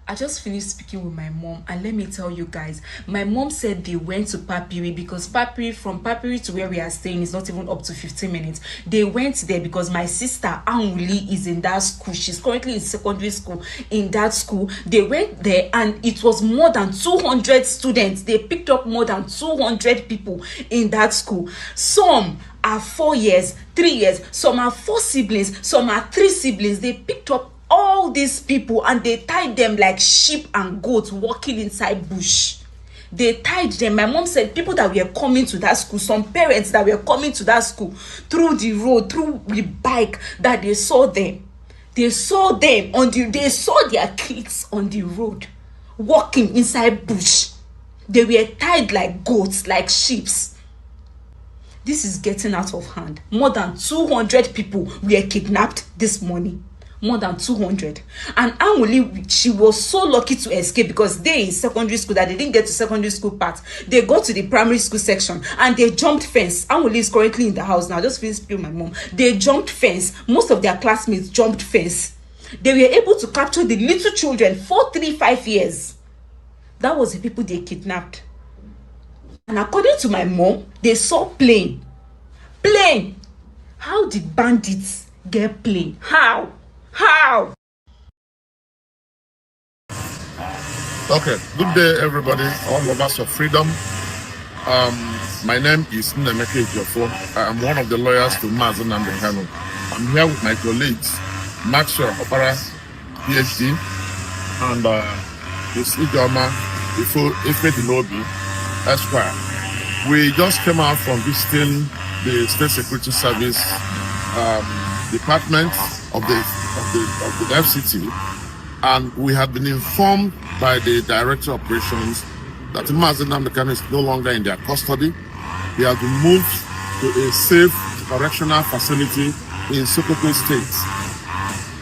I just finished speaking with my mom, and let me tell you guys, my mom said they went to Papiri because from Papiri to where we are staying is not even up to 15 minutes. They went there because my sister Anuli is in that school. She's currently in secondary school in that school. They went there and it was more than 200 students. They picked up more than 200 people in that school. Some are 4 years, 3 years, some are 4 siblings, some are 3 siblings. They picked up all these people and they tied them like sheep and goats walking inside bush. They tied them. My mom said people that were coming to that school, some parents that were coming to that school through the road, through the bike, that they saw them. They saw them they saw their kids on the road walking inside bush. They were tied like goats, like sheep. This is getting out of hand. More than 200 people were kidnapped this morning. More than 200. And Anwuli, she was so lucky to escape because they in secondary school that they didn't get to secondary school part. They got to the primary school section and they jumped fence. Anwuli is currently in the house now. Just finished speaking with my mom. They jumped fence. Most of their classmates jumped fence. They were able to capture the little children, 4, 3, 5 years. That was the people they kidnapped. And according to my mom, they saw plane. Plane. How did bandits get plane? How? Okay, good day everybody, all lovers of freedom. My name is Nnamdi Kanu. I am one of the lawyers to Nnamdi Kanu. I'm here with my colleagues, Maxwell Opara, PhD, and this Ijoma Egbetokun, Esquire. We just came out from visiting the State Security Service department of the FCT, and we had been informed by the Director of Operations that Nnamdi Kanu is no longer in their custody. He has been moved to a safe correctional facility in Sokoto State.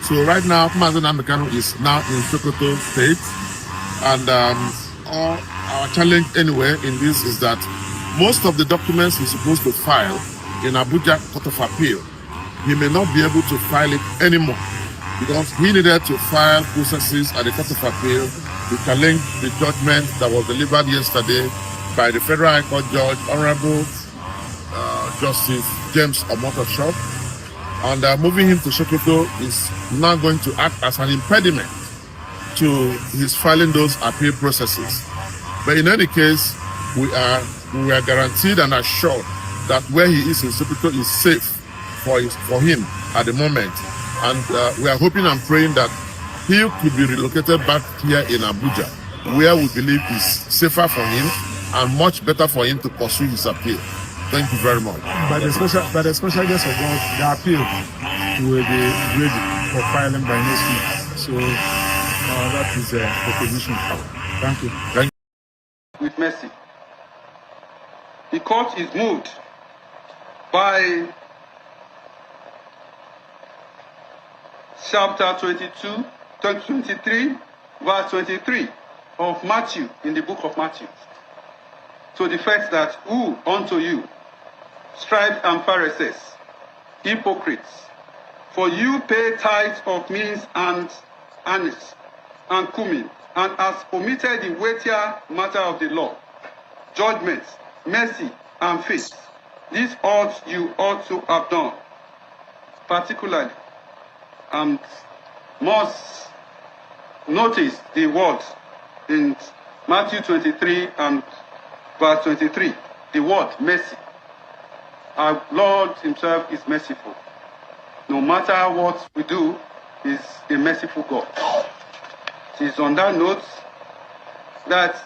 So right now, Nnamdi Kanu is now in Sokoto State, and our challenge anyway in this is that most of the documents he's supposed to file in Abuja Court of Appeal, he may not be able to file it anymore because he needed to file processes at the Court of Appeal to challenge the judgment that was delivered yesterday by the Federal High Court Judge, Honorable Justice James Omotosho. And moving him to Sokoto is now going to act as an impediment to his filing those appeal processes. But in any case, we are guaranteed and assured that where he is in Sokoto is safe for him at the moment. And we are hoping and praying that he could be relocated back here in Abuja, where we believe is safer for him and much better for him to pursue his appeal. Thank you very much. By the special guest of God, the appeal will be ready for filing by next week. So that is the position. Thank you. Thank you. With mercy. The court is moved by chapter 23, verse 23 of Matthew, in the book of Matthew, to the fact that who unto you, scribes and Pharisees, hypocrites, for you pay tithes of mint and anise and cumin, and has omitted the weightier matter of the law, judgment, mercy, and faith. This you ought to have done, particularly, and must notice the words in Matthew 23 and verse 23, the word mercy. Our Lord himself is merciful. No matter what we do, he is a merciful God. It is on that note that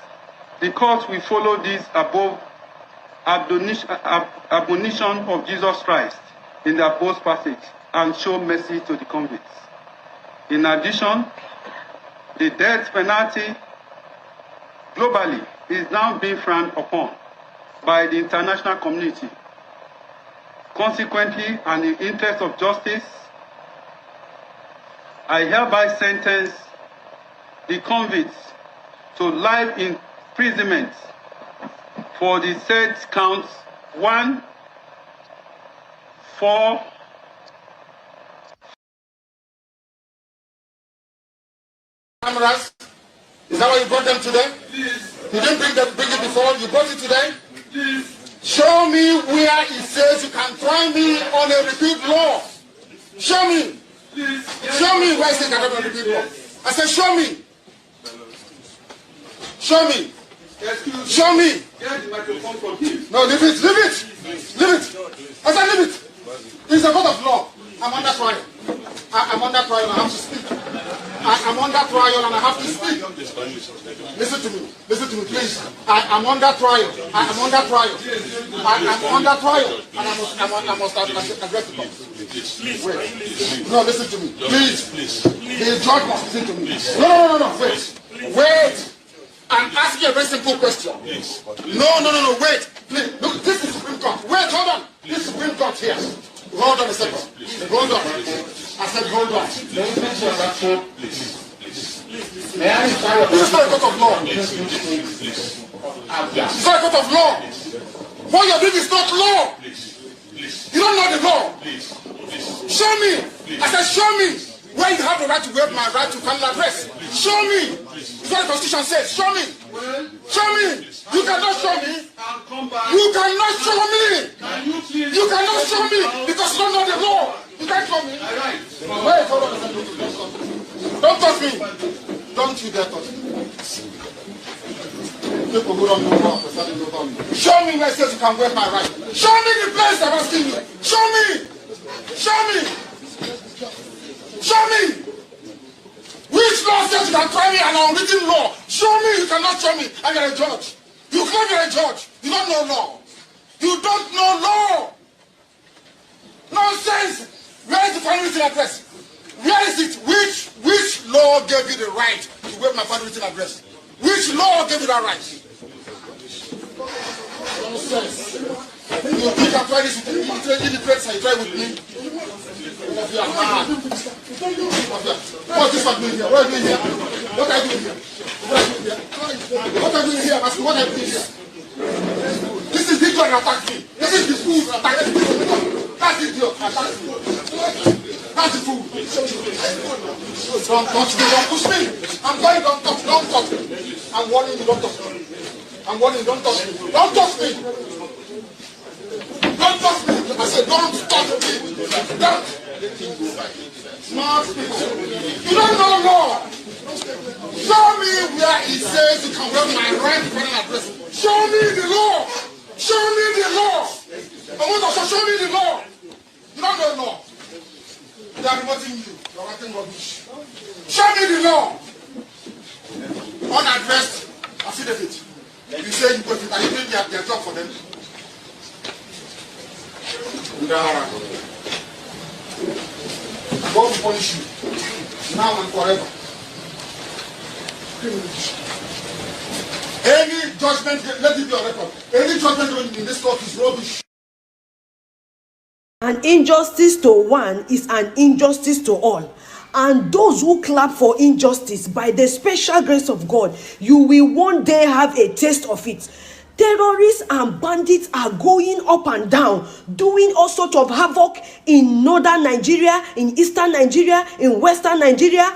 the court will follow this above admonition of Jesus Christ in the above passage and show mercy to the convicts. In addition, the death penalty globally is now being frowned upon by the international community. Consequently, and in the interest of justice, I hereby sentence the convicts to life imprisonment for the said counts 1, 4, Cameras. Is that why you brought them today? You didn't bring it before, you brought it today? Show me where it says you can try me on a repeat law. Show me. Show me where it says you can try me on a repeat law. I said, show me. Show me. Show me. No, leave it. Leave it. Leave it. I said, leave it. It's a court of law. I'm under trial. I'm under trial and I have to speak. I'm under trial and I have to speak. Listen to me. Listen to me, please. I'm under trial. I'm under trial. I'm under trial. And I must address the court. Wait. No, listen to me. Please. The judge must listen to me. No. Wait. I'm asking a very simple question. No. Wait. Please. Look, this is Supreme Court. Wait, hold on. This is Supreme Court here. Hold on a second. Hold on. I said, hold on. Please. This is not a court of law. It's not a court of law. What you're doing is not law. You don't know the law. Show me. I said, show me where you have the right to waive my right to final address. Show me. It's what the Constitution says. Show me. Show me. You cannot show me. You cannot show me. You cannot show me because you don't know the law. You can't show me. Wait, hold on a second. Don't touch me. Don't you dare touch me. People who don't know law, show me where it says you can waive my right. Show me the place I'm asking you. Show me. Show me. Show me. Which law says you can try me an unwritten law? Show me. You cannot show me. And you're a judge. You claim you're a judge. You don't know law. You don't know law. Nonsense. Where is the final written address? Where is it? Which law gave you the right to waive my final written address? Which law gave you that right? Nonsense. You think I'm trying this with you? You try with me? You are mad. What's this one doing here? What are you doing here? What are you doing here? What are you doing here? What are you doing here? This is the idiot that attacked me. This is the fool that attacked me. That's the idiot that attacked me. That's the fool. Don't touch me. Don't push me. I'm going. Don't touch me. I'm warning you. Don't touch me. I'm warning you. Don't touch me. Don't touch me. Don't touch me. I said don't touch me. Don't. Smart people. You don't know law. Show me where it says you can waive my right to final address. Show me the law. Show me the law. Omotosho, show me the law. You don't know law. They are remoting you. You are writing rubbish. Show me the law. Unaddressed affidavit. You say you put it and you did their job for them. God will punish you now and forever. Any judgment, let it be on record. Any judgment in this court is rubbish. An injustice to one is an injustice to all. And those who clap for injustice, by the special grace of God, you will one day have a taste of it. Terrorists and bandits are going up and down, doing all sorts of havoc in northern Nigeria, in eastern Nigeria, in western Nigeria.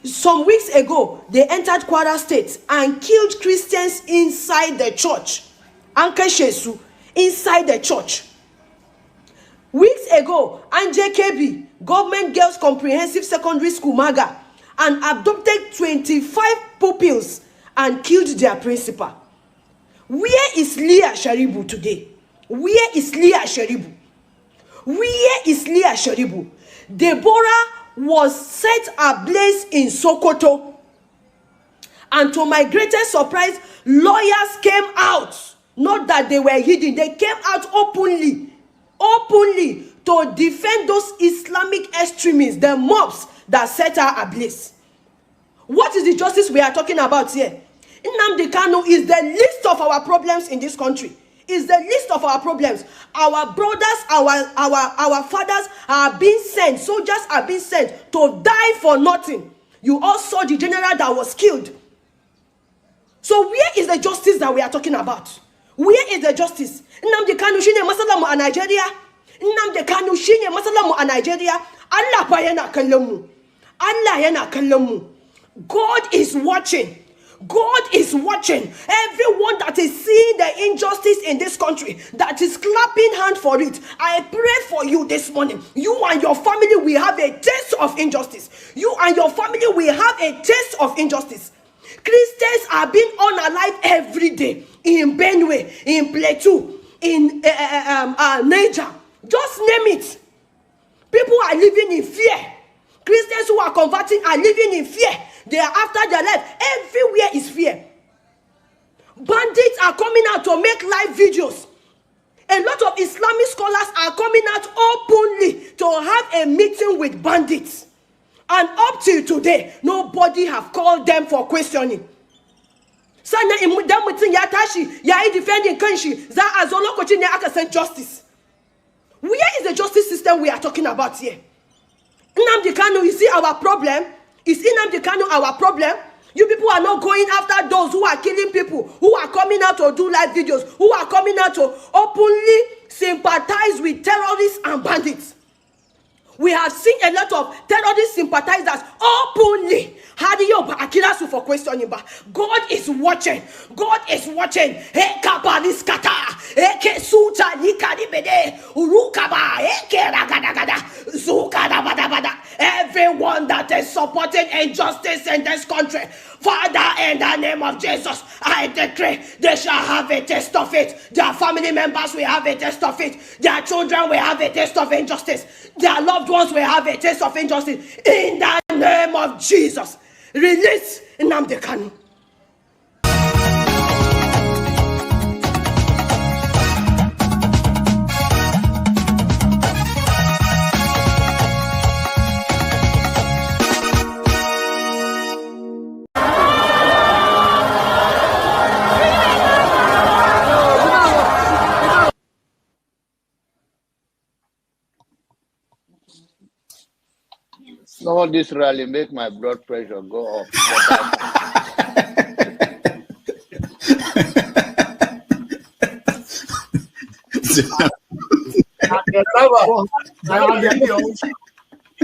Some weeks ago, they entered Kwara State and killed Christians inside the church. Anke Shesu, inside the church. Weeks ago, Anje KB, Government Girls Comprehensive Secondary School Maga, and abducted 25 pupils and killed their principal. Where is Leah Sharibu today? Where is Leah Sharibu? Where is Leah Sharibu? Deborah was set ablaze in Sokoto. And to my greatest surprise, lawyers came out. Not that they were hidden. They came out openly to defend those Islamic extremists, the mobs that set her ablaze. What is the justice we are talking about here? Nnamdi Kanu is the least of our problems in this country. Is the least of our problems. Our brothers, our fathers are being sent, soldiers are being sent to die for nothing. You all saw the general that was killed. So where is the justice that we are talking about? Where is the justice? Nnamdi Kanu shine masalamu a Nigeria. Nnamdi Kanu shine masalamu a Nigeria. Allah fa yana kallon mu. Allah yana kallon mu. God is watching. God is watching. Everyone that is seeing the injustice in this country, that is clapping hand for it, I pray for you this morning. You and your family will have a taste of injustice. You and your family will have a taste of injustice. Christians are being unalive every day in Benue, in Plateau, in Niger. Just name it. People are living in fear. Christians who are converting are living in fear. They are after their life. Everywhere is fear. Bandits are coming out to make live videos. A lot of Islamic scholars are coming out openly to have a meeting with bandits. And up till today, nobody have called them for questioning. Sana imudan mutum ya tashi ya yi defending kanshi za a zo lokacin ne aka san justice. Where is the justice system we are talking about here? Nnamdi Kanu, you see our problem? Is Nnamdi Kanu our problem? You people are not going after those who are killing people, who are coming out to do live videos, who are coming out to openly sympathize with terrorists and bandits. We have seen a lot of terrorist sympathizers openly. For questioning, but God is watching. God is watching. Everyone that is supporting injustice in this country, Father, in the name of Jesus, I decree they shall have a taste of it. Their family members will have a taste of it. Their children will have a taste of injustice. Their loved ones will have a taste of injustice. In the name of Jesus, release Nnamdi Kanu. No, this rally make my blood pressure go up.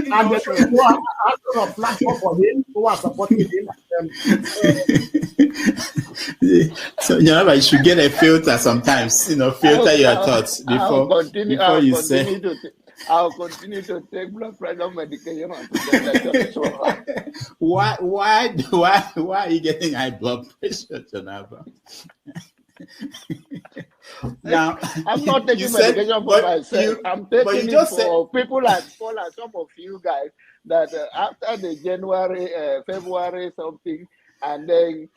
And the people who are asking a platform for him, who are supporting him. So you should get a filter sometimes, filter your thoughts before you say. I'll continue to take blood pressure medication. Why are you getting high blood pressure, Janaba? Now, I'm not taking medication for myself. I'm taking it for people like some of you guys that after the January, February something, and then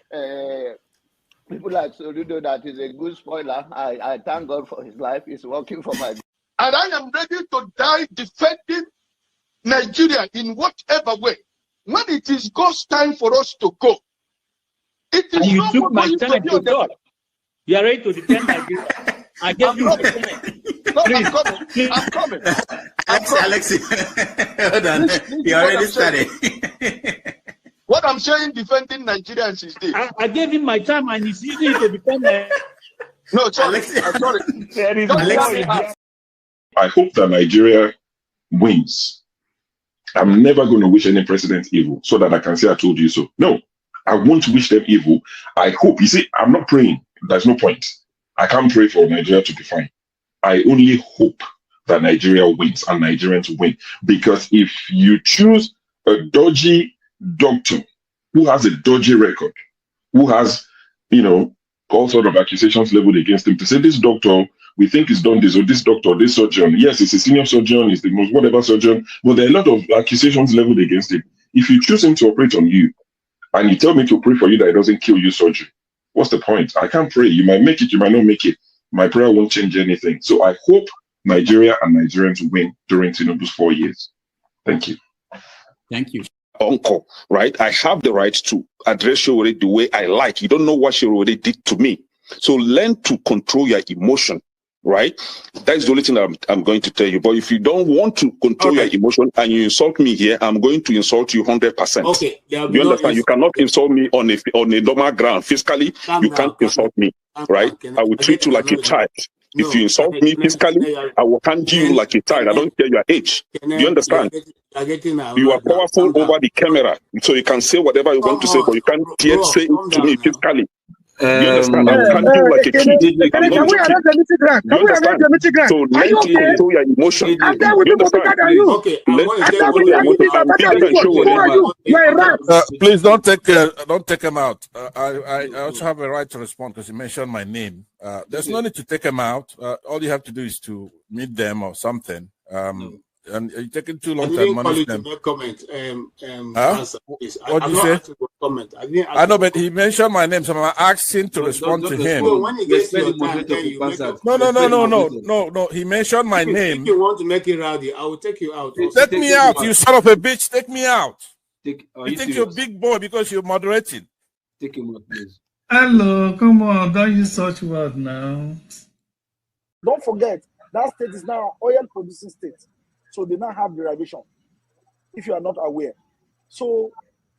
people like Soludo, that is a good spoiler. I thank God for his life. He's working for my. And I am ready to die defending Nigeria in whatever way. When it is God's time for us to go, it is. And you took my time to God. You are ready to defend Nigeria. I gave you my time. No, I'm coming. Alexi, hold on. You already started. What I'm saying, defending Nigerians is this. I gave him my time and he's using it to defend No, sorry. I'm sorry. I hope that Nigeria wins. I'm never going to wish any president evil so that I can say I told you so. No, I won't wish them evil. I hope. You see, I'm not praying. There's no point. I can't pray for Nigeria to be fine. I only hope that Nigeria wins and Nigerians win. Because if you choose a dodgy doctor who has a dodgy record, who has, all sort of accusations leveled against him, to say this doctor, we think he's done this, or this doctor, this surgeon. Yes, he's a senior surgeon, he's the most whatever surgeon, but there are a lot of accusations leveled against him. If you choose him to operate on you, and you tell me to pray for you that it doesn't kill you surgery, what's the point? I can't pray. You might make it, you might not make it. My prayer won't change anything. So I hope Nigeria and Nigerians win during Tinubu's 4 years. Thank you. Thank you. Uncle, right? I have the right to address Showore the way I like. You don't know what Showore did to me. So learn to control your emotion, right? That's the only thing that I'm going to tell you. But if you don't want to control your emotion and you insult me here, I'm going to insult you 100%. Okay. You understand? You cannot insult me on a normal ground. Physically, you can't insult me, right? I will treat you like a child. If you insult me physically, I will handle you like a child. I don't care your age. Do you understand? You are powerful over the camera, so you can say whatever you want to say, but you can't yet say it to me physically. You understand? I'm handling like a king. I'm not joking. You understand? So learn to control your emotion. You understand? Okay, please don't take him out. I also have a right to respond because he mentioned my name. There's no need to take him out. All you have to do is to meet them or something. And you're taking too long to admonish them. Comment. What did you say? Comment. I know, but he mentioned my name, so I'm asking to respond to him. When he gets your time, No. He mentioned my name. If you want to make it rowdy, I will take you out. Take me out, you son of a bitch. Take me out. You think you're a big boy because you're moderating. Take him out, please. Hello, come on, don't use such word now. Don't forget, that state is now an oil producing state. So they now have derivation, if you are not aware. So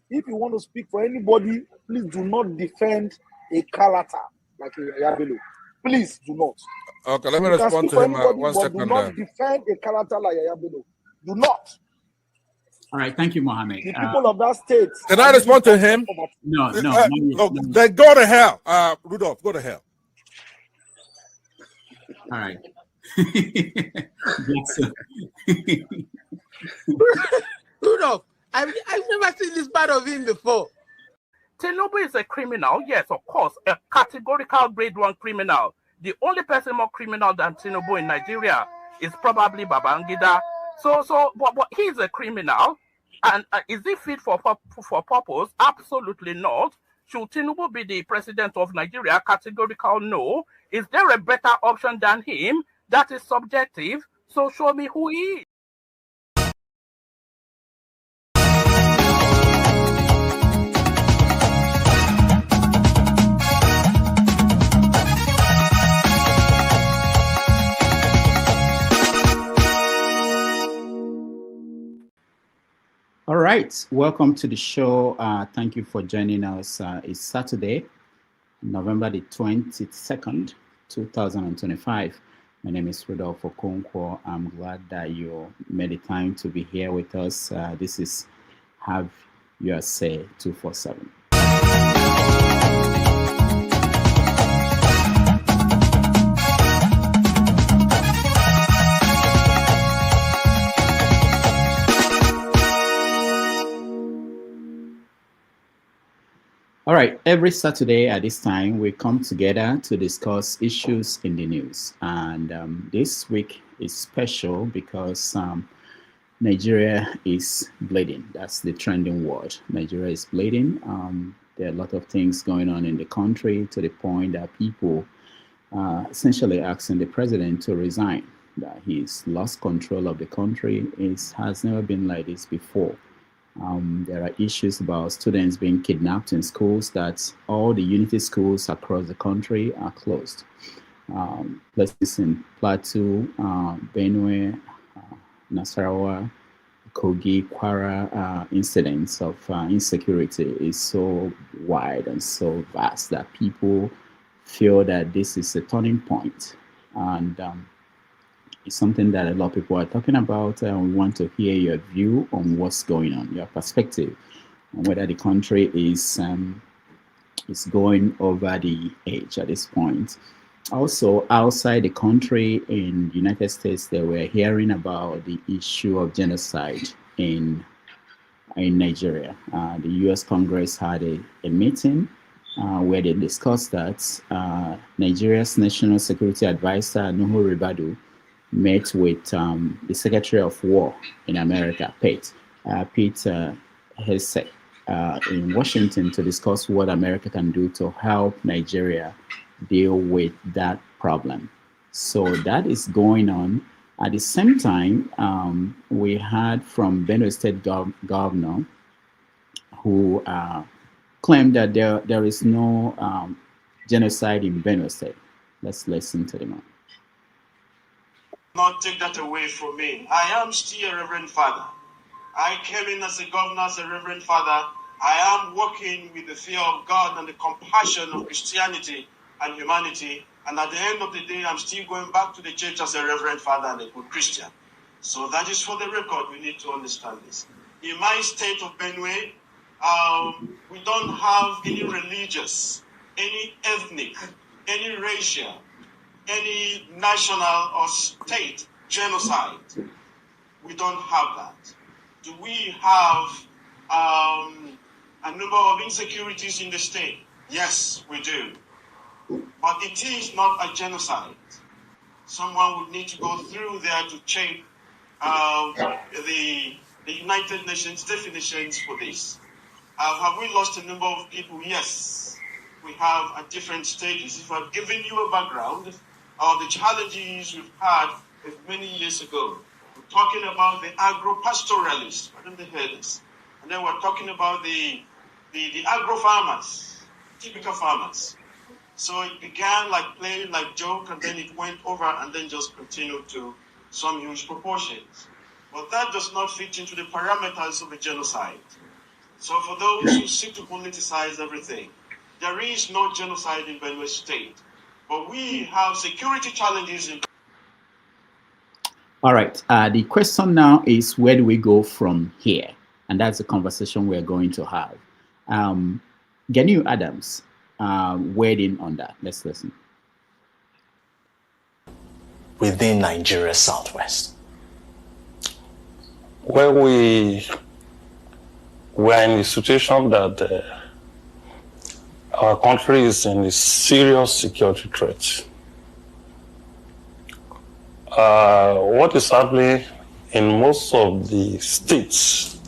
if you want to speak for anybody, please do not defend a Kalata like Yabelo. Please do not. Okay, let me respond to him. 1 second. Do not defend a Kalata like Yabelo. Do not. All right, thank you, Mohammed. The people of that state. Can I respond to him? No. Then go to hell. Rudolph, go to hell. All right. Rudolph, I've never seen this part of him before. Tinubu is a criminal, yes, of course, a categorical grade 1 criminal. The only person more criminal than Tinubu in Nigeria is probably Babangida. But he's a criminal, and is he fit for purpose? Absolutely not. Should Tinubu be the president of Nigeria? Categorical no. Is there a better option than him? That is subjective. So show me who he is. All right, welcome to the show. Thank you for joining us. It's Saturday, November the 22nd, 2025. My name is Rudolph Okonkwo. I'm glad that you made the time to be here with us. This is Have Your Say 247. All right, every Saturday at this time, we come together to discuss issues in the news. And this week is special because Nigeria is bleeding. That's the trending word. Nigeria is bleeding. There are a lot of things going on in the country to the point that people essentially asking the president to resign, that he's lost control of the country. It has never been like this before. There are issues about students being kidnapped in schools, that all the unity schools across the country are closed. Places in Plateau, Benue, Nasarawa, Kogi, Kwara, incidents of insecurity is so wide and so vast that people feel that this is a turning point. And it's something that a lot of people are talking about. We want to hear your view on what's going on, your perspective on whether the country is going over the edge at this point. Also, outside the country, in the United States, they were hearing about the issue of genocide in Nigeria. The U.S. Congress had a meeting where they discussed that Nigeria's National Security Advisor, Ribadu, met with the Secretary of War in America, Pete Hegseth, in Washington to discuss what America can do to help Nigeria deal with that problem. So that is going on. At the same time, we heard from Benue State Governor who claimed that there is no genocide in Benue State. Let's listen to the man. Not take that away from me. I am still a Reverend Father. I came in as a governor, as a Reverend Father. I am working with the fear of God and the compassion of Christianity and humanity. And at the end of the day, I'm still going back to the church as a Reverend Father and a good Christian. So that is for the record. We need to understand this. In my state of Benue, we don't have any religious, any ethnic, any racial, any national or state genocide. We don't have that. Do we have a number of insecurities in the state? Yes, we do. But it is not a genocide. Someone would need to go through there to check the United Nations definitions for this. Have we lost a number of people? Yes. We have at different stages. If I've given you a background of the challenges we've had many years ago, we're talking about the agro-pastoralists, I don't know if you heard this. And then we're talking about the agro-farmers, typical farmers. So it began like playing like joke, and then it went over and then just continued to some huge proportions. But that does not fit into the parameters of a genocide. So for those who seek to politicize everything, there is no genocide in Benue State. But we have security challenges in... All right. The question now is, where do we go from here? And that's the conversation we're going to have. Genu Adams weighed in on that. Let's listen. Within Nigeria's southwest, where we are in a situation that our country is in a serious security threat. What is happening in most of the states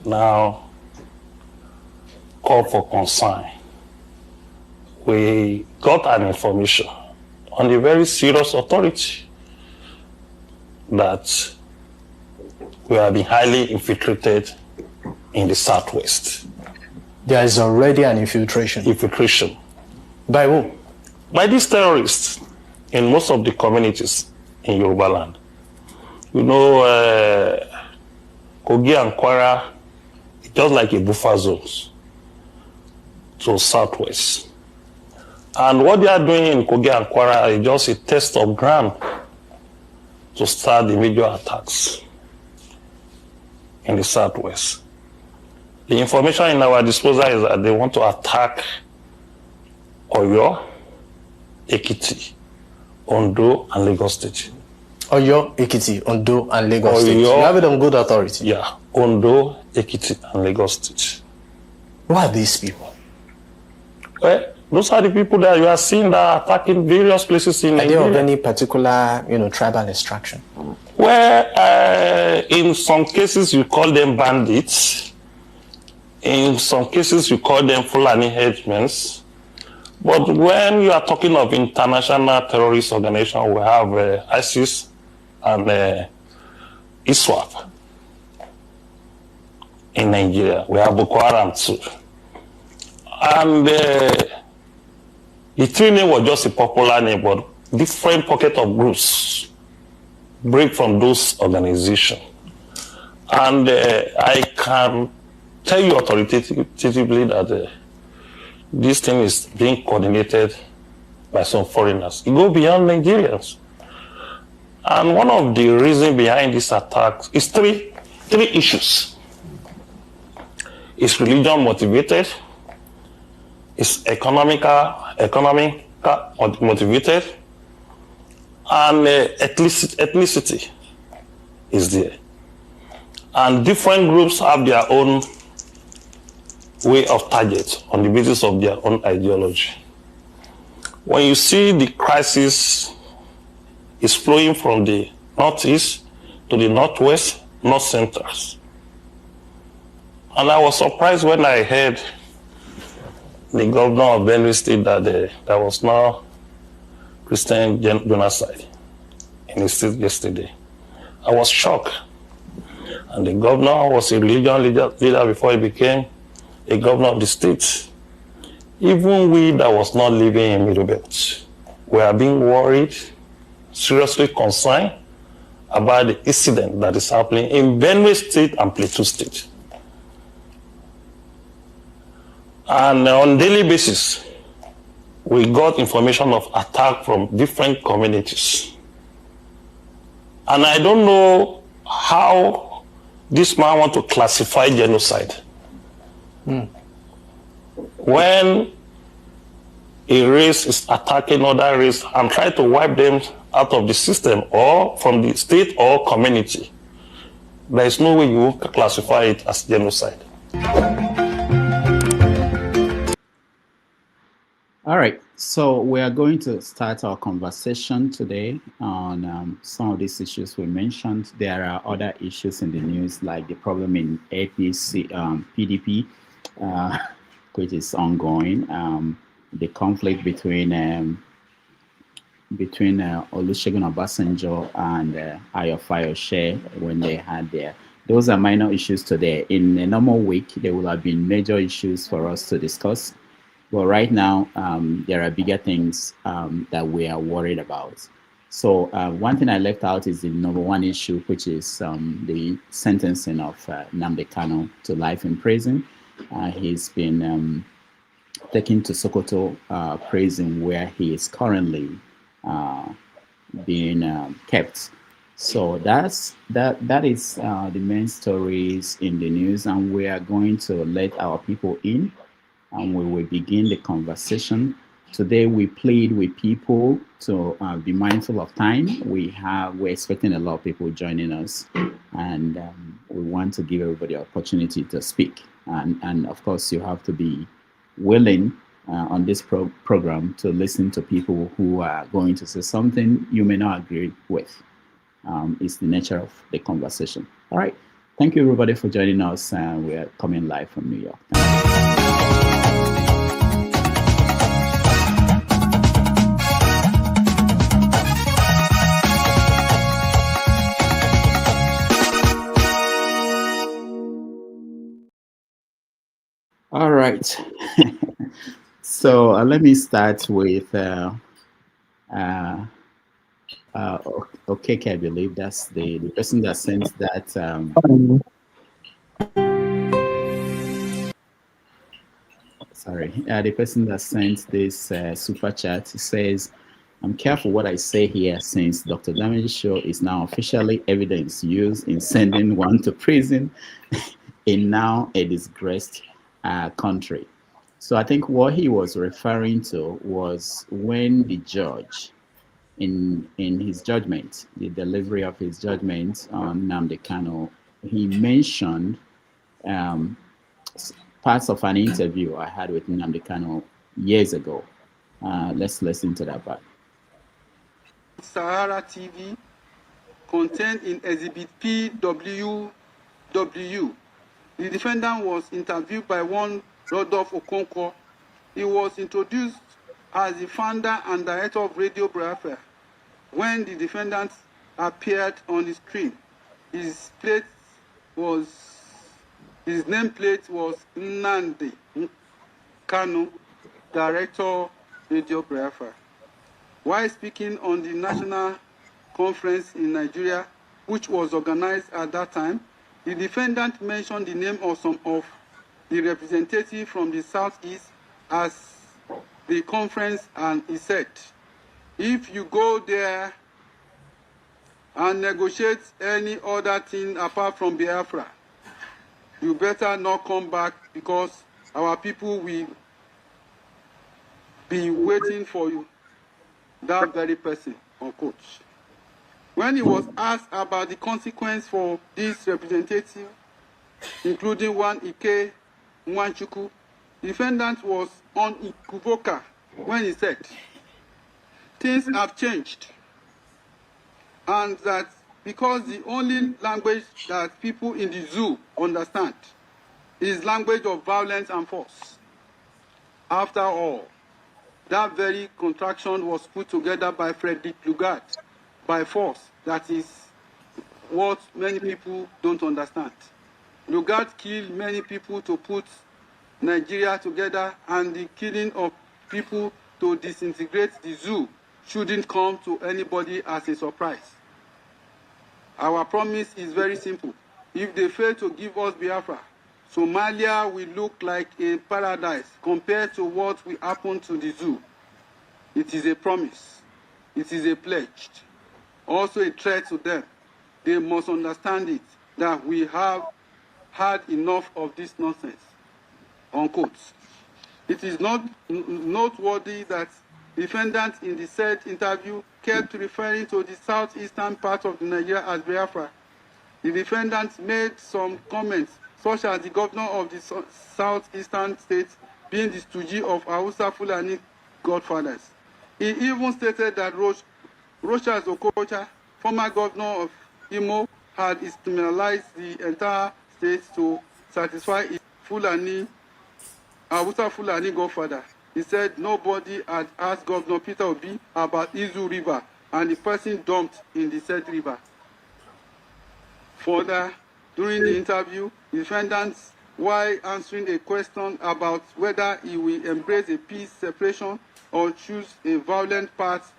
now call for concern. We got an information on a very serious authority that we have been highly infiltrated in the southwest. There is already an infiltration. Infiltration. By who? By these terrorists in most of the communities in Yoruba land. You know, Kogi and Kwara, it's just like a buffer zones to southwest. And what they are doing in Kogi and Kwara is just a test of ground to start the major attacks in the southwest. The information in our disposal is that they want to attack Oyo, Ekiti, Ondo, and Lagos State. Oyo, Ekiti, Ondo, and Lagos State. You have it on good authority. Yeah, Ondo, Ekiti, and Lagos State. Who are these people? Well, those are the people that you are seeing that are attacking various places in Nigeria. Are they of any particular, tribal extraction? Well, in some cases you call them bandits. In some cases you call them Fulani headmen. But when you are talking of international terrorist organization, we have ISIS and ISWAP in Nigeria. We have Boko Haram too. And the three name was just a popular name, but different pocket of groups break from those organizations. And I can tell you authoritatively that this thing is being coordinated by some foreigners. It goes beyond Nigerians. And one of the reasons behind this attack is three issues. It's religion motivated, it's economic motivated, and ethnicity is there. And different groups have their own way of target on the basis of their own ideology. When you see the crisis is flowing from the northeast to the northwest, north centers. And I was surprised when I heard the governor of Benue State that there was now Christian genocide in the state yesterday. I was shocked. And the governor was a religion leader before he became a governor of the state. Even we that was not living in Middle Belt, we are being worried, seriously concerned about the incident that is happening in Benue State and Plateau State. And on a daily basis, we got information of attack from different communities. And I don't know how this man want to classify genocide. When a race is attacking other race and try to wipe them out of the system or from the state or community, there is no way you can classify it as genocide. All right, so we are going to start our conversation today on some of these issues we mentioned. There are other issues in the news, like the problem in APC, PDP, which is ongoing. The conflict between Olusegun Obasanjo and Ayo Fayose when they had their. Those are minor issues today. In a normal week, there will have been major issues for us to discuss. But right now, there are bigger things that we are worried about. So one thing I left out is the number one issue, which is the sentencing of Nnamdi Kanu to life in prison. He's been taken to Sokoto prison, where he is currently being kept. So that is the main stories in the news, and we are going to let our people in, and we will begin the conversation. Today we plead with people to be mindful of time. We're expecting a lot of people joining us, and we want to give everybody an opportunity to speak. And of course, you have to be willing on this program to listen to people who are going to say something you may not agree with. It's the nature of the conversation. All right. Thank you, everybody, for joining us. We are coming live from New York. All right. So let me start with okay, I believe that's the person that sends that. Sorry, the person that sent this super chat says, "I'm careful what I say here, since Dr. Damage's show is now officially evidence used in sending one to prison in now a disgraced country." So I think what he was referring to was when the judge, in his judgment, the delivery of his judgment on Nnamdi Kanu, he mentioned parts of an interview I had with Nnamdi Kanu years ago. Let's listen to that part. Sahara TV contained in Exhibit PWW. The defendant was interviewed by one Rodolphe Okonkwo. He was introduced as the founder and director of Radio Biafra. When the defendant appeared on the screen, his nameplate was Nnamdi Kanu, director Radio Biafra. While speaking on the national conference in Nigeria, which was organized at that time, the defendant mentioned the name of some of the representatives from the Southeast as the conference, and he said, "If you go there and negotiate any other thing apart from Biafra, you better not come back, because our people will be waiting for you." That very person, unquote. When he was asked about the consequence for this representative, including one Ike Nwanchuku, the defendant was unequivocal when he said, "Things have changed, and that because the only language that people in the zoo understand is language of violence and force. After all, that very contraction was put together by Frederick Lugard by force. That is what many people don't understand. Lugard killed many people to put Nigeria together, and the killing of people to disintegrate the zoo shouldn't come to anybody as a surprise. Our promise is very simple. If they fail to give us Biafra, Somalia will look like a paradise compared to what will happen to the zoo. It is a promise. It is a pledge. Also a threat to them. they must understand it, that we have had enough of this nonsense, unquote. It is not noteworthy that defendants in the said interview kept referring to the southeastern part of Nigeria as Biafra. The defendants made some comments, such as the governor of the southeastern states being the stooge of Hausa Fulani godfathers. He even stated that Rochas Okocha, former governor of Imo, had institutionalized the entire state to satisfy his Hausa Fulani godfather. He said nobody had asked Governor Peter Obi about Izu River and the person dumped in the said river. Further, during the interview, defendants, while answering a question about whether he will embrace a peace separation or choose a violent path,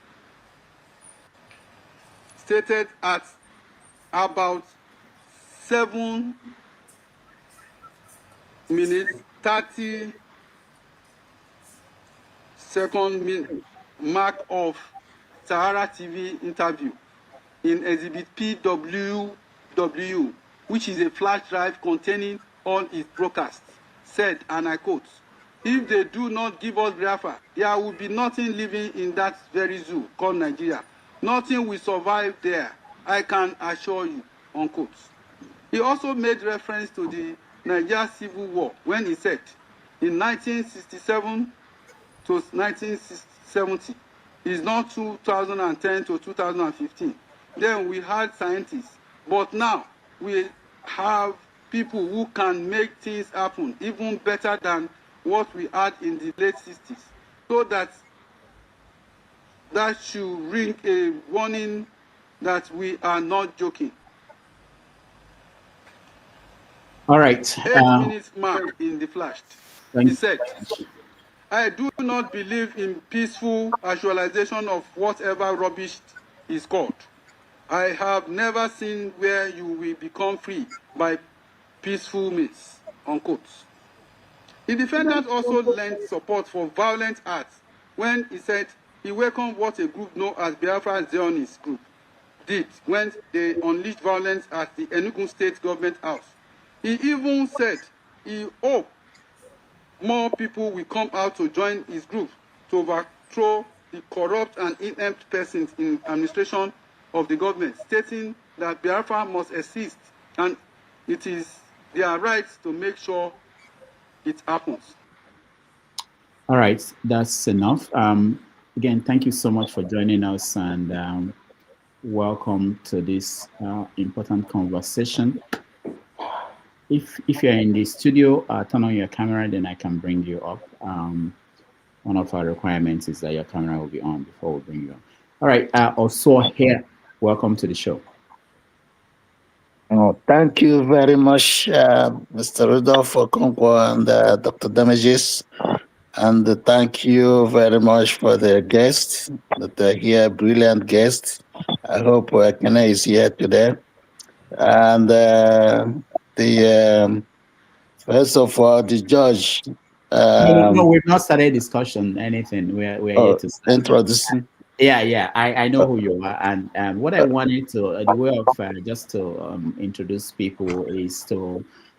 stated at about 7 minutes 30 second mark of Sahara TV interview in exhibit PWW, which is a flash drive containing all its broadcasts, said, and I quote, "If they do not give us Biafra, there will be nothing living in that very zoo called Nigeria. Nothing will survive there, I can assure you," unquote. He also made reference to the Nigeria Civil War when he said, in 1967 to 1970, it's not 2010 to 2015. Then we had scientists, but now we have people who can make things happen even better than what we had in the late 60s. So that should ring a warning that we are not joking. All right. 8 minutes mark in the flash. He said, "I do not believe in peaceful actualization of whatever rubbish is called. I have never seen where you will become free by peaceful means," unquote. The defendant also lent support for violent acts when he said he welcomed what a group known as Biafra Zionist group did when they unleashed violence at the Enugu State Government House. He even said he hoped more people will come out to join his group to overthrow the corrupt and inept persons in administration of the government, stating that Biafra must exist and it is their right to make sure it happens. All right, that's enough. Again, thank you so much for joining us, and welcome to this important conversation. If you're in the studio, turn on your camera, then I can bring you up. One of our requirements is that your camera will be on before we bring you on. All right, also here, welcome to the show. Oh, thank you very much, Mr. Rudolph Okonkwo and Dr. Damages. And thank you very much for the guests that are here, brilliant guests. I hope Kene is here today. And first of all, the judge. No, we've not started discussion, anything. We're here to start. Introducing. Yeah, I know who you are, and what I wanted to, the way of just to introduce people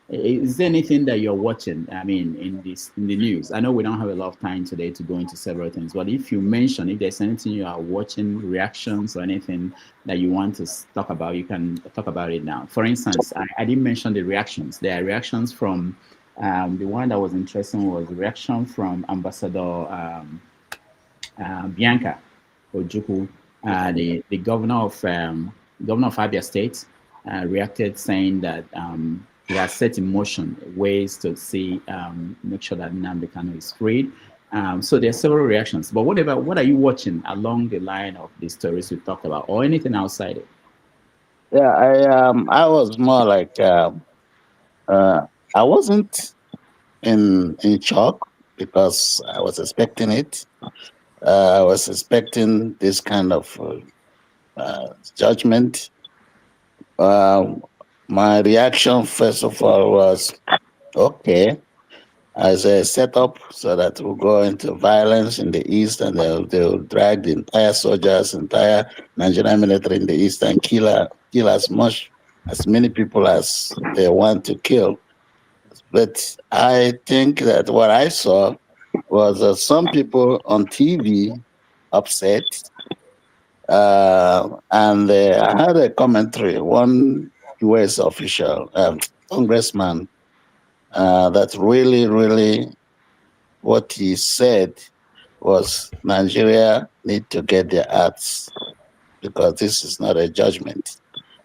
is there anything that you're watching? I mean, in the news. I know we don't have a lot of time today to go into several things, but if you mention, if there's anything you are watching, reactions or anything that you want to talk about, you can talk about it now. For instance, I didn't mention the reactions. There are reactions from the one that was interesting was the reaction from Ambassador Bianca Ojukwu, the governor of Abia State, reacted saying that he has set in motion ways to see make sure that Nnamdi Kanu is freed. So there are several reactions. But what are you watching along the line of the stories we talked about, or anything outside it? Yeah, I was more like I wasn't in shock because I was expecting it. I was expecting this kind of judgment. My reaction, first of all, was, okay, as a setup so that we'll go into violence in the east, and they'll drag the entire soldiers, entire Nigerian military in the east, and kill as many people as they want to kill. But I think that what I saw was some people on TV upset, and I had a commentary, one U.S. official, congressman, that really what he said was Nigeria need to get their acts because this is not a judgment.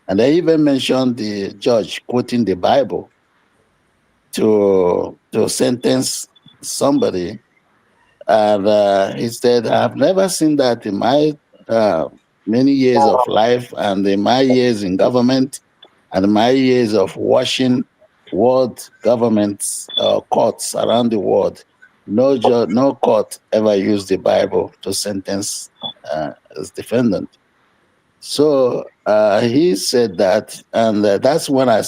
And they even mentioned the judge quoting the Bible to sentence somebody. And he said, I've never seen that in my many years of life, and in my years in government, and my years of watching world governments, courts around the world. No court ever used the Bible to sentence as defendant. So he said that, and that's when I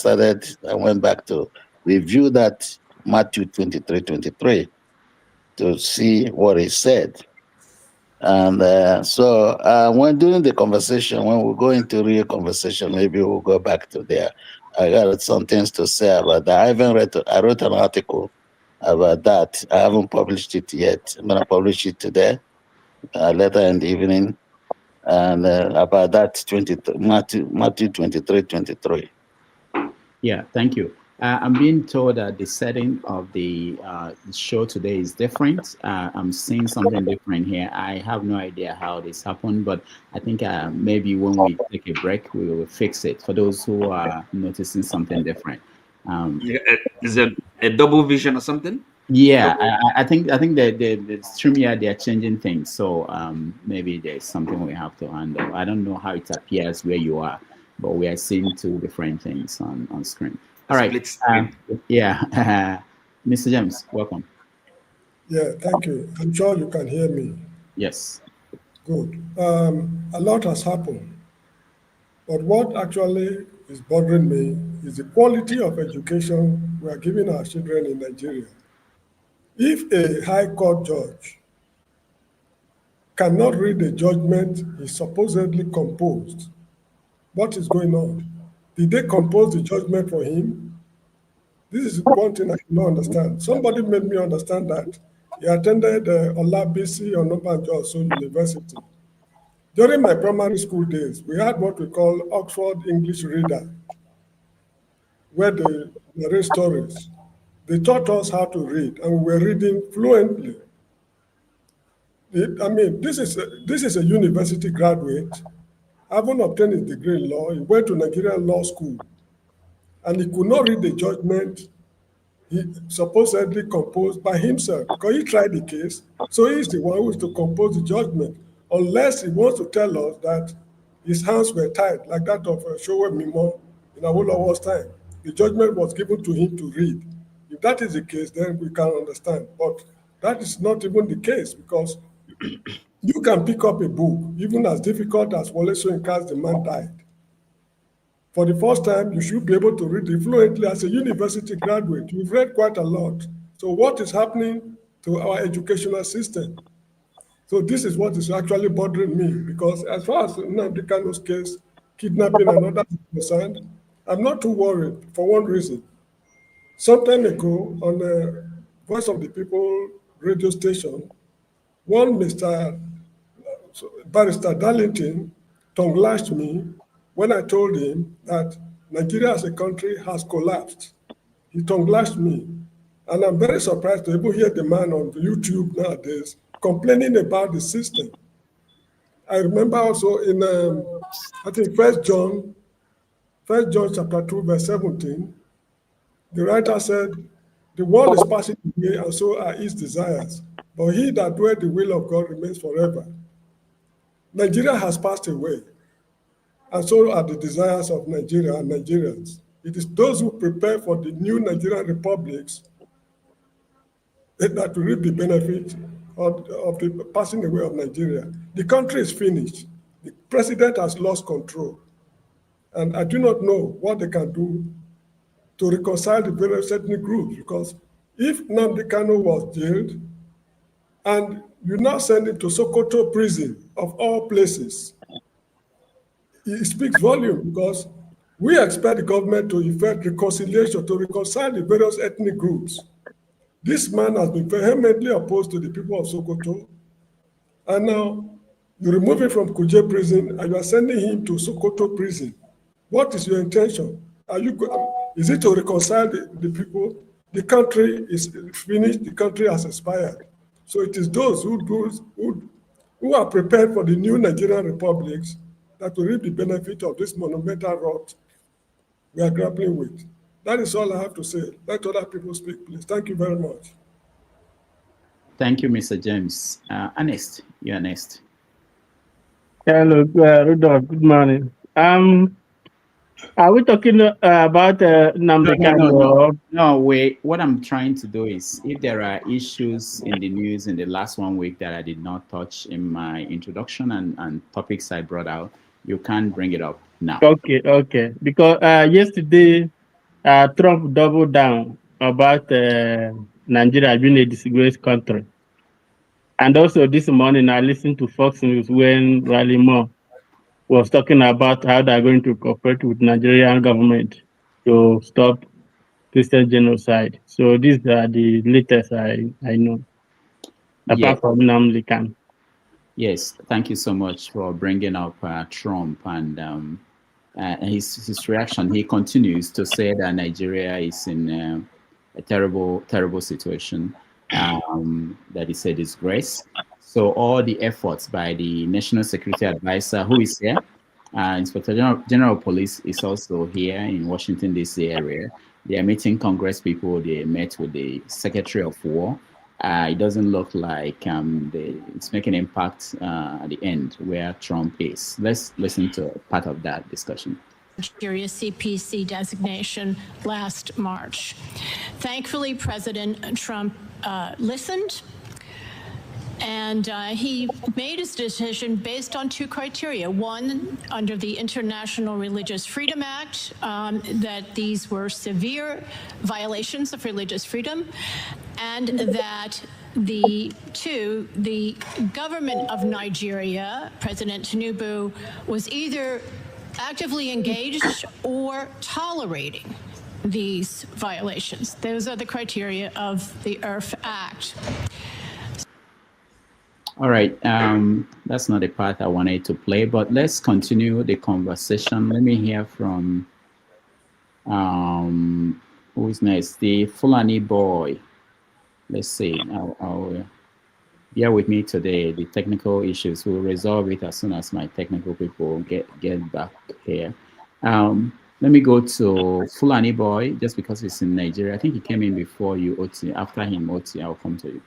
went back to review that Matthew 23:23 to see what he said. And so when during the conversation, when we go into real conversation, maybe we'll go back to there. I got some things to say about that. I wrote an article about that. I haven't published it yet. I'm going to publish it today, later in the evening, and about that Matthew 23:23. Yeah, thank you. I'm being told that the setting of the show today is different. I'm seeing something different here. I have no idea how this happened, but I think maybe when we take a break, we will fix it for those who are noticing something different. Is it a double vision or something? Yeah, I think the stream here, they're changing things. So maybe there's something we have to handle. I don't know how it appears where you are, but we are seeing two different things on screen. All right. Yeah. Mr. James, welcome. Yeah, thank you. I'm sure you can hear me. Yes. Good. A lot has happened. But what actually is bothering me is the quality of education we are giving our children in Nigeria. If a high court judge cannot read a judgment he supposedly composed, what is going on? Did they compose the judgment for him? This is one thing I cannot understand. Somebody made me understand that he attended Olabisi Onabanjo University. During my primary school days, we had what we call Oxford English Reader, where they narrate stories. They taught us how to read, and we were reading fluently. I mean, this is a university graduate, having obtained his degree in law. He went to Nigerian law school, and he could not read the judgment he supposedly composed by himself, because he tried the case, so he's the one who is to compose the judgment, unless he wants to tell us that his hands were tied, like that of Showe Mimo in Awolowo's time. The judgment was given to him to read. If that is the case, then we can understand. But that is not even the case, because you can pick up a book, even as difficult as Wole Soyinka's The Man Died. For the first time, you should be able to read it fluently as a university graduate. You've read quite a lot. So what is happening to our educational system? So this is what is actually bothering me, because as far as Nnamdi Kanu's case, kidnapping and others is concerned, I'm not too worried for one reason. Some time ago, on the Voice of the People radio station, one Mr. Barrister Darlington tongue-lashed me when I told him that Nigeria as a country has collapsed. He tongue-lashed me. And I'm very surprised to even hear the man on YouTube nowadays complaining about the system. I remember also in, I think, 1 John chapter 2, verse 17, the writer said, the world is passing away, and so are its desires. But he that doeth the will of God remains forever. Nigeria has passed away, and so are the desires of Nigeria and Nigerians. It is those who prepare for the new Nigerian republics that will reap the benefit of the passing away of Nigeria. The country is finished. The president has lost control. And I do not know what they can do to reconcile the various ethnic groups, because If Nnamdi Kanu was jailed and you now send him to Sokoto prison of all places, it speaks volume because we expect the government to effect reconciliation, to reconcile the various ethnic groups. This man has been vehemently opposed to the people of Sokoto, and now you remove him from Kuje prison and you are sending him to Sokoto prison. What is your intention? Is it to reconcile the people? The country is finished, the country has expired. So it is those who are prepared for the new Nigerian republics that will reap the benefit of this monumental rot we are grappling with. That is all I have to say. Let other people speak, please. Thank you very much. Thank you, Mr. James. Ernest, you are next. Hello, Rudolph. Good morning. Are we talking about Nnamdi Kanu? No, wait. What I'm trying to do is, if there are issues in the news in the last 1 week that I did not touch in my introduction and topics I brought out, you can bring it up now. Okay. Because yesterday, Trump doubled down about Nigeria being a disgraced country. And also this morning, I listened to Fox News when Riley Moore was talking about how they're going to cooperate with Nigerian government to stop Christian genocide. So these are the latest I know, apart from Nnamdi Kanu. Yes, thank you so much for bringing up Trump and his reaction. He continues to say that Nigeria is in a terrible situation, that is a disgrace. So all the efforts by the National Security Advisor, who is here, Inspector General of Police is also here in Washington, D.C. area. They are meeting Congress people. They met with the Secretary of War. It doesn't look like it's making impact at the end where Trump is. Let's listen to part of that discussion. Nigeria CPC designation last March. Thankfully, President Trump listened, and he made his decision based on two criteria. One, under the International Religious Freedom Act, that these were severe violations of religious freedom, and that the government of Nigeria, President Tinubu, was either actively engaged or tolerating these violations. Those are the criteria of the IRF Act. All right, that's not the part I wanted to play, but let's continue the conversation. Let me hear from, who is next? The Fulani boy. Let's see, I'll bear with me today. The technical issues, we'll resolve it as soon as my technical people get back here. Let me go to Fulani boy, just because he's in Nigeria. I think he came in before you, Oti. After him, Oti, I'll come to you.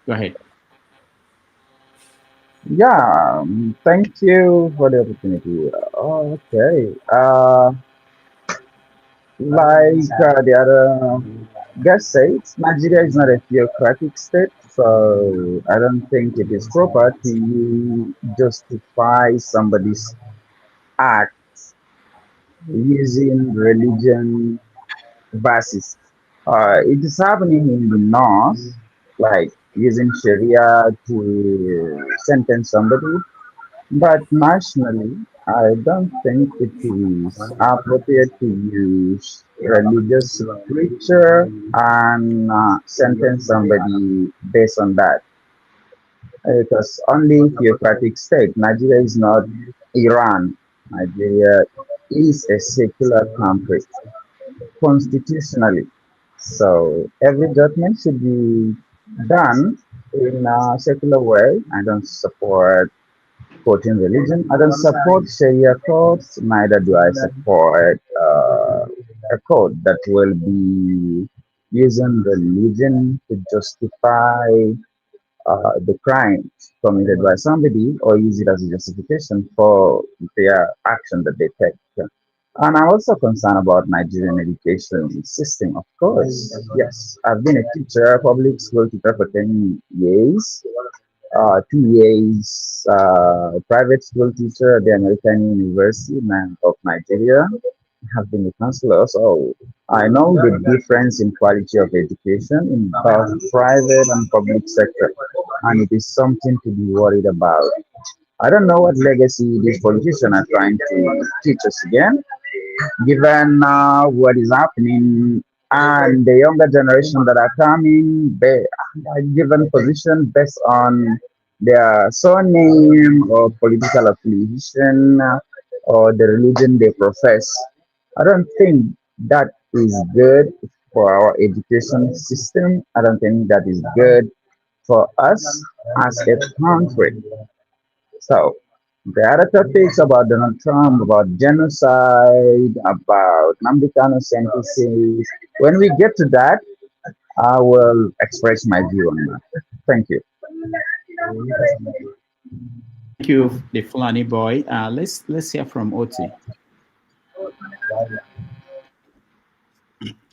Go ahead. Yeah, thank you for the opportunity. Okay. Like the other guest said, Nigeria is not a theocratic state, so I don't think it is proper to justify somebody's acts using religion basis. It is happening in the north, like using Sharia to sentence somebody, but nationally, I don't think it is appropriate to use religious scripture and sentence somebody based on that. Because only theocratic state. Nigeria is not Iran. Nigeria is a secular country constitutionally. So every judgment should be done in a secular way. I don't support quoting religion. I don't support Sharia courts. Neither do I support a court that will be using religion to justify the crime committed by somebody or use it as a justification for their action that they take. And I'm also concerned about Nigerian education system, of course. Yes, I've been a teacher, public school teacher for 10 years. 2 years private school teacher at the American University of Nigeria. I have been a counselor, so I know the difference in quality of education in both private and public sector, and it is something to be worried about. I don't know what legacy these politicians are trying to teach us again, given what is happening and the younger generation that are coming, they are given position based on their surname or political affiliation or the religion they profess. I don't think that is good for our education system. I don't think that is good for us as a country. So, the other topics about Donald Trump, about genocide, about Nnamdi Kanu sentences, when we get to that, I will express my view on that. Thank you. Thank you, the Fulani boy. Let's hear from Oti.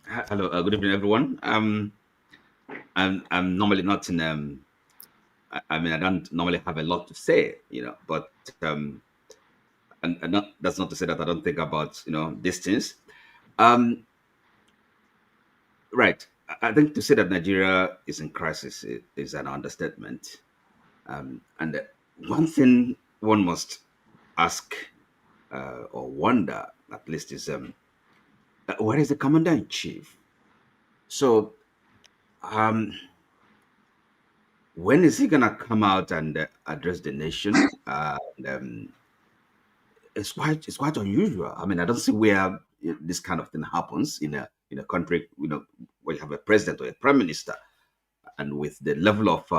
Hello, good evening, everyone. I'm normally not in. I mean, I don't normally have a lot to say, but and that's not to say that I don't think about these things. Right. I think to say that Nigeria is in crisis is an understatement. And one thing one must ask or wonder, at least, is where is the commander in chief? So, when is he gonna come out and address the nation? It's quite unusual. I mean, I don't see where this kind of thing happens in a country, where you have a president or a prime minister, and with the level of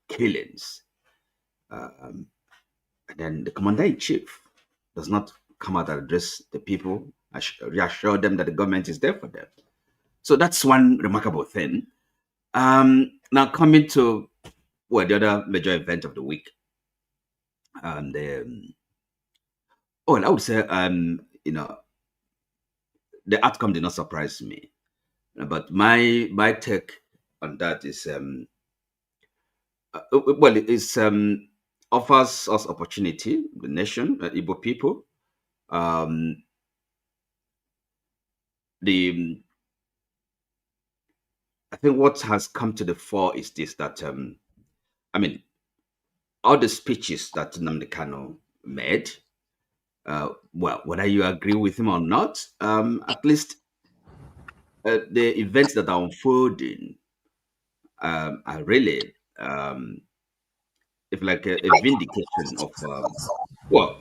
killings, and then the commander in chief does not come out and address the people, reassure them that the government is there for them. So that's one remarkable thing. Now coming to the other major event of the week, and I would say the outcome did not surprise me, but my take on that is it offers us opportunity, the nation, Igbo people. I think what has come to the fore is this, that I mean, all the speeches that Nnamdi Kanu made, whether you agree with him or not, at least the events that are unfolding are really, if like a vindication of,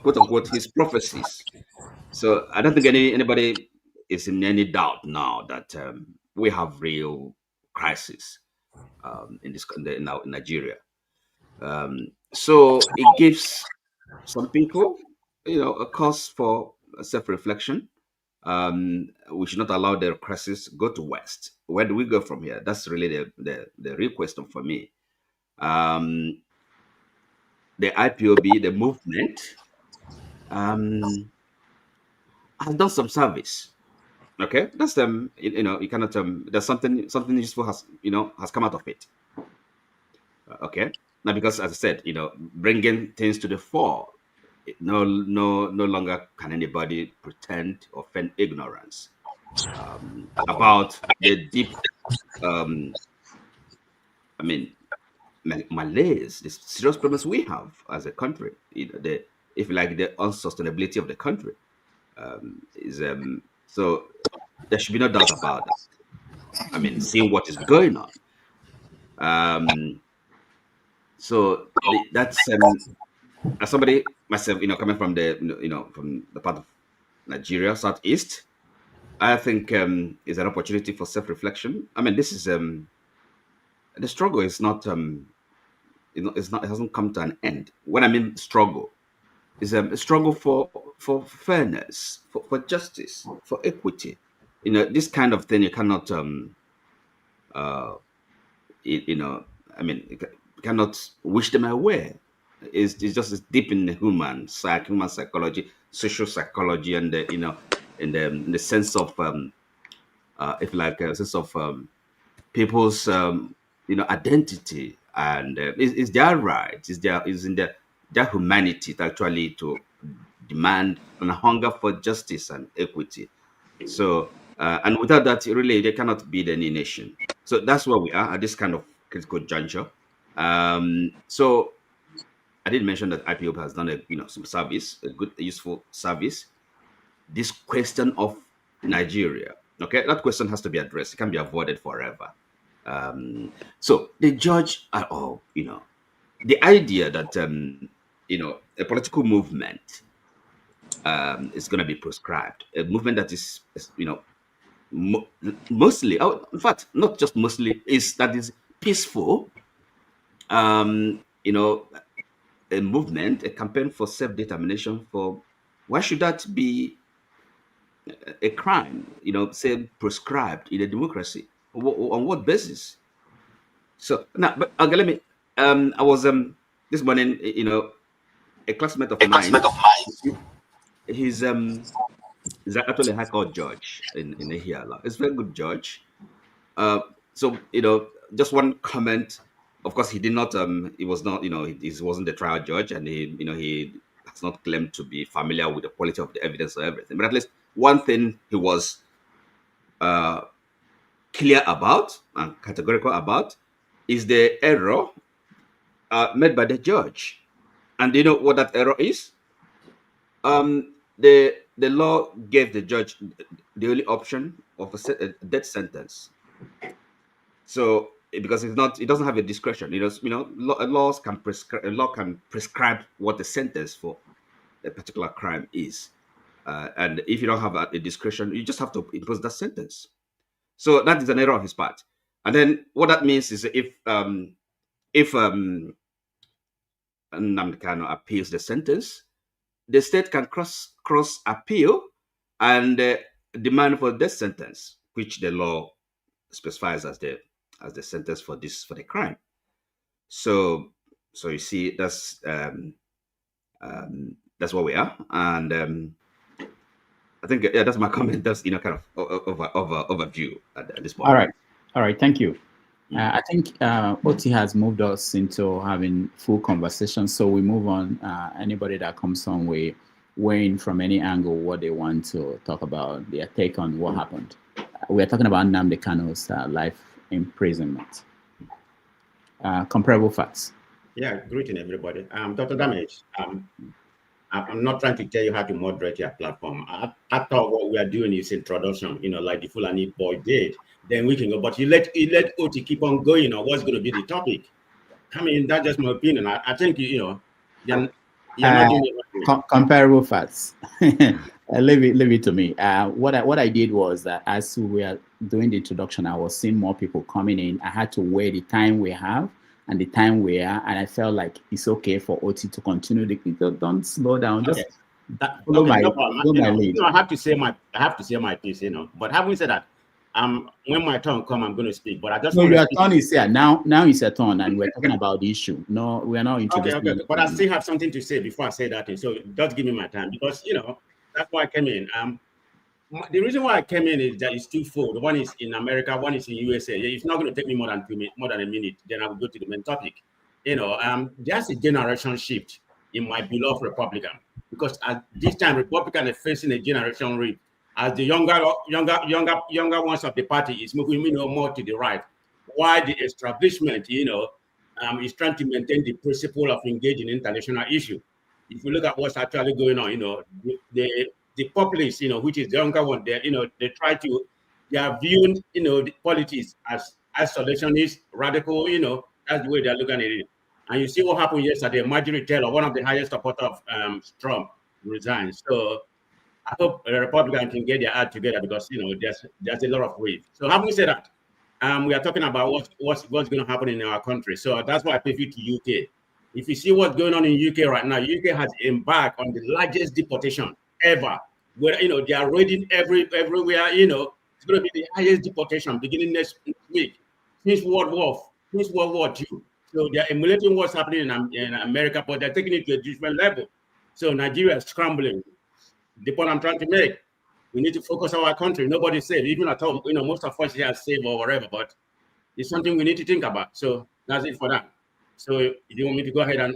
quote unquote, his prophecies. So I don't think anybody is in any doubt now that we have real crisis in Nigeria. So it gives some people, a cause for self-reflection. We should not allow the crisis go to West. Where do we go from here? That's really the real question for me. The IPOB, the movement, has done some service. Okay, that's them. You cannot. There's something useful has come out of it. Okay, now because as I said, bringing things to the fore, no longer can anybody pretend or feign ignorance about the deep, malaise, the serious problems we have as a country. The unsustainability of the country is so there should be no doubt about that. I mean, seeing what is going on. So that's as somebody myself, coming from from the part of Nigeria, Southeast, I think is an opportunity for self-reflection. I mean, this is the struggle is not it hasn't come to an end. When I mean struggle, is a struggle for fairness, for justice, for equity. This kind of thing you cannot you cannot wish them away. It's just deep in the human psychology, social psychology, and in the sense of if like a sense of people's identity, and is their right, is in their humanity to actually to demand and hunger for justice and equity So, and without that, really, they cannot build any nation. So that's where we are at this kind of critical juncture. So I did mention that IPOB has done some service, a good, useful service. This question of Nigeria, okay, that question has to be addressed. It can't be avoided forever. So the judge, the idea that a political movement is going to be prescribed, a movement that is mostly, in fact, not just mostly, that is peaceful. A movement, a campaign for self-determination. Why should that be a crime? Say prescribed in a democracy. On what basis? So now, but okay, let me. I was this morning. A classmate of mine. He's actually a high court judge in Alia. He's a very good judge. So just one comment. Of course, he did not. He was not. He wasn't the trial judge, and he has not claimed to be familiar with the quality of the evidence or everything. But at least one thing he was clear about and categorical about is the error made by the judge. And do you know what that error is? The law gave the judge the only option of a death sentence. So because it doesn't have a discretion. Law can prescribe what the sentence for a particular crime is, and if you don't have a discretion, you just have to impose that sentence. So that is an error of his part. And then what that means is if Nnamdi Kanu appeals the sentence, the state can cross appeal and demand for death sentence, which the law specifies as the sentence for the crime. So you see, that's where we are, and I think that's my comment. That's kind of overview at this point. All right. Thank you. I think OT has moved us into having full conversation, so we move on. Anybody that comes on, we weigh in from any angle what they want to talk about, their take on what happened. We are talking about Nnamdi Kanu's life imprisonment. Comparable facts. Yeah, greeting everybody. Dr. Damage, I'm not trying to tell you how to moderate your platform. I thought what we are doing is introduction, like the Fulani boy did. Then we can go, but you let OT keep on going on what's going to be the topic. I mean, that's just my opinion. I think, you're not doing it right. Comparable facts. Leave it to me. What I did was that as we were doing the introduction, I was seeing more people coming in. I had to weigh the time we have and the time we are, and I felt like it's okay for OT to continue. Don't slow down. Just follow my lead. I have to say my piece. But having said that, when my turn comes, I'm going to speak. But I just your turn is here now. Now it's your turn, and we're talking about the issue. No, we are not introducing. Okay. But I still have something to say before I say that thing. So just give me my time, because that's why I came in. The reason why I came in is that it's twofold. One is in America, one is in USA. It's not going to take me more than a minute. Then I will go to the main topic. There's a generation shift in my beloved Republican, because at this time Republican is facing a generation shift as the younger ones of the party is moving more to the right, while the establishment, is trying to maintain the principle of engaging in international issues. If you look at what's actually going on, the populace, which is the younger one, they are viewing, the politics as isolationist, radical, that's the way they're looking at it. And you see what happened yesterday. Marjorie Taylor, one of the highest supporters of Trump, resigned. So I hope the Republican can get their act together, because there's a lot of weight. So having said that, we are talking about what's going to happen in our country. So that's why I pivot to UK. If you see what's going on in UK right now, UK has embarked on the largest deportation ever. Where they are raiding everywhere. It's going to be the highest deportation beginning next week since World War II. So they are emulating what's happening in America, but they're taking it to a different level. So Nigeria is scrambling. The point I'm trying to make, we need to focus on our country. Nobody's safe, even at home. Most of us here are safe or whatever, but it's something we need to think about. So that's it for that. So if you want me to go ahead and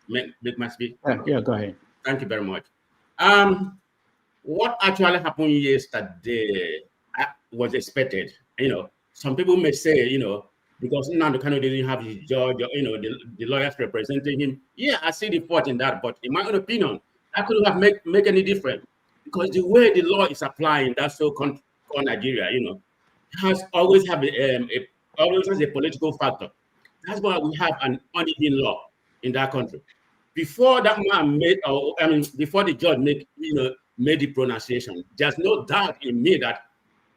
make my speech? Yeah, go ahead. Thank you very much. what actually happened yesterday was expected. Some people may say, because Nnamdi Kanu didn't have his judge, the lawyers representing him. Yeah, I see the fault in that, but in my own opinion, that couldn't have make any difference, because the way the law is applying that so-called Nigeria, has always have always has a political factor. That's why we have an uneven law in that country. Before that man before the judge made the pronunciation, there's no doubt in me that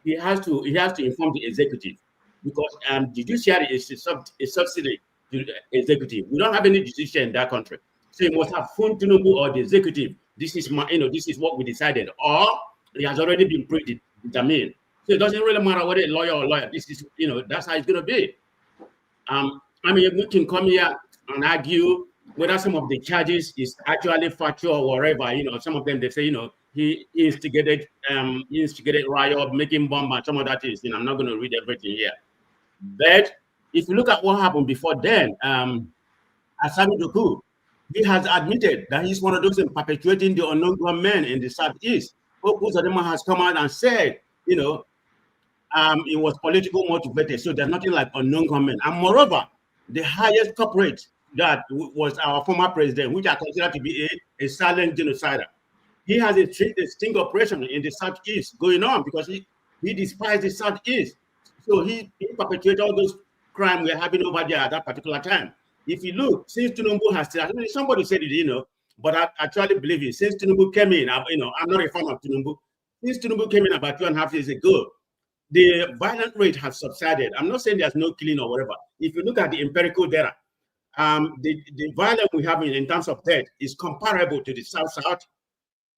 he has to inform the executive, because judiciary is a subsidy to the executive. We don't have any judiciary in that country, so you must have phoned Tinubu or the executive. This is this is what we decided, or it has already been predetermined. So it doesn't really matter whether a lawyer or lawyer. This is that's how it's going to be. We can come here and argue whether some of the charges is actually factual or whatever. Some of them they say he instigated riot, making bomb, and some of that is I'm not going to read everything here. But if you look at what happened before then, Asamudoku, he has admitted that he's one of those perpetuating the unknown gunmen in the southeast. Uzodinma has come out and said, it was political motivated, so there's nothing like unknown gunmen. And moreover, the highest corporate that was our former president, which I consider to be a silent genocider. He has a sting operation in the southeast going on because he despised the southeast. So he perpetuated all those crimes we're having over there at that particular time. If you look, since Tinubu has still, somebody said it, but I actually believe it. Since Tinubu came in, I'm not a fan of Tinubu. Since Tinubu came in about 2.5 years ago, the violent rate has subsided. I'm not saying there's no killing or whatever. If you look at the empirical data, the violence we have in terms of death is comparable to the South,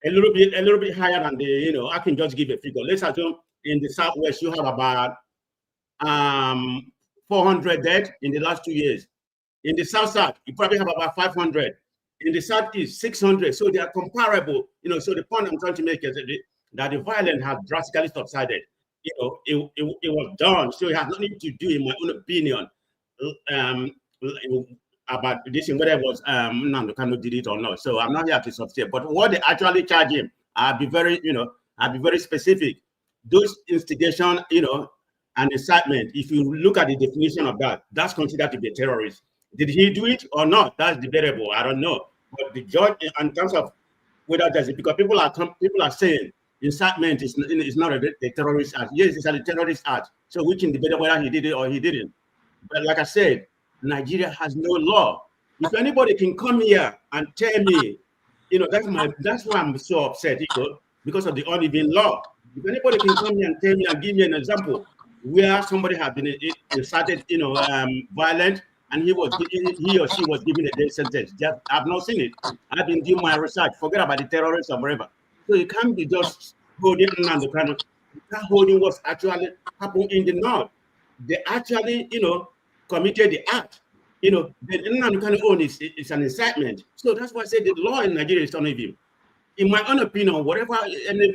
a little bit higher than the, I can just give a figure. Let's assume in the Southwest you have about 400 dead in the last 2 years. In the South, you probably have about 500. In the Southeast, 600. So they are comparable. So the point I'm trying to make is that the violence has drastically subsided. It was done. So it has nothing to do, in my own opinion, about this and whether it was Nnamdi Kanu did it or not. So I'm not here to substitute. But what they actually charge him, I'll be very specific. Those instigation, and incitement, if you look at the definition of that, that's considered to be a terrorist. Did he do it or not? That's debatable. I don't know. But the judge, in terms of whether there's it, because people are saying incitement is not a terrorist act. Yes, it's a terrorist act. So we can debate whether he did it or he didn't. But like I said, Nigeria has no law. If anybody can come here and tell me, that's why I'm so upset, because of the uneven law. If anybody can come here and tell me and give me an example where somebody has been incited, violent, and he or she was given a death sentence. I've not seen it. I've been doing my research. Forget about the terrorists or whatever. So you can't be just holding Nnamdi Kanu. You can't holding what's actually happened in the north. They actually, committed the act. The Nnamdi Kanu own is an incitement. So that's why I say the law in Nigeria is uneven. In my own opinion, whatever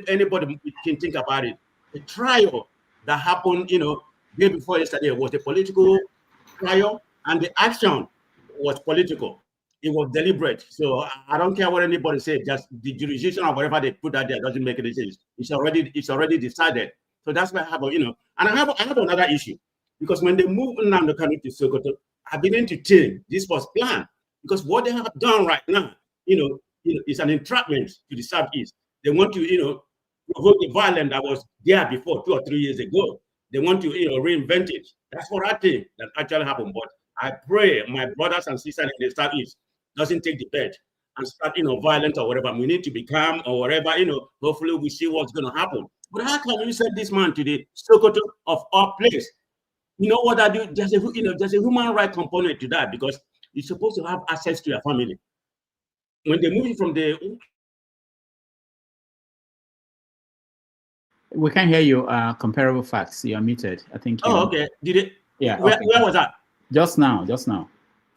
anybody can think about it, the trial that happened, day before yesterday was a political trial, and the action was political. It was deliberate. So I don't care what anybody says. Just the jurisdiction or whatever they put out there doesn't make any sense. It's already decided. So that's why I have and I have another issue, because when they moved Nnamdi Kanu to Sokoto, I began to think this was planned, because what they have done right now, is an entrapment to the southeast. They want to, provoke the violence that was there before 2 or 3 years ago. They want to, reinvent it. That's what I think that actually happened. But I pray my brothers and sisters in the southeast doesn't take the bait and start, violent or whatever. We need to be calm or whatever. Hopefully we see what's going to happen. But how can you send this man to the Sokoto of all place? You know what I do? There's a human right component to that, because you're supposed to have access to your family. When they move you from the... We can't hear you. Comparable facts. You're muted. I think. Oh, okay. Did it? Yeah. Where was that? Just now.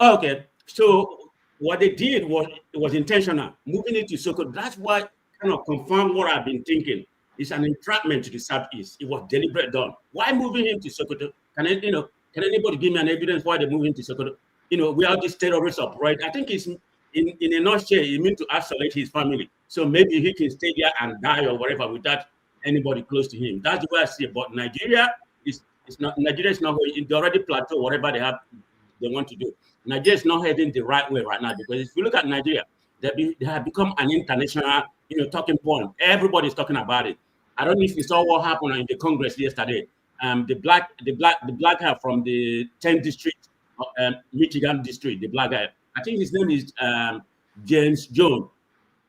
Oh, okay. So what they did was intentional. Moving it to Sokoto. That's why kind of confirm what I've been thinking. It's an entrapment to the southeast. It was deliberate done. Why moving him to Sokoto? Can anybody give me an evidence why they moved him to Sokoto? Where this terrorists operate? I think it's in a nutshell, he means to isolate his family. So maybe he can stay there and die or whatever without anybody close to him. That's the way I see it. But Nigeria is not going. They already plateau whatever they want to do. Nigeria is not heading the right way right now, because if you look at Nigeria, they have become an international, talking point. Everybody's talking about it. I don't know if you saw what happened in the Congress yesterday. The black guy from the 10th district, Michigan district, the black guy. I think his name is James Jones.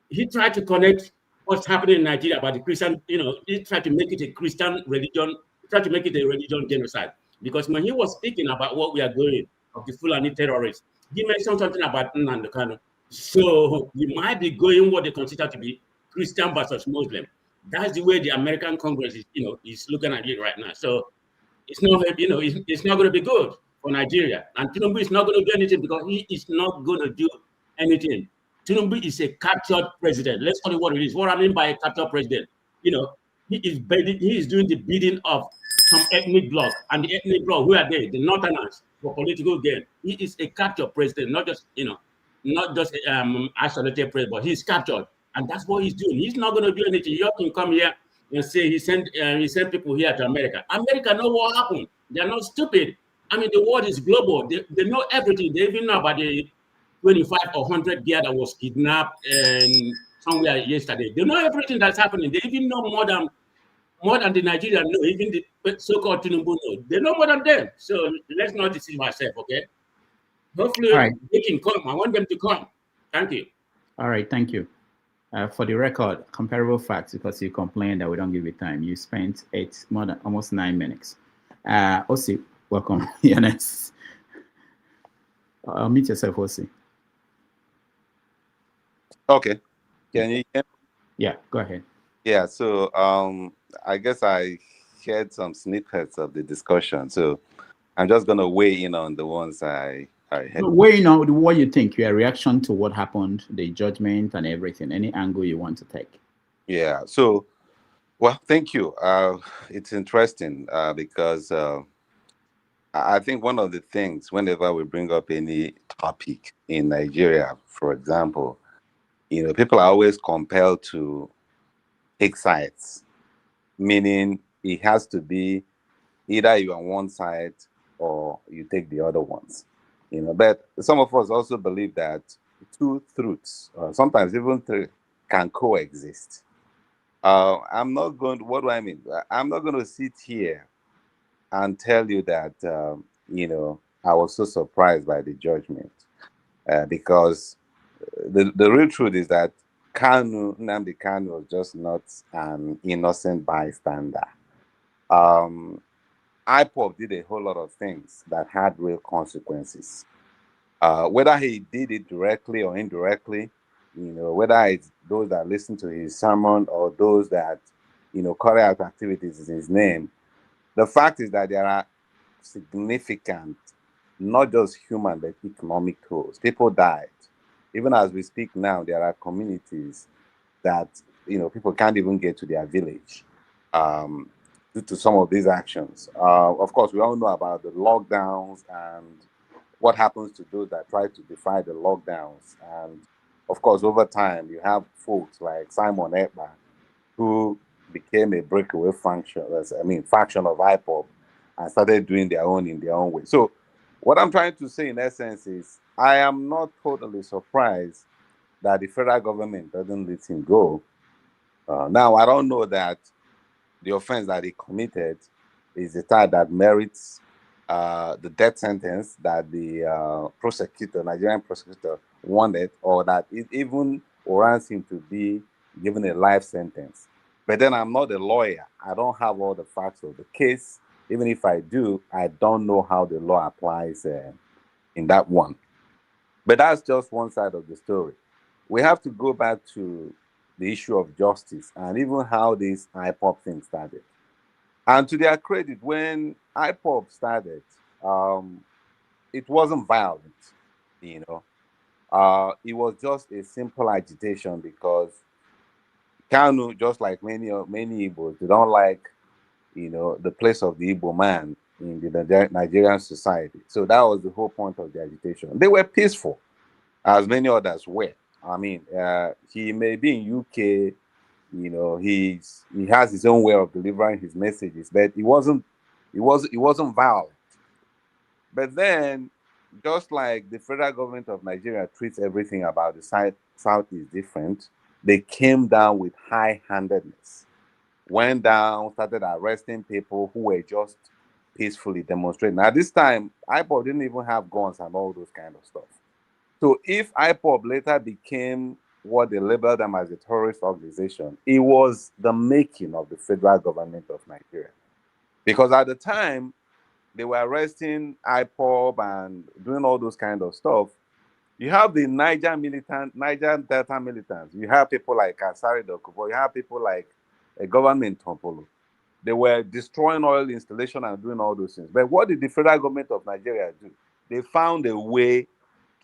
He tried to connect what's happening in Nigeria about the Christian, he tried to make it a Christian religion, he tried to make it a religion genocide. Because when he was speaking about what we are doing of the Fulani terrorists, he mentioned something about Nnamdi Kanu. So we might be going what they consider to be Christian versus Muslim. That's the way the American Congress is looking at it right now. So it's not, it's not going to be good for Nigeria. And Tinubu is not going to do anything, because he is not going to do anything. Tinubu is a captured president. Let's call it what it is. What I mean by a captured president, he is doing the bidding of some ethnic bloc, and the ethnic bloc, who are they? The Northerners, for political gain. He is a captured president, not just isolated president, but he's captured, and that's what he's doing. He's not going to do anything. You can come here and say he sent people here to America. America know what happened. They're not stupid. I mean, the world is global. They know everything. They even know about the 25 or 100 girl that was kidnapped somewhere yesterday. They know everything that's happening. They even know more than the Nigerians know. Even the so-called Tinubu know. They know more than them. So let's not deceive ourselves, okay? Hopefully they can come. I want them to come. Thank you. All right, thank you. For the record, comparable facts, because you complained that we don't give you time. You spent almost 9 minutes. Osi, welcome. Yanes. Meet yourself, Osi. Okay. Can you hear me? Yeah, go ahead. Yeah, so I guess I shared some snippets of the discussion. So I'm just going to weigh in on the ones I heard. Weighing on what you think, your reaction to what happened, the judgment and everything, any angle you want to take. Yeah, so, well, thank you. It's interesting because I think one of the things, whenever we bring up any topic in Nigeria, for example, people are always compelled to take sides, meaning it has to be either you're on one side or you take the other ones. But some of us also believe that two truths, sometimes even three, can coexist. I'm not going to, what do I mean? I'm not going to sit here and tell you that, I was so surprised by the judgment because the real truth is that Nnamdi Kanu was just not an innocent bystander. IPOB did a whole lot of things that had real consequences. Whether he did it directly or indirectly, whether it's those that listen to his sermon or those that, carry out activities in his name, the fact is that there are significant, not just human, but economic tolls. People died. Even as we speak now, there are communities that, people can't even get to their village due to some of these actions. Of course, we all know about the lockdowns and what happens to those that try to defy the lockdowns. And of course, over time, you have folks like Simon Ekpa, who became a breakaway faction of IPOB and started doing their own in their own way. So what I'm trying to say in essence is I am not totally surprised that the federal government doesn't let him go. Now, I don't know that the offense that he committed is the type that merits the death sentence that the Nigerian prosecutor wanted, or that it even warrants him to be given a life sentence. But then I'm not a lawyer. I don't have all the facts of the case. Even if I do, I don't know how the law applies in that one. But that's just one side of the story. We have to go back to the issue of justice and even how this IPOB thing started. And to their credit, when IPOB started, it wasn't violent, It was just a simple agitation because Kanu, just like many Igbos, they don't like, the place of the Igbo man in the Nigerian society. So that was the whole point of the agitation. They were peaceful. as many others were. I mean, he may be in UK, you know, he has his own way of delivering his messages, but it wasn't violent. But then, just like the federal government of Nigeria treats everything about the South is different, they came down with high-handedness, went down, started arresting people who were just peacefully demonstrating. Now, this time, IPOB didn't even have guns and all those kind of stuff. So if IPOB later became what they labeled them as a terrorist organization, it was the making of the federal government of Nigeria. Because at the time, they were arresting IPOB and doing all those kind of stuff. You have the Niger Delta militants. You have people like Asari Dokubo. You have people like a government Tompolo. They were destroying oil installation and doing all those things. But what did the federal government of Nigeria do? They found a way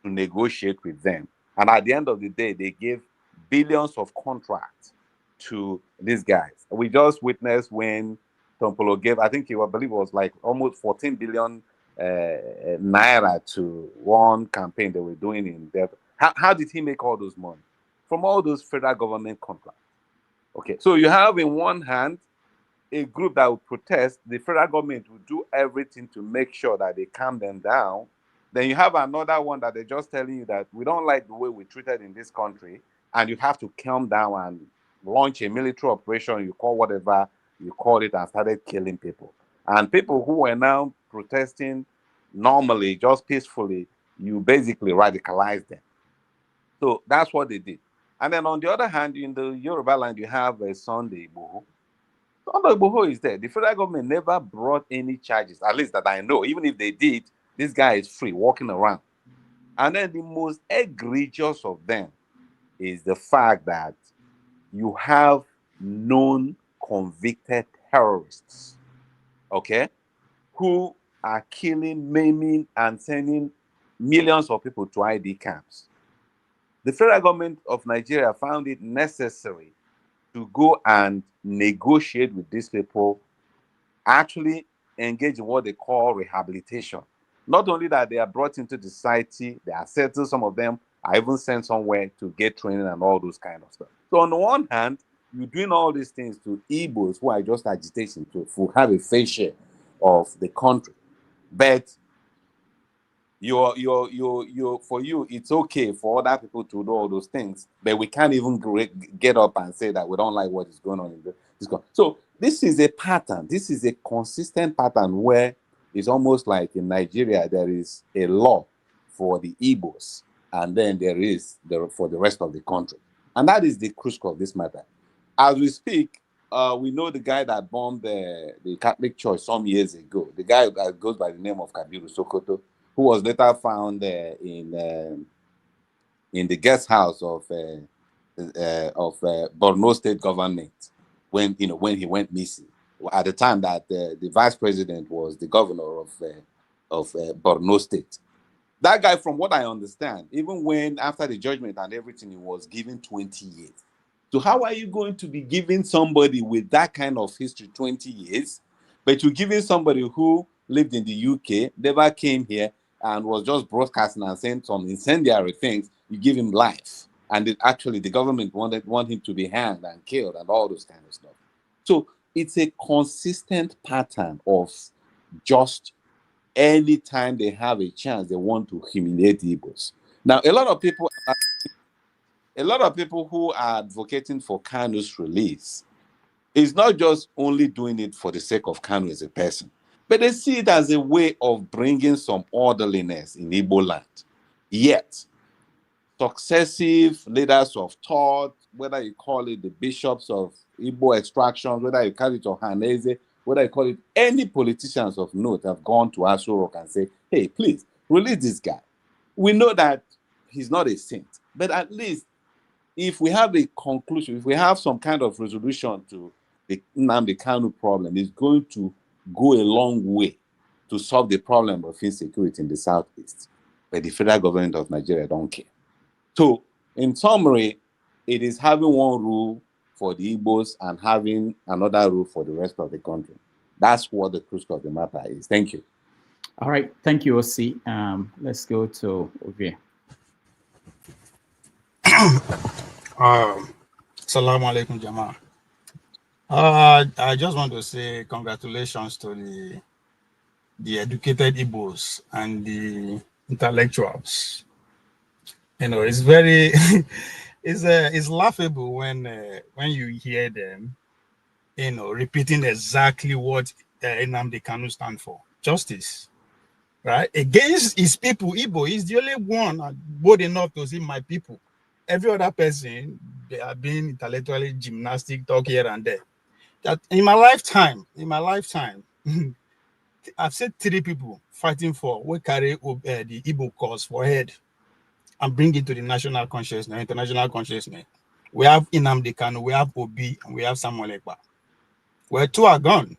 to negotiate with them. And at the end of the day, they gave billions of contracts to these guys. We just witnessed when Tompolo gave, I believe it was like almost 14 billion naira to one campaign they were doing in there. How did he make all those money? From all those federal government contracts. Okay, so you have in one hand a group that would protest, the federal government would do everything to make sure that they calm them down. Then you have another one that they're just telling you that we don't like the way we're treated in this country, and you have to calm down and launch a military operation, you call whatever you call it, and started killing people. And people who were now protesting normally, just peacefully, you basically radicalize them. So that's what they did. And then on the other hand, in the Yoruba land, you have a Sunday Igboho. Sunday Igboho is there. The federal government never brought any charges, at least that I know. Even if they did, this guy is free, walking around. And then the most egregious of them is the fact that you have known convicted terrorists, okay, who are killing, maiming, and sending millions of people to ID camps. The federal government of Nigeria found it necessary to go and negotiate with these people, actually engage in what they call rehabilitation. Not only that, they are brought into the society, they are settled, some of them are even sent somewhere to get training and all those kind of stuff. So on the one hand, you're doing all these things to Igbos who are just agitating to have a fair share of the country. But for you, it's okay for other people to do all those things, but we can't even get up and say that we don't like what is going on in this country. So this is a pattern. This is a consistent pattern where it's almost like in Nigeria, there is a law for the Igbos, and then there is for the rest of the country. And that is the crucial of this matter. As we speak, we know the guy that bombed the Catholic Church some years ago, the guy that goes by the name of Kabiru Sokoto, who was later found in the guest house of Borno State government when he went missing. At the time that the vice president was the governor of Borno State. That guy, from what I understand, even when after the judgment and everything, he was given 20 years. So how are you going to be giving somebody with that kind of history 20 years, but you're giving somebody who lived in the UK, never came here, and was just broadcasting and saying some incendiary things, you give him life. And actually the government want him to be hanged and killed and all those kind of stuff. So it's a consistent pattern of just any time they have a chance, they want to humiliate Igbos. Now, a lot of people who are advocating for Kanu's release is not just only doing it for the sake of Kanu as a person, but they see it as a way of bringing some orderliness in Igbo land. Yet, successive leaders of thought, whether you call it the bishops of Igbo extraction, whether you call it Ohaneze, whether you call it any politicians of note, have gone to Aso Rock and say, hey, please, release this guy. We know that he's not a saint, but at least if we have a conclusion, if we have some kind of resolution to the Nnamdi Kanu problem, it's going to go a long way to solve the problem of insecurity in the Southeast. But the federal government of Nigeria don't care. So, in summary, it is having one rule for the Igbos and having another rule for the rest of the country. That's what the truth of the matter is. Thank you. All right. Thank you, OC. Let's go to Ovie. Assalamu alaikum, Jama. I just want to say congratulations to the educated Igbos and the intellectuals. You know, it's very, it's laughable when you hear them, you know, repeating exactly what Nnamdi Kanu stand for: justice, right? Against his people. Igbo is the only one bold enough to say my people. Every other person, they are being intellectually gymnastic, talk here and there. That in my lifetime, I've seen 3 people fighting for we carry the Igbo cause for head and bring it to the national consciousness, international consciousness. We have Nnamdi Kanu, we have Obi, and we have Samuel Ekpa. Well, 2 are gone.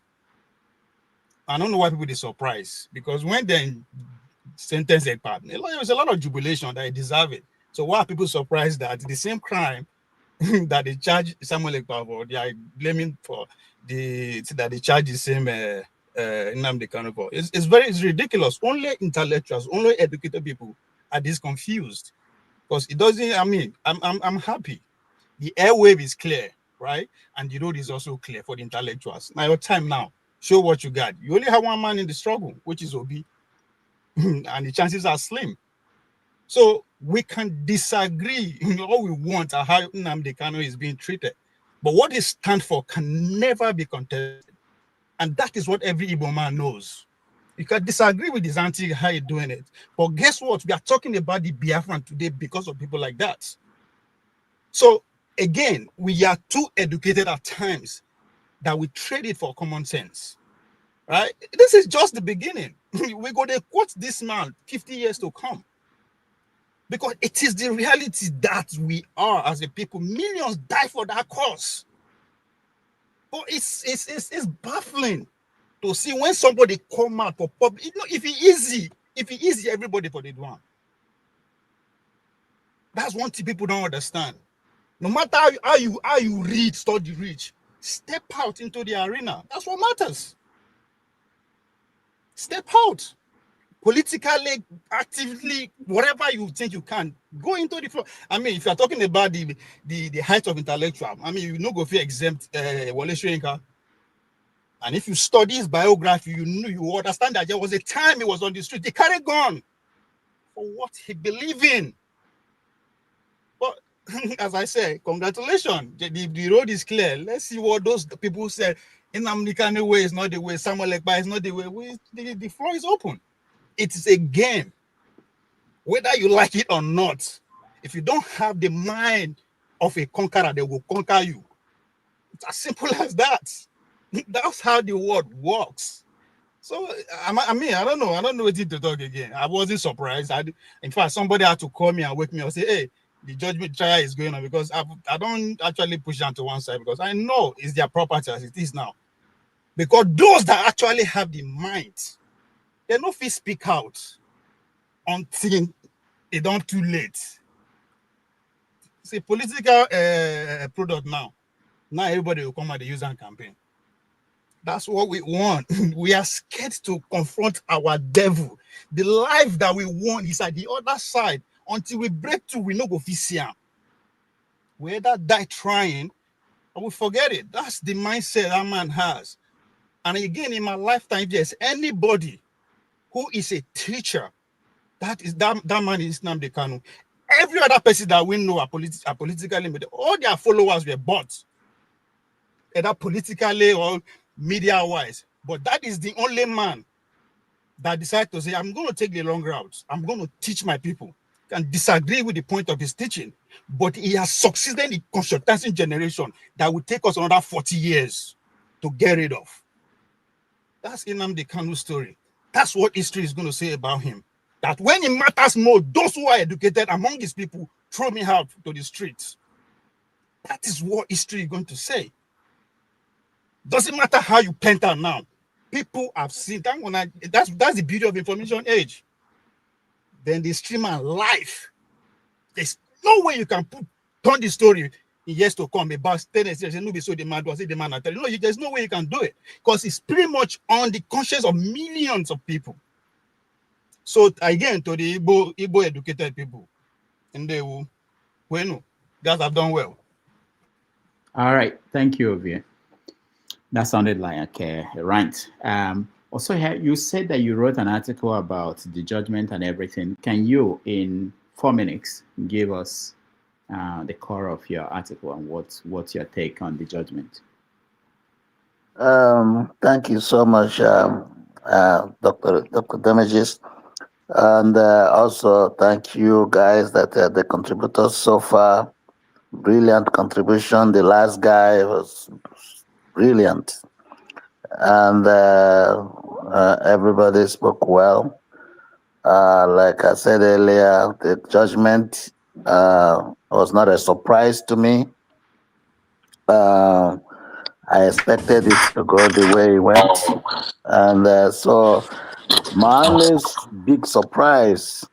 I don't know why people are surprised, because when they sentence Ekpa, there was a lot of jubilation that he deserved it. So why are people surprised that the same crime that they charge Samuel Ekpa for, they are blaming for that they charge the same Nnamdi Kanu for? It's ridiculous. Only intellectuals, only educated people are this confused, because it doesn't. I mean, I'm happy. The airwave is clear, right? And the road is also clear for the intellectuals. Now your time now. Show what you got. You only have one man in the struggle, which is Obi, and the chances are slim. So we can disagree all we want on how Nnamdi Kanu is being treated, but what he stands for can never be contested, and that is what every Igbo man knows. You can disagree with his auntie how he's doing it, but guess what? We are talking about the Biafran today because of people like that. So again, we are too educated at times that we trade it for common sense, right? This is just the beginning. We're going to quote this man 50 years to come, because it is the reality that we are as a people. Millions die for that cause. But it's baffling to see when somebody come out for public. You know, if it easy, everybody for the one. That's one thing people don't understand. No matter how you read, study, reach, step out into the arena. That's what matters. Step out. Politically, actively, whatever you think you can, go into the floor. I mean, if you're talking about the height of intellectual, I mean, you no go feel exempt Wole Soyinka. And if you study his biography, you understand that there was a time he was on the street. He carried gun for what he believed in. But as I said, congratulations. The road is clear. Let's see what those people said. Nnamdi Kanu way is not the way. Samuel Ekpa is not the way. The floor is open. It is a game. Whether you like it or not, if you don't have the mind of a conqueror, they will conquer you. It's as simple as that. That's how the world works. So, I mean, I don't know what to talk again. I wasn't surprised. In fact, somebody had to call me and wake me up and say, hey, the judgment trial is going on, because I don't actually push them to one side, because I know it's their property as it is now. Because those that actually have the mind, they no fit speak out until it don't too late. It's a political product now. Now everybody will come out the user campaign. That's what we want. We are scared to confront our devil. The life that we want is at the other side. Until we break through, we no go fit see am. We either die trying, or we forget it. That's the mindset that man has. And again, in my lifetime, if there's anybody who is a teacher, that man is Nnamdi Kanu. Every other person that we know are politically made. All their followers were bought, either politically or media-wise. But that is the only man that decided to say, I'm going to take the long route. I'm going to teach my people. Can disagree with the point of his teaching, but he has succeeded in consulting generation that will take us another 40 years to get rid of. That's Nnamdi Kanu's story. That's what history is going to say about him. That when it matters more, those who are educated among his people throw me out to the streets. That is what history is going to say. Doesn't matter how you paint out now. People have seen that. That's the beauty of information age. Then the streamer live. There's no way you can turn the story in years to come about 10 years. Nobody saw the man was it the man. No, there's no way you can do it, because it's pretty much on the conscience of millions of people. So again, to the Igbo educated people, and they will, guys have done well. All right, thank you, Ovie. That sounded like a rant. Also, you said that you wrote an article about the judgment and everything. Can you, in 4 minutes, give us the core of your article and what's your take on the judgment? Thank you so much, Dr. Damages. And also thank you guys that the contributors so far. Brilliant contribution. The last guy was brilliant. And everybody spoke well. Like I said earlier, the judgment was not a surprise to me. I expected it to go the way it went. And so my only big surprise,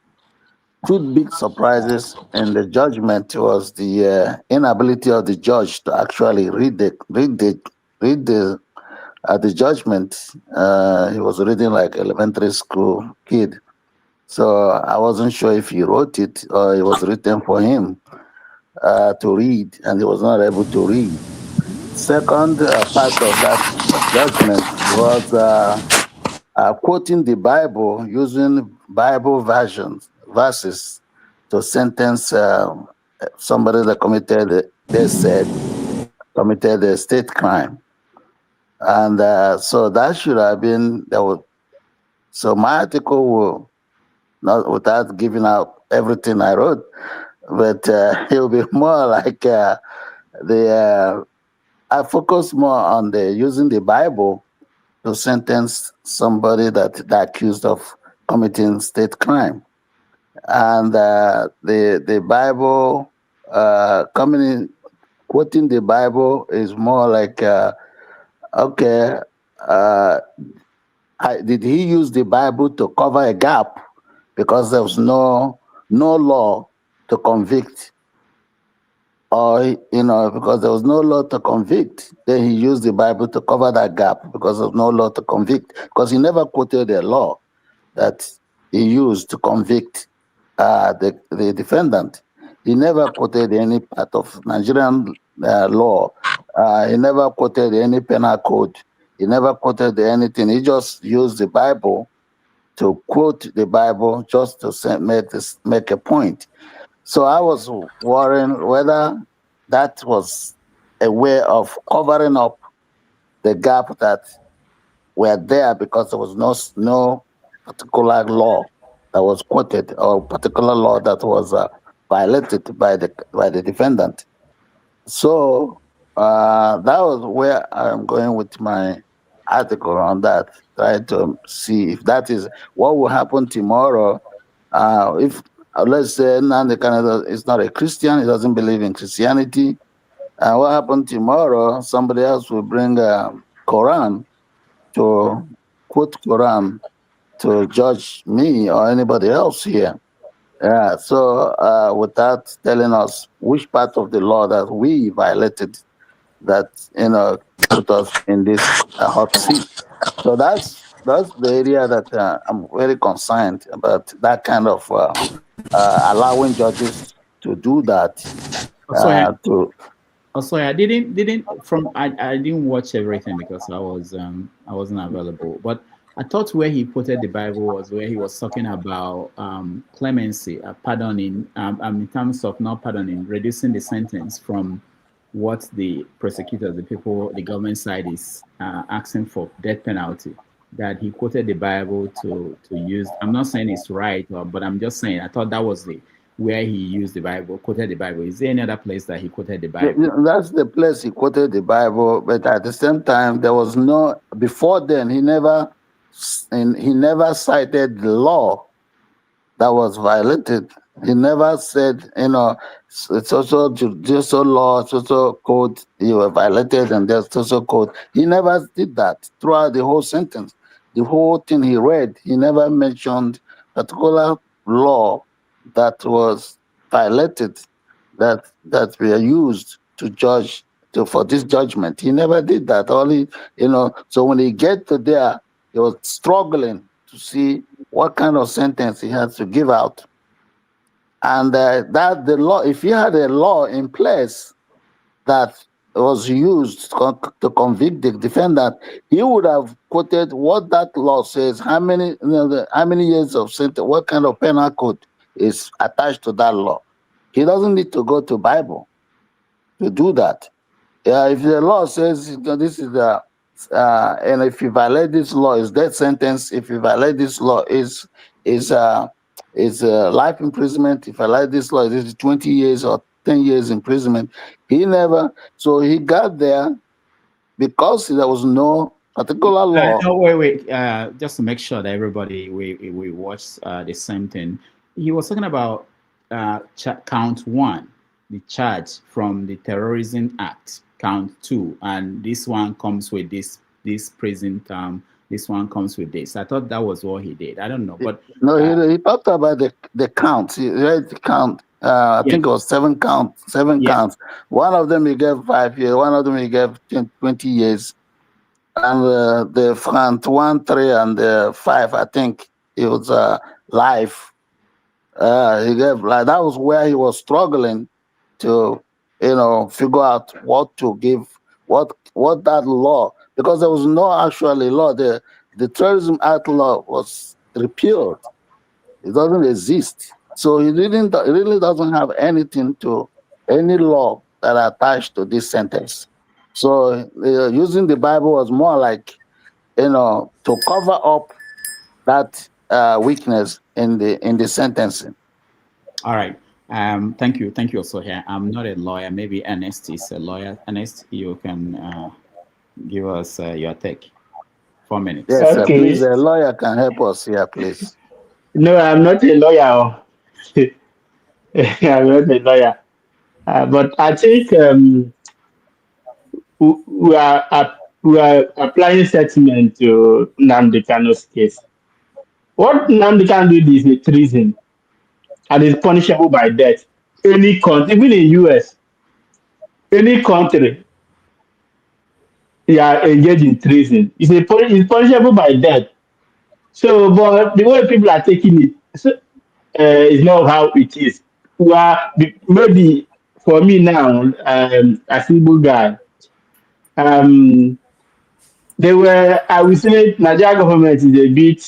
two big surprises in the judgment was the inability of the judge to actually read the judgment. He was reading like elementary school kid. So I wasn't sure if he wrote it or it was written for him to read, and he was not able to read. Second part of that judgment was quoting the Bible, using Bible verses to sentence somebody that committed, they said, committed a state crime. And so that should have been, so my article will, not without giving out everything I wrote, but it will be more like I focus more on using the Bible to sentence somebody that accused of committing state crime. And the Bible, quoting the Bible is more like, okay, did he use the Bible to cover a gap because there was no law to convict? Or, because there was no law to convict, then he used the Bible to cover that gap because of no law to convict. Because he never quoted a law that he used to convict the defendant. He never quoted any part of Nigerian law. He never quoted any penal code. He never quoted anything. He just used the Bible to quote the Bible just to make a point. So I was worrying whether that was a way of covering up the gap that were there because there was no particular law that was quoted or particular law that was violated by the defendant. So that was where I'm going with my article on that, trying to see if that is what will happen tomorrow. If let's say Nnamdi Kanu is not a Christian, he doesn't believe in Christianity. What happened tomorrow? Somebody else will bring Quran to quote Quran to judge me or anybody else here. So without telling us which part of the law that we violated that put us in this hot seat. So that's the area that I'm very concerned about, that kind of allowing judges to do that. I didn't watch everything because I wasn't available. But I thought where he quoted the Bible was where he was talking about clemency, pardoning, in terms of not pardoning, reducing the sentence from what the prosecutors, the government side is asking for, death penalty. That he quoted the Bible to use. I'm not saying it's right, but I'm just saying I thought that was where he used the Bible, quoted the Bible. Is there any other place that he quoted the Bible? That's the place he quoted the Bible, but at the same time, there was no, before then, he never cited the law that was violated. He never said, it's also judicial law, social code, you were violated, and there's social code. He never did that throughout the whole sentence. The whole thing he read, he never mentioned particular law that was violated, that were used to judge for this judgment. He never did that. Only, so when he get to there, he was struggling to see what kind of sentence he had to give out. And that the law, if he had a law in place that was used to convict the defendant, he would have quoted what that law says, how many years of sentence, what kind of penal code is attached to that law. He doesn't need to go to Bible to do that. If the law says this is the and if you violate this law, is death sentence. If you violate this law, is life imprisonment. If you violate this law, is 20 years or 10 years imprisonment. He never. So he got there because there was no particular law. No, wait. Just to make sure that everybody we watch the same thing. He was talking about count 1, the charge from the Terrorism Act. Count 2, and this one comes with this prison term. This one comes with this. I thought that was what he did. I don't know, but no, he talked about the counts. He read the count. I think it was 7 counts. 7 counts. One of them he gave 5 years. One of them he gave 20 years. And the front 1, 3, and 5, I think it was life. He gave that was where he was struggling to figure out what to give, what that law, because there was no actually law. The Terrorism Act law was repealed. It doesn't exist. So he really doesn't have any law that attached to this sentence. So using the Bible was more like, to cover up that weakness in the sentencing. All right. Thank you also here. I'm not a lawyer. Maybe Ernest is a lawyer. Ernest, you can give us your take. 4 minutes. Yes, okay. Please, a lawyer can help us here, please. No, I'm not a lawyer. I'm not a lawyer. But I think we are applying settlement to Nnamdi Kanu's case. What Nnamdi Kanu did is a treason, and is punishable by death. Any country, even in US, any country, they are engaged in treason. It's punishable by death. So, but the way people are taking it is not how it is. Maybe for me now, as a Igbo guy, they were, I would say, Nigerian government is a bit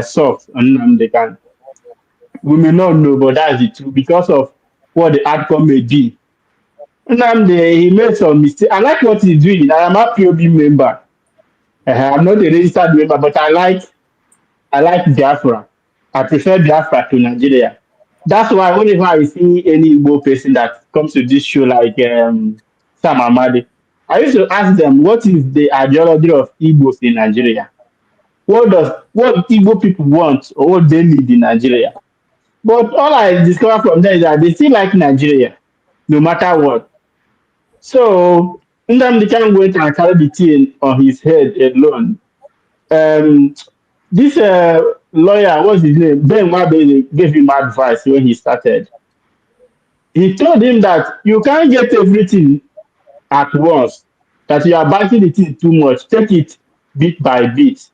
soft on Nnamdi Kanu. We may not know, but that's the truth because of what the outcome may be. Nnamdi, he made some mistake. I like what he's doing. I am a POB member. I'm not a registered member, but I like Biafra. I prefer Biafra to Nigeria. That's why whenever I see any Igbo person that comes to this show, like Sam Amadi, I used to ask them, what is the ideology of Igbos in Nigeria? What Igbo people want or what they need in Nigeria? But all I discovered from there is that they still like Nigeria, no matter what. So Nnamdi Kanu went and carry the thing on his head alone. This lawyer, what's his name? Ben Wabele gave him advice when he started. He told him that you can't get everything at once, that you are biting the thing too much. Take it bit by bit.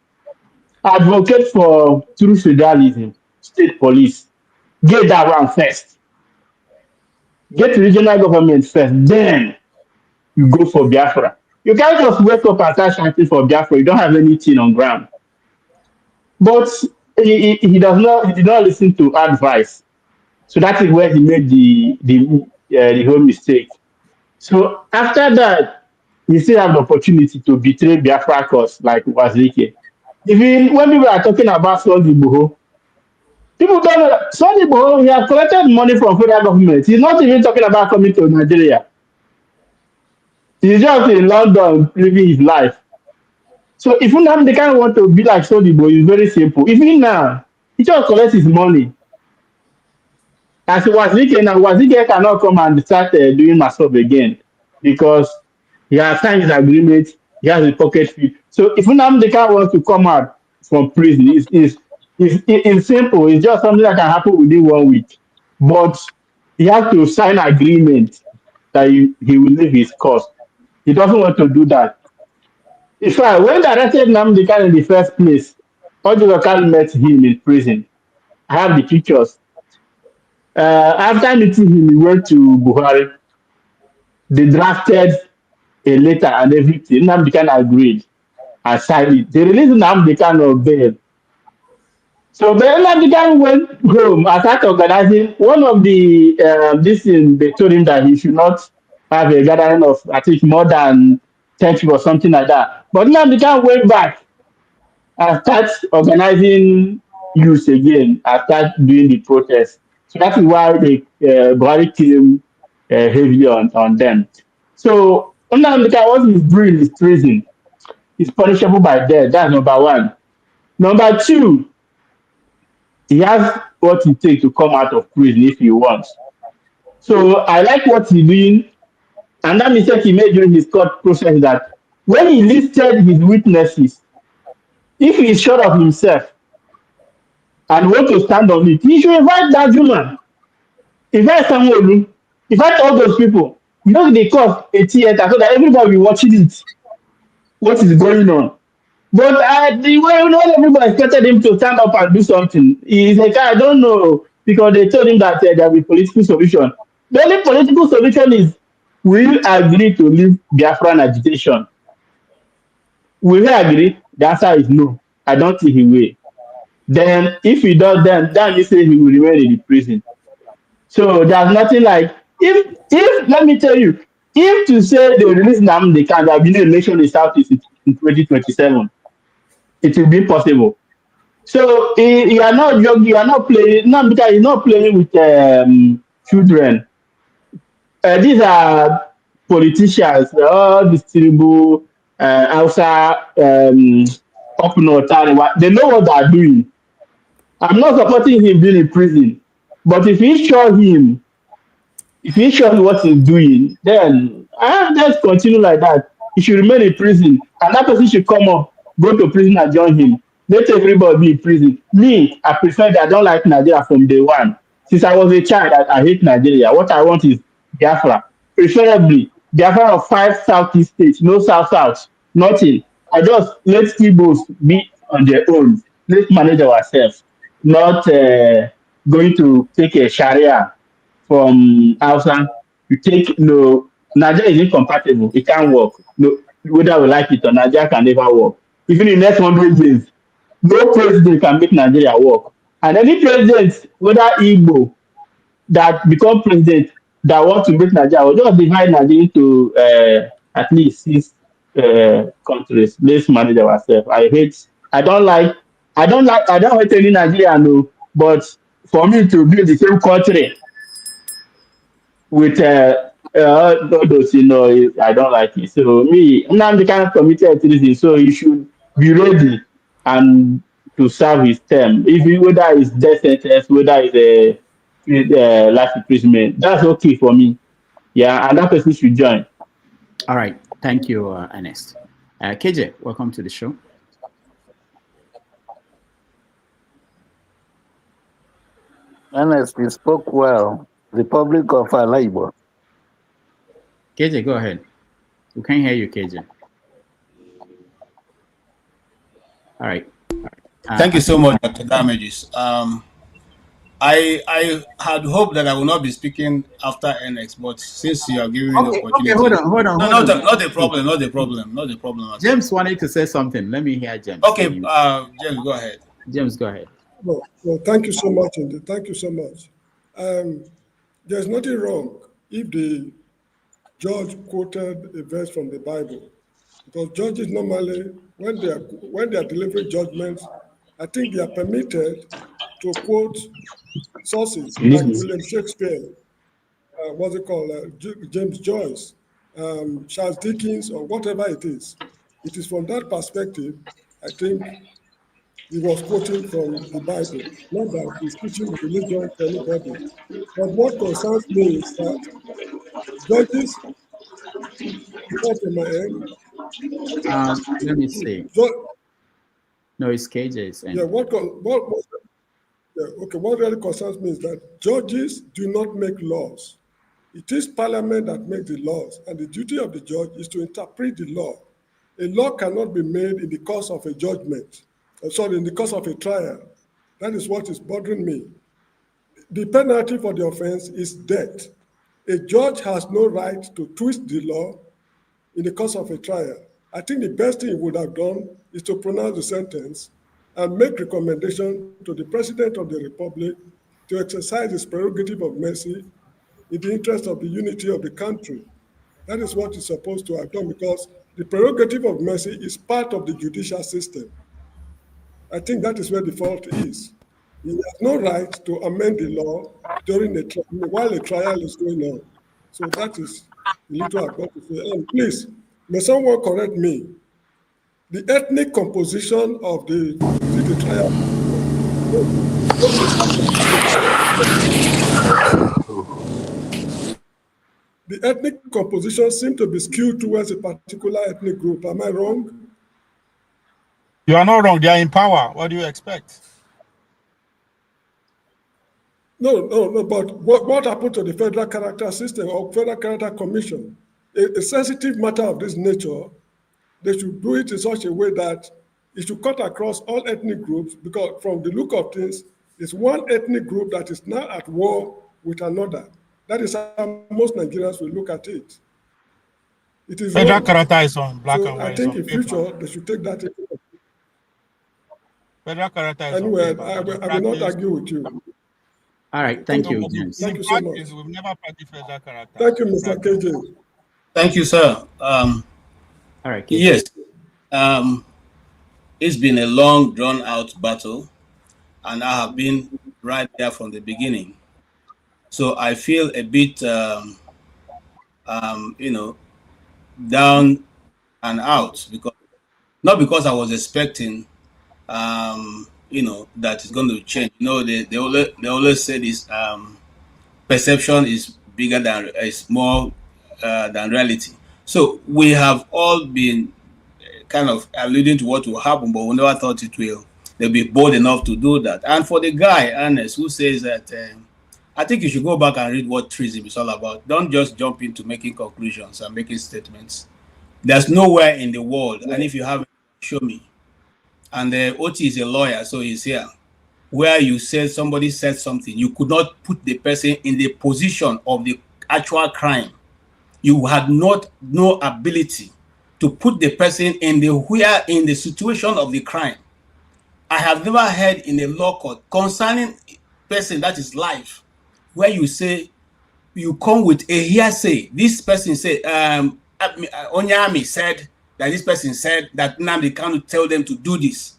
Advocate for true federalism, state police. Get that one first. Get regional government first. Then you go for Biafra. You can't just wake up and start shouting for Biafra. You don't have anything on ground. But he did not listen to advice. So that is where he made the whole mistake. So after that, he still have the opportunity to betray Biafra cause like Wazirike. Even when people are talking about Sunday Igboho, people don't know that Sunday Igboho, he has collected money from federal government. He's not even talking about coming to Nigeria. He's just in London living his life. So if Nnamdi Kanu want to be like Sunday Igboho, it's very simple. Even now, he just collects his money. As Wazirike now, Wazirike cannot come and start doing myself again because he has signed his agreement, he has a pocket fee. So if Nnamdi Kanu wants to come out from prison, it's simple. It's just something that can happen within 1 week. But he has to sign an agreement that he will leave his cost. He doesn't want to do that. In fact, when they arrested Nnamdi Kanu in the first place, Ojuka met him in prison. I have the pictures. After meeting him, he went to Buhari. They drafted a letter and everything. Nnamdi Kanu agreed and signed it. They released Nnamdi Kanu on bail. So then Nnamdi Kanu went home and started organizing. One of the this thing, they told him that he should not have a gathering of, I think, more than 10 people or something like that. But Nnamdi Kanu went back and start organizing youth again and start doing the protest. So that is why the Buhari came heavily on them. So Nnamdi Kanu, what he's doing is treason. It's punishable by death. That's number one. Number two, he has what it takes to come out of prison if he wants. So I like what he's doing. And that mistake he made during his court process that when he listed his witnesses, if he's sure of himself and want to stand on it, he should invite that woman, invite someone, invite all those people. You know, they cause a theater so that everybody will be watching it, what is going on. But the way not everybody expected him to stand up and do something. He's like, I don't know, because they told him that there'll be political solution. The only political solution is, will you agree to leave Biafran agitation? Will he agree? The answer is no. I don't think he will. Then if he does, then that means he will remain in the prison. So there's nothing like, if let me tell you, if to say they will release Nnamdi Kanu, there will be no election in Southeast in 2027, it will be possible. So you are not joking, you are not playing, no, because he's not playing with children. These are politicians, all these terrible Hausa up north, they know what they are doing. I'm not supporting him being in prison, but if he shows him what he's doing, then let's continue like that. He should remain in prison, and that person should come up, go to prison and join him. Let everybody be in prison. Me, I prefer that. I don't like Nigeria from day one. Since I was a child, I hate Nigeria. What I want is Biafra, preferably Biafra of 5 southeast states, no south, nothing. I just let Igbos be on their own. Let's manage ourselves, not going to take a Sharia from Hausa. You take, no, Nigeria is incompatible. It can't work. No, whether we like it or not, Nigeria can never work. Even in the next 100 years, no president can make Nigeria work. And any president, whether Igbo, that become president, that want to make Nigeria, will just divide Nigeria into at least 6 countries. Let's manage ourselves. I don't hate any Nigeria, no, but for me to build the same country with those, you know, I don't like it. So me, I'm the kind of committed to this, so you should be ready and to serve his term. Whether it's death sentence, whether it's a life imprisonment, that's okay for me. Yeah, and that person should join. All right, thank you, Ernest. KJ, welcome to the show. Ernest, you spoke well. Republic of Alaibo. KJ, go ahead. We can't hear you, KJ. All right. Thank you so much, Dr. Damages. I had hoped that I will not be speaking after NX, but since you are giving me the opportunity. Okay, hold on. Not a problem. James wanted to say something. Let me hear James. Okay, James, go ahead. James, go ahead. Well, thank you so much, indeed. Thank you so much. There's nothing wrong if the judge quoted a verse from the Bible, because judges normally, when they are delivering judgments, I think they are permitted to quote sources like William Shakespeare, James Joyce, Charles Dickens, or whatever it is. It is from that perspective, I think he was quoting from the Bible, not that he's teaching religion to anybody. But what concerns me is that judges, not in my end. Let me see. No, it's KJ's. Yeah, what really concerns me is that judges do not make laws. It is Parliament that makes the laws, and the duty of the judge is to interpret the law. A law cannot be made in the course of a judgment. In the course of a trial. That is what is bothering me. the penalty for the offense is death. A judge has no right to twist the law in the course of a trial. I think the best thing he would have done is to pronounce the sentence and make recommendation to the President of the Republic to exercise his prerogative of mercy in the interest of the unity of the country. That is what he's supposed to have done, because the prerogative of mercy is part of the judicial system. I think that is where the fault is. He has no right to amend the law during while a trial is going on. So that is the little I've got to say. And please, may someone correct me. The ethnic composition of the trial. The ethnic composition seems to be skewed towards a particular ethnic group. Am I wrong? You are not wrong. They are in power. What do you expect? No. But what happened to the Federal Character System or Federal Character Commission? A sensitive matter of this nature, they should do it in such a way that it should cut across all ethnic groups, because from the look of things, it's one ethnic group that is now at war with another. That is how most Nigerians will look at it. It is Federal character is on black and white. I think in future they should take that. Federal character is anyway, I will not argue with you. All right, thank you, James. Thank you so much. We've never practiced federal character. Thank you, Mr. KJ. Thank you, sir. All right. KJ. Yes. It's been a long, drawn-out battle, and I have been right there from the beginning. So I feel a bit, down and out, not because I was expecting, that it's going to change. They always say this: perception is more than reality. So we have all been kind of alluding to what will happen, but we never thought they'll be bold enough to do that. And for the guy, Ernest, who says that, I think you should go back and read what treason is all about. Don't just jump into making conclusions and making statements. There's nowhere in the world, and if you have it, show me. And Oti is a lawyer, so he's here, where you said somebody said something, you could not put the person in the position of the actual crime. You had no ability to put the person in the situation of the crime. I have never heard in a law court concerning person that is life, where you say you come with a hearsay. This person said, Onyami said that this person said that Nnamdi Kanu tell them to do this,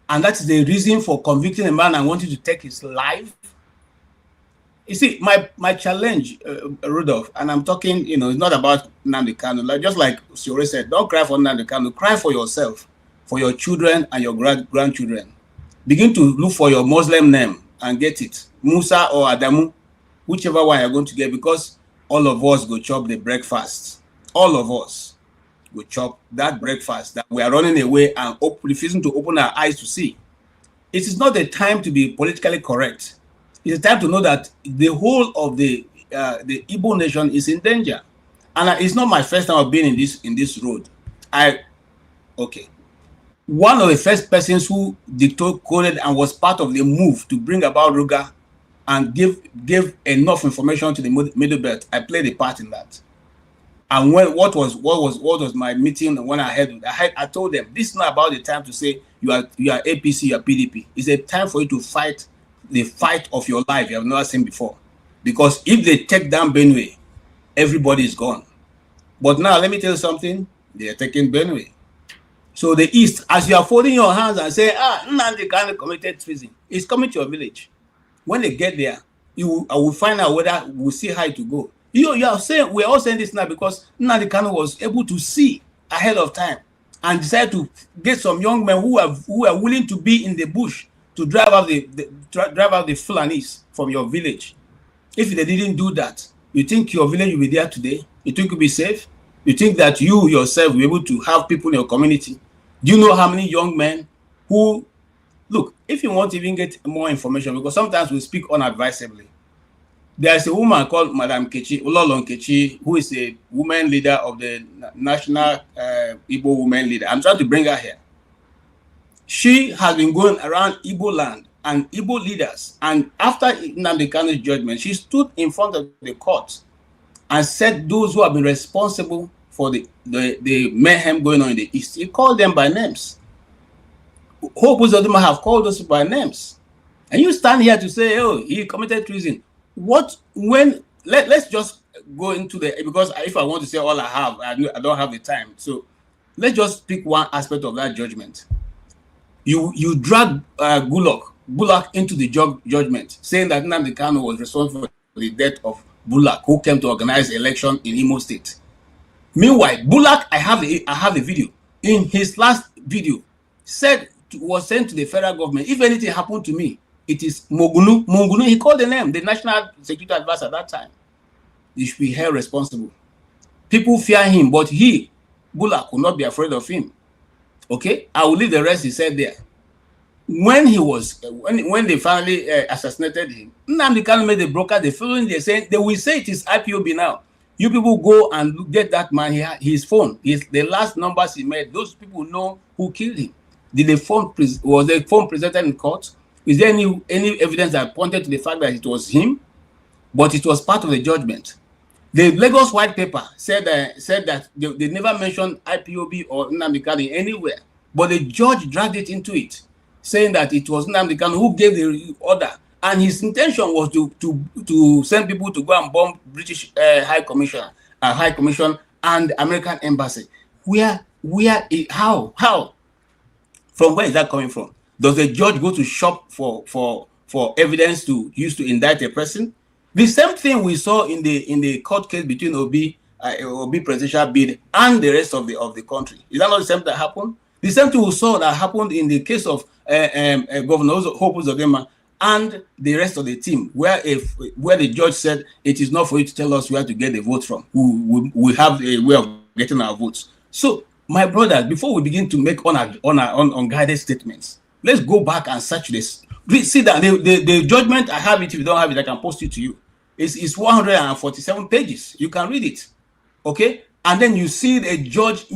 and that is the reason for convicting a man and wanting to take his life. You see, my challenge, Rudolph, and I'm talking, it's not about Nnamdi Kanu. Just like Siore said, don't cry for Nnamdi Kanu. Cry for yourself, for your children and your grandchildren. Begin to look for your Muslim name and get it. Musa or Adamu, whichever one you're going to get, because all of us go chop the breakfast. All of us go chop that breakfast that we are running away and refusing to open our eyes to see. It is not the time to be politically correct. It's time to know that the whole of the Igbo nation is in danger, and it's not my first time of being in this road. One of the first persons who decoded and was part of the move to bring about Ruga and give enough information to the Middle Belt, I played a part in that. And what was my meeting when I told them, this is not about the time to say you are APC, you are PDP. It's a time for you to fight the fight of your life you have never seen before. Because if they take down Benue, everybody is gone. But now let me tell you something, they are taking Benue. So the East, as you are folding your hands and say, Nnamdi Kanu committed treason, it's coming to your village. When they get there, I will find out whether we'll see how to go. You are saying, we're all saying this now because Nnamdi Kanu was able to see ahead of time and decided to get some young men who are willing to be in the bush to drive out the Fulanis from your village. If they didn't do that, you think your village will be there today? You think you'll be safe? You think that you yourself will be able to have people in your community? Do you know how many young men who, look, if you want to even get more information, because sometimes we speak unadvisedly. There's a woman called Madam Kechi, Ololon Kechi, who is a woman leader of the National Igbo Women Leader. I'm trying to bring her here. She has been going around Igbo land and Igbo leaders. And after Nnamdi Kanu's judgment, she stood in front of the court and said those who have been responsible for the mayhem going on in the East, he called them by names. Hope of them have called us by names. And you stand here to say, oh, he committed treason. Let's just go into because if I want to say all I have, I don't have the time. So let's just pick one aspect of that judgment. You drag Bullock into the judgment, saying that Nnamdi Kanu was responsible for the death of Bullock, who came to organize the election in Imo State. Meanwhile, Bullock, I have a video. In his last video, was sent to the federal government. If anything happened to me, it is Mogunu. Mogunu, he called the name, the national security advisor at that time. He should be held responsible. People fear him, but Bullock, could not be afraid of him. Okay, I will leave the rest he said there. When they finally assassinated him, Nnamdi Kanu made the broker the following day saying, they will say it is IPOB now. You people go and get that man here, his phone, the last numbers he made, those people know who killed him. Was the phone presented in court? Is there any evidence that pointed to the fact that it was him? But it was part of the judgment. The Lagos white paper said that they never mentioned IPOB or Nnamdi Kanu anywhere, but the judge dragged it into it, saying that it was Nnamdi Kanu who gave the order, and his intention was to send people to go and bomb British High Commission and American embassy. How? From where is that coming from? Does the judge go to shop for evidence to use to indict a person? The same thing we saw in the court case between Obi presidential bid and the rest of the country. Is that not the same that happened? The same thing we saw that happened in the case of Governor Hope Uzodinma and the rest of the team, where the judge said it is not for you to tell us where to get the vote from. We have a way of getting our votes. So, my brothers, before we begin to make unguided statements, let's go back and search this. See that the judgment, I have it. If you don't have it, I can post it to you. It's 147 pages. You can read it. Okay? And then you see the judge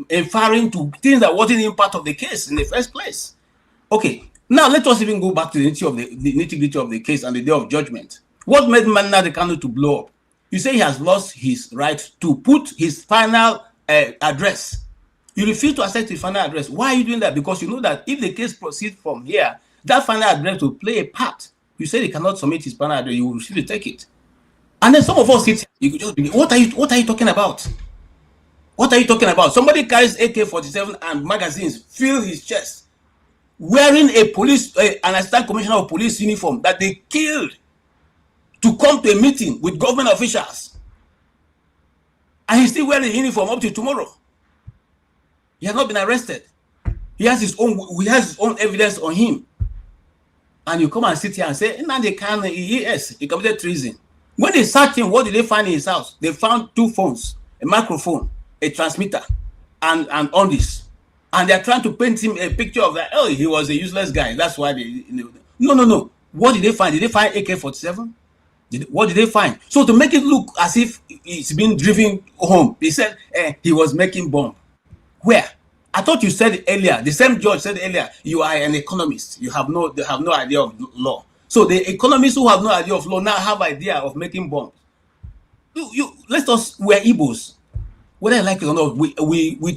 inferring to things that wasn't even part of the case in the first place. Okay, now let us even go back to the nitty-gritty of the case and the day of judgment. What made Nnamdi Kanu to blow up? You say he has lost his right to put his final address. You refuse to accept his final address. Why are you doing that? Because you know that if the case proceeds from here, that final address will play a part. You say he cannot submit his final address, you will refuse to take it. And then some of us sit, you could just be, what are you talking about? What are you talking about? Somebody carries AK-47 and magazines, fill his chest, wearing an assistant commissioner of police uniform that they killed to come to a meeting with government officials. And he's still wearing the uniform up to tomorrow. He has not been arrested. He has his own evidence on him. And you come and sit here and say, Nnamdi Kanu, yes, he committed treason. When they searched him, what did they find in his house? They found 2 phones, a microphone, a transmitter, and on this. And they're trying to paint him a picture of that, oh, he was a useless guy. That's why they... No. What did they find? Did they find AK-47? What did they find? So to make it look as if it's been driven home, he said he was making bomb. Where? I thought you said earlier, the same judge said earlier, you are an economist. They have no idea of law. So the economists who have no idea of law now have idea of making bombs. We're Igbos. Whether I like it or not, we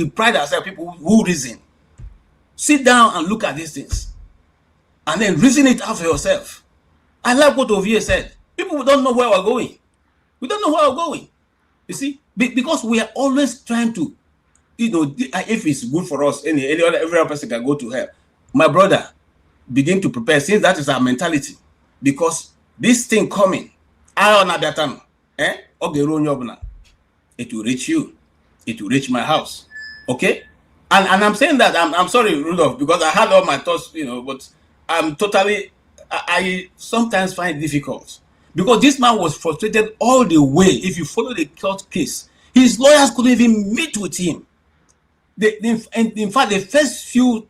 pride ourselves, people who reason. Sit down and look at these things. And then reason it out for yourself. I like what Ovie said. People don't know where we're going. We don't know where we're going. You see? Because we are always trying to, if it's good for us, every other person can go to hell. My brother, begin to prepare, since that is our mentality. Because this thing coming, it will reach you. It will reach my house. Okay? And I'm saying that, I'm sorry, Rudolph, because I had all my thoughts, but I'm totally, I sometimes find it difficult. Because this man was frustrated all the way. If you follow the court case, his lawyers couldn't even meet with him. In fact, the first few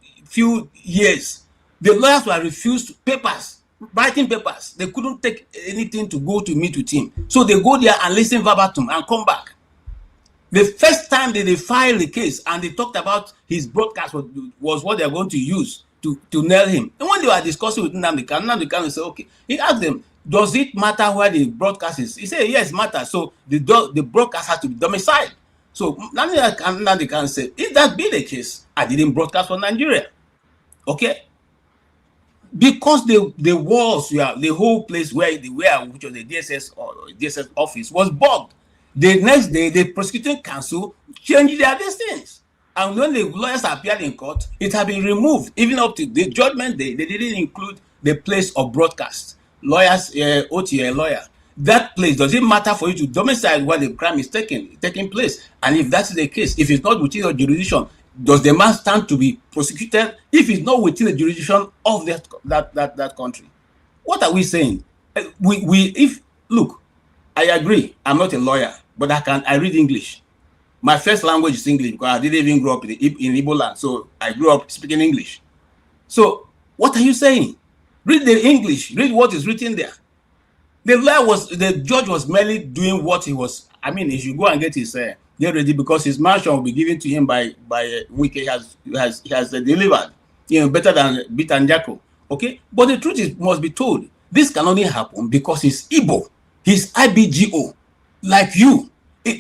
years, the lawyers were refused writing papers. They couldn't take anything to go to meet with him. So they go there and listen verbatim and come back. The first time they filed the case and they talked about his broadcast was what they're going to use to nail him. And when they were discussing with Nnamdi Kanu said, okay, he asked them, does it matter where the broadcast is? He said, yes, it matters. So the broadcast has to be domiciled. So Nnamdi Kanu said, if that be the case, I didn't broadcast from Nigeria. Okay? Because the walls, the whole place which was the DSS or DSS office was bugged. The next day, the prosecuting council changed their destinies. And when the lawyers appeared in court, it had been removed. Even up to the judgment day, they didn't include the place of broadcast. Lawyers, OTA lawyer. That place, does it matter for you to domicile where the crime is taking place? And if that's the case, if it's not within your jurisdiction, does the man stand to be prosecuted if it's not within the jurisdiction of that country? What are we saying? Look, I agree, I'm not a lawyer, but I read English. My first language is English because I didn't even grow up in Igbo land, so I grew up speaking English. So what are you saying? Read the English, read what is written there. The judge was merely doing what he was. I mean, he should go and get ready because his mansion will be given to him by Wike. He has delivered, better than Bitan Jacko. Okay, but the truth must be told. This can only happen because he's Igbo. He's IBGO, like you.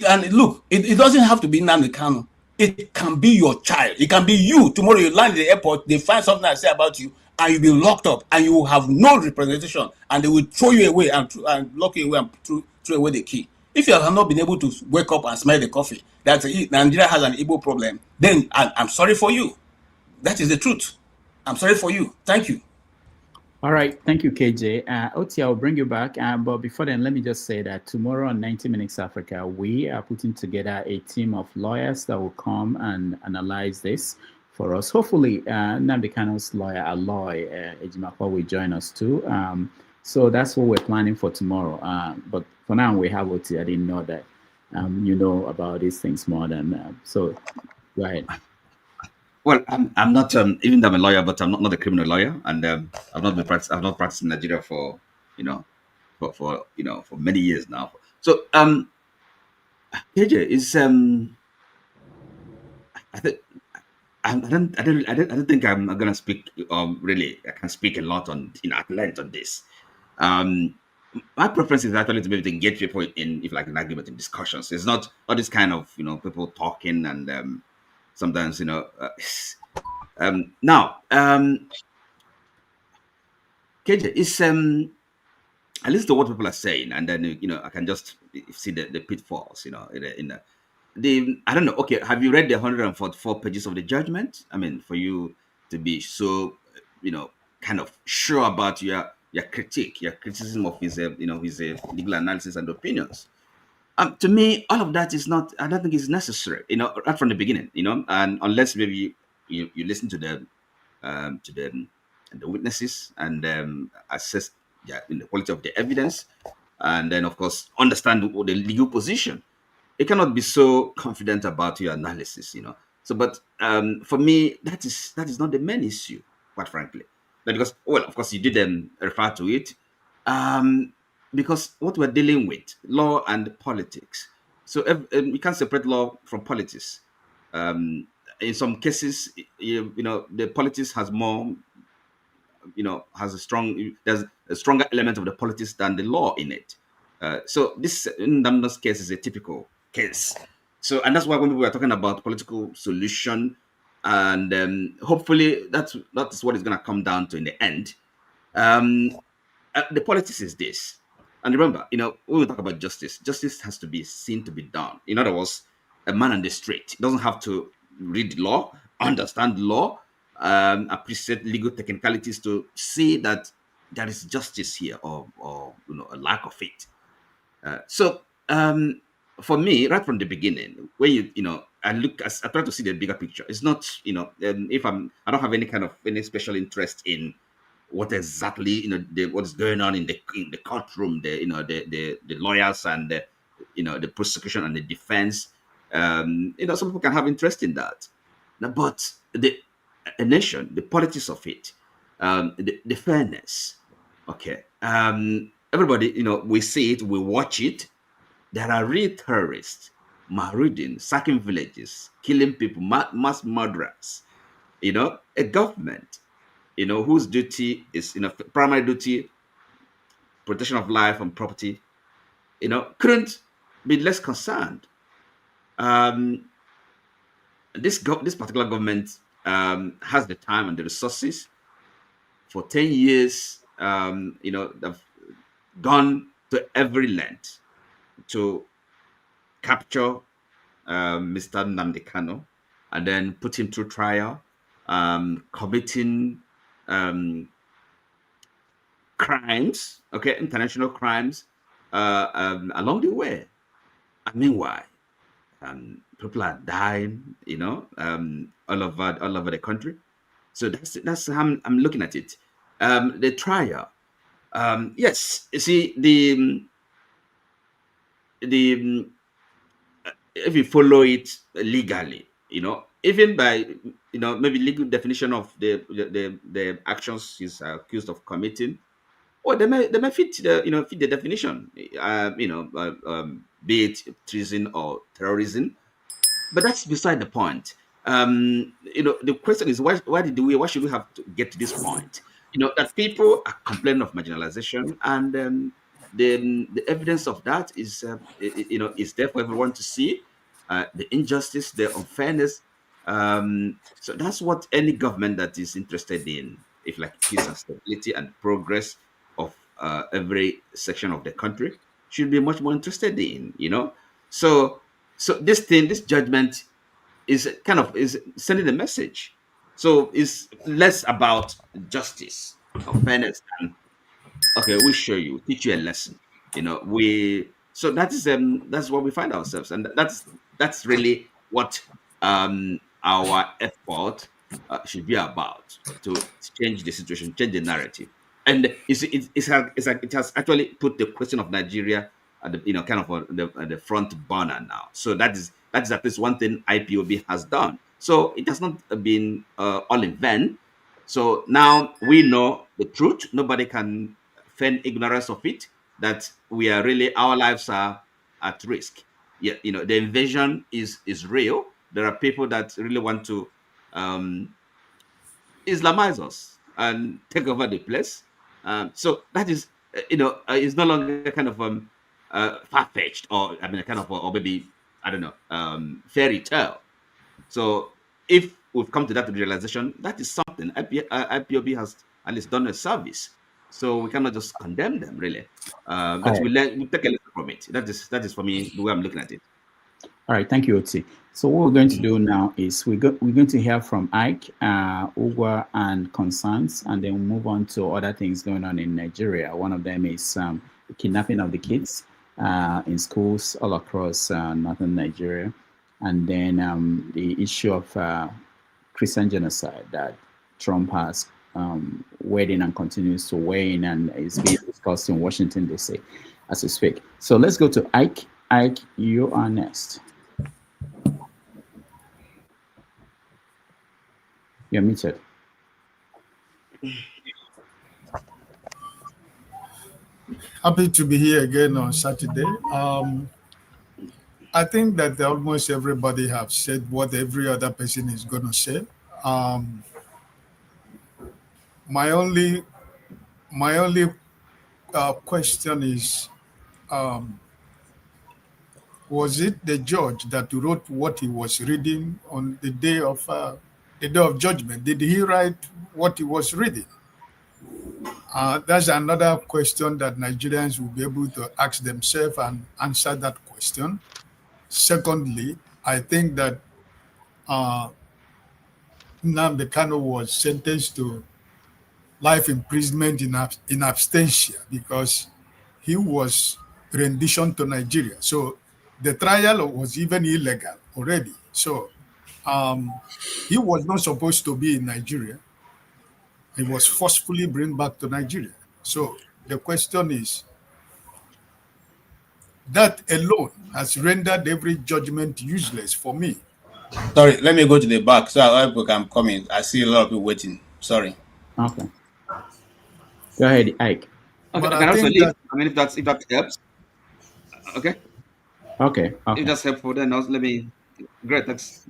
And look, it doesn't have to be Nnamdi Kanu. It can be your child. It can be you. Tomorrow you land in the airport, they find something I say about you, and you'll be locked up, and you will have no representation, and they will throw you away and lock you away and throw away the key. If you have not been able to wake up and smell the coffee, that Nigeria has an Igbo problem, then I'm sorry for you. That is the truth. I'm sorry for you. Thank you. All right. Thank you, KJ. Oti, I'll bring you back. But before then, let me just say that tomorrow on 90 Minutes Africa, we are putting together a team of lawyers that will come and analyze this for us. Hopefully, Nnamdi Kanu's lawyer, Aloy Ejimakwa, will join us too. So that's what we're planning for tomorrow. But for now, we have Oti. I didn't know that you know about these things more than so. Go ahead. Well, I'm not even though I'm a lawyer, but I'm not a criminal lawyer, and I've not practiced in Nigeria for many years now. So KJ is I don't think I'm gonna speak really. I can speak a lot at length on this. My preference is actually to be able to engage people in an argument, in discussions. It's not all this kind of people talking and sometimes now KJ is I listen to what people are saying, and then I can just see the pitfalls I don't know. Okay, have you read the 144 pages of the judgment? I mean, for you to be so kind of sure about your criticism of his his legal analysis and opinions. To me, all of that is not. I don't think it's necessary. Right from the beginning. And unless maybe you listen to the witnesses and assess the quality of the evidence, and then of course understand the legal position. You cannot be so confident about your analysis. So, but for me, that is not the main issue, quite frankly. Because, well, of course, you didn't refer to it. Because what we're dealing with, law and politics. So you can't separate law from politics. In some cases, the politics has more, there's a stronger element of the politics than the law in it. So this, in Nnamdi's case, is a typical case. So, and that's why when we were talking about political solution, and hopefully that is what it's going to come down to in the end. The politics is this. And remember, when we talk about justice has to be seen to be done. In other words, a man on the street doesn't have to read the law, understand the law, appreciate legal technicalities to see that there is justice here or a lack of it. So for me, right from the beginning, when I try to see the bigger picture. It's not if I don't have any special interest in what exactly what is going on in the courtroom, the lawyers and the prosecution and the defense. Some people can have interest in that, but a nation, the politics of it, the fairness. Okay, everybody, we see it, we watch it. There are real terrorists, marauding, sacking villages, killing people, mass murderers. A government whose duty is, primary duty, protection of life and property, couldn't be less concerned. This particular government has the time and the resources. For 10 years, they've gone to every length to capture Mr. Nnamdi Kanu and then put him through trial, committing crimes, international crimes along the way. And meanwhile, people are dying, all over the country. So that's how I'm looking at it. The trial, yes, you see the if you follow it legally, even by maybe legal definition of the actions he's accused of committing, or they may fit the definition, be it treason or terrorism. But that's beside the point. The question is why should we have to get to this point? That people are complaining of marginalization, and the evidence of that is is there for everyone to see. The injustice, the unfairness. So that's what any government that is interested in, if like peace and stability and progress of every section of the country, should be much more interested in. So this judgment is is sending a message. So it's less about justice or fairness and we'll show you, teach you a lesson. So that's what we find ourselves, and that's really what our effort should be about, to change the situation, change the narrative. And it has actually put the question of Nigeria at the front burner now. So that is at least one thing IPOB has done. So it has not been all in vain. So now we know the truth. Nobody can feign ignorance of it, that our lives are at risk. Yeah, the invasion is real. There are people that really want to Islamize us and take over the place. So that is, is no longer kind of far-fetched, or or maybe, I don't know, fairy tale. So if we've come to that realization, that is something IPOB has at least done a service. So we cannot just condemn them, really. But we take a lesson from it. That is for me the way I'm looking at it. All right, thank you, Oti. So what we're going to do now is we're going to hear from Ike, Ugwa, and concerns, and then we'll move on to other things going on in Nigeria. One of them is the kidnapping of the kids in schools all across northern Nigeria, and then the issue of Christian genocide that Trump has weighed in and continues to weigh in, and is being discussed in Washington, D.C. as we speak. So let's go to Ike. Ike, you are next. You're muted. Happy to be here again on Saturday. I think that almost everybody have said what every other person is going to say. My only question is, was it the judge that wrote what he was reading on the day of judgment? Did he write what he was reading? That's another question that Nigerians will be able to ask themselves and answer that question. Secondly, I think that Nnamdi Kanu was sentenced to life imprisonment in absentia because he was rendition to Nigeria. So the trial was even illegal already. So he was not supposed to be in Nigeria. He was forcefully brought back to Nigeria. So the question is, that alone has rendered every judgment useless for me. Sorry, let me go to the back so I can come in. I see a lot of people waiting. Sorry. Okay. Go ahead, Ike. Okay, I can also leave. If that helps. Okay. Okay. If that's helpful, then let me. Great, thanks.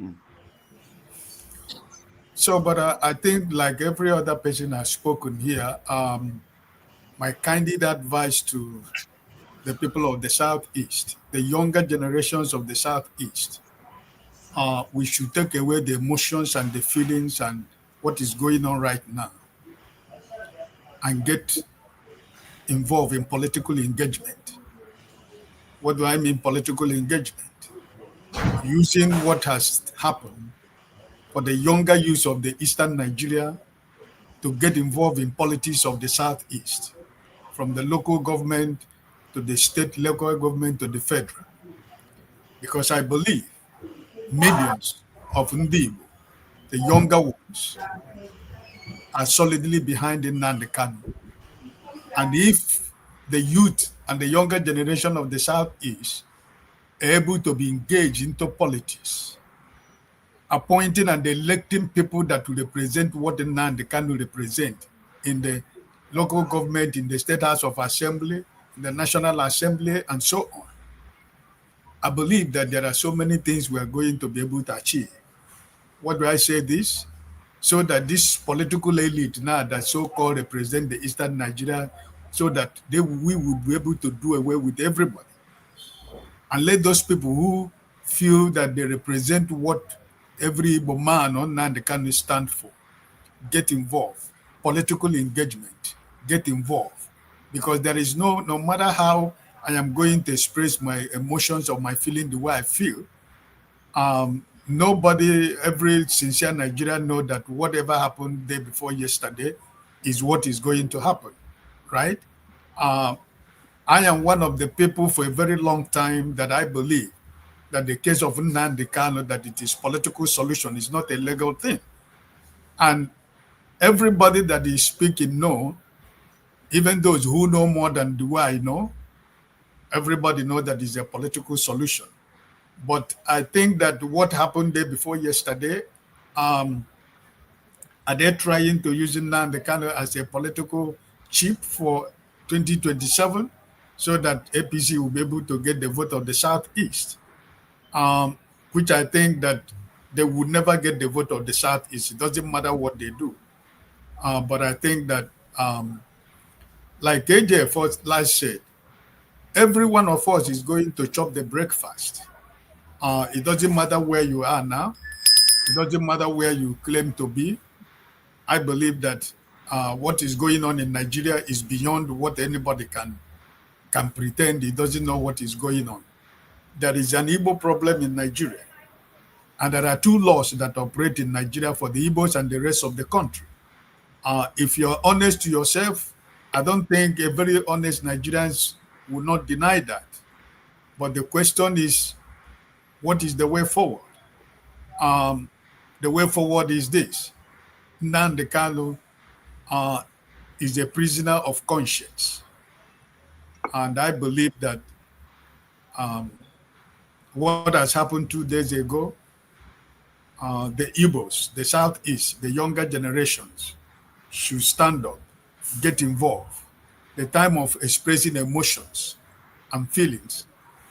So, but I think like every other person has spoken here, my candid advice to the people of the Southeast, the younger generations of the Southeast, we should take away the emotions and the feelings and what is going on right now and get involved in political engagement. What do I mean political engagement? Using what has happened for the younger youth of the Eastern Nigeria to get involved in politics of the Southeast, from the local government to the state local government to the federal. Because I believe millions of Ndibo, the younger ones, are solidly behind Nnamdi Kanu. And if the youth and the younger generation of the Southeast are able to be engaged into politics, appointing and electing people that will represent what Nnamdi Kanu represent in the local government, in the State House of Assembly, in the National Assembly, and so on, I believe that there are so many things we are going to be able to achieve. What do I say this? So that this political elite now that so-called represent the Eastern Nigeria, so that we would be able to do away with everybody. And let those people who feel that they represent what every Igbo man on Nnamdi Kanu stand for, get involved. Political engagement, get involved. Because there is no matter how I am going to express my emotions or my feeling the way I feel, nobody, every sincere Nigerian know that whatever happened day before yesterday is what is going to happen, right? I am one of the people for a very long time that I believe that the case of Nnamdi Kanu, that it is political solution, is not a legal thing. And everybody that is speaking know, even those who know more than do I know, everybody know that it's a political solution. But I think that what happened day before yesterday, are they trying to use Nnamdi Kanu as a political chip for 2027 so that APC will be able to get the vote of the Southeast? Which I think that they would never get the vote of the Southeast. It doesn't matter what they do. But I think that, like AG last said, every one of us is going to chop the breakfast. It doesn't matter where you are now. It doesn't matter where you claim to be. I believe that what is going on in Nigeria is beyond what anybody can pretend. He doesn't know what is going on. There is an Igbo problem in Nigeria. And there are two laws that operate in Nigeria for the Igbos and the rest of the country. If you're honest to yourself, I don't think a very honest Nigerians will not deny that. But the question is, what is the way forward? The way forward is this. Nnamdi Kanu is a prisoner of conscience. And I believe that what has happened 2 days ago, the Igbos, the Southeast, the younger generations should stand up, get involved. The time of expressing emotions and feelings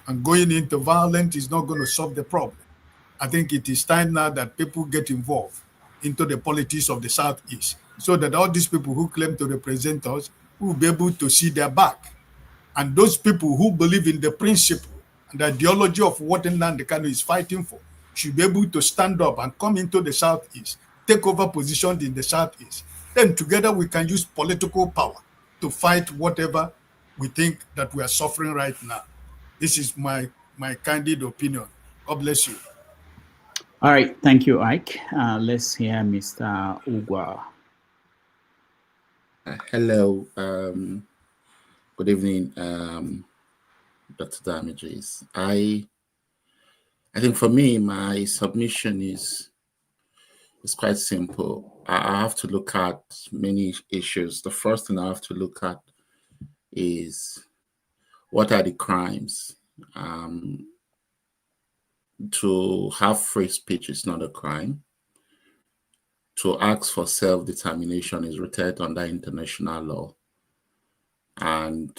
and going into violence is not going to solve the problem. I think it is time now that people get involved into the politics of the Southeast so that all these people who claim to represent us will be able to see their back. And those people who believe in the principle and the ideology of what Nnamdi Kanu is fighting for should be able to stand up and come into the Southeast, take over positions in the Southeast. Then together we can use political power to fight whatever we think that we are suffering right now. This is my candid opinion. God bless you. All right, thank you, Ike. Let's hear Mr. Ugwa. Hello. Good evening, Dr. Damages. I think for me, my submission is quite simple. I have to look at many issues. The first thing I have to look at is what are the crimes? To have free speech is not a crime. To ask for self-determination is rooted under international law. And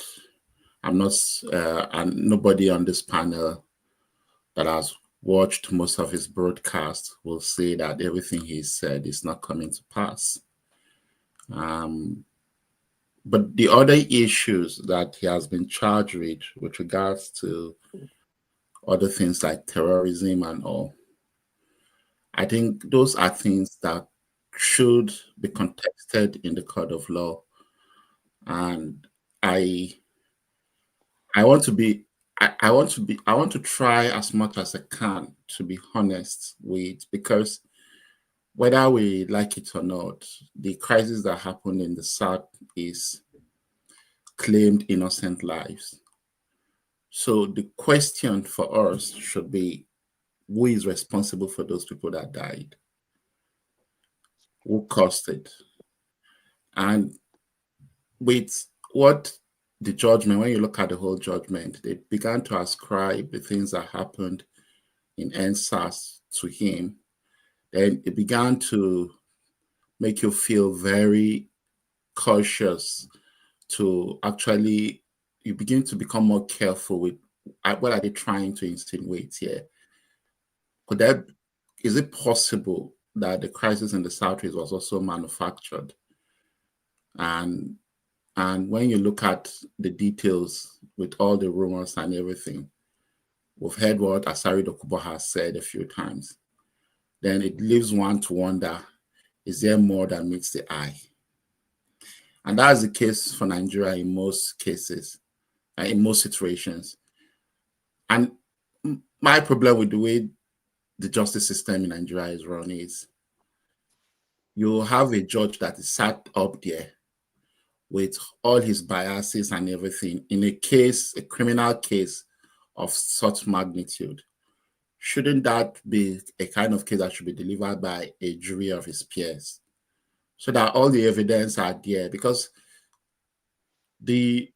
I'm not, and nobody on this panel that has watched most of his broadcasts will say that everything he said is not coming to pass. But the other issues that he has been charged with regards to other things like terrorism and all, I think those are things that should be contested in the court of law. And I want to try as much as I can to be honest with, because whether we like it or not, the crisis that happened in the South is claimed innocent lives. So the question for us should be, who is responsible for those people that died? Who caused it? And with what the judgment, when you look at the whole judgment, they began to ascribe the things that happened in NSAS to him. Then it began to make you feel very cautious to actually, you begin to become more careful with what are they trying to insinuate here. Is it possible that the crisis in the Southeast was also manufactured? And when you look at the details with all the rumors and everything, we've heard what Asari Dokubo has said a few times. Then it leaves one to wonder, is there more than meets the eye? And that's the case for Nigeria in most cases, in most situations. And my problem with the way the justice system in Nigeria is run is, you have a judge that is sat up there with all his biases and everything in a case, a criminal case of such magnitude. Shouldn't that be a kind of case that should be delivered by a jury of his peers, so that all the evidence are there? Because the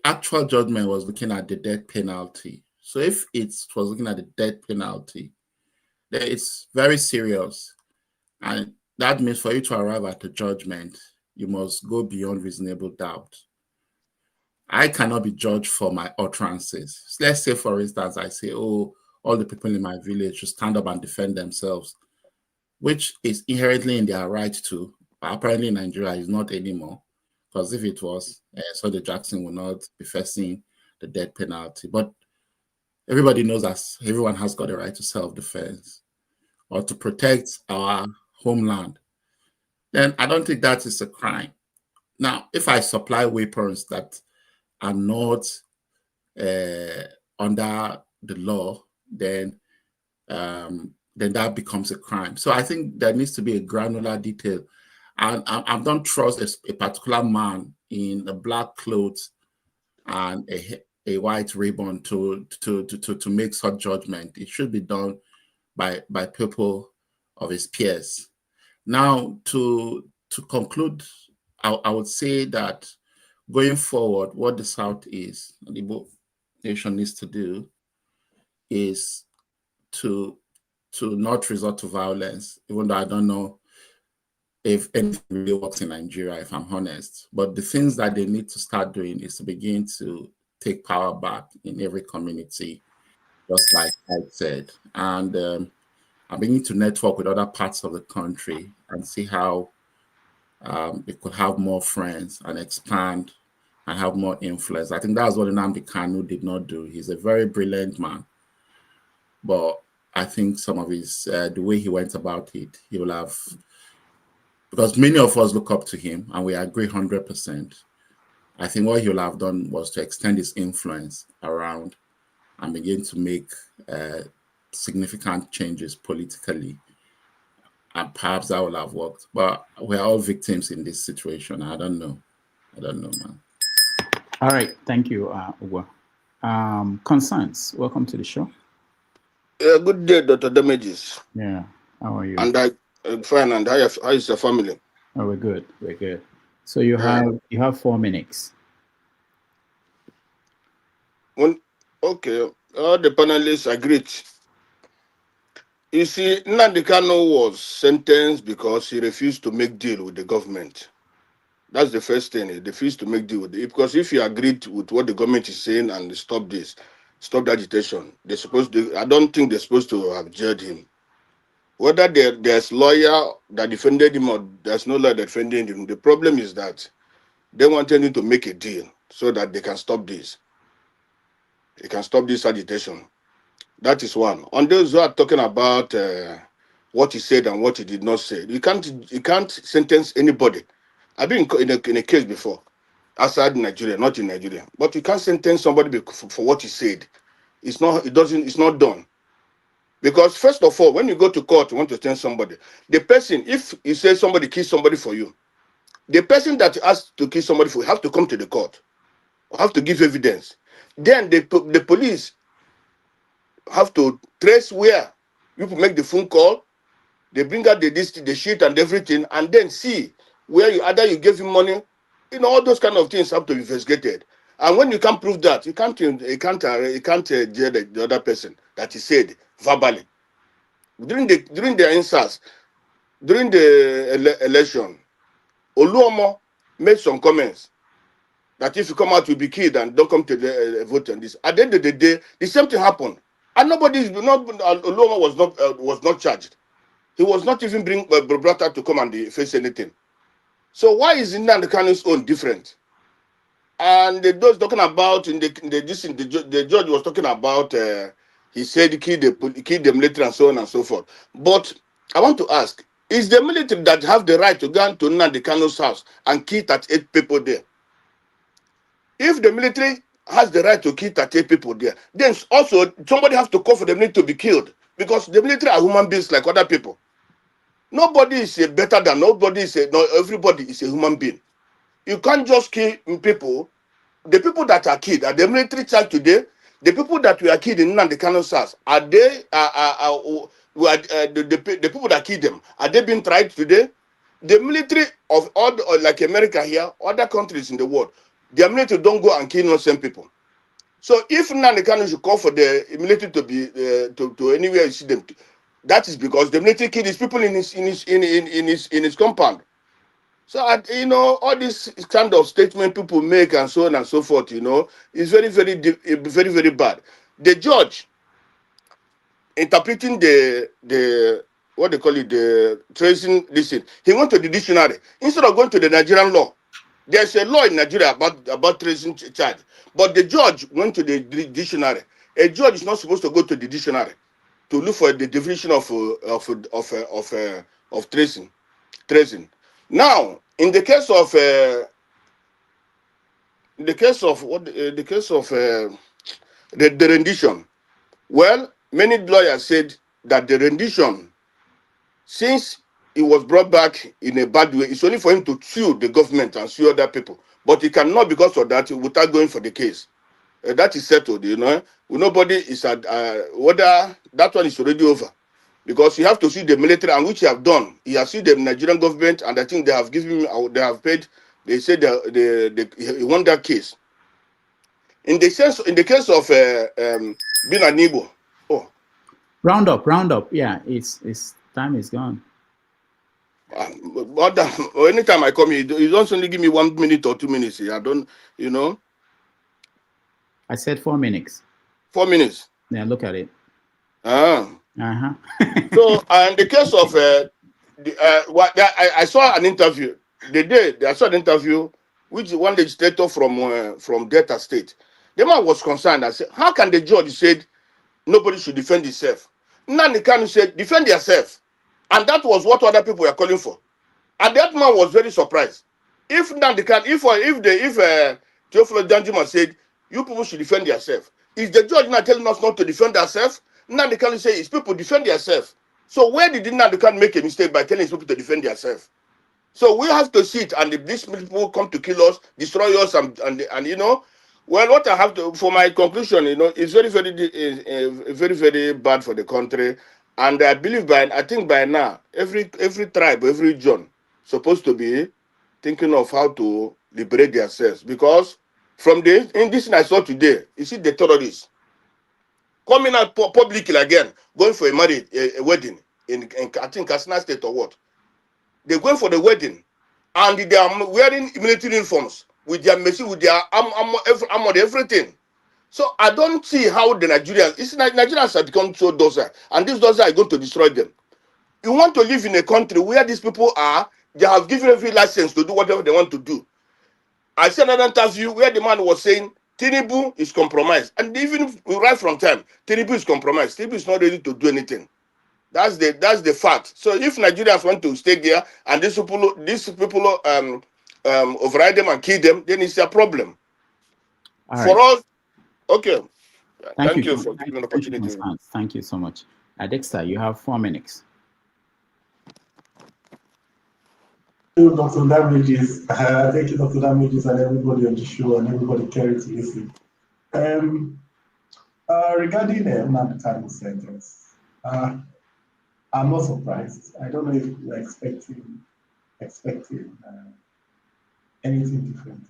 actual judgment was looking at the death penalty. So if it was looking at the death penalty, then it's very serious. And that means for you to arrive at the judgment, you must go beyond reasonable doubt. I cannot be judged for my utterances. Let's say, for instance, I say, oh, all the people in my village should stand up and defend themselves, which is inherently in their right to, but apparently in Nigeria is not anymore. Because if it was, Sunday Jackson will not be facing the death penalty. But everybody knows that everyone has got a right to self-defense or to protect our homeland. Then I don't think that is a crime. Now, if I supply weapons that are not under the law, then that becomes a crime. So I think there needs to be a granular detail. And I don't trust a particular man in a black clothes and a white ribbon to make such judgment. It should be done by people of his peers. Now, to conclude, I would say that going forward, what the South is, the Igbo nation needs to do is to not resort to violence, even though I don't know if anything really works in Nigeria, if I'm honest. But the things that they need to start doing is to begin to take power back in every community, just like I said. And I'm beginning to network with other parts of the country and see how it could have more friends and expand and have more influence. I think that's what Nnamdi Kanu did not do. He's a very brilliant man, but I think some of his, the way he went about it, he will have, because many of us look up to him and we agree 100%. I think what he will have done was to extend his influence around and begin to make significant changes politically. And perhaps that will have worked. But we're all victims in this situation. I don't know, man. All right. Thank you, Uwa. Concerns, welcome to the show. Good day, Dr. Damages. Yeah. How are you? And I'm fine. And how is your family? Oh, we're good. We're good. So you have 4 minutes. Okay. All the panelists agreed. You see, Nnamdi Kanu was sentenced because he refused to make deal with the government. That's the first thing. He refused to make deal with it. Because if he agreed with what the government is saying and stop this, stop the agitation. They're supposed to. I don't think they're supposed to have jailed him. Whether there's lawyer that defended him or there's no lawyer that defended him, the problem is that they wanted him to make a deal so that they can stop this. They can stop this agitation. That is one. On those who are talking about what he said and what he did not say, you can't sentence anybody. I've been in a case before, outside Nigeria, not in Nigeria, but you can't sentence somebody for what he said. It's not done. Because first of all, when you go to court, you want to sentence somebody. The person, if you say somebody killed somebody for you, the person that asked to kill somebody for you have to come to the court, have to give evidence. Then the police have to trace where people make the phone call. They bring out the sheet and everything, and then see where either you gave him money. All those kind of things have to be investigated. And when you can't prove that, you can't jail the other person that he said verbally. During the answers, during the election, Oluomo made some comments that if you come out, you'll be killed and don't come to the vote on this. At the end of the day, the same thing happened, and Oluomo was not charged. He was not even brought out to come and face anything. So why is Nnamdi Kanu's own different? And those talking about the judge was talking about he said he killed the military and so on and so forth. But I want to ask, is the military that have the right to go to Nnamdi Kanu's house and kill 38 people there? If the military has the right to kill 38 people there, then also somebody has to call for the military to be killed, because the military are human beings like other people. Nobody is better than nobody everybody is a human being. You can't just kill people. The people that are killed, are the military charged today? The people that were killed in Nnamdi Kanu's house, are they the people that killed them, are they being tried today? The military of all like America here, other countries in the world, their military don't go and kill innocent people. So if Nnamdi Kanu should call for the military to be to anywhere you see them, that is because the military killed his people in his compound. So all this kind of statement people make and so on and so forth, is very, very, very, very bad. The judge interpreting the what they call it, the tracing. Listen, he went to the dictionary instead of going to the Nigerian law. There's a law in Nigeria about tracing charge, but the judge went to the dictionary. A judge is not supposed to go to the dictionary to look for the definition of tracing. Now, in the case of the rendition, well, many lawyers said that the rendition, since he was brought back in a bad way, it's only for him to sue the government and sue other people. But he cannot, because of that, without going for the case. That is settled, Nobody is whether that one is already over. Because you have to see the military, and which he have done. He has seen the Nigerian government, and I think they have given him, they have paid. They said he won that case. In the case of Benue. Oh, round up. Yeah, it's time is gone. But anytime I come here, you don't only give me 1 minute or 2 minutes. I don't, I said 4 minutes. 4 minutes. Yeah, look at it. So, in the case of I saw an interview I saw an interview which one legislator from Delta State. The man was concerned. I said, how can the judge said nobody should defend himself? Nnamdi Kanu said, defend yourself, and that was what other people were calling for. And that man was very surprised. If Nnamdi Kanu, if Theophilus Danjuma said you people should defend yourself, is the judge not telling us not to defend ourselves? Nnamdi Kanu say his people defend yourself. So where did Nnamdi Kanu make a mistake by telling his people to defend themselves? So we have to sit, and if these people come to kill us, destroy us, and well, what I have to, for my conclusion, it's very, very, very bad for the country. And I believe I think by now, every tribe, every John, supposed to be thinking of how to liberate themselves. Because in this thing I saw today, you see the terrorists coming out publicly again, going for a wedding in I think Katsina State or what. They're going for the wedding, and they are wearing military uniforms with their machine, with their armor, everything. So I don't see how the Nigerians, it's like Nigerians have become so docile, and these docile are going to destroy them. You want to live in a country where these people are, they have given every license to do whatever they want to do. I said another interview where the man was saying Tinubu is compromised, and even right from time, Tinubu is compromised. Tinubu is not ready to do anything. That's the fact. So if Nigerians want to stay there and these people override them and kill them, then it's a problem. For us, okay. Thank you for giving the opportunity. Thank you so much. Dexter, you have 4 minutes. Thank you, Dr. Damages. Thank you, Dr. Damages, and everybody on the show and everybody caring to listen. Regarding the Nnamdi Kanu sentence, I'm not surprised. I don't know if we're expecting anything different.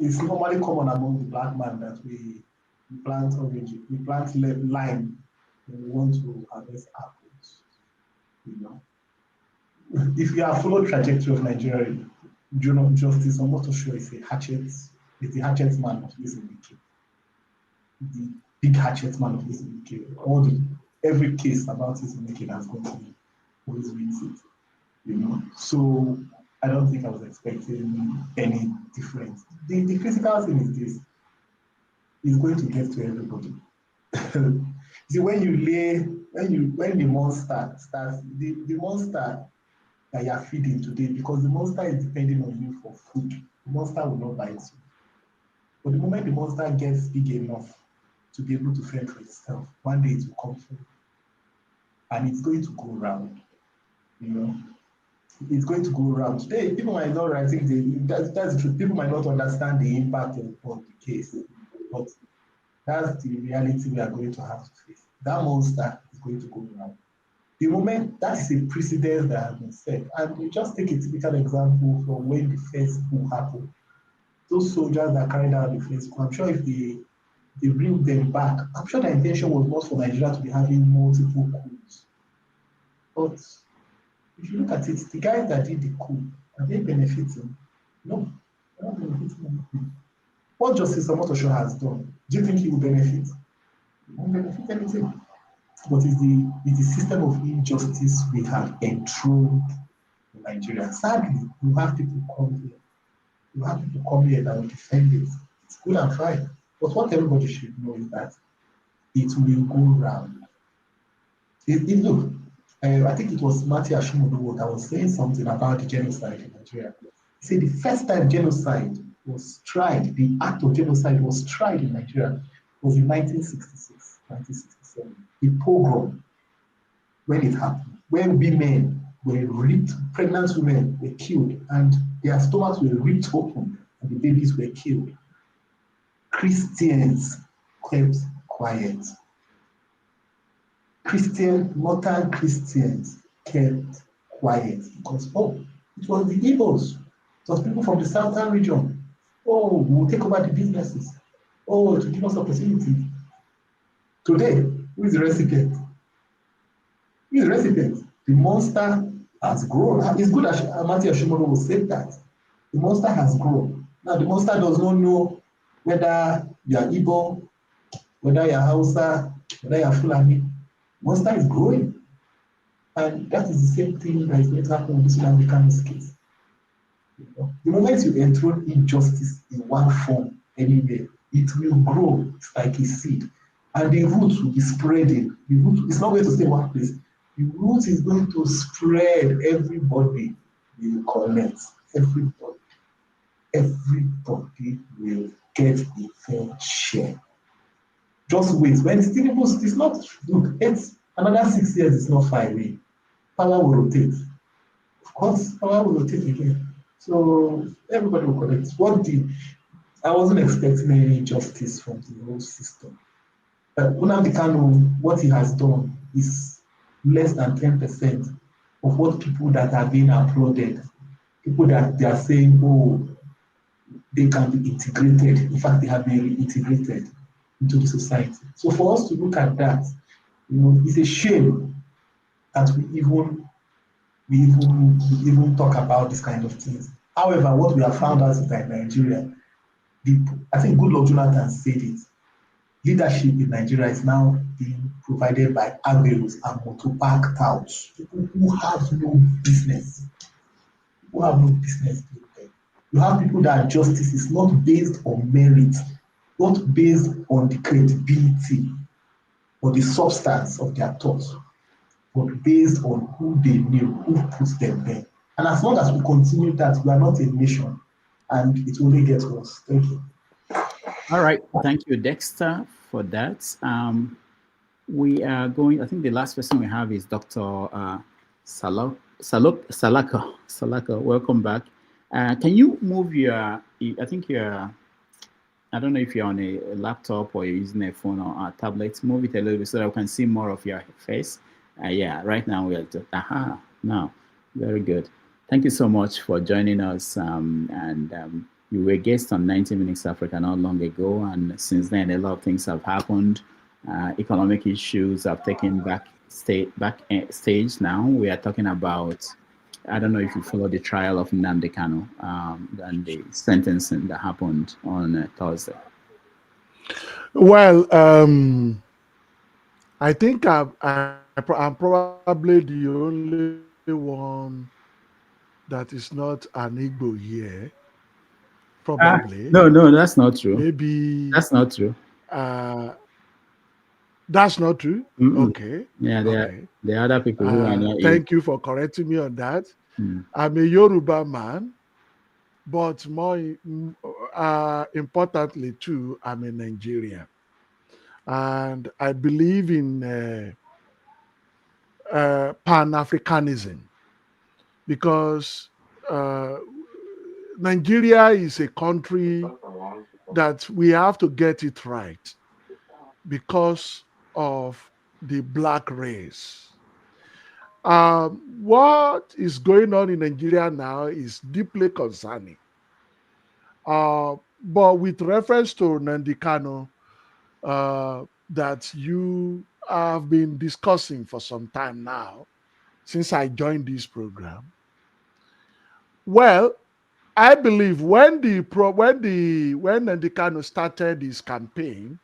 It's normally common among the black man that we plant orange, we plant lime when we want to harvest apples. You know, if you have followed trajectory of Nigeria, Justice Omotosho is a hatchet man of this UK. The big hatchet man of this UK. Every case about his making has gone to me. Always wins it. You know, so I don't think I was expecting any difference. The critical thing is this: it's going to get to everybody. See, when the monster starts, the monster that you are feeding today, because the monster is depending on you for food, the monster will not bite you. But the moment the monster gets big enough to be able to fend for itself, one day it will come through, and it's going to go round. You know, it's going to go around. Today, people might not, I think that's the truth. People might not understand the impact of the case, but that's the reality we are going to have to face. That monster is going to go around. The moment that is a precedent that has been set, and we just take a typical example from when the first coup happened. Those soldiers that carried out the first coup, I'm sure if they bring them back, I'm sure the intention was not for Nigeria to be having multiple coups. But if you look at it, the guys that did the coup, are they benefiting? No, they're not benefiting anything. What Justice Omotosho has done, do you think he will benefit? He won't benefit anything. But it's the system of injustice we have enthroned in Nigeria. Sadly, you have people come here. You have people come here that will defend it. It's good and fine. But what everybody should know is that it will go round. Look, I think it was Matthew Ashimodo that was saying something about the genocide in Nigeria. He said the first time genocide was tried, the act of genocide was tried in Nigeria was in 1966, 1967. The pogrom, when it happened, when women were ripped, pregnant women were killed, and their stomachs were ripped open, and the babies were killed. Christians kept quiet. Northern Christians kept quiet because, it was the Igbos. It was people from the southern region. We'll take over the businesses. To give us opportunity. Today, who is the recipient? Who is the recipient? The monster has grown. It's good that Matthew Ashimodo will say that. The monster has grown. Now, the monster does not know whether you are Igbo, whether you are Hausa, whether you are Fulani. Monster is growing. And that is the same thing that is going to happen with this Nnamdi Kanu's case. The moment you enthrone injustice in one form anywhere, it will grow like a seed. And the roots will be spreading. The root is not going to stay in one place. The root is going to spread. Everybody will connect. Everybody will get a fair share. Just wait. When it's not, look, it's another 6 years, it's not far away. Power will rotate. Of course, power will rotate again. So everybody will connect. I wasn't expecting any justice from the whole system. Nnamdi Kanu, what he has done is less than 10% of what people that are being applauded, people that they are saying, they can be integrated. In fact, they have been integrated into the society. So for us to look at that, it's a shame that we even talk about this kind of things. However, what we have found out is that in Nigeria, I think Goodluck Jonathan said it. leadership in Nigeria is now being provided by Abelos and motopark touts, people who have no business, doing them. You have people that justice is not based on merit, not based on the credibility or the substance of their thoughts, but based on who they knew, who put them there. And as long as we continue that, we are not a nation, and it will only get worse. Thank you. All right. Thank you, Dexter, for that. We are going, I think the last person we have is Dr. Salaka. Welcome back. Can you move your, I think you're, I don't know if you're on a laptop or you're using a phone or a tablet. Move it a little bit so that we can see more of your face. Yeah, right now we are just, now, very good. Thank you so much for joining us. You were a guest on 90 Minutes Africa not long ago, and since then a lot of things have happened. Economic issues have taken back stage now. We are talking about, I don't know if you follow the trial of Nnamdi Kanu and the sentencing that happened on Thursday. Well, I think I'm probably the only one that is not an Igbo here. Probably. No, that's not true. Maybe that's not true. That's not true. Okay. Yeah, there are other people who are not. Thank you for correcting me on that. I'm a Yoruba man, but more importantly too, I'm a Nigerian, and I believe in Pan-Africanism because Nigeria is a country that we have to get it right because of the black race. What is going on in Nigeria now is deeply concerning. But with reference to Nnamdi Kanu, that you have been discussing for some time now, since I joined this program. Well, I believe when Nnamdi Kanu started his campaign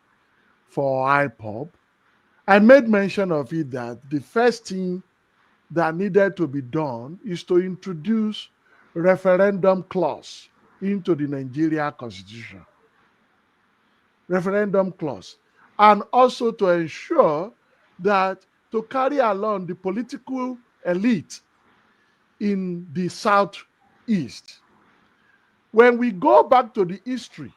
for IPOB, I made mention of it that the first thing that needed to be done is to introduce referendum clause into the Nigeria Constitution. Referendum clause. And also to ensure that to carry along the political elite in the Southeast. When we go back to the history,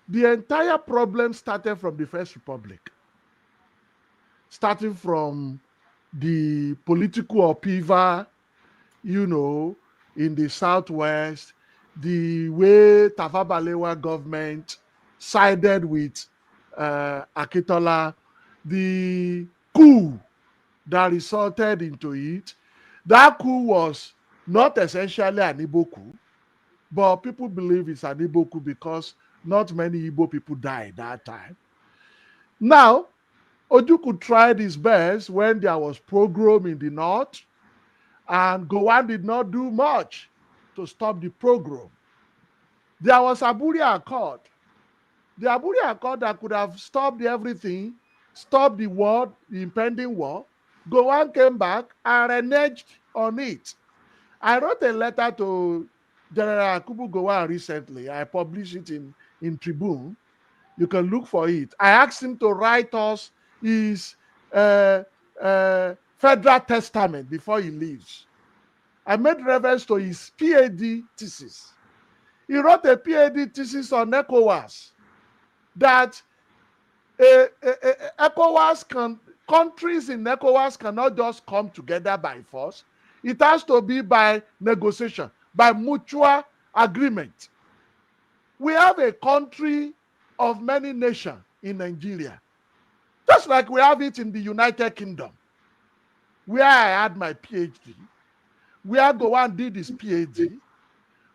the entire problem started from the First Republic. Starting from the political upheaval, in the Southwest, the way Tafawa Balewa government sided with Akintola, the coup that resulted into it. That coup was not essentially an Igbo coup, but people believe it's an Igbo coup because not many Igbo people died that time. Now, Ojukwu tried his best when there was pogrom in the north, and Gowon did not do much to stop the pogrom. There was Abuja Accord. The Abuja Accord that could have stopped everything, stopped the war, the impending war. Gowon came back and reneged on it. I wrote a letter to General Akubu Gowon recently. I published it in Tribune. You can look for it. I asked him to write us his federal testament before he leaves. I made reference to his PhD thesis. He wrote a PhD thesis on ECOWAS, that countries in ECOWAS cannot just come together by force. It has to be by negotiation, by mutual agreement. We have a country of many nations in Nigeria, just like we have it in the United Kingdom, where I had my PhD, where Gowon did his PhD.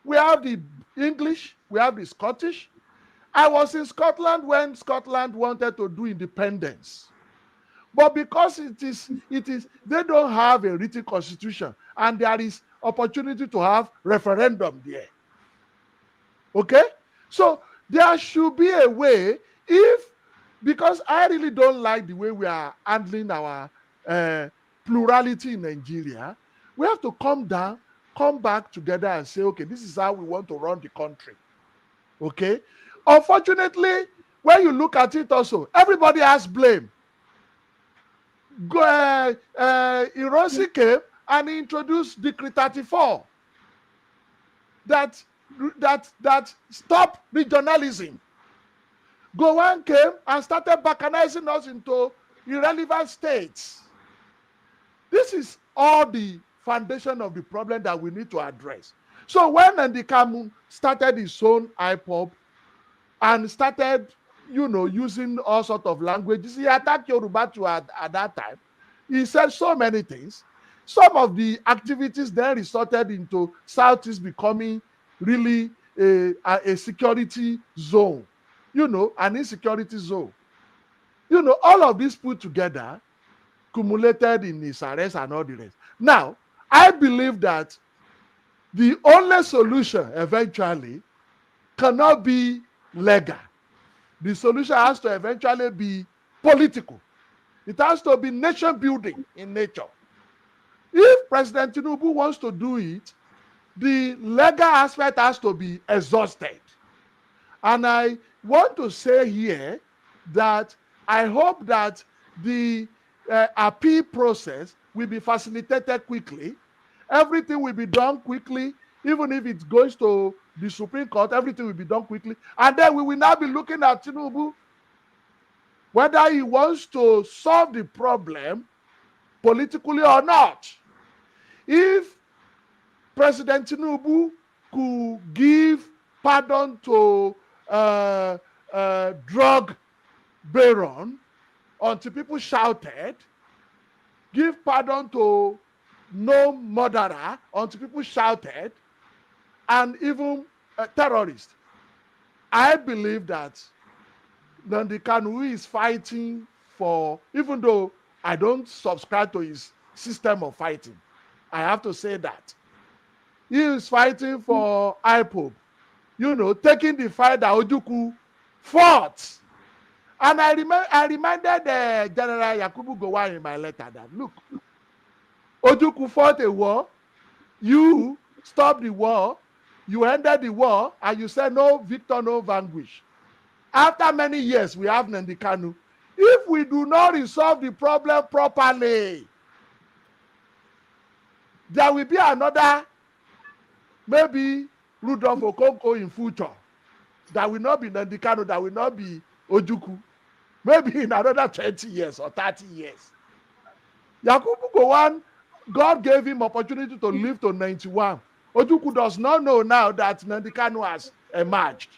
We have the English, we have the Scottish. I was in Scotland when Scotland wanted to do independence. But because they don't have a written constitution and there is opportunity to have referendum there. Okay? So there should be a way, if because I really don't like the way we are handling our plurality in Nigeria. We have to come down, come back together and say, okay, this is how we want to run the country. Okay? Unfortunately, when you look at it also, everybody has blame. Irosi came and introduced Decree 34 that stopped regionalism. Gowon came and started balkanizing us into irrelevant states. This is all the foundation of the problem that we need to address. So when Nnamdi Kanu started his own IPOB and started, using all sorts of languages, he attacked Yoruba at that time. He said so many things. Some of the activities then resulted into Southeast becoming really a security zone, an insecurity zone. All of this put together cumulated in his arrest and all the rest. Now, I believe that the only solution eventually cannot be legal. The solution has to eventually be political. It has to be nation building in nature. If President Tinubu wants to do it, the legal aspect has to be exhausted. And I want to say here that I hope that the appeal process will be facilitated quickly. Everything will be done quickly. Even if it goes to the Supreme Court, everything will be done quickly. And then we will now be looking at Tinubu, whether he wants to solve the problem politically or not. If President Tinubu could give pardon to drug baron until people shouted, give pardon to no murderer until people shouted, and even terrorists, I believe that Nnamdi Kanu is fighting for, even though I don't subscribe to his system of fighting, I have to say that he is fighting for IPOB, taking the fight that Ojukwu fought. And I reminded General Yakubu Gowon in my letter that, look, Ojukwu fought a war, you stopped the war, you ended the war, and you said no victor, no vanquish. After many years, we have Nnamdi Kanu. If we do not resolve the problem properly, there will be another, maybe Rudolph Okonkwo in future. That will not be Nnamdi Kanu, that will not be Ojukwu. Maybe in another 20 years or 30 years. Yakubu Gowon, God gave him opportunity to live to 91. Ojukwu does not know now that Nnamdi Kanu has emerged.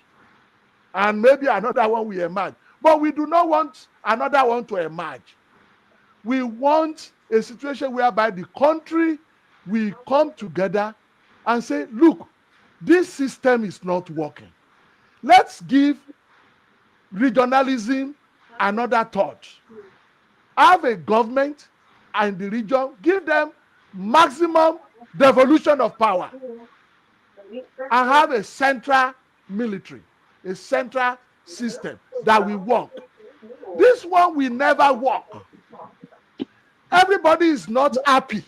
And maybe another one will emerge. But we do not want another one to emerge. We want a situation whereby the country will come together and say, look, this system is not working. Let's give regionalism another thought. Have a government and the region, give them maximum devolution of power, and have a central military, a central system that will work. This one will never work. Everybody is not happy.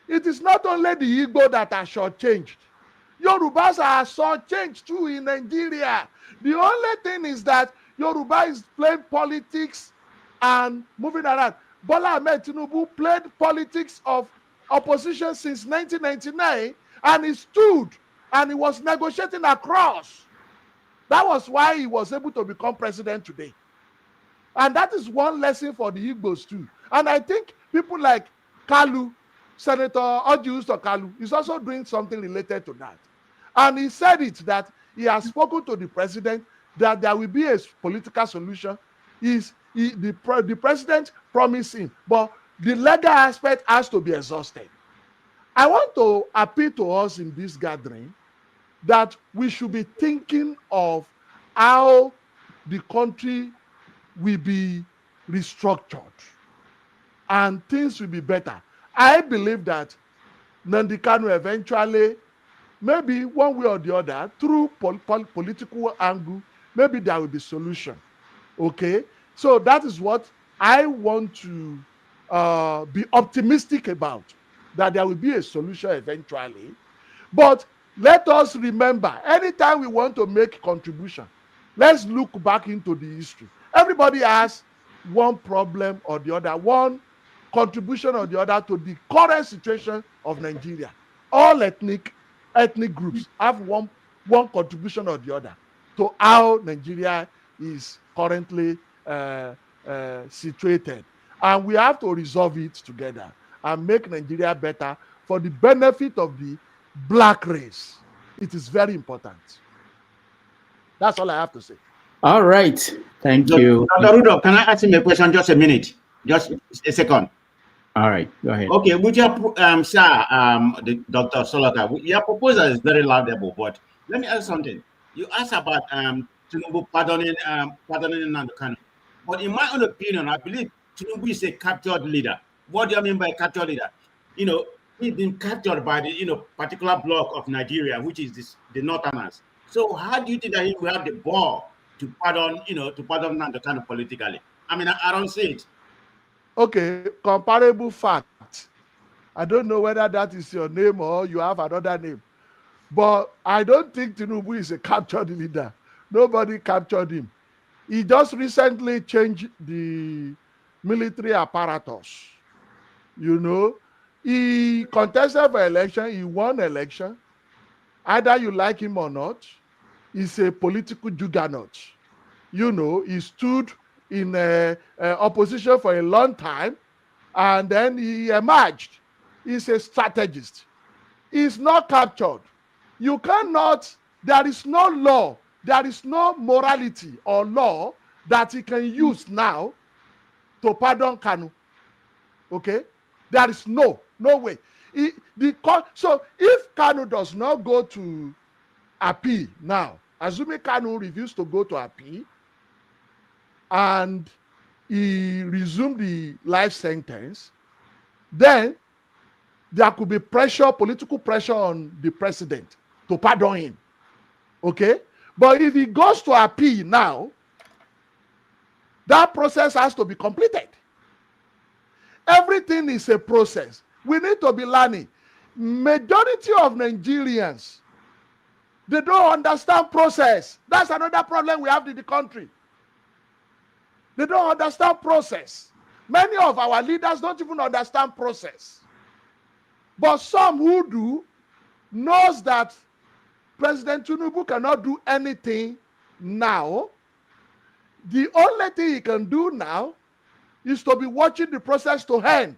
It is not only the Igbo that are shortchanged. Yorubas are shortchanged too in Nigeria. The only thing is that Yoruba is playing politics and moving around. Bola Ahmed Tinubu played politics of opposition since 1999, and he stood and he was negotiating across. That was why he was able to become president today. And that is one lesson for the Igbos too. And I think people like Kalu, Senator Ojiusto Kalu, is also doing something related to that. And he said it, that he has spoken to the president that there will be a political solution. The president promised him, but the legal aspect has to be exhausted. I want to appeal to us in this gathering that we should be thinking of how the country will be restructured and things will be better. I believe that Nnamdi Kanu eventually, maybe one way or the other, through political angle, maybe there will be solution. Okay, so that is what I want to be optimistic about, that there will be a solution eventually. But let us remember, anytime we want to make contribution, let's look back into the history. Everybody has one problem or the other, one contribution or the other to the current situation of Nigeria. All ethnic groups have one contribution or the other to how Nigeria is currently situated. And we have to resolve it together and make Nigeria better for the benefit of the Black race. It is very important. That's all I have to say. All right. Thank you. Dr. Rudolph, can I ask him a question? Just a minute. Just a second. All right. Go ahead. Okay. Would you, sir, Dr. Solaka, your proposal is very laudable, but let me ask something. You asked about Tinubu pardoning Nnamdi Kanu. But in my own opinion, I believe Tinubu is a captured leader. What do I mean by captured leader? You know, he's been captured by the particular block of Nigeria, which is the Northerners. So how do you think that he will have the ball to pardon Nnamdi Kanu politically? I mean, I don't see it. Okay, comparable fact. I don't know whether that is your name or you have another name, but I don't think Tinubu is a captured leader. Nobody captured him. He just recently changed the military apparatus. You know, he contested for election, he won election. Either you like him or not, he's a political juggernaut. You know, he stood in opposition for a long time, and then he emerged. He's a strategist. He's not captured. You cannot, there is no law, there is no morality or law that he can use now to pardon Kanu. Okay? There is no way. So if Kanu does not go to appeal now, assuming Kanu refused to go to appeal, and he resumed the life sentence, then there could be pressure, political pressure on the president to pardon him. Okay? But if he goes to appeal now, that process has to be completed. Everything is a process. We need to be learning. Majority of Nigerians, they don't understand process. That's another problem we have in the country. They don't understand process. Many of our leaders don't even understand process. But some who do knows that President Tinubu cannot do anything now. The only thing he can do now is to be watching the process to end,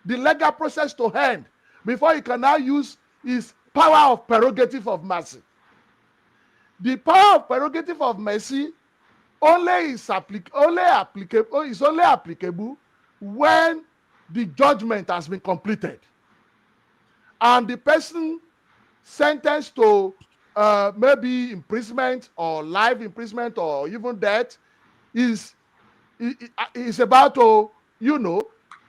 the legal process to end, before he can now use his power of prerogative of mercy. The power of prerogative of mercy is only applicable when the judgment has been completed and the person sentenced to maybe imprisonment or life imprisonment or even death is about to,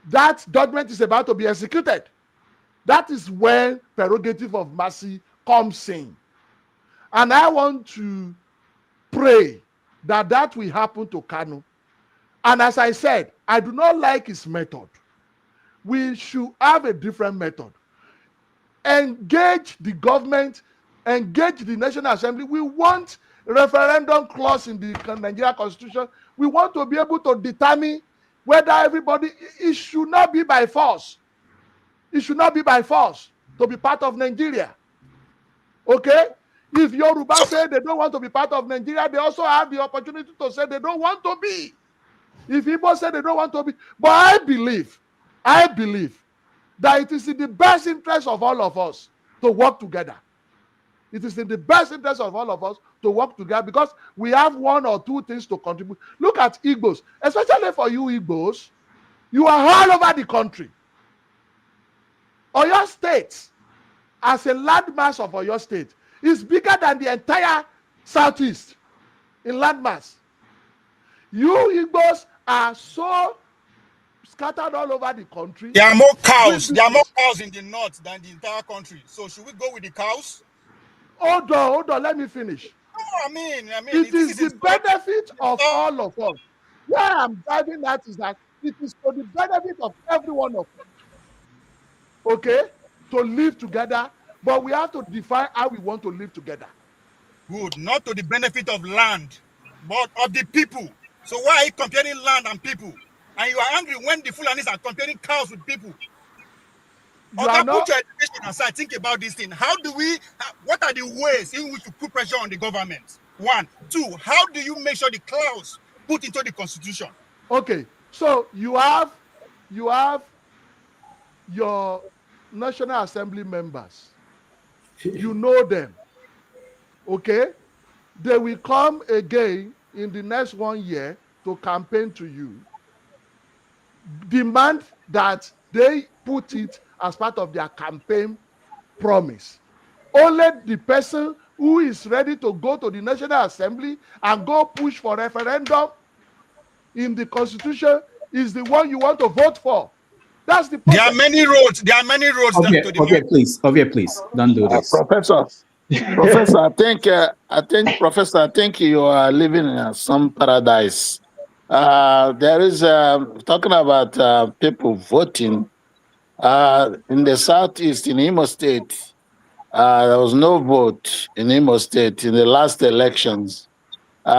that judgment is about to be executed. That is when prerogative of mercy comes in. And I want to pray that will happen to Kanu. And as I said, I do not like his method. We should have a different method. Engage the government, engage the National Assembly. We want referendum clause in the Nigerian Constitution. We want to be able to determine whether everybody, it should not be by force. It should not be by force to be part of Nigeria. Okay? If Yoruba say they don't want to be part of Nigeria, they also have the opportunity to say they don't want to be. If Igbo say they don't want to be. But I believe that it is in the best interest of all of us to work together. It is in the best interest of all of us to work together because we have one or two things to contribute. Look at Igbos, especially for you Igbos, you are all over the country. Oyo State, as a landmass of Oyo State, is bigger than the entire Southeast in landmass. You Igbos are so scattered all over the country. There are more cows. There are more cows in the north than the entire country. So should we go with the cows? Hold on. Let me finish. It is the benefit of all of us. Where I'm driving at is that it is for the benefit of every one of us. Okay? To live together, but we have to define how we want to live together. Good, not to the benefit of land, but of the people. So why are you comparing land and people? And you are angry when the Fulanis are comparing cows with people. You are not. Put your education aside. Think about this thing. How do we? What are the ways in which you put pressure on the government? 1, 2. How do you make sure the clause put into the constitution? Okay, so you have your National Assembly members. You know them. Okay, they will come again in the next 1 year to campaign to you. Demand that they put it as part of their campaign promise. Only the person who is ready to go to the National Assembly and go push for referendum in the Constitution is the one you want to vote for. That's the process. There are many roads. There are many roads. Okay, please, don't do this. Professor, I think you are living in some paradise. There is talking about people voting in the southeast in Imo State. There was no vote in Imo State in the last elections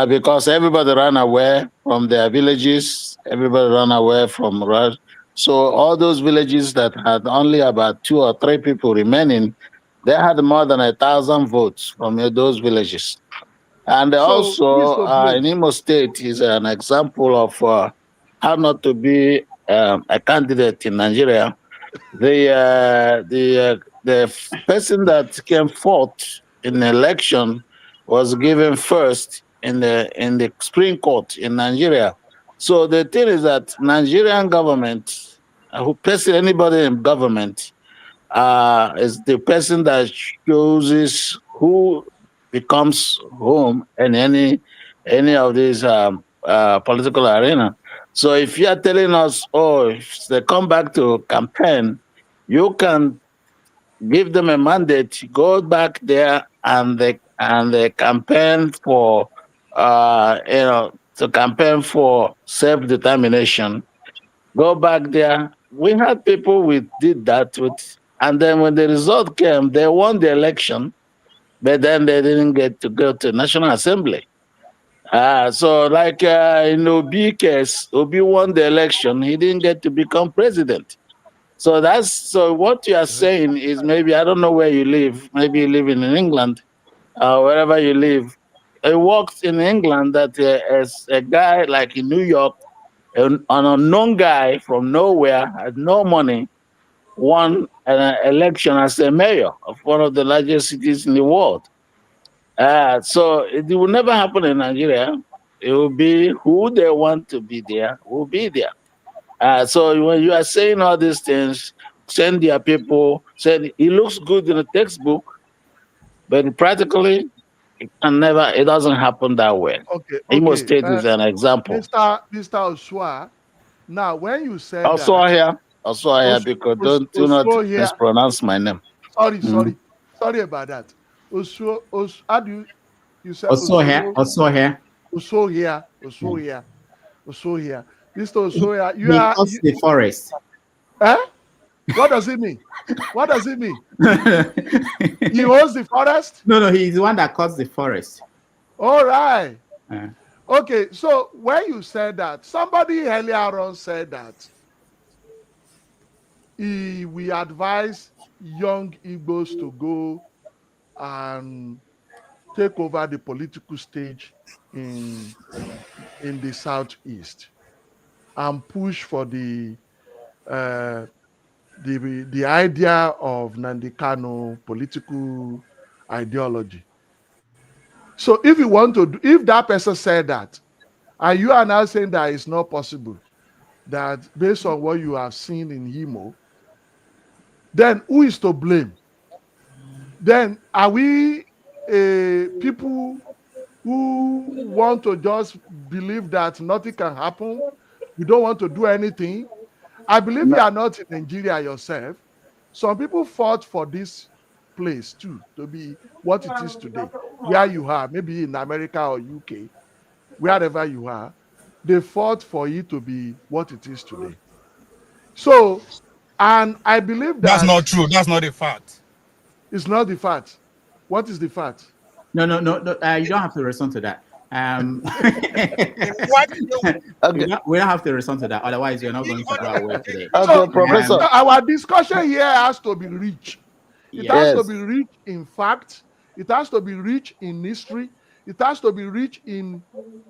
because everybody ran away from their villages. Everybody ran away from roads. So all those villages that had only about 2 or 3 people remaining, they had more than 1,000 votes from those villages. And also in Imo State is an example of how not to be a candidate in Nigeria. The person that came fourth in the election was given first in the Supreme Court in Nigeria. So the thing is that Nigerian government, who person anybody in government, is the person that chooses who becomes whom in any of these political arena. So if you are telling us, oh, if they come back to campaign, you can give them a mandate, go back there and they campaign for to campaign for self-determination. Go back there. We had people we did that with, and then when the result came, they won the election, but then they didn't get to go to National Assembly. So like in Obi case, Obi won the election, he didn't get to become president. So what you are saying is, maybe, I don't know where you live, maybe you live in England, wherever you live. It works in England that as a guy like in New York, an unknown guy from nowhere, had no money, won an election as a mayor of one of the largest cities in the world. So it will never happen in Nigeria. It will be who they want to be there will be there. So when you are saying all these things, send their people, say it looks good in a textbook, but practically it doesn't happen that way. Okay. Imo State is an example. Mr. Oswa, now when you said Oswa, because do not mispronounce my name. Sorry about that. How do you say Osohia? Mr. Osohia, you are the forest. What does it mean? What does it mean? He owns the forest? No, he's the one that cuts the forest. All right. Okay, so when you said that, somebody earlier on said that we advise young Igbos to go and take over the political stage in the southeast and push for the idea of Nnamdi Kanu political ideology. So if that person said that, and you are now saying that it's not possible, that based on what you have seen in Imo, then who is to blame? Then are we people who want to just believe that nothing can happen? You don't want to do anything? I believe you are not in Nigeria yourself. Some people fought for this place too to be what it is today. where you are, maybe in America or UK, wherever you are, they fought for it to be what it is today. So, and I believe that's that not true. That's not a fact. It's not the fact. What is the fact? No. You don't have to respond to that. We don't have to respond to that. Otherwise, we're not going to go away today. So, Professor, our discussion here has to be rich. It has to be rich in fact. It has to be rich in history. It has to be rich in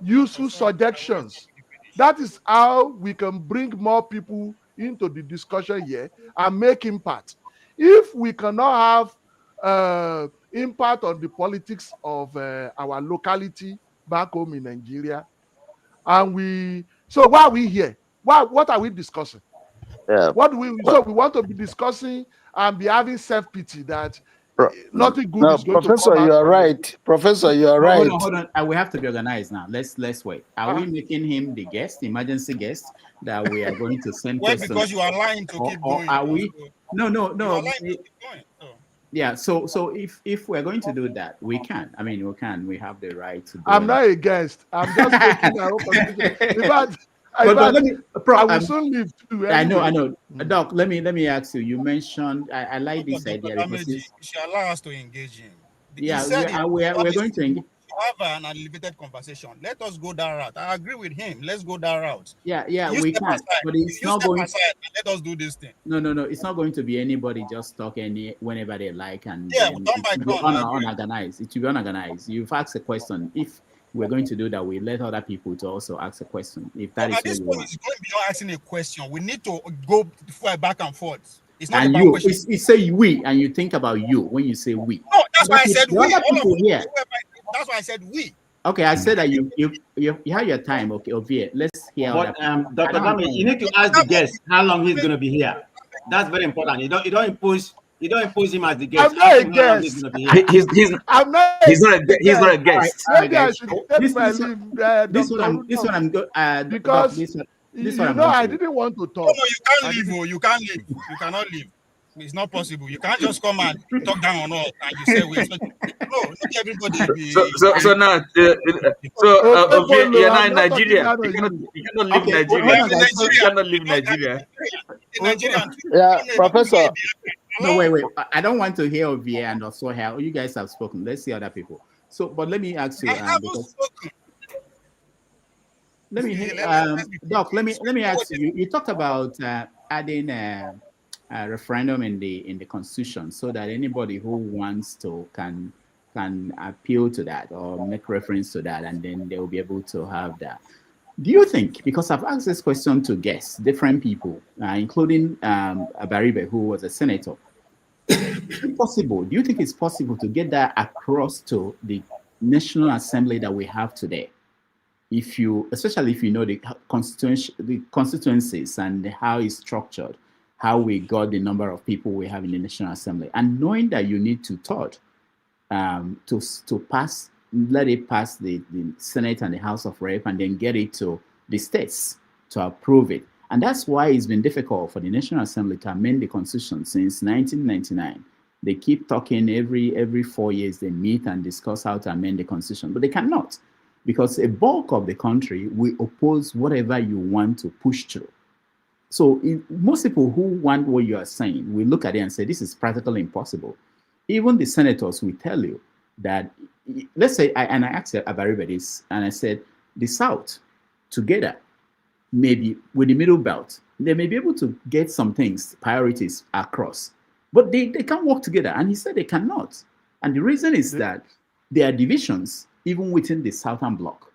useful suggestions. That is how we can bring more people into the discussion here and make impact. If we cannot have impact on the politics of our locality back home in Nigeria, and so why are we here? What are we discussing? Yeah. So we want to be discussing and be having self-pity that nothing good is going Professor, to come out. You are right. Professor, you are right. Hold on. We have to be organized now. Let's wait. Are we making him the guest, emergency guest, that we are going to send questions? Because you are lying to keep going. Are we? No. You are lying to keep going. Yeah. So if we're going to do that, we can. I mean, we can. We have the right to do I'm not a guest. I'm just taking our own position. I will soon leave too. Anyway. I know. Doc, let me ask you. You mentioned I like this idea because you should allow us to engage him. Yeah, we're going to engage. Have an elevated conversation. Let us go that route. I agree with him. Let's go that route. Yeah, we can. But it's not going. Let us do this thing. No. It's not going to be anybody just talk whenever they like and done by unorganized. It will be unorganized. You've asked a question. If we're going to do that, we let other people to also ask a question. If that is at this what point, it's going beyond asking a question. We need to go back and forth. It's not and about you. questions. It's say we, and you think about you when you say we. No, that's why I said we. That's why I said we. Okay, I said that you have your time. Okay, Ovie, let's hear. But Dr. Bami, you need to ask the guest how long he's going to be here. That's very important. You don't impose him as the guest. I'm not a guest. I'm not. He's not a guest. Maybe I should take my leave. This one I'm good. Because I didn't want to talk. No, you can't leave. You can't leave. You cannot leave. It's not possible. You can't just come and talk down on us and you say we're no, not everybody. So now, you're not in Nigeria. You cannot leave Nigeria. You cannot leave Nigeria. Yeah, Professor. No, wait. I don't want to hear Ovie and also how you guys have spoken. Let's see other people. So, but let me ask you. Doc, let me ask you. You talked about adding a referendum in the constitution so that anybody who wants to can appeal to that or make reference to that, and then they will be able to have that. Do you think, because I've asked this question to guests, different people, including Abaribe, who was a senator, do you think it's possible to get that across to the National Assembly that we have today? Especially if you know the constituencies and how it's structured, how we got the number of people we have in the National Assembly, and knowing that you need two-thirds to pass, let it pass the Senate and the House of Rep, and then get it to the states to approve it. And that's why it's been difficult for the National Assembly to amend the Constitution since 1999. They keep talking every 4 years, they meet and discuss how to amend the Constitution, but they cannot, because a bulk of the country will oppose whatever you want to push through. So most people who want what you are saying, we look at it and say, this is practically impossible. Even the senators will tell you that, let's say, I asked Abaribe this, and I said, the South together, maybe with the middle belt, they may be able to get some things, priorities across, but they can't work together. And he said they cannot. And the reason is that there are divisions even within the Southern Bloc.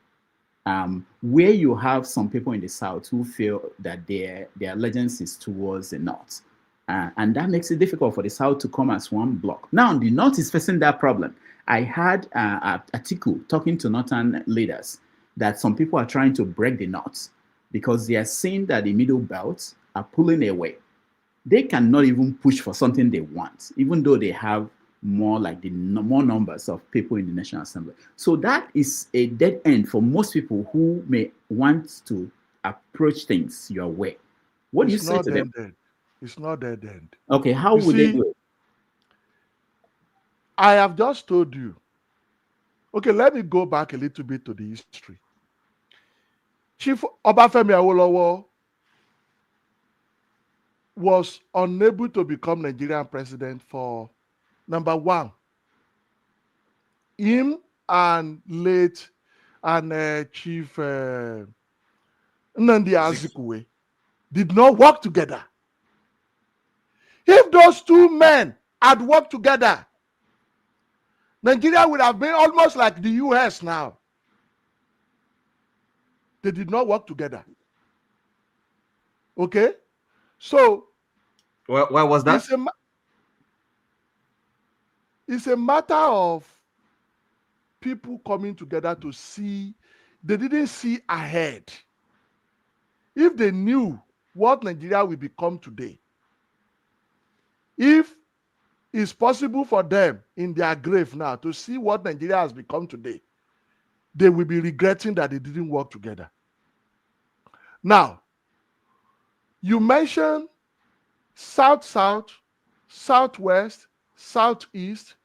Where you have some people in the South who feel that their allegiance is towards the North. And that makes it difficult for the South to come as one block. Now, the North is facing that problem. I had an article talking to Northern leaders that some people are trying to break the North because they are seeing that the Middle Belt are pulling away. They cannot even push for something they want, even though they have more numbers of people in the National Assembly. So that is a dead end for most people who may want to approach things your way. What do you say to them? It's not dead end. Okay, how would they do it? I have just told you Okay, let me go back a little bit to the history. Chief Obafemi Awolowo was unable to become Nigerian president for, number one, him and late and Chief Nnamdi Azikiwe did not work together. If those two men had worked together, Nigeria would have been almost like the US now. They did not work together. Okay? So, why was that? It's a matter of people coming together to see. They didn't see ahead. If they knew what Nigeria will become today, if it's possible for them in their grave now to see what Nigeria has become today, they will be regretting that they didn't work together. Now, you mentioned South-South, Southwest, Southeast,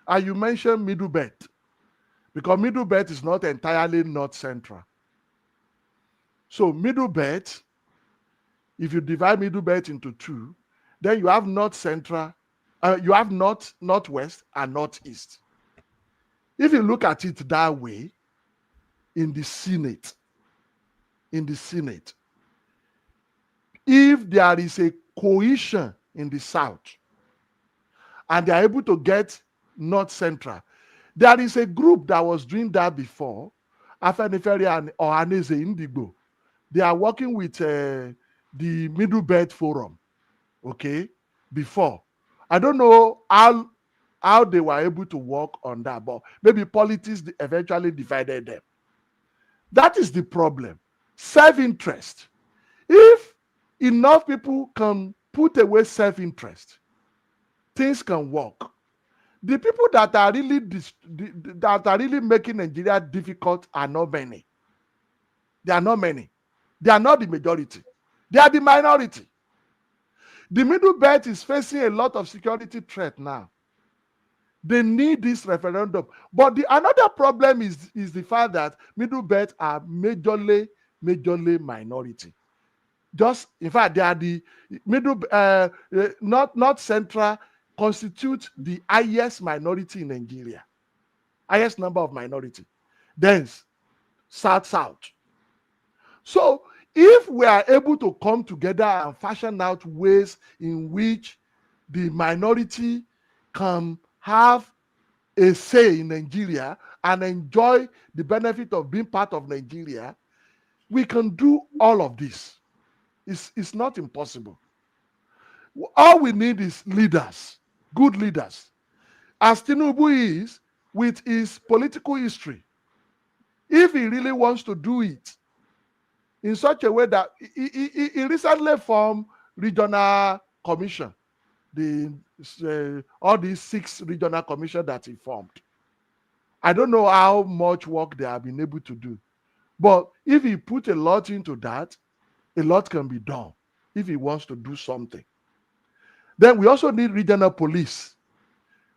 and you mentioned Middle Belt, because Middle Belt is not entirely North-Central. So Middle Belt, if you divide Middle Belt into two, then you have North-Central, you have Northwest, and Northeast. If you look at it that way, in the Senate, if there is a cohesion in the South and they are able to get North Central, there is a group that was doing that before, Afenifere and Ohaneze Indigo. They are working with the Middle Belt Forum, okay, before. I don't know how they were able to work on that, but maybe politics eventually divided them. That is the problem. Self-interest. If enough people can put away self-interest, things can work. The people that are really making Nigeria difficult are not many. They are not many. They are not the majority. They are the minority. The Middle Belt is facing a lot of security threat now. They need this referendum. But another problem is the fact that Middle Belt are majorly minority. Just, in fact, they are the middle, not central, constitute the highest minority in Nigeria. Highest number of minority. Then South-South. So if we are able to come together and fashion out ways in which the minority can have a say in Nigeria and enjoy the benefit of being part of Nigeria, we can do all of this. It's not impossible. All we need is leaders, good leaders. As Tinubu is, with his political history, if he really wants to do it in such a way that he recently formed regional commission, all these 6 regional commissions that he formed. I don't know how much work they have been able to do, but if he put a lot into that, a lot can be done if he wants to do something. Then we also need regional police.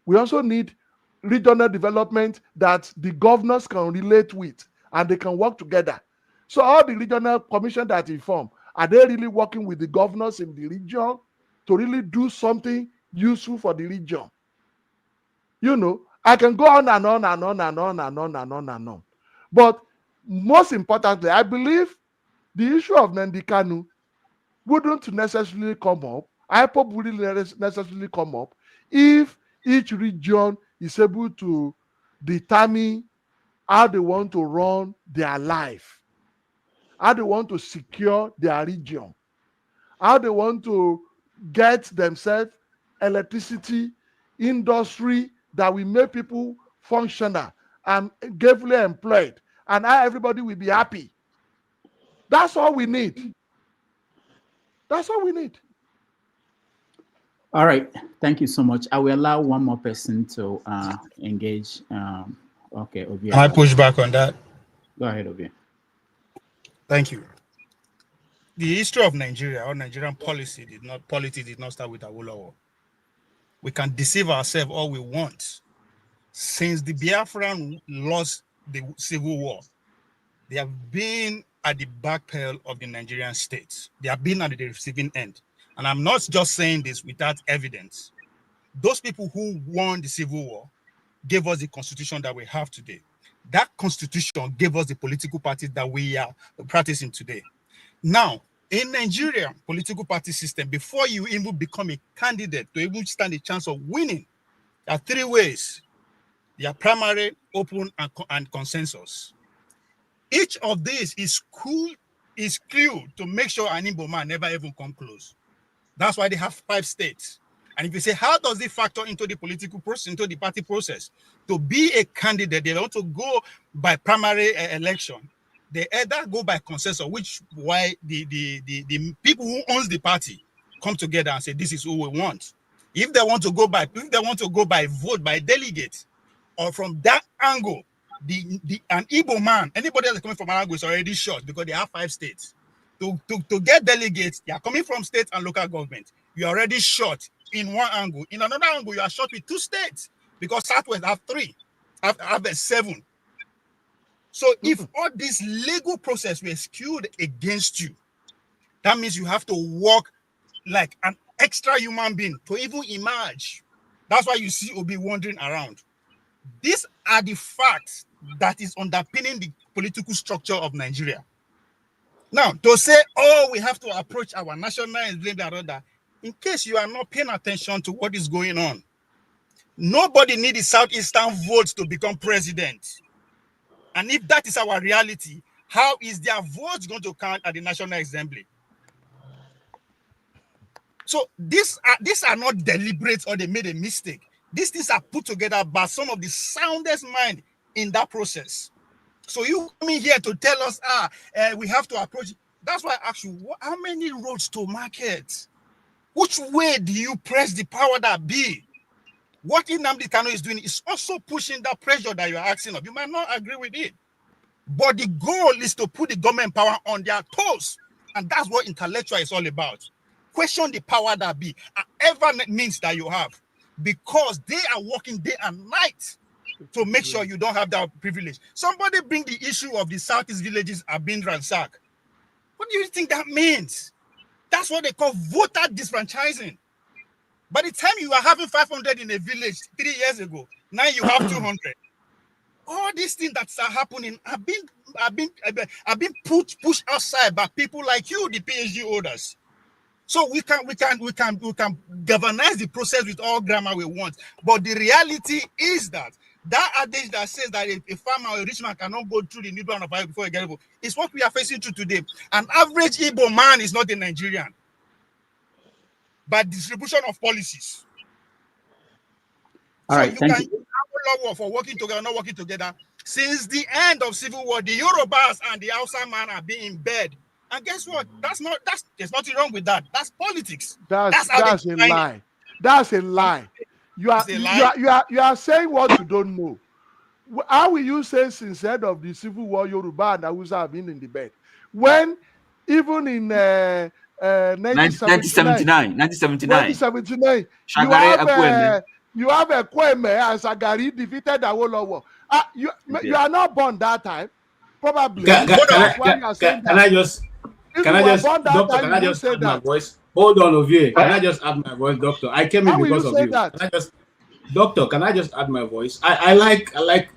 We also need regional development that the governors can relate with and they can work together. So all the regional commission that he formed, are they really working with the governors in the region to really do something useful for the region? You know, I can go on and on and on and on and on and on and on. But most importantly, I believe the issue of Nnamdi Kanu wouldn't necessarily come up. IPOB wouldn't necessarily come up if each region is able to determine how they want to run their life, how they want to secure their region, how they want to get themselves electricity, industry that will make people functional and gainfully employed, and how everybody will be happy. That's all we need. That's all we need. All right. Thank you so much. I will allow one more person to engage. Okay, Obi. Can I push back on that? Go ahead, Obi. Thank you. The history of Nigeria or Nigerian policy did not start with Awolowo. We can deceive ourselves all we want. since the Biafran lost the civil war, they have been at the back pedal of the Nigerian state. They have been at the receiving end. And I'm not just saying this without evidence. Those people who won the civil war gave us the constitution that we have today. That constitution gave us the political parties that we are practicing today. Now, in Nigeria political party system, before you even become a candidate to even stand a chance of winning, there are three ways. There are primary, open, and consensus. Each of these is skewed to make sure an Igbo man never even come close. That's why they have 5 states. And if you say, how does it factor into the political process, into the party process? To be a candidate, they want to go by primary election. They either go by consensus, which why the people who owns the party come together and say, this is who we want. If they want to go by vote, by delegate, or from that angle, an Igbo man, anybody that's coming from an angle is already short because they have 5 states. To get delegates, they are coming from state and local government. You're already short in one angle. In another angle, you are short with 2 states because Southwest have 3, have 7. So if all this legal process were skewed against you, that means you have to work like an extra human being to even emerge. That's why you see Obi wandering around. These are the facts that is underpinning the political structure of Nigeria. Now, to say, oh, we have to approach our national and blame that other, in case you are not paying attention to what is going on, nobody needs the Southeastern votes to become president. And if that is our reality, how is their votes going to count at the National Assembly? So these are not deliberate or they made a mistake. These things are put together by some of the soundest mind in that process. So you coming here to tell us, we have to approach. That's why I ask you, how many roads to market? Which way do you press the power that be? What Nnamdi Kanu is doing is also pushing that pressure that you're asking of. You might not agree with it, but the goal is to put the government power on their toes. And that's what intellectual is all about. Question the power that be, whatever means that you have, because they are working day and night to make sure you don't have that privilege. Somebody bring the issue of the Southeast villages are being ransacked. What do you think that means? That's what they call voter disfranchising. By the time you are having 500 in a village 3 years ago, now you have 200. All these things that are happening have been pushed outside by people like you, the PhD holders. So we can galvanize the process with all grammar we want. But the reality is that adage that says that a farmer or a rich man cannot go through the needle and fire before he gets able is what we are facing through today. An average Igbo man is not a Nigerian. By distribution of policies. All right, thank you. War for working together, not working together. Since the end of civil war, the Yorubas and the Hausa man are being in bed. And guess what? There's nothing wrong with that. That's politics. That's a lie. That's a lie. You are saying what you don't know. How will you say since the end of the civil war, Yoruba and Hausa have been in the bed? When even in 1979, you have a Kweme and Sagari defeated Awolowo. You are not born that time, probably. Can I just add my voice? Hold on, Ovie. Can I just add my voice, Doctor? I came in because of you. Doctor, can I just add my voice? I like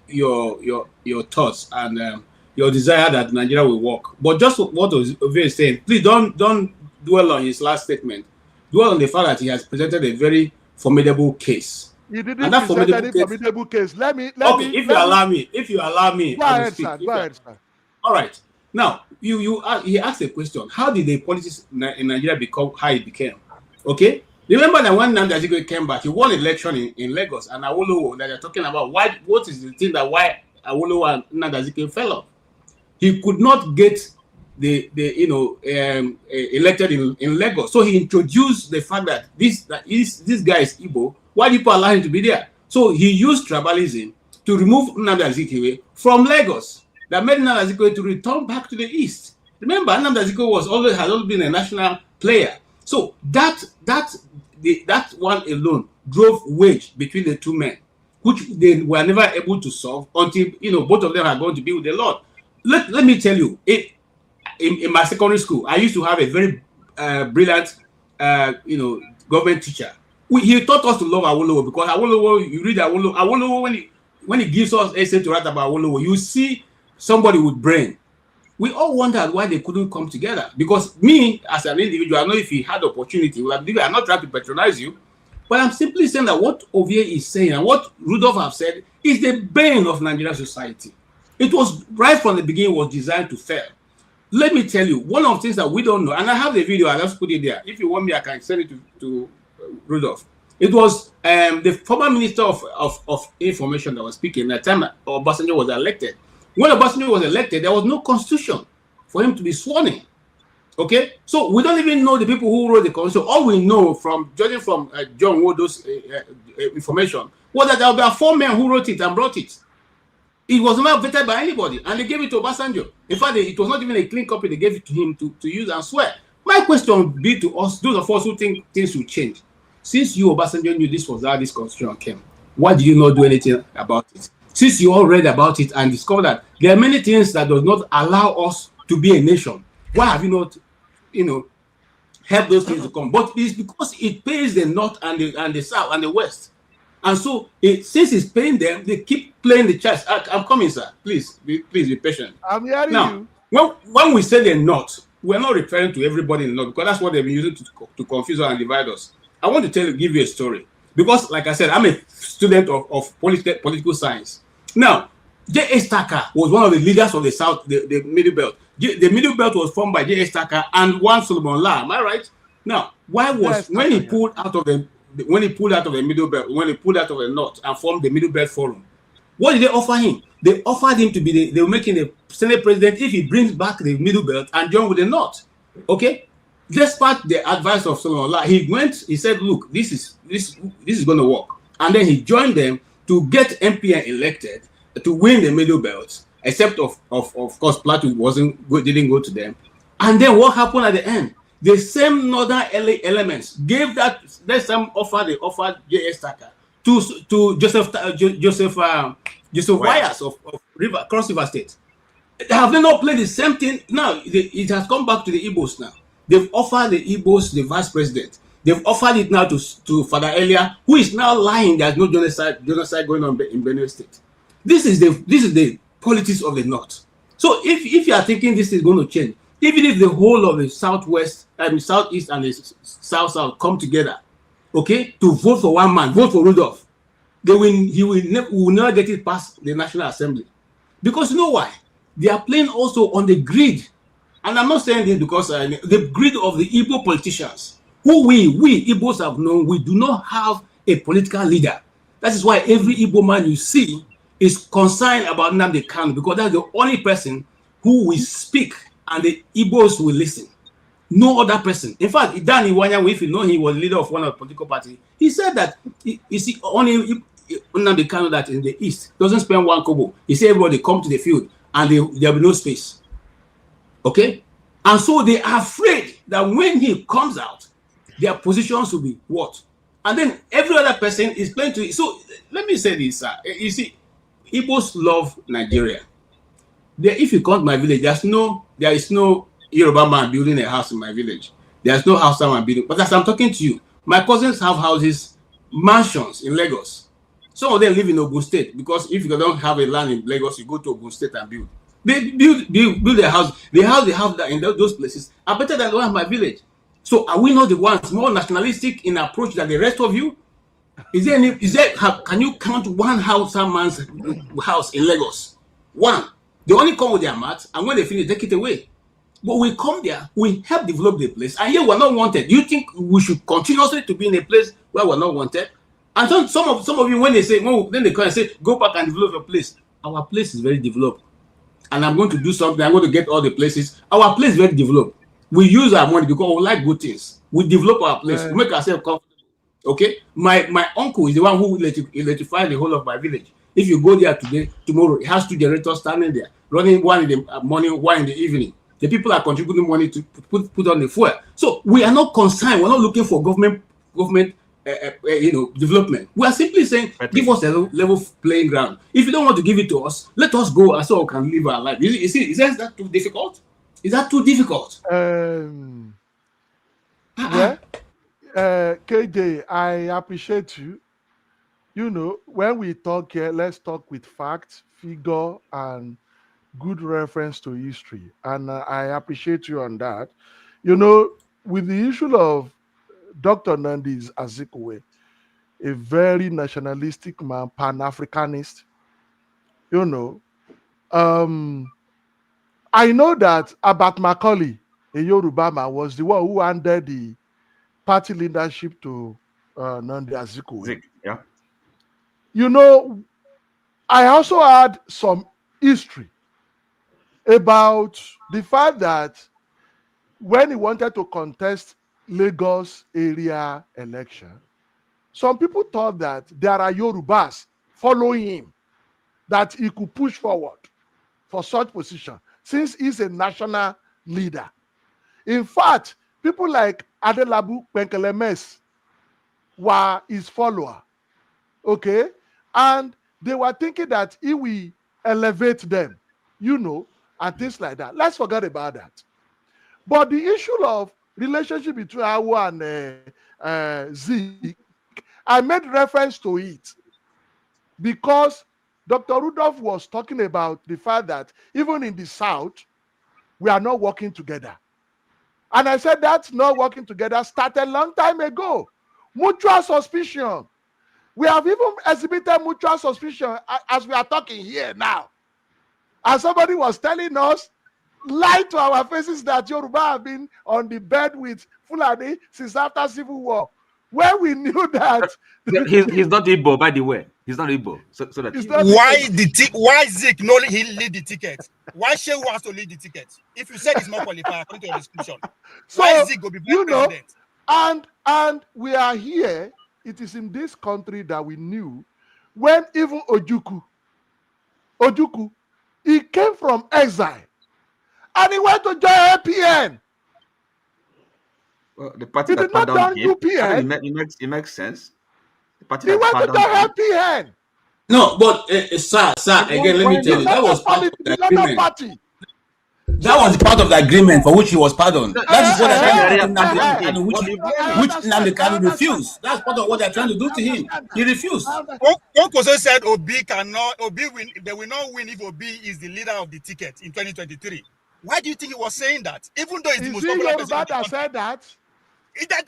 your thoughts and your desire that Nigeria will work. But just what Ovie is saying, please don't dwell on his last statement. Dwell on the fact that he has presented a very formidable case. He didn't present any formidable case. If you allow me. Go ahead, sir. All right. Now, he asked a question. How did the politics in Nigeria become how it became? Okay. Remember that when Nnamdi Kanu came back, he won election in Lagos, and Awolowo that they're talking about. What is the thing that why Awolowo and Nnamdi Kanu fell off? He could not get elected in Lagos. So he introduced the fact that this guy is Igbo. Why people allow him to be there? So he used tribalism to remove Nnamdi Kanu from Lagos. That made Nnamdi Kanu to return back to the east. Remember, Nnamdi Kanu has always been a national player. So that one alone drove wedge between the two men. which they were never able to solve until, you know, both of them are going to be with the Lord. Let me tell you, in my secondary school, I used to have a very brilliant, you know, government teacher. He taught us to love Awolowo, because Awolowo, you read Awolowo when he gives us essay to write about Awolowo, you see somebody with brain. We all wondered why they couldn't come together. Because me, as an individual, I know if he had opportunity, I'm not trying to patronize you, but I'm simply saying that what Ovie is saying and what Rudolph have said is the bane of Nigerian society. It was right from the beginning, was designed to fail. Let me tell you, one of the things that we don't know, and I have the video, I'll just put it there. If you want me, I can send it to Rudolph. It was the former Minister of Information that was speaking at the time Obasanjo was elected. When Obasanjo was elected, there was no constitution for him to be sworn in. Okay? So we don't even know the people who wrote the constitution. All we know, from judging from John Wodo's information, was that there were 4 men who wrote it and brought it. It was not vetted by anybody, and they gave it to Obasanjo. In fact, it was not even a clean copy. They gave it to him to use and swear. My question would be to us, those of us who think things will change. Since you, Obasanjo, knew this was how this constitution came, why did you not do anything about it? Since you all read about it and discovered that there are many things that does not allow us to be a nation, why have you not, you know, helped those things to come? But it's because it pays the North and the South and the West. And so, since it's paying them, they keep playing the chess. I'm coming, sir. Please be patient. I'm hearing you. When we say the North, we're not referring to everybody in the North, because that's what they've been using to confuse us and divide us. I want to give you a story. Because, like I said, I'm a student of political science. Now, J.S. Tucker was one of the leaders of the South, the Middle Belt. The Middle Belt was formed by J.S. Tucker and one Solomon La. Am I right? Now, when he pulled out of the Middle Belt, when he pulled out of the North and formed the Middle Belt Forum, what did they offer him? They offered him to be they were making the Senate president if he brings back the Middle Belt and join with the North. Okay? Despite the advice of Solomon La, he said, look, this is going to work. And then he joined them to get MPN elected to win the Middle Belt, except of course Plateau didn't go to them. And then what happened at the end? The same northern LA elements gave that same offer they offered J.S. Tucker to Joseph Wyers of Cross River State. Have they not played the same thing? Now it has come back to the Igbos now. They've offered the Igbos the vice president. They've offered it now to Father Alia, who is now lying there's no genocide going on in Benue State. This is the politics of the North. So if you are thinking this is going to change, even if the whole of the Southwest, Southeast and the South come together, okay, to vote for one man, vote for Rudolph, he will never get it past the National Assembly. Because you know why? They are playing also on the greed. And I'm not saying this because the greed of the Igbo politicians, who we Igbos have known, we do not have a political leader. That is why every Igbo man you see is concerned about Nnamdi Kanu, because that's the only person who will speak and the Igbos will listen. No other person. In fact, Dan Iwanya, if you know he was leader of one of the political parties, he said that you see only Nnamdi Kanu that in the East doesn't spend one kobo. He said everybody come to the field and there will be no space. Okay? And so they are afraid that when he comes out, their positions will be what? And then every other person is playing to it. So let me say this, sir. You see, Igbos love Nigeria. If you come to my village, there is no Yoruba man building a house in my village. There's no house man building. But as I'm talking to you, my cousins have houses, mansions in Lagos. Some of them live in Ogun State, because if you don't have a land in Lagos, you go to Ogun State and build. They build their house. The house they have that in those places are better than the one in my village. So are we not the ones more nationalistic in approach than the rest of you? Can you count one man's house in Lagos? One. They only come with their mats, and when they finish, take it away. But we come there, we help develop the place, and here we're not wanted. You think we should continuously to be in a place where we're not wanted? And some of you, when they say, then they come and say, go back and develop a place. Our place is very developed. And I'm going to do something, I'm going to get all the places. Our place is very developed. We use our money because we like good things. We develop our place, we make ourselves comfortable. Okay? My uncle is the one who electrified the whole of my village. If you go there today, tomorrow, it has 2 generators standing there, running one in the morning, one in the evening. The people are contributing money to put on the fuel. So we are not concerned. We're not looking for government development. We are simply saying, give us a level playing ground. If you don't want to give it to us, let us go and so we can live our life. Is that too difficult? Is that too difficult? Well, KJ, I appreciate you. You know, when we talk here, let's talk with facts, figure, and good reference to history. And I appreciate you on that. You know, with the issue of Dr. Nnamdi Azikiwe, a very nationalistic man, Pan-Africanist, you know, I know that Abat Macaulay, a Yoruba man, was the one who handed the party leadership to Nnamdi Azikiwe. Yeah. You know, I also had some history about the fact that when he wanted to contest Lagos area election, some people thought that there are Yorubas following him, that he could push forward for such position since he's a national leader. In fact, people like Adelabu Penkelemes were his follower, okay? And they were thinking that he will elevate them, you know, and things like that. Let's forget about that. But the issue of relationship between Awo and Zeke, I made reference to it because Dr. Rudolph was talking about the fact that even in the South, we are not working together. And I said that's not working together started a long time ago. Mutual suspicion. We have even exhibited mutual suspicion as we are talking here now. And somebody was telling us, lie to our faces, that Yoruba have been on the bed with Fulani since after Civil War. When we knew that. He's not Igbo, by the way. He's not Igbo. So that why Zeke no he lead the ticket? Why Shehu has to lead the ticket? If you said he's not qualified according to your description, So, why Zeke go be vice president? And we are here. It is in this country that we knew when even Ojukwu, he came from exile and he went to join APN. Well, the party He that did not pardoned join him, UPN. it makes sense. The party He that went to pardoned join him. APN. No, but sir, again, let me tell you, that was part of the agreement. Party. That was part of the agreement for which he was pardoned. That is what they're trying to do to Nnamdi Kanu, which Nnamdi Kanu refused. That's part of what they're trying to do to him. He refused. Okoso said they will not win if Obi is the leader of the ticket in 2023. Why do you think he was saying that? Even though he's the most popular person that said that?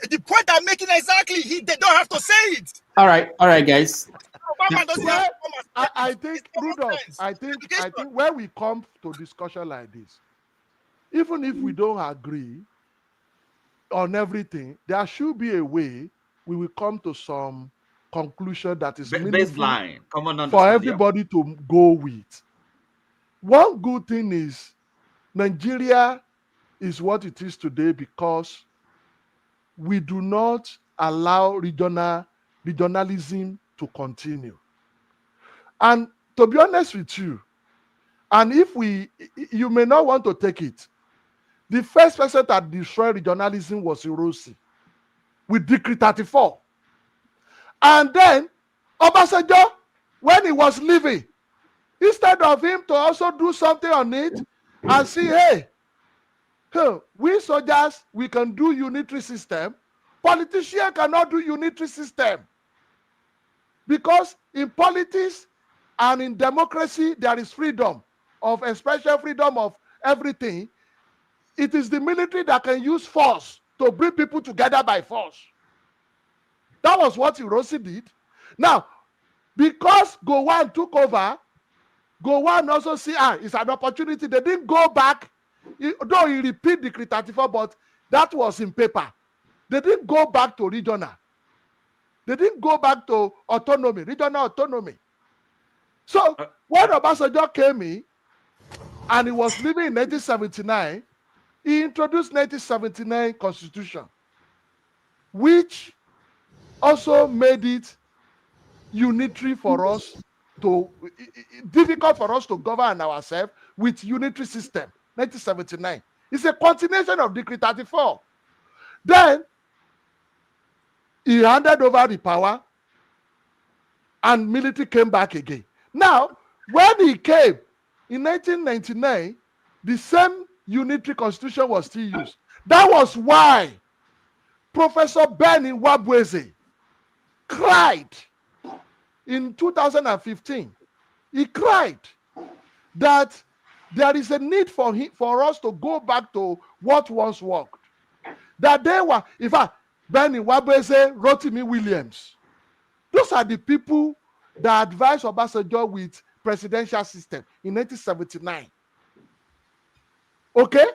The point I'm making exactly, they don't have to say it. All right, guys. I think, Rudolph, I think when we come to discussion like this, even if we don't agree on everything, there should be a way we will come to some conclusion that is baseline, common for everybody to go with. One good thing is Nigeria is what it is today because we do not allow regionalism to continue. And to be honest with you, and if you may not want to take it, the first person that destroyed regionalism was Hiroshi with Decree 34. And then Obasanjo, when he was leaving, instead of him to also do something on it and see, hey, we soldiers, we can do unitary system. Politicians cannot do unitary system. Because in politics and in democracy, there is freedom of expression, freedom of everything. It is the military that can use force to bring people together by force. That was what Hiroshi did. Now, because Gowon took over, Gowon also see, it's an opportunity. They didn't go back, though he repeat Decree 34, but that was in paper. They didn't go back to regional. They didn't go back to autonomy, regional autonomy. So when Obasanjo came in, and he was living in 1979, he introduced 1979 Constitution, which also made it unitary for us difficult for us to govern ourselves with unitary system. 1979. It's a continuation of Decree 34. Then he handed over the power, and military came back again. Now, when he came in 1999, the same unitary constitution was still used. That was why Professor Ben Nwabweze cried in 2015. He cried that there is a need for us to go back to what once worked. That they were, in fact, Ben Nwabweze, Rotimi Williams. Those are the people that advised Obasanjo with presidential system in 1979. Okay?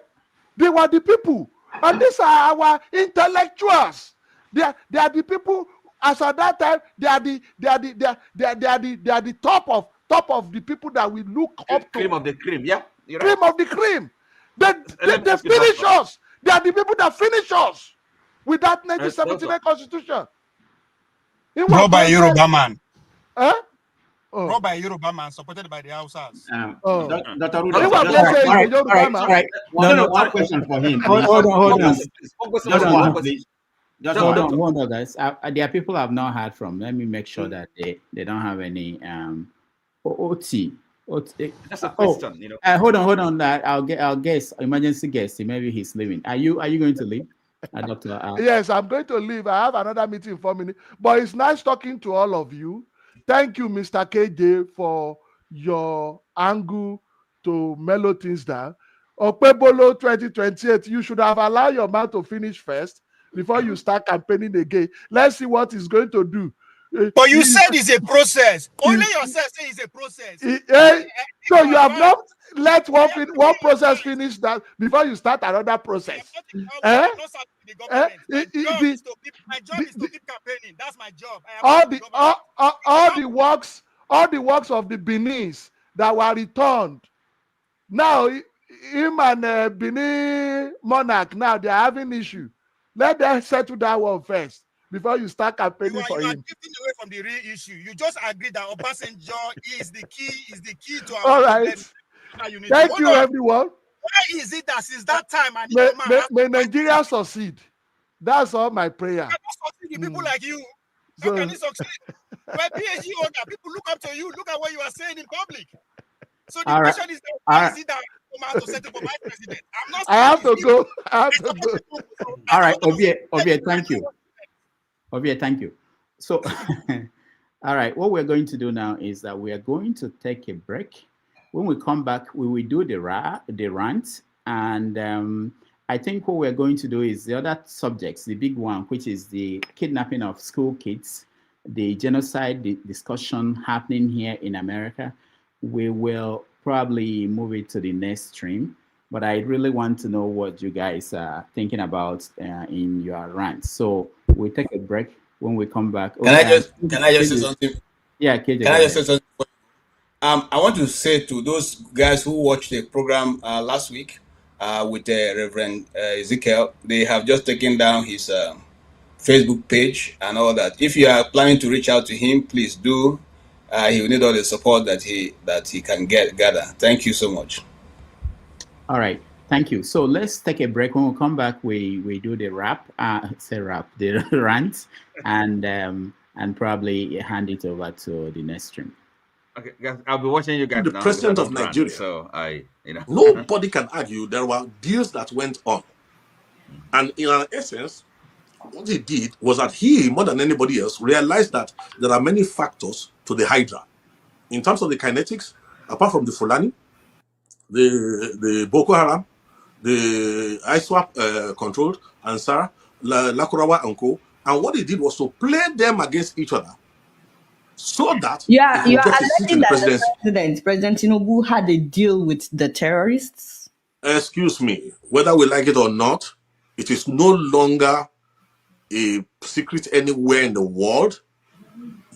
They were the people. And these are our intellectuals. They are the people, as at that time, they are the top of the people that we look up to. Cream of the cream, yeah. Cream of the cream. They finish us. They are the people that finish us with that 1979 constitution. Brought by Yoruba man. Huh? Brought by Yoruba man, supported by the Hausas. Dr. Right. One question for him. Hold on, guys. There are people I've not heard from. Let me make sure that they don't have any OT. That's a question, you know. Hold on. I'll guess. Emergency guest. Maybe he's leaving. Are you going to leave? Doctor. Yes, I'm going to leave. I have another meeting in 4 minutes. But it's nice talking to all of you. Thank you, Mr. KJ, for your angle to mellow things down. Okpebolo 2028, you should have allowed your man to finish first before you start campaigning again. Let's see what he's going to do. But you said it's a process. Only yourself say it's a process. So you have not let one process finish that before you start another process. My job is to keep campaigning. That's my job. All the works of the Benis that were returned. Now him and Benin monarch, now they are having issue. Let them settle that one first before you start campaigning for him. You are drifting away from the real issue. You just agree that Obasanjo is the key to our all right. Thank you, everyone. Why is it that since that time may Nigeria succeed? That's all my prayer. People like you, how can it succeed? When PhD holder, people look up to you. Look at what you are saying in public. So the question is, why is it that to set up a vice president? I have to go. All right, Obie, thank you. Obie, thank you. So, all right, what we're going to do now is that we are going to take a break. When we come back, we will do the rant, and I think what we're going to do is the other subjects, the big one, which is the kidnapping of school kids, the genocide, the discussion happening here in America. We will probably move it to the next stream, but I really want to know what you guys are thinking about in your rants. So we'll take a break. When we come back, can I just say something? Yeah, KJ. Can I just say something? I want to say to those guys who watched the program last week with Reverend Ezekiel, they have just taken down his Facebook page and all that. If you are planning to reach out to him, please do. He will need all the support that he can gather. Thank you so much. All right, thank you. So let's take a break. When we come back, we do the the rant, and probably hand it over to the next stream. Okay, guys, I'll be watching you guys. The president of Nigeria. So nobody can argue there were deals that went on, and in essence, what he did was that he, more than anybody else, realized that there are many factors to the Hydra. In terms of the kinetics, apart from the Fulani, the Boko Haram, the ISWAP controlled, Ansar, Lakurawa and Co. And what he did was to play them against each other so that you are alleging that the President Tinubu had a deal with the terrorists? Excuse me, whether we like it or not, it is no longer a secret anywhere in the world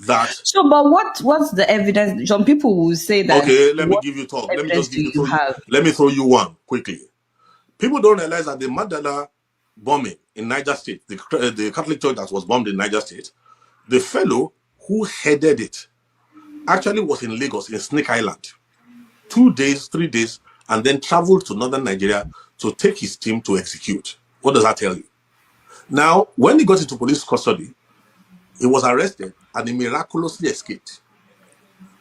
that. So, but what's the evidence? Some people will say that. Okay, let me give you talk. Let me throw you one quickly. People don't realize that the Mandela bombing in Niger State, the Catholic church that was bombed in Niger State, the fellow who headed it actually was in Lagos, in Snake Island, 2 days, 3 days, and then traveled to northern Nigeria to take his team to execute. What does that tell you? Now, when he got into police custody, He was arrested and he miraculously escaped.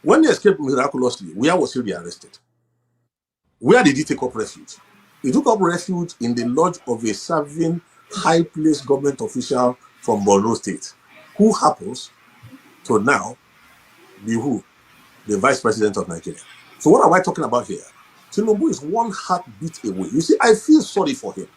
When he escaped miraculously, where was he arrested? Where did he take up refuge? He took up refuge in the lodge of a serving high-placed government official from Borno State, who happens to now be who? The Vice President of Nigeria. So what am I talking about here? Tinubu is one heartbeat away. You see, I feel sorry for him.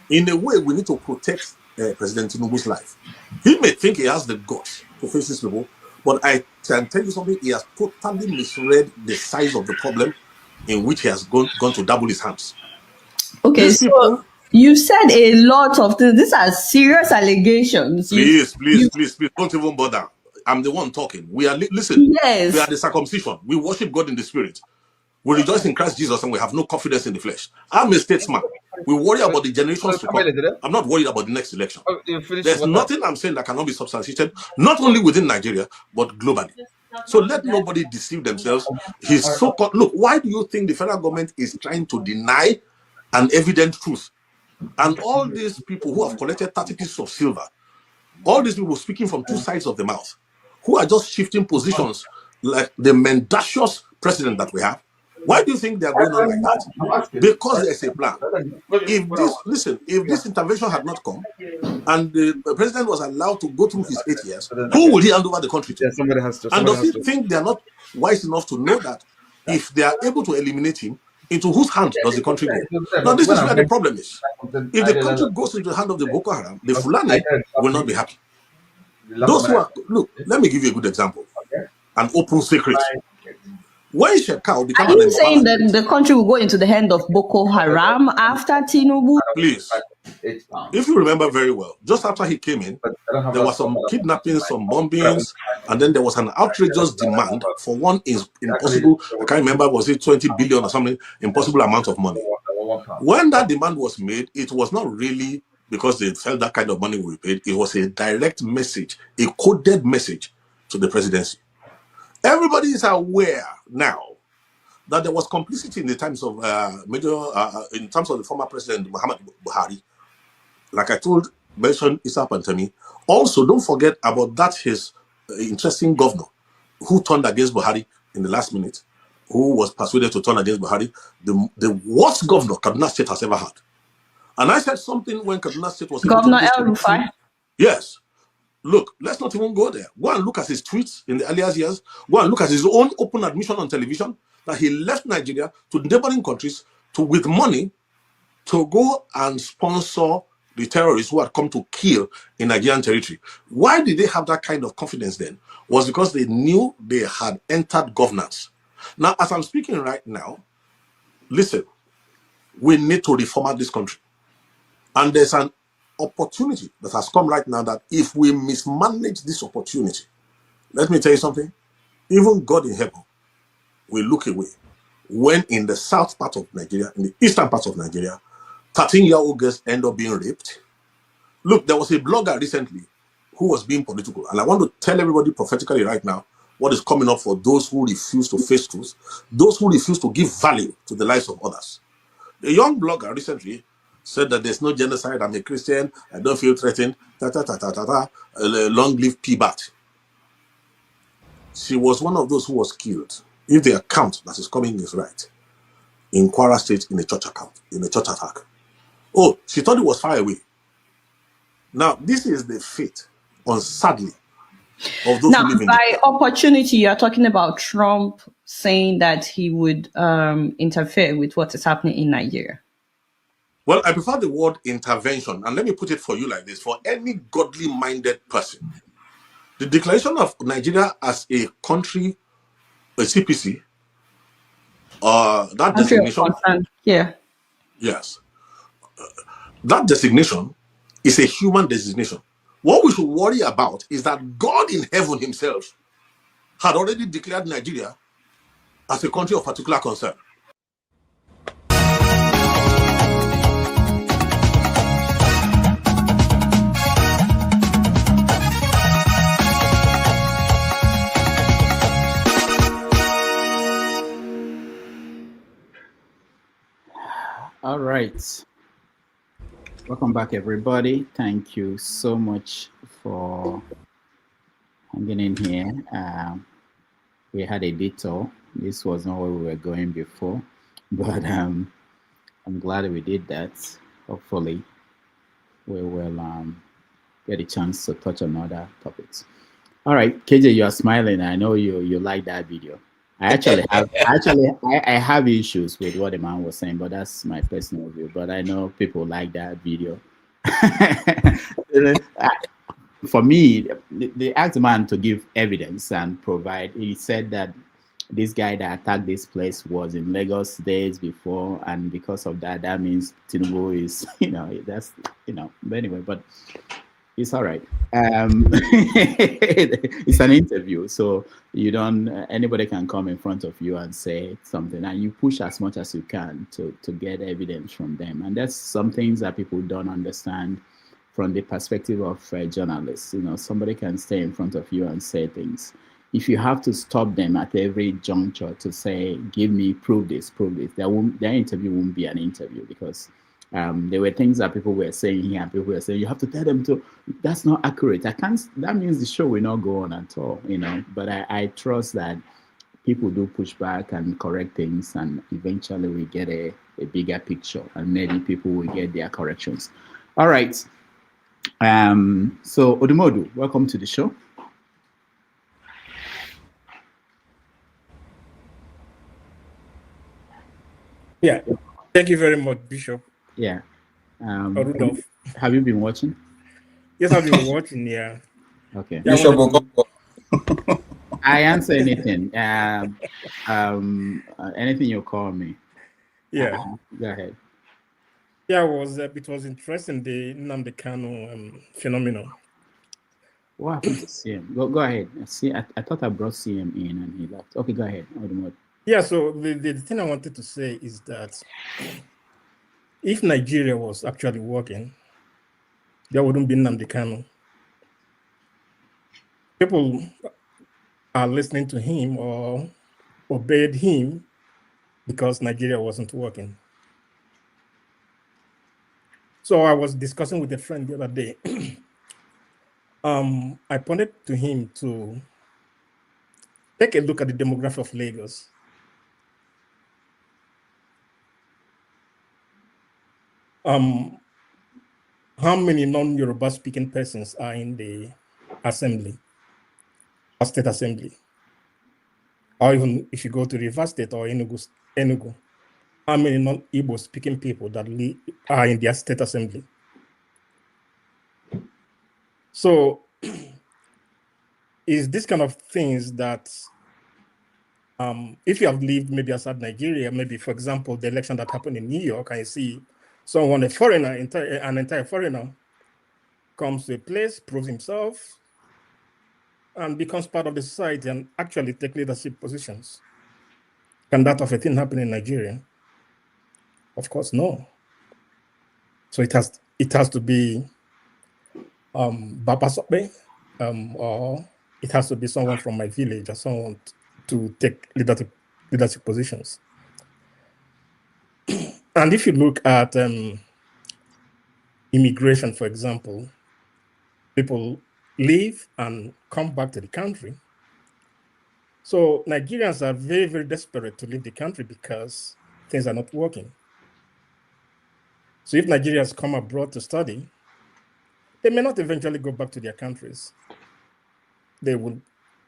In a way, we need to protect President Tinubu's life. He may think he has the guts to face this people, but I can tell you something, he has totally misread the size of the problem in which he has gone to double his hands. Okay, These people, you said a lot of things. These are serious allegations. Please, don't even bother. I'm the one talking. We are, listen, yes. We are the circumcision. We worship God in the spirit. We rejoice in Christ Jesus and we have no confidence in the flesh. I'm a statesman. We worry about the generations to come. I'm not worried about the next election. There's nothing I'm saying that cannot be substantiated, not only within Nigeria, but globally. So let nobody deceive themselves. He's so-called, look, why do you think the federal government is trying to deny an evident truth? And all these people who have collected 30 pieces of silver, all these people speaking from two sides of the mouth, who are just shifting positions like the mendacious president that we have, why do you think they are going on like that? Because there's a plan. If this intervention had not come, and the president was allowed to go through his 8 years, who will he hand over the country to? And does he think they are not wise enough to know that if they are able to eliminate him, into whose hand does the country go? Now, this is where the problem is. If the country goes into the hand of the Boko Haram, the Fulani will not be happy. Those who are, look, let me give you a good example. An open secret. When Shekau became Are you saying that the country will go into the hand of Boko Haram after Tinubu? Please, if you remember very well, just after he came in, there was some kidnappings, some bombings, and then there was an outrageous demand for one impossible, I can't remember, was it 20 billion or something, impossible amount of money. When that demand was made, it was not really because they felt that kind of money will be paid. It was a direct message, a coded message to the presidency. Everybody is aware now that there was complicity in the times of in terms of the former president Muhammad Buhari. Like I mentioned Issa Pantami. Also, don't forget about that his interesting governor who turned against Buhari in the last minute, who was persuaded to turn against Buhari, the worst governor Kaduna State has ever had. And I said something when Kaduna State was Governor El-Rufai. Yes. Look, let's not even go there. Go and look at his tweets in the earlier years. Go and look at his own open admission on television that he left Nigeria to neighboring countries with money to go and sponsor the terrorists who had come to kill in Nigerian territory. Why did they have that kind of confidence then? Was because they knew they had entered governance. Now, as I'm speaking right now, listen, we need to reformat this country. And there's an opportunity that has come right now that if we mismanage this opportunity, let me tell you something, even God in heaven will look away when in the south part of Nigeria, in the eastern part of Nigeria, 13-year-old girls end up being raped. Look, there was a blogger recently who was being political, and I want to tell everybody prophetically right now what is coming up for those who refuse to face truth, those who refuse to give value to the lives of others. A young blogger recently said that there's no genocide, I'm a Christian, I don't feel threatened, long live PBAT. She was one of those who was killed, if the account that is coming is right, in Kwara State in a church attack. Oh, she thought it was far away. Now, this is the fate, sadly, of those who live in by opportunity, you're talking about Trump saying that he would interfere with what is happening in Nigeria. Well, I prefer the word intervention, and let me put it for you like this. For any godly-minded person, the declaration of Nigeria as a country, a CPC, that designation, yes, that designation is a human designation. What we should worry about is that God in heaven himself had already declared Nigeria as a country of particular concern. All right. Welcome back, everybody. Thank you so much for hanging in here. We had a detour. This was not where we were going before, but I'm glad we did that. Hopefully, we will get a chance to touch on other topics. All right, KJ, you are smiling. I know you like that video. I have issues with what the man was saying, but that's my personal view. But I know people like that video. For me, they asked the man to give evidence and provide. He said that this guy that attacked this place was in Lagos days before, and because of that, that means Tinubu is, but anyway, but it's all right. It's an interview, so you don't, anybody can come in front of you and say something, and you push as much as you can to get evidence from them. And that's some things that people don't understand from the perspective of journalists. Somebody can stay in front of you and say things. If you have to stop them at every juncture to say, give me, prove this, their interview won't be an interview, because there were things that people were saying here, and people were saying, you have to tell them to, that's not accurate. That means the show will not go on at all, But I trust that people do push back and correct things, and eventually we get a bigger picture, and maybe people will get their corrections. All right. So Odumodu, welcome to the show. Yeah, thank you very much, Bishop. Yeah. Rudolph. Have you been watching? Yes, I've been watching, yeah. Okay. Yeah, Bishop, I answer anything. Anything you call me. Yeah. Go ahead. Yeah, it was interesting, the Nnamdi Kanu phenomenon. What happened to CM? Go ahead. See, I thought I brought CM in and he left. Okay, go ahead. Yeah, so the thing I wanted to say is that if Nigeria was actually working, there wouldn't be Nnamdi Kanu. People are listening to him or obeyed him because Nigeria wasn't working. So I was discussing with a friend the other day. I pointed to him to take a look at the demography of Lagos. How many non-Yoruba speaking persons are in the assembly, or state assembly? Or even if you go to Rivers State or Enugu, how many non-Igbo speaking people that are in their state assembly? So is this kind of things that if you have lived maybe outside Nigeria, maybe for example, the election that happened in New York, I see someone, a foreigner, an entire foreigner comes to a place, proves himself, and becomes part of the society and actually take leadership positions. Can that of a thing happen in Nigeria? Of course, no. So it has to be Baba Sobe, or it has to be someone from my village or someone to take leadership positions. And if you look at immigration, for example, people leave and come back to the country. So Nigerians are very, very desperate to leave the country because things are not working. So if Nigerians come abroad to study, they may not eventually go back to their countries. They will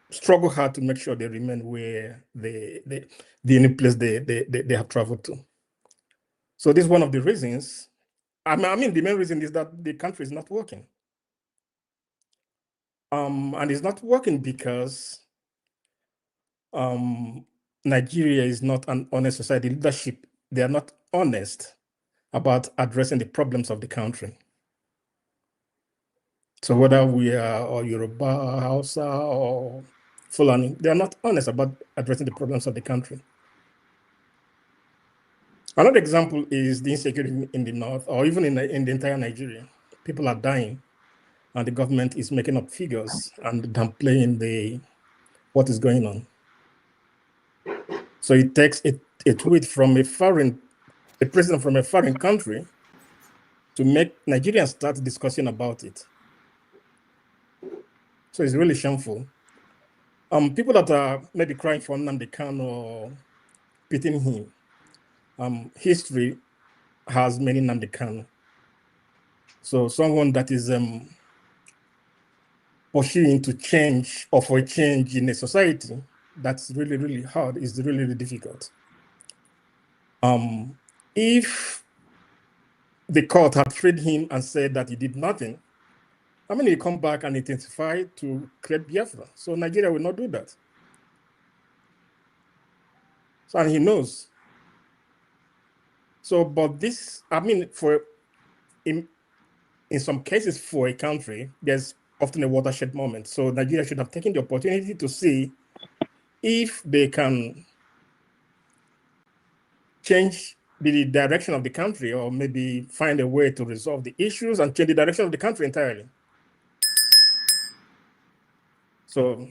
struggle hard to make sure they remain where the only place they have traveled to. So this is one of the reasons. I mean, the main reason is that the country is not working. And it's not working because Nigeria is not an honest society. Leadership, they are not honest about addressing the problems of the country. So whether we are or Yoruba, Hausa, or Fulani, they are not honest about addressing the problems of the country. Another example is the insecurity in the north, or even in the entire Nigeria. People are dying, and the government is making up figures and downplaying what is going on. So it takes a tweet from a president from a foreign country to make Nigerians start discussing about it. So it's really shameful. People that are maybe crying for Nnamdi Kanu or pitying him, history has many Nnamdi Kanu. So someone that is pursuing to change or for a change in a society, that's really, really hard, is really, really difficult. If the court had freed him and said that he did nothing, I mean, he come back and intensify to create Biafra. So Nigeria will not do that. So, and he knows. So, but this, I mean, in some cases for a country, there's often a watershed moment. So Nigeria should have taken the opportunity to see if they can change the direction of the country, or maybe find a way to resolve the issues and change the direction of the country entirely. So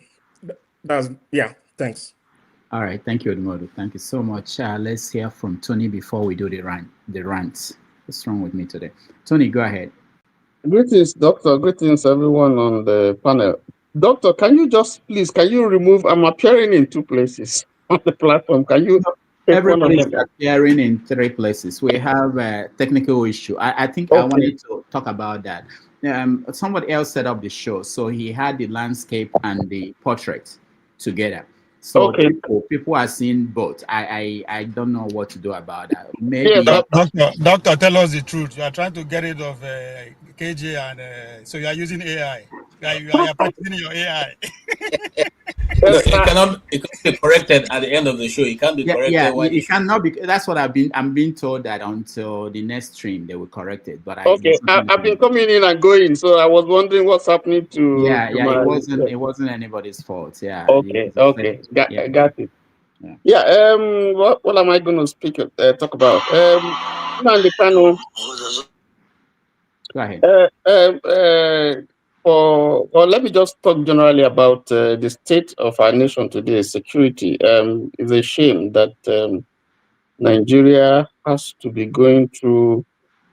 that's, yeah, thanks. All right, thank you, Edmodo. Thank you so much. Let's hear from Tony before we do the rant. What's wrong with me today? Tony, go ahead. Greetings, Doctor. Greetings, everyone on the panel. Doctor, can you remove, I'm appearing in 2 places on the platform. Can you take Everybody one is appearing in 3 places. We have a technical issue. I think I wanted to talk about that. Somebody else set up the show, so he had the landscape and the portrait together. So people are seeing both. I don't know what to do about that. Maybe Doctor, tell us the truth. You are trying to get rid of KJ, and so you are using AI. You are practicing your AI. No, it cannot be corrected at the end of the show. It can't be corrected. Yeah, it cannot be. That's what I'm being told, that until the next stream they will correct it. But I've been coming in and going, so I was wondering what's happening to. It wasn't anybody's fault. Yeah. Okay. Got it. What am I going to talk about? Nnamdi Kanu. Go ahead. Let me just talk generally about the state of our nation today. Security. It's a shame that Nigeria has to be going through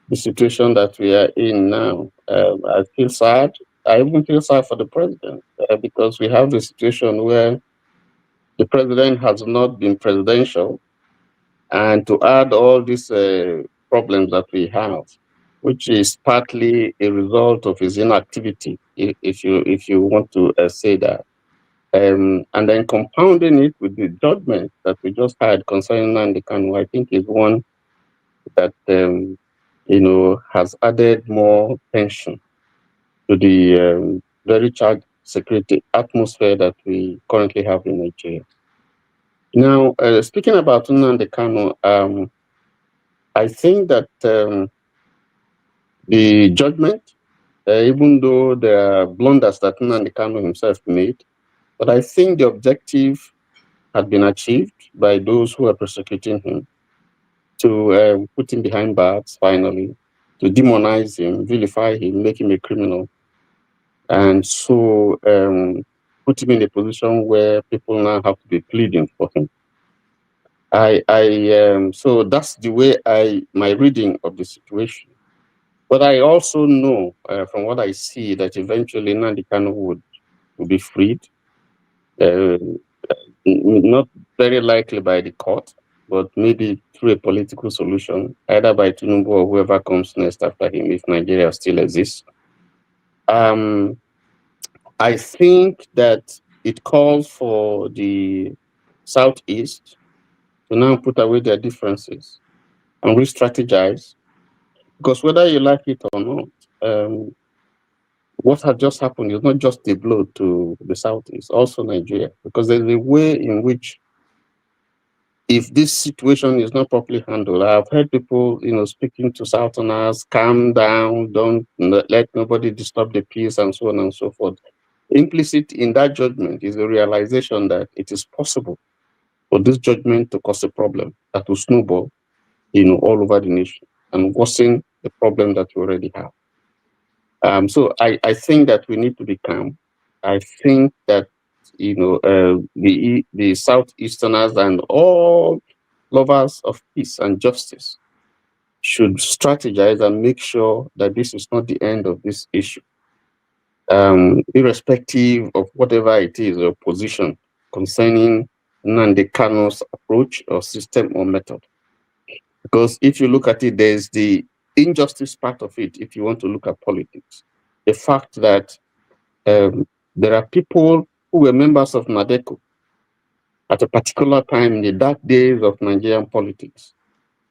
the situation that we are in now. I feel sad. I even feel sad for the president because we have the situation where the president has not been presidential, and to add all these problems that we have, which is partly a result of his inactivity, if you want to say that. And then compounding it with the judgment that we just had concerning Nnamdi Kanu, I think is one that has added more tension to the very charged security atmosphere that we currently have in Nigeria. Now, speaking about Nnamdi Kanu, I think that the judgment, even though there are blunders that Nnamdi Kanu himself made, but I think the objective had been achieved by those who are persecuting him, to put him behind bars, finally, to demonize him, vilify him, make him a criminal, and so put him in a position where people now have to be pleading for him. So that's the way my reading of the situation. But I also know from what I see that eventually Nnamdi Kanu would be freed, not very likely by the court, but maybe through a political solution, either by Tinubu or whoever comes next after him, if Nigeria still exists. I think that it calls for the Southeast to now put away their differences and re-strategize, because whether you like it or not, what had just happened is not just a blow to the Southeast, also Nigeria, because there's a way in which, if this situation is not properly handled, I've heard people, speaking to Southerners, calm down, don't let nobody disturb the peace, and so on and so forth. Implicit in that judgment is the realization that it is possible for this judgment to cause a problem that will snowball, all over the nation and worsen the problem that we already have. So I think that we need to be calm. I think that the Southeasterners and all lovers of peace and justice should strategize and make sure that this is not the end of this issue. irrespective of whatever it is or position concerning Nnamdi Kanu's approach or system or method. Because if you look at it, there's the injustice part of it, if you want to look at politics. The fact that there are people who were members of NADECO at a particular time in the dark days of Nigerian politics.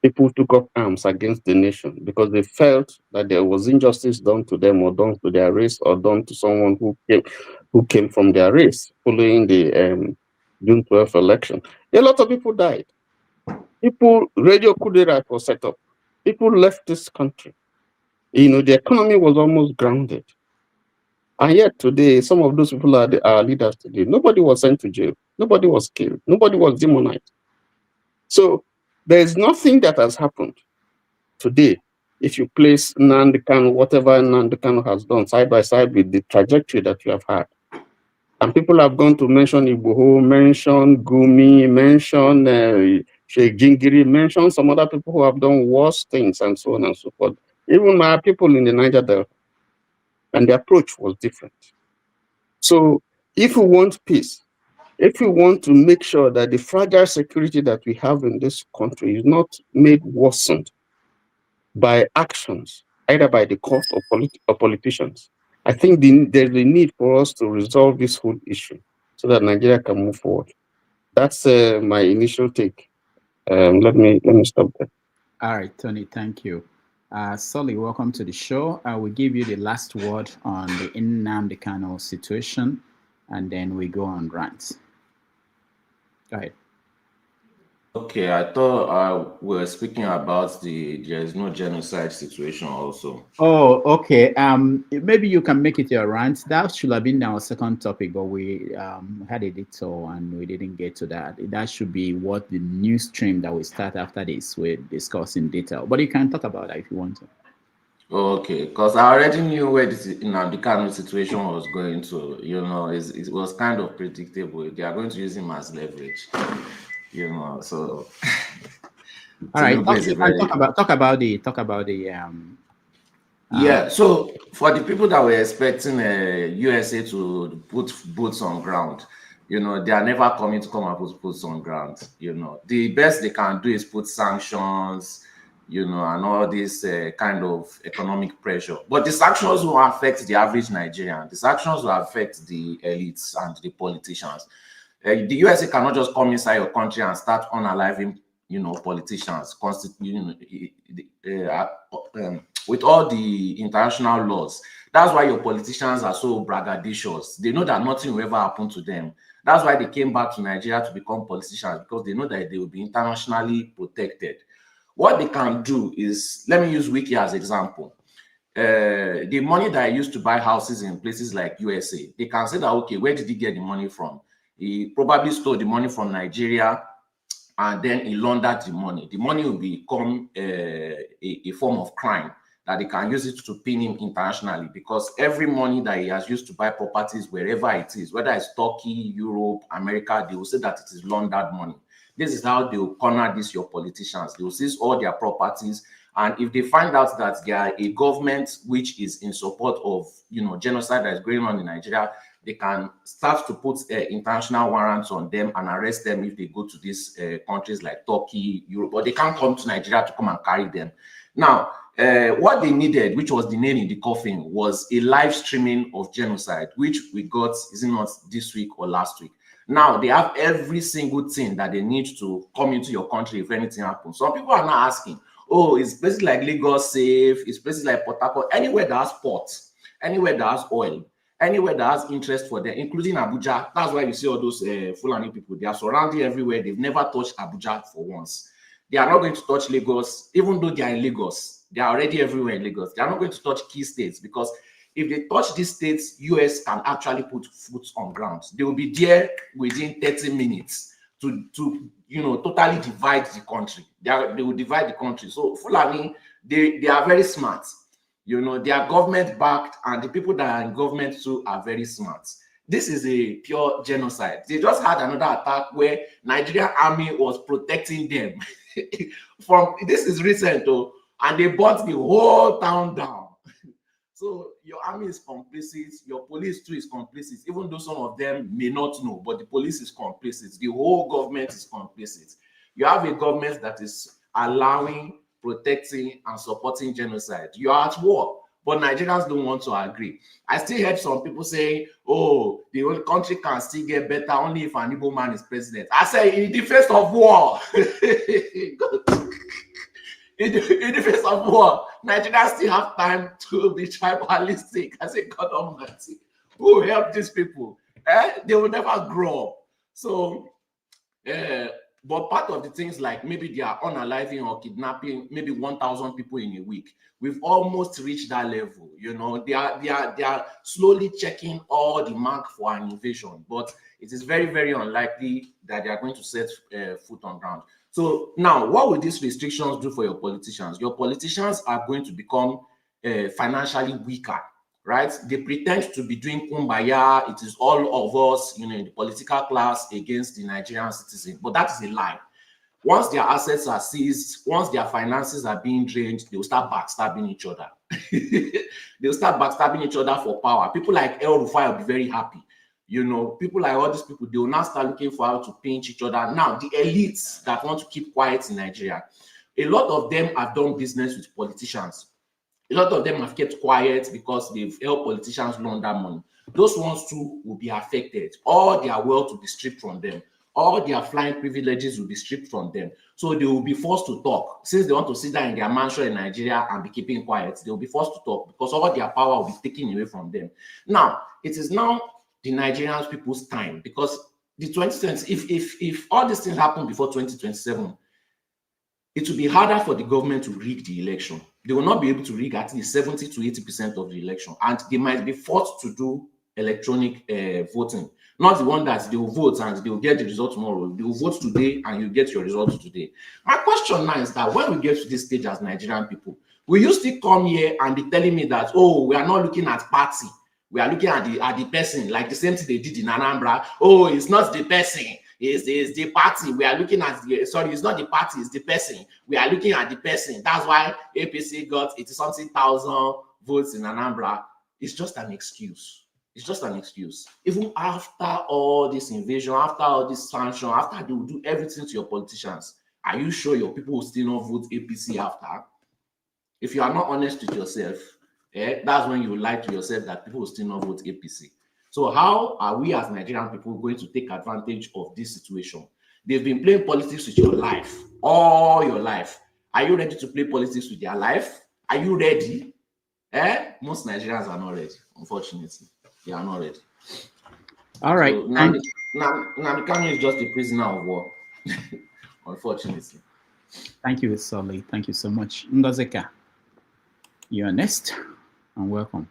People took up arms against the nation because they felt that there was injustice done to them or done to their race or done to someone who came from their race following the June 12th election. A lot of people died. Radio Kudera was set up. People left this country. You know, the economy was almost grounded. And yet today, some of those people are our leaders today. Nobody was sent to jail. Nobody was killed. Nobody was demonized. So there's nothing that has happened today. If you place Nnamdi Kanu, whatever Nnamdi Kanu has done side by side with the trajectory that you have had. And people have gone to mention Igboho, mention Gumi, mention Sheikh Jingiri, mention some other people who have done worse things and so on and so forth. Even my people in the Niger Delta. And the approach was different. So if we want peace, if we want to make sure that the fragile security that we have in this country is not made worsened by actions, either by the court or politicians, I think there's a need for us to resolve this whole issue so that Nigeria can move forward. That's my initial take. Let me stop there. All right, Tony, thank you. Sully, welcome to the show. I will give you the last word on the Nnamdi Kanu situation, and then we go on rants. Go ahead. Okay, I thought we were speaking about there's no genocide situation also. Oh, okay. Maybe you can make it your rant. That should have been our second topic, but we had a detour and we didn't get to that. That should be what the news stream that we start after this we discuss in detail. But you can talk about that if you want to. Okay, because I already knew where this Nnamdi Kanu situation was going to. You know, it was kind of predictable. They are going to use him as leverage. You know, so all right. Talk about the yeah. So for the people that were expecting USA to put boots on ground, you know, they are never coming to come and put boots on ground. You know, the best they can do is put sanctions, you know, and all this kind of economic pressure. But the sanctions will affect the average Nigerian. The sanctions will affect the elites and the politicians. The USA cannot just come inside your country and start unaliving, you know, politicians, with all the international laws. That's why your politicians are so braggadocious. They know that nothing will ever happen to them. That's why they came back to Nigeria to become politicians, because they know that they will be internationally protected. What they can do is, let me use Wiki as an example. The money that I used to buy houses in places like USA, they can say that, okay, where did he get the money from? He probably stole the money from Nigeria and then he laundered the money. The money will become a form of crime that they can use it to pin him internationally, because every money that he has used to buy properties wherever it is, whether it's Turkey, Europe, America, they will say that it is laundered money. This is how they will corner this, your politicians. They will seize all their properties. And if they find out that they are a government which is in support of, you know, genocide that is going on in Nigeria, they can start to put international warrants on them and arrest them if they go to these countries like Turkey, Europe, but they can't come to Nigeria to come and carry them. Now, what they needed, which was the nail in the coffin, was a live streaming of genocide, which we got, is it not this week or last week? Now, they have every single thing that they need to come into your country if anything happens. Some people are not asking, oh, is places like Lagos safe? Is places like Port Harcourt, anywhere that has ports, anywhere that has oil, anywhere that has interest for them, including Abuja. That's why you see all those Fulani people. They are surrounding everywhere. They've never touched Abuja for once. They are not going to touch Lagos, even though they are in Lagos. They are already everywhere in Lagos. They are not going to touch key states, because if they touch these states, US can actually put foot on ground. They will be there within 30 minutes to you know, totally divide the country. They will divide the country. So Fulani, they are very smart. You know, they are government backed, and the people that are in government too are very smart. This is a pure genocide. They just had another attack where Nigerian army was protecting them. This is recent though, and they brought the whole town down. So your army is complicit, your police too is complicit, even though some of them may not know, but the police is complicit. The whole government is complicit. You have a government that is allowing, protecting, and supporting genocide. You are at war. But Nigerians don't want to agree. I still heard some people saying, oh, the whole country can still get better only if an Igbo man is president. I say, in the face of war, in the face of war, Nigerians still have time to be tribalistic. I say, God Almighty, who will help these people? They will never grow up. So, but part of the things like maybe they are unaliving or kidnapping maybe 1,000 people in a week. We've almost reached that level. You know, they are slowly checking all the mark for an invasion, but it is very, very unlikely that they are going to set foot on ground. So now, what will these restrictions do for your politicians? Your politicians are going to become financially weaker, right? They pretend to be doing kumbaya. It is all of us, you know, in the political class against the Nigerian citizen, but that is a lie. Once their assets are seized, once their finances are being drained, they will start backstabbing each other. They'll start backstabbing each other for power. People like El Rufai will be very happy. You know, people like all these people, they will now start looking for how to pinch each other. Now, the elites that want to keep quiet in Nigeria, a lot of them have done business with politicians. A lot of them have kept quiet because they've helped politicians launder money. Those ones too will be affected. All their wealth will be stripped from them. All their flying privileges will be stripped from them. So they will be forced to talk. Since they want to sit down in their mansion in Nigeria and be keeping quiet, they will be forced to talk because all their power will be taken away from them. Now, it is now the Nigerian people's time, because the 2020, if all these things happen before 2027, it will be harder for the government to rig the election. They will not be able to rig at least 70 to 80% of the election, and they might be forced to do electronic voting. Not the one that they will vote and they will get the result tomorrow. They will vote today and you get your results today. My question now is that when we get to this stage as Nigerian people, will you still come here and be telling me that, oh, we are not looking at party, we are looking at the person, like the same thing they did in Anambra? Oh, it's not the person, it's the party. We are looking at the, sorry, it's not the party, it's the person. We are looking at the person. That's why APC got 80-something thousand votes in Anambra. It's just an excuse. It's just an excuse. Even after all this invasion, after all this sanction, after they will do everything to your politicians, are you sure your people will still not vote APC after? If you are not honest with yourself, that's when you lie to yourself that people will still not vote APC. So how are we as Nigerian people going to take advantage of this situation? They've been playing politics with your life, all your life. Are you ready to play politics with their life? Are you ready? Most Nigerians are not ready, unfortunately. They are not ready. All right. So Nnamdi Kanu is just a prisoner of war, unfortunately. Thank you, Solly. Thank you so much. Ngozeka, you are next, and welcome.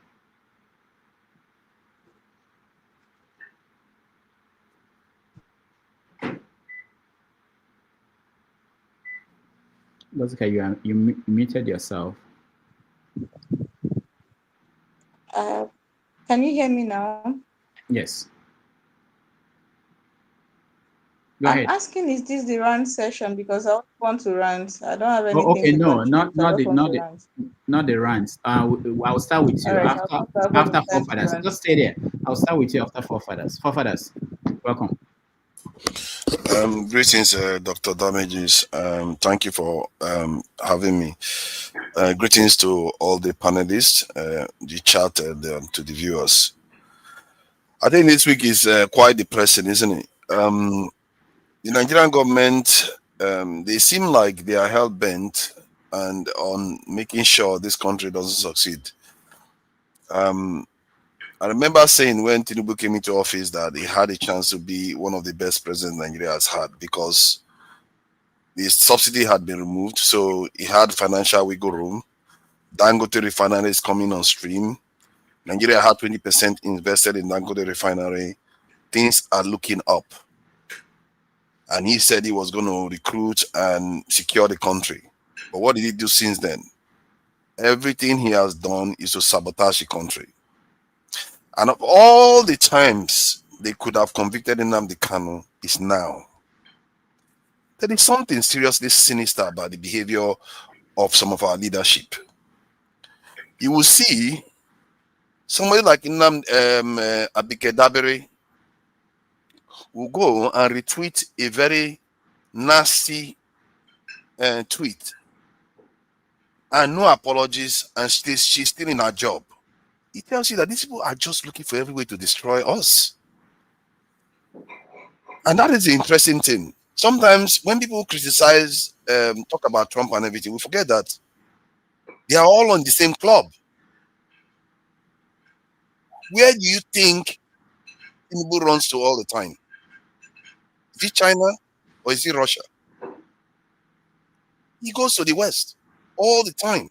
Ngozeka, you muted yourself. Can you hear me now? Yes. Go ahead. I'm asking, is this the rant session? Because I want to rant. I don't have anything. Oh, okay, to no, contribute. not the rants. I'll start with you Right, after forefathers. Just stay there. I'll start with you after forefathers. Forefathers, welcome. Greetings, Dr. Damages. Thank you for having me. Greetings to all the panelists, the chat, and to the viewers. I think this week is quite depressing, isn't it? The Nigerian government, they seem like they are hell-bent and on making sure this country doesn't succeed. I remember saying when Tinubu came into office that he had a chance to be one of the best presidents Nigeria has had because the subsidy had been removed, so he had financial wiggle room. Dangote refinery is coming on stream. Nigeria had 20% invested in Dangote refinery. Things are looking up. And he said he was going to recruit and secure the country. But what did he do since then? Everything he has done is to sabotage the country. And of all the times they could have convicted Nnamdi Kanu is now. There is something seriously sinister about the behavior of some of our leadership. You will see Somebody like Abike Dabere will go and retweet a very nasty tweet and no apologies, and she's still in her job. It tells you that these people are just looking for every way to destroy us. And that is the interesting thing. Sometimes when people criticize, talk about Trump and everything, we forget that they are all on the same club. Where do you think Tinubu runs to all the time? Is it China or is it Russia? He goes to the West all the time.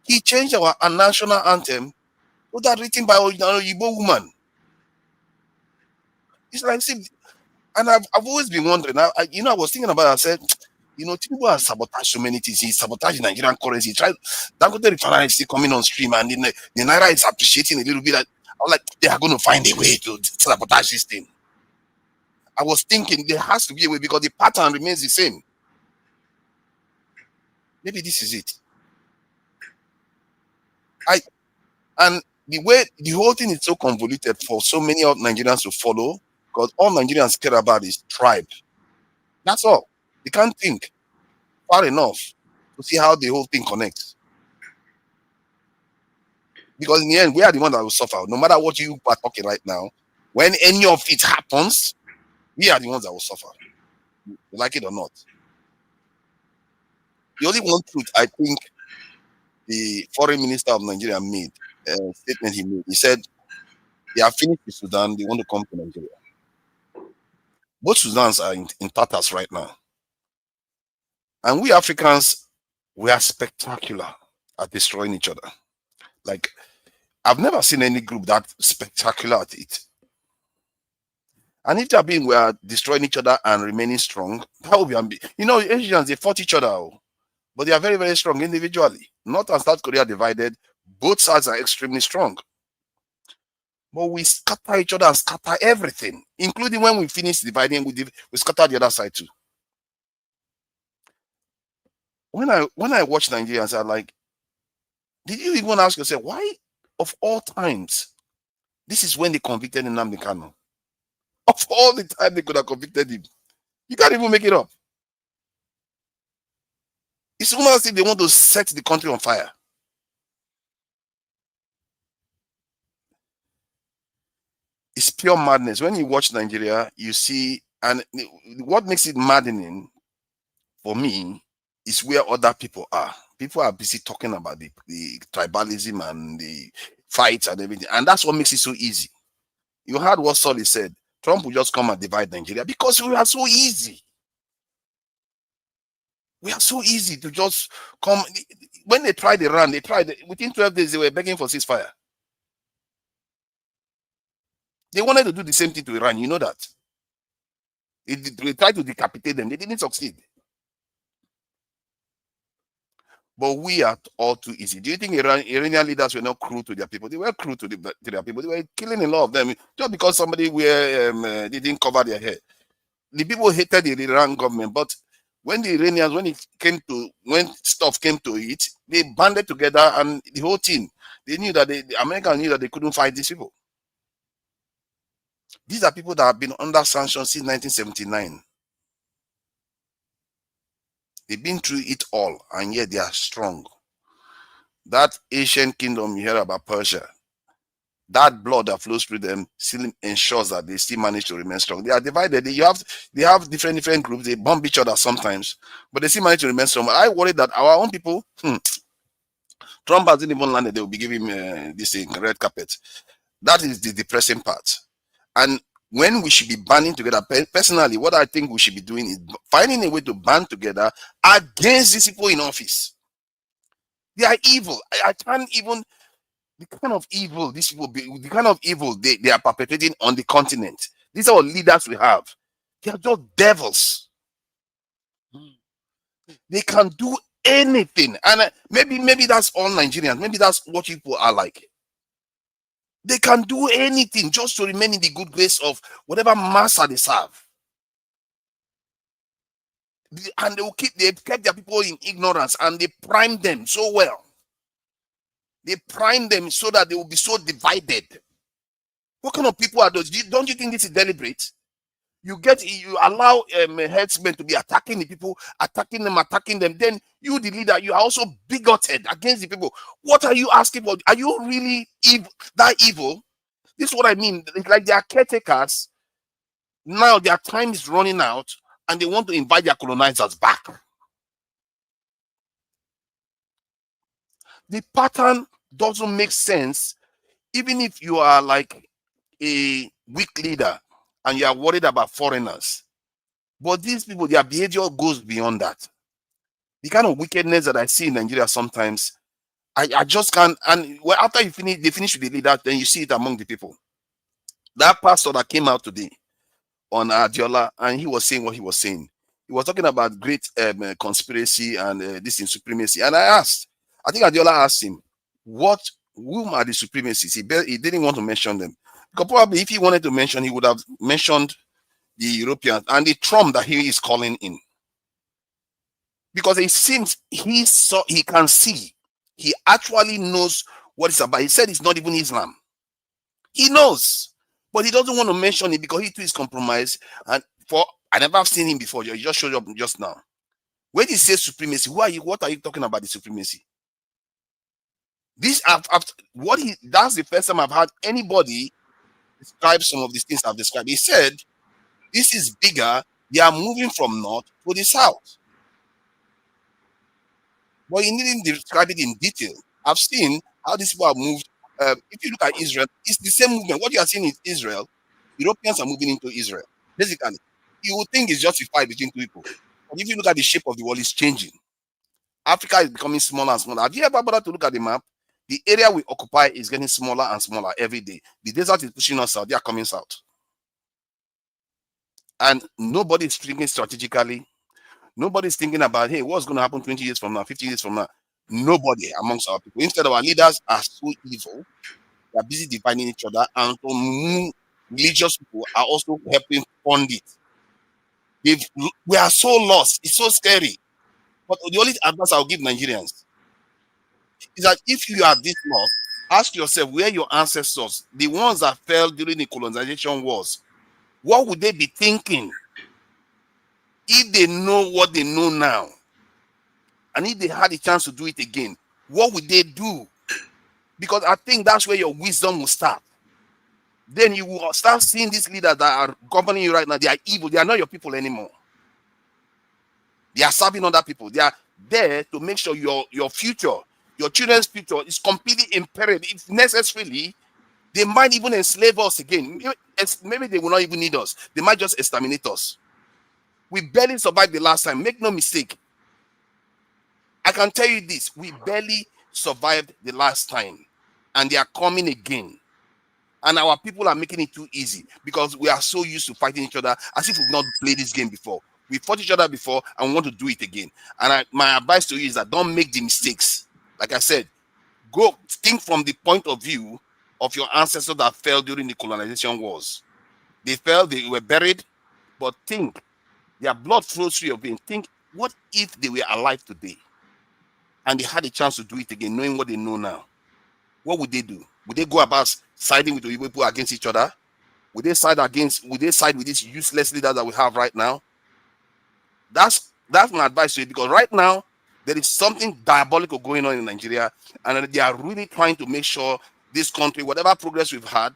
He changed our national anthem with that written by an Igbo woman. It's like, see, and I've always been wondering. I was thinking about it. I said, people have sabotaged so many things. He sabotaged the Nigerian currency. He tried Dangote refinery is still coming on stream, and the naira is appreciating a little bit. I was like, they are going to find a way to sabotage this thing. I was thinking there has to be a way because the pattern remains the same. Maybe this is it. And the way the whole thing is so convoluted for so many of Nigerians to follow, because all Nigerians care about is tribe. That's all. They can't think far enough to see how the whole thing connects. Because in the end, we are the one that will suffer. No matter what you are talking right now, when any of it happens, we are the ones that will suffer. You like it or not. The only one truth I think the foreign minister of Nigeria made, a statement he made, he said, they are finished with Sudan, they want to come to Nigeria. Both Sudans are in tatters right now. And we Africans, we are spectacular at destroying each other. Like, I've never seen any group that spectacular at it. And if we are destroying each other and remaining strong, that would be Asians, they fought each other, but they are very, very strong individually. North and South Korea divided, both sides are extremely strong. But we scatter each other and scatter everything, including when we finish dividing, we scatter the other side too. When I watch Nigerians, I'm like, did you even ask yourself, why of all times, this is when they convicted Nnamdi Kanu? Of all the time they could have convicted him. You can't even make it up. It's almost as if they want to set the country on fire. It's pure madness. When you watch Nigeria, you see, and what makes it maddening for me is where other people are. People are busy talking about the tribalism and the fights and everything. And that's what makes it so easy. You heard what Solly said. Trump will just come and divide Nigeria because we are so easy. We are so easy to just come. When they tried Iran, within 12 days, they were begging for ceasefire. They wanted to do the same thing to Iran. You know that. They tried to decapitate them. They didn't succeed. But we are all too easy. Do you think Iranian leaders were not cruel to their people? They were cruel to their people. They were killing a lot of them just because somebody didn't cover their hair. The people hated the Iran government, but when the Iranians, when stuff came to it, they banded together and the whole thing. They knew that the Americans knew that they couldn't fight these people. These are people that have been under sanctions since 1979. They've been through it all, and yet they are strong. That ancient kingdom you hear about, Persia, that blood that flows through them still ensures that they still manage to remain strong. They are divided. They have different groups. They bomb each other sometimes, but they still manage to remain strong. I worry that our own people, Trump hasn't even landed. They will be giving this thing, red carpet. That is the depressing part. And when we should be banding together, personally, what I think we should be doing is finding a way to band together against these people in office. They are evil. I can't even, the kind of evil these people, the kind of evil they are perpetrating on the continent. These are our leaders we have. They are just devils. They can do anything. And maybe that's all Nigerians. Maybe that's what people are like. They can do anything just to remain in the good grace of whatever master they serve. And they've kept their people in ignorance and they prime them so well. They prime them so that they will be so divided. What kind of people are those? Don't you think this is deliberate? You allow headsmen to be attacking the people, attacking them. Then you, the leader, you are also bigoted against the people. What are you asking for? Are you really that evil? This is what I mean. It's like they are caretakers. Now their time is running out and they want to invite their colonizers back. The pattern doesn't make sense, even if you are like a weak leader and you are worried about foreigners. But these people, their behavior goes beyond that. The kind of wickedness that I see in Nigeria sometimes, I just can't. And well, after they finish with the leader, then you see it among the people. That pastor that came out today on Adiola, and he was saying what he was saying. He was talking about great conspiracy and this in supremacy. And I think Adiola asked him, whom are the supremacists? He didn't want to mention them. Because probably if he wanted to mention, he would have mentioned the Europeans and the Trump that he is calling in. Because it seems he can see. He actually knows what it's about. He said it's not even Islam. He knows. But he doesn't want to mention it because he too is compromised. And I never have seen him before. He just showed up just now. When he says supremacy, what are you talking about the supremacy? That's the first time I've had anybody describe some of these things I've described. He said, this is bigger. They are moving from north to the south. But he didn't describe it in detail. I've seen how these people have moved. If you look at Israel, it's the same movement. What you are seeing in Israel, Europeans are moving into Israel. Basically, you would think it's justified between two people. But if you look at the shape of the world, it's changing. Africa is becoming smaller and smaller. Have you ever bothered to look at the map? The area we occupy is getting smaller and smaller every day. The desert is pushing us south. They are coming south. And nobody is thinking strategically. Nobody is thinking about, hey, what's going to happen 20 years from now, 50 years from now? Nobody amongst our people. Instead, our leaders are so evil. They are busy dividing each other. And religious people are also helping fund it. We are so lost. It's so scary. But the only advice I'll give Nigerians is that if you are this lost, ask yourself where your ancestors, the ones that fell during the colonization wars, what would they be thinking if they know what they know now? And if they had a chance to do it again, what would they do? Because I think that's where your wisdom will start. Then you will start seeing these leaders that are governing you right now. They are evil. They are not your people anymore. They are serving other people. They are there to make sure your future, your children's future is completely imperative. If necessarily, they might even enslave us again. Maybe they will not even need us. They might just exterminate us. We barely survived the last time. Make no mistake. I can tell you this. We barely survived the last time. And they are coming again. And our people are making it too easy because we are so used to fighting each other as if we've not played this game before. We fought each other before and we want to do it again. And my advice to you is that don't make the mistakes. Like I said, go think from the point of view of your ancestors that fell during the colonization wars. They fell, they were buried, but think, their blood flows through your veins. Think, what if they were alive today and they had a chance to do it again, knowing what they know now? What would they do? Would they go about siding with the people against each other? Would they side with these useless leaders that we have right now? That's my advice to you, because right now there is something diabolical going on in Nigeria, and they are really trying to make sure this country, whatever progress we've had,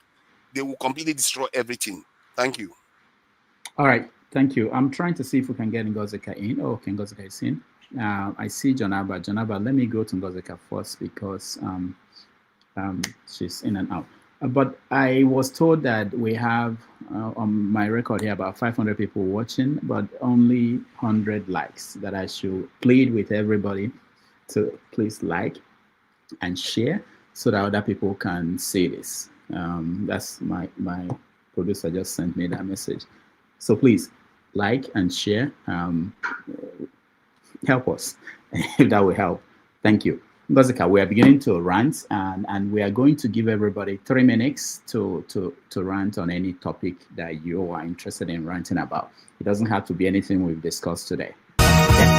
they will completely destroy everything. Thank you. All right, thank you. I'm trying to see if we can get Ngozeka in. Oh, okay, Ngozeka is in. I see Jonaba. Jonaba, let me go to Ngozeka first because she's in and out. But I was told that we have on my record here about 500 people watching, but only 100 likes, that I should plead with everybody to please like and share so that other people can see this. That's my producer just sent me that message. So please like and share. Help us if that will help. Thank you. Ngozeka, we are beginning to rant, and we are going to give everybody 3 minutes to rant on any topic that you are interested in ranting about. It doesn't have to be anything we've discussed today. Okay?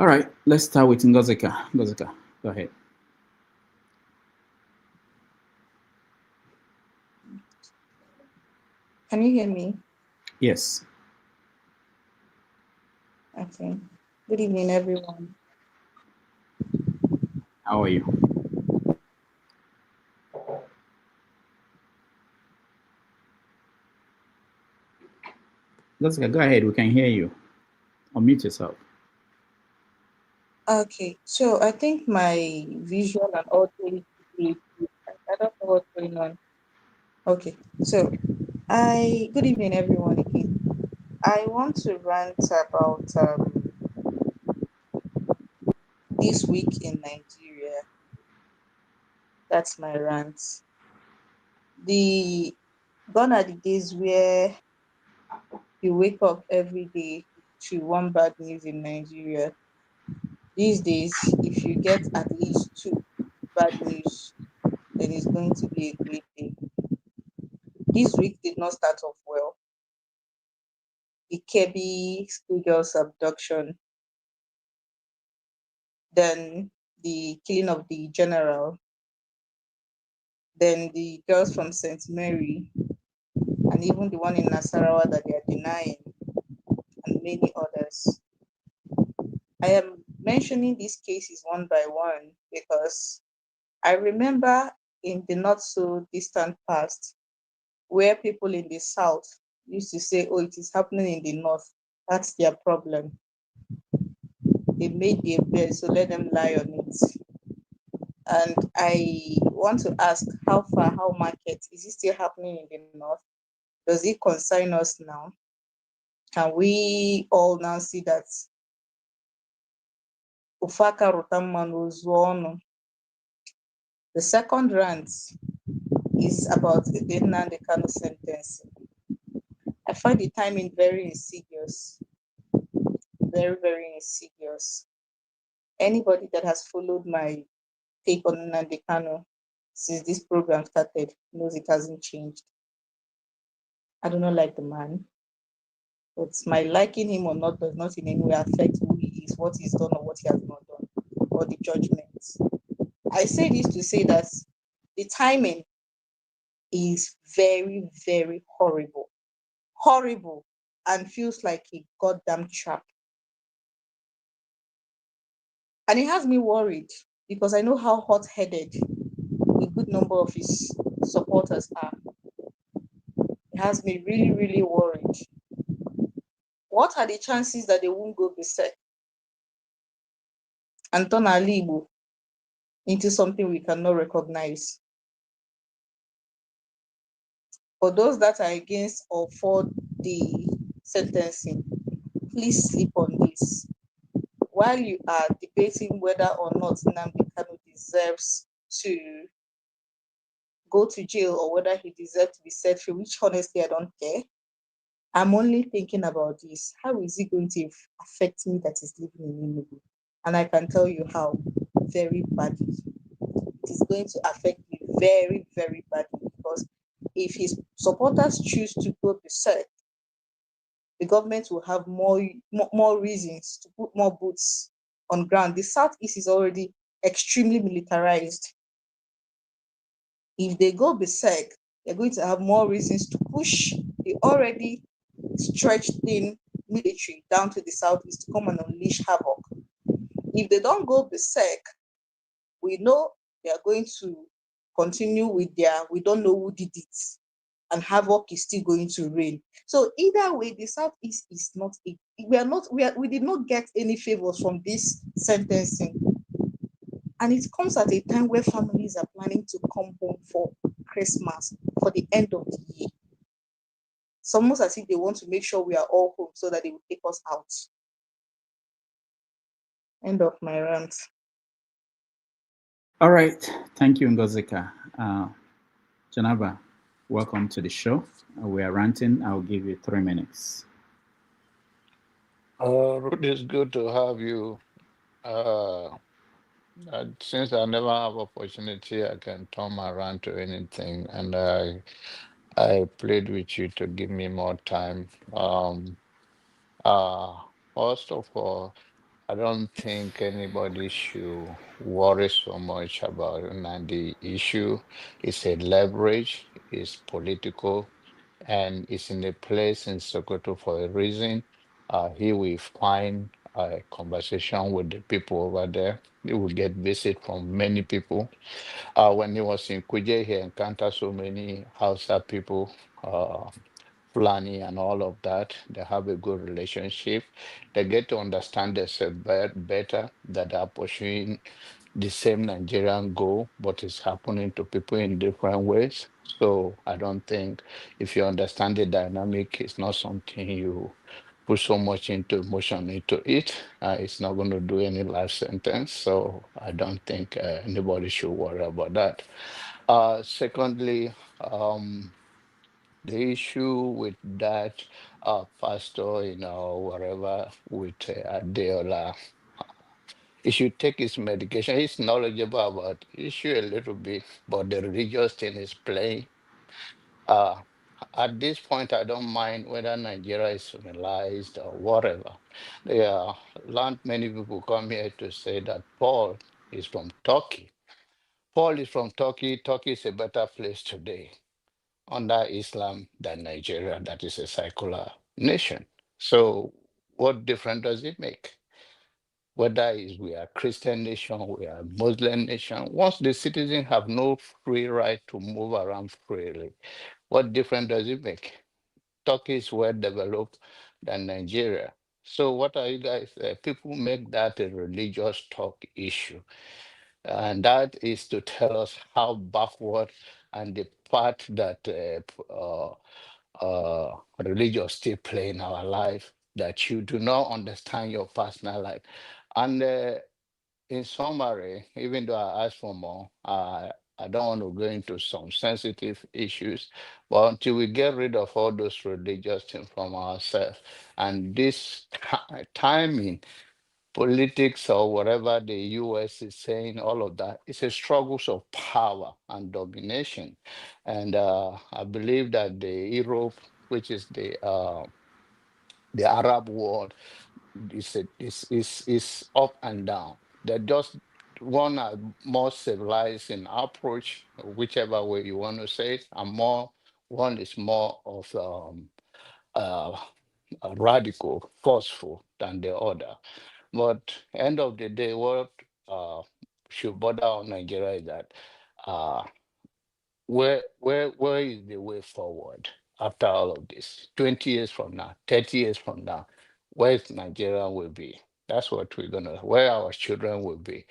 All right, let's start with Ngozika. Ngozika, go ahead. Can you hear me? Yes. Okay. Good evening, everyone. How are you? Ngozika, go ahead. We can hear you. Unmute yourself. Okay, so I think my visual and audio, I don't know what's going on. Okay, so good evening, everyone again. I want to rant about this week in Nigeria. That's my rant. Gone are the days where you wake up every day to one bad news in Nigeria. These days, if you get at least 2 bad news, then it's going to be a great day. This week did not start off well. The Kebbi schoolgirls abduction, then the killing of the general, then the girls from St. Mary, and even the one in Nasarawa that they are denying, and many others. I am mentioning these cases one by one because I remember in the not so distant past where people in the south used to say, oh, it is happening in the north. That's their problem. They made their bed, so let them lie on it. And I want to ask how far, how market, is it still happening in the north? Does it concern us now? Can we all now see that Ufaka Rotamman was one? The second rant is about the Nnamdi Kanu sentence. I find the timing very insidious, very, very insidious. Anybody that has followed my take on Nnamdi Kanu since this program started knows it hasn't changed. I do not like the man, but my liking him or not does not in any way affect who he is, what he's done or what he has not done, or the judgments. I say this to say that the timing is very, very horrible. Horrible, and feels like a goddamn trap. And it has me worried because I know how hot-headed a good number of his supporters are. It has me really, really worried. What are the chances that they won't go berserk and turn Alibo into something we cannot recognize? For those that are against or for the sentencing, please sleep on this. While you are debating whether or not Nnamdi Kanu deserves to go to jail or whether he deserves to be set free, which honestly I don't care, I'm only thinking about this. How is it going to affect me that is living in Enugu? And I can tell you how, very badly. It is going to affect me very, very badly because if his supporters choose to go berserk, the government will have more reasons to put more boots on ground. The Southeast is already extremely militarized. If they go berserk, they're going to have more reasons to push the already stretched thin military down to the Southeast to come and unleash havoc. If they don't go berserk, we know they are going to continue with their, we don't know who did it, and havoc is still going to reign. So either way, the Southeast is not, we did not get any favors from this sentencing. And it comes at a time where families are planning to come home for Christmas, for the end of the year. It's almost as if they want to make sure we are all home so that they will take us out. End of my rant. All right. Thank you, Ngozika. Janaba, welcome to the show. We are ranting. I'll give you 3 minutes. Rudy, it's good to have you. Since I never have opportunity, I can turn my rant to anything, and I played with you to give me more time. First of all, I don't think anybody should worry so much about the issue. It's a leverage, it's political, and it's in a place in Sokoto for a reason. He will find a conversation with the people over there. He will get visit from many people. When he was in Kuje, he encountered so many Hausa people. Fulani and all of that. They have a good relationship. They get to understand themselves better, that they are pursuing the same Nigerian goal, but it's happening to people in different ways. So I don't think if you understand the dynamic, it's not something you put so much into emotion into it. It's not going to do any life sentence. So I don't think anybody should worry about that. Secondly, the issue with that pastor, whatever, with Adeola, he should take his medication. He's knowledgeable about the issue a little bit, but the religious thing is playing. At this point, I don't mind whether Nigeria is civilized or whatever. There are many people come here to say that Paul is from Turkey. Paul is from Turkey. Turkey is a better place today under Islam than Nigeria, that is a secular nation. So what difference does it make? Whether we are Christian nation, we are Muslim nation, once the citizens have no free right to move around freely, what difference does it make? Turkey is well developed than Nigeria. So what are you guys, people make that a religious talk issue. And that is to tell us how backward and the part that religion still play in our life, that you do not understand your personal life. And in summary, even though I asked for more, I don't want to go into some sensitive issues, but until we get rid of all those religious things from ourselves, and this timing, politics or whatever the US is saying, all of that, it's a struggle of power and domination. And I believe that the Europe, which is the Arab world, is up and down. They just one are more civilized in approach, whichever way you want to say it, and one is more of uh, radical, forceful than the other. But end of the day, what should bother on Nigeria is that uh, where is the way forward after all of this? 20 years from now, 30 years from now, where Nigeria will be? That's what we're gonna, where our children will be.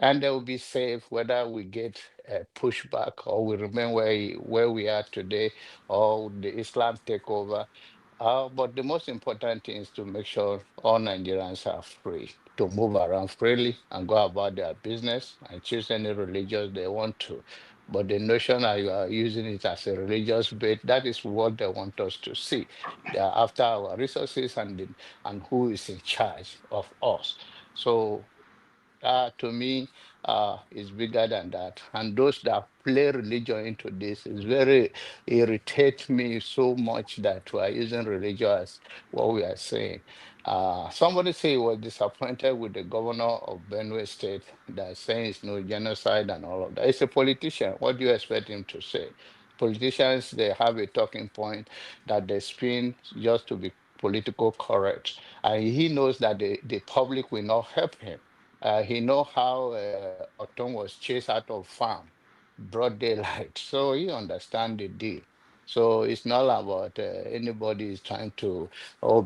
And they will be safe whether we get a pushback or we remain where we are today, or the Islam take over. But the most important thing is to make sure all Nigerians are free to move around freely and go about their business and choose any religion they want to. But the notion that you are using it as a religious bait, that is what they want us to see. They are after our resources and who is in charge of us. So to me, is bigger than that. And those that play religion into this is very irritate me so much that we are using religion as what we are saying. Somebody say he was disappointed with the governor of Benue State that saying it's no genocide and all of that. It's a politician. What do you expect him to say? Politicians, they have a talking point that they spin just to be political correct. And he knows that the public will not help him. He know how Oton was chased out of farm, broad daylight. So he understand the deal. So it's not about anybody is trying to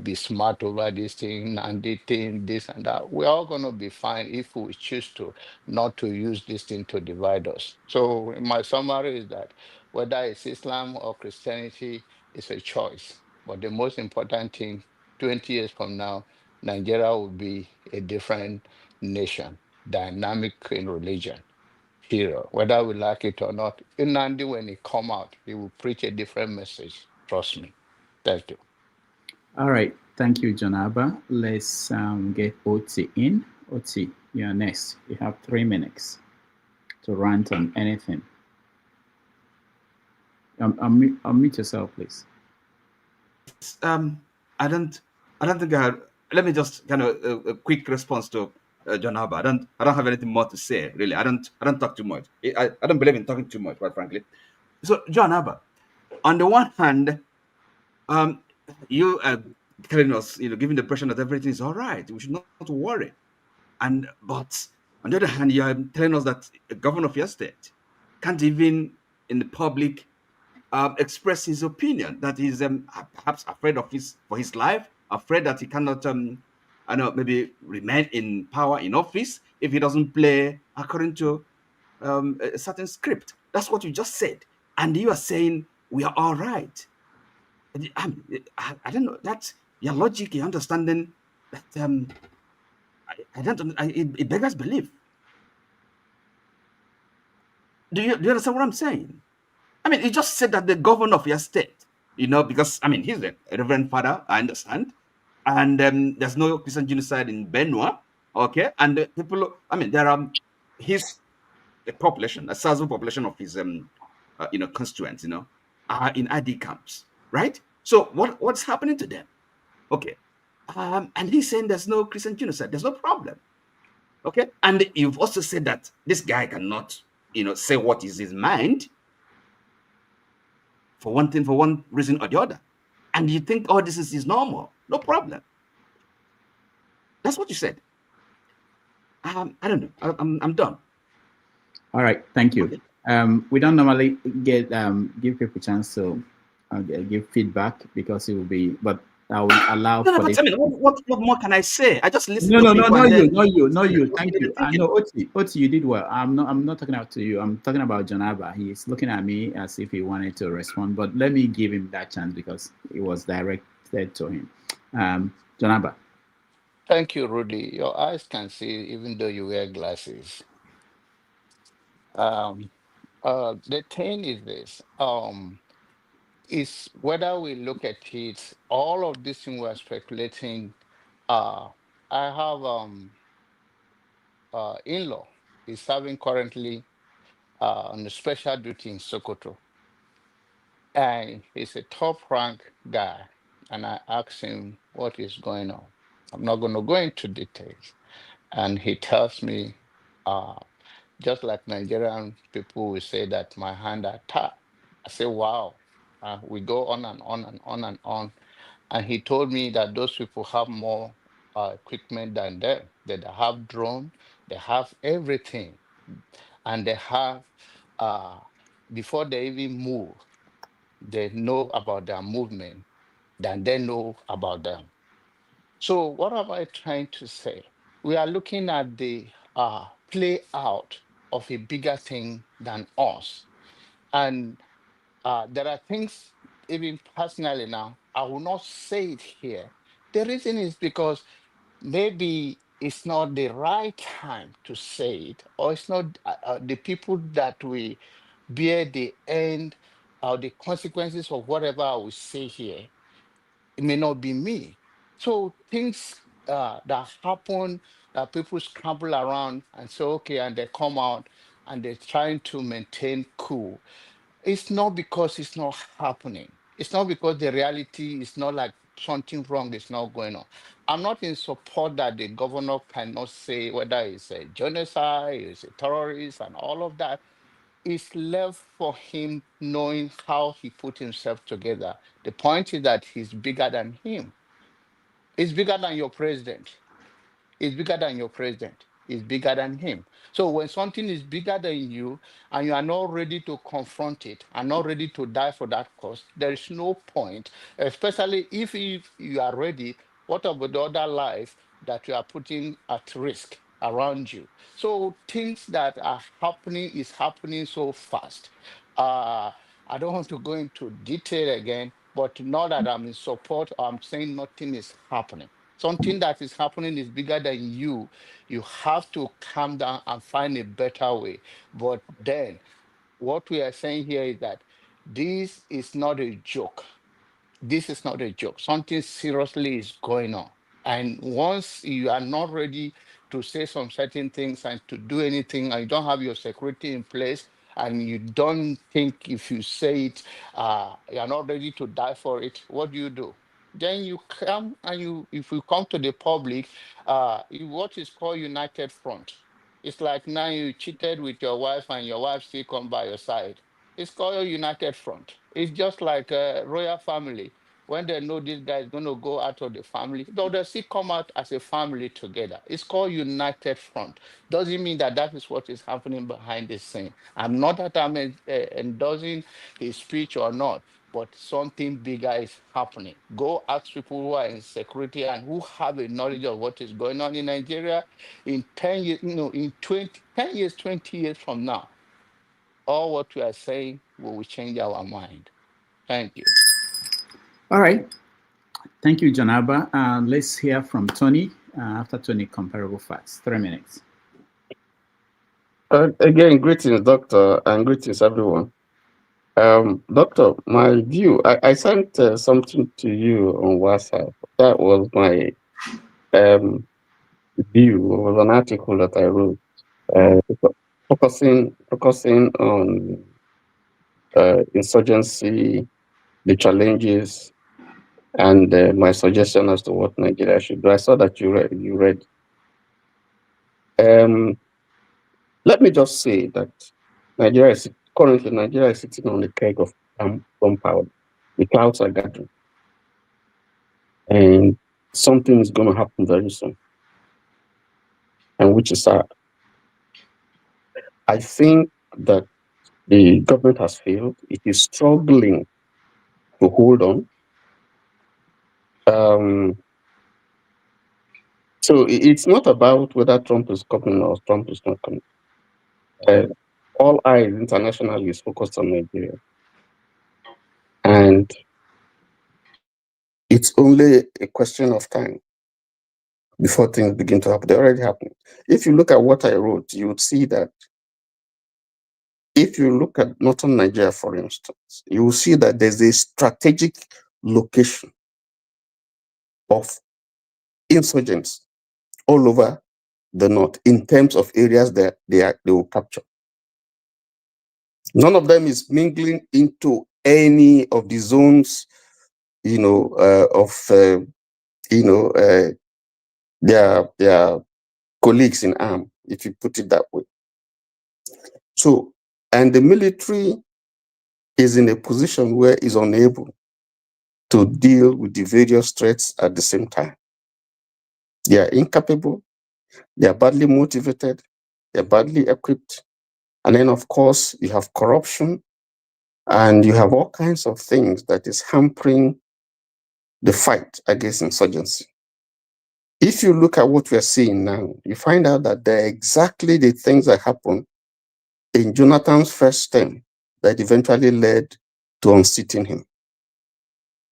be smart over this thing and the thing, this and that. We're all going to be fine if we choose to not to use this thing to divide us. So my summary is that whether it's Islam or Christianity, it's a choice. But the most important thing, 20 years from now, Nigeria will be a different nation, dynamic in religion, period. Whether we like it or not, Nnamdi, when he come out, he will preach a different message. Trust me. Thank you. All right. Thank you, Jonaba. Let's get Oti in. Oti, you're next. You have 3 minutes to rant on anything. Unmute yourself, please. I don't think I let me just kind of a quick response to John Abba. I don't have anything more to say, really. I don't talk too much. I don't believe in talking too much, quite frankly. So, John Abba, on the one hand, you are telling us, giving the impression that everything is all right. We should not worry. But on the other hand, you are telling us that a governor of your state can't even, in the public, express his opinion, that he's perhaps afraid for his life, afraid that he cannot, maybe remain in power, in office, if he doesn't play according to a certain script. That's what you just said. And you are saying we are all right. I don't know. That's your logic, your understanding. That it beggars belief. Do you understand what I'm saying? I mean, you just said that the governor of your state, because he's a reverend father, I understand, and there's no Christian genocide in Benue, okay, and the people, there are the population, a sizable population of his constituents, are in ID camps, right? So what's happening to them? Okay, and he's saying there's no Christian genocide, there's no problem, okay, and you've also said that this guy cannot, say what is his mind. For one reason or the other. And you think, oh, this is normal. No problem. That's what you said. I don't know. I'm done. All right. Thank you. Okay. We don't normally give people a chance to give feedback because it will be, but I will allow for this. What more can I say? I just listen. No, not you. Thank you. I know Oti, you did well. I'm not talking out to you. I'm talking about John Abba. He's looking at me as if he wanted to respond, but let me give him that chance because it was directed to him. John Abba. Thank you, Rudy. Your eyes can see even though you wear glasses. The thing is this. Is whether we look at it, all of this thing we're speculating. I have in-law is serving currently on a special duty in Sokoto, and he's a top rank guy. And I asked him what is going on. I'm not going to go into details, and he tells me, just like Nigerian people will say that my hand are tied. I say, wow. We go on and on and on and on. And he told me that those people have more equipment than them. That they have drone, they have everything. And they have, before they even move, they know about their movement than they know about them. So what am I trying to say? We are looking at the play out of a bigger thing than us. And there are things, even personally now, I will not say it here. The reason is because maybe it's not the right time to say it, or it's not the people that we bear the end or the consequences of whatever I will say here. It may not be me. So things that happen, that people scramble around and say, okay, and they come out and they're trying to maintain cool. It's not because it's not happening. It's not because the reality is not like something wrong is not going on. I'm not in support that the governor cannot say whether it's a genocide, it's a terrorist, and all of that. It's left for him knowing how he put himself together. The point is that he's bigger than him. He's bigger than your president. He's bigger than your president. He's bigger than him. So when something is bigger than you and you are not ready to confront it and not ready to die for that cause, there is no point, especially if you are ready. What about the other life that you are putting at risk around you? So things that are happening is happening so fast. I don't want to go into detail again, but not that I'm in support or I'm saying nothing is happening. Something that is happening is bigger than you. You have to calm down and find a better way. But then what we are saying here is that this is not a joke. This is not a joke. Something seriously is going on. And once you are not ready to say some certain things and to do anything, and you don't have your security in place, and you don't think if you say it, you're not ready to die for it, what do you do? Then you come and if you come to the public, what is called United Front. It's like now you cheated with your wife and your wife still come by your side. It's called a United Front. It's just like a royal family. When they know this guy is going to go out of the family, they'll still come out as a family together. It's called United Front. Doesn't mean that that is what is happening behind the scene. I'm not that I'm endorsing his speech or not, but something bigger is happening. Go ask people who are in security and who have a knowledge of what is going on in Nigeria in 10 years, in 10 years, 20 years from now. All what we are saying will change our mind. Thank you. All right. Thank you, Janaba. Let's hear from Tony. After Tony, comparable facts. 3 minutes. Again, greetings, Doctor, and greetings, everyone. Doctor, my view, I sent something to you on WhatsApp. That was my view. It was an article that I wrote, focusing on insurgency, the challenges, and my suggestion as to what Nigeria should do. I saw that you read. Let me just say that currently Nigeria is sitting on a keg of gunpowder. The clouds are gathering, and something is going to happen very soon, and which is sad. I think that the government has failed. It is struggling to hold on. So it's not about whether Trump is coming or Trump is not coming. All eyes internationally is focused on Nigeria. And it's only a question of time before things begin to happen. They're already happening. If you look at what I wrote, you would see that if you look at northern Nigeria, for instance, you will see that there's a strategic location of insurgents all over the north in terms of areas that they will capture. None of them is mingling into any of the zones, their colleagues in arms, if you put it that way. So, and the military is in a position where it's unable to deal with the various threats at the same time. They are incapable, they are badly motivated, they're badly equipped. And then, of course, you have corruption and you have all kinds of things that is hampering the fight against insurgency. If you look at what we're seeing now, you find out that they're exactly the things that happened in Jonathan's first term that eventually led to unseating him.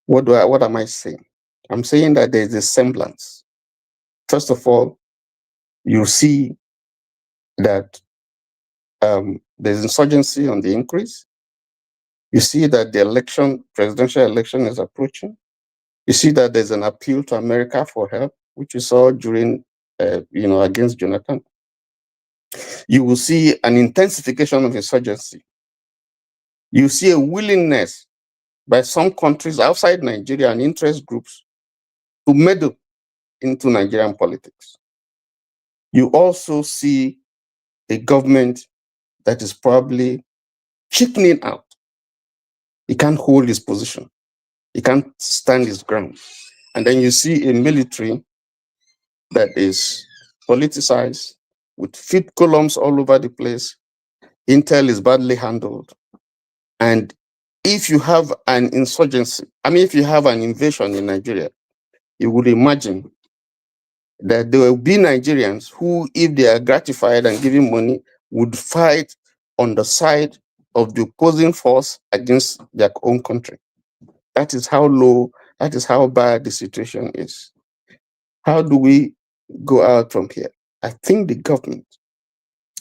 What am I saying? I'm saying that there's a semblance. First of all, you see that there's insurgency on the increase. You see that the presidential election is approaching. You see that there's an appeal to America for help, which you saw during, against Jonathan. You will see an intensification of insurgency. You see a willingness by some countries outside Nigeria and interest groups to meddle into Nigerian politics. You also see a government that is probably chickening out. He can't hold his position. He can't stand his ground. And then you see a military that is politicized with fit columns all over the place. Intel is badly handled. And if you have an insurgency, if you have an invasion in Nigeria, you would imagine that there will be Nigerians who, if they are gratified and given money, would fight on the side of the opposing force against their own country. That is how low, that is how bad the situation is. How do we go out from here? I think the government,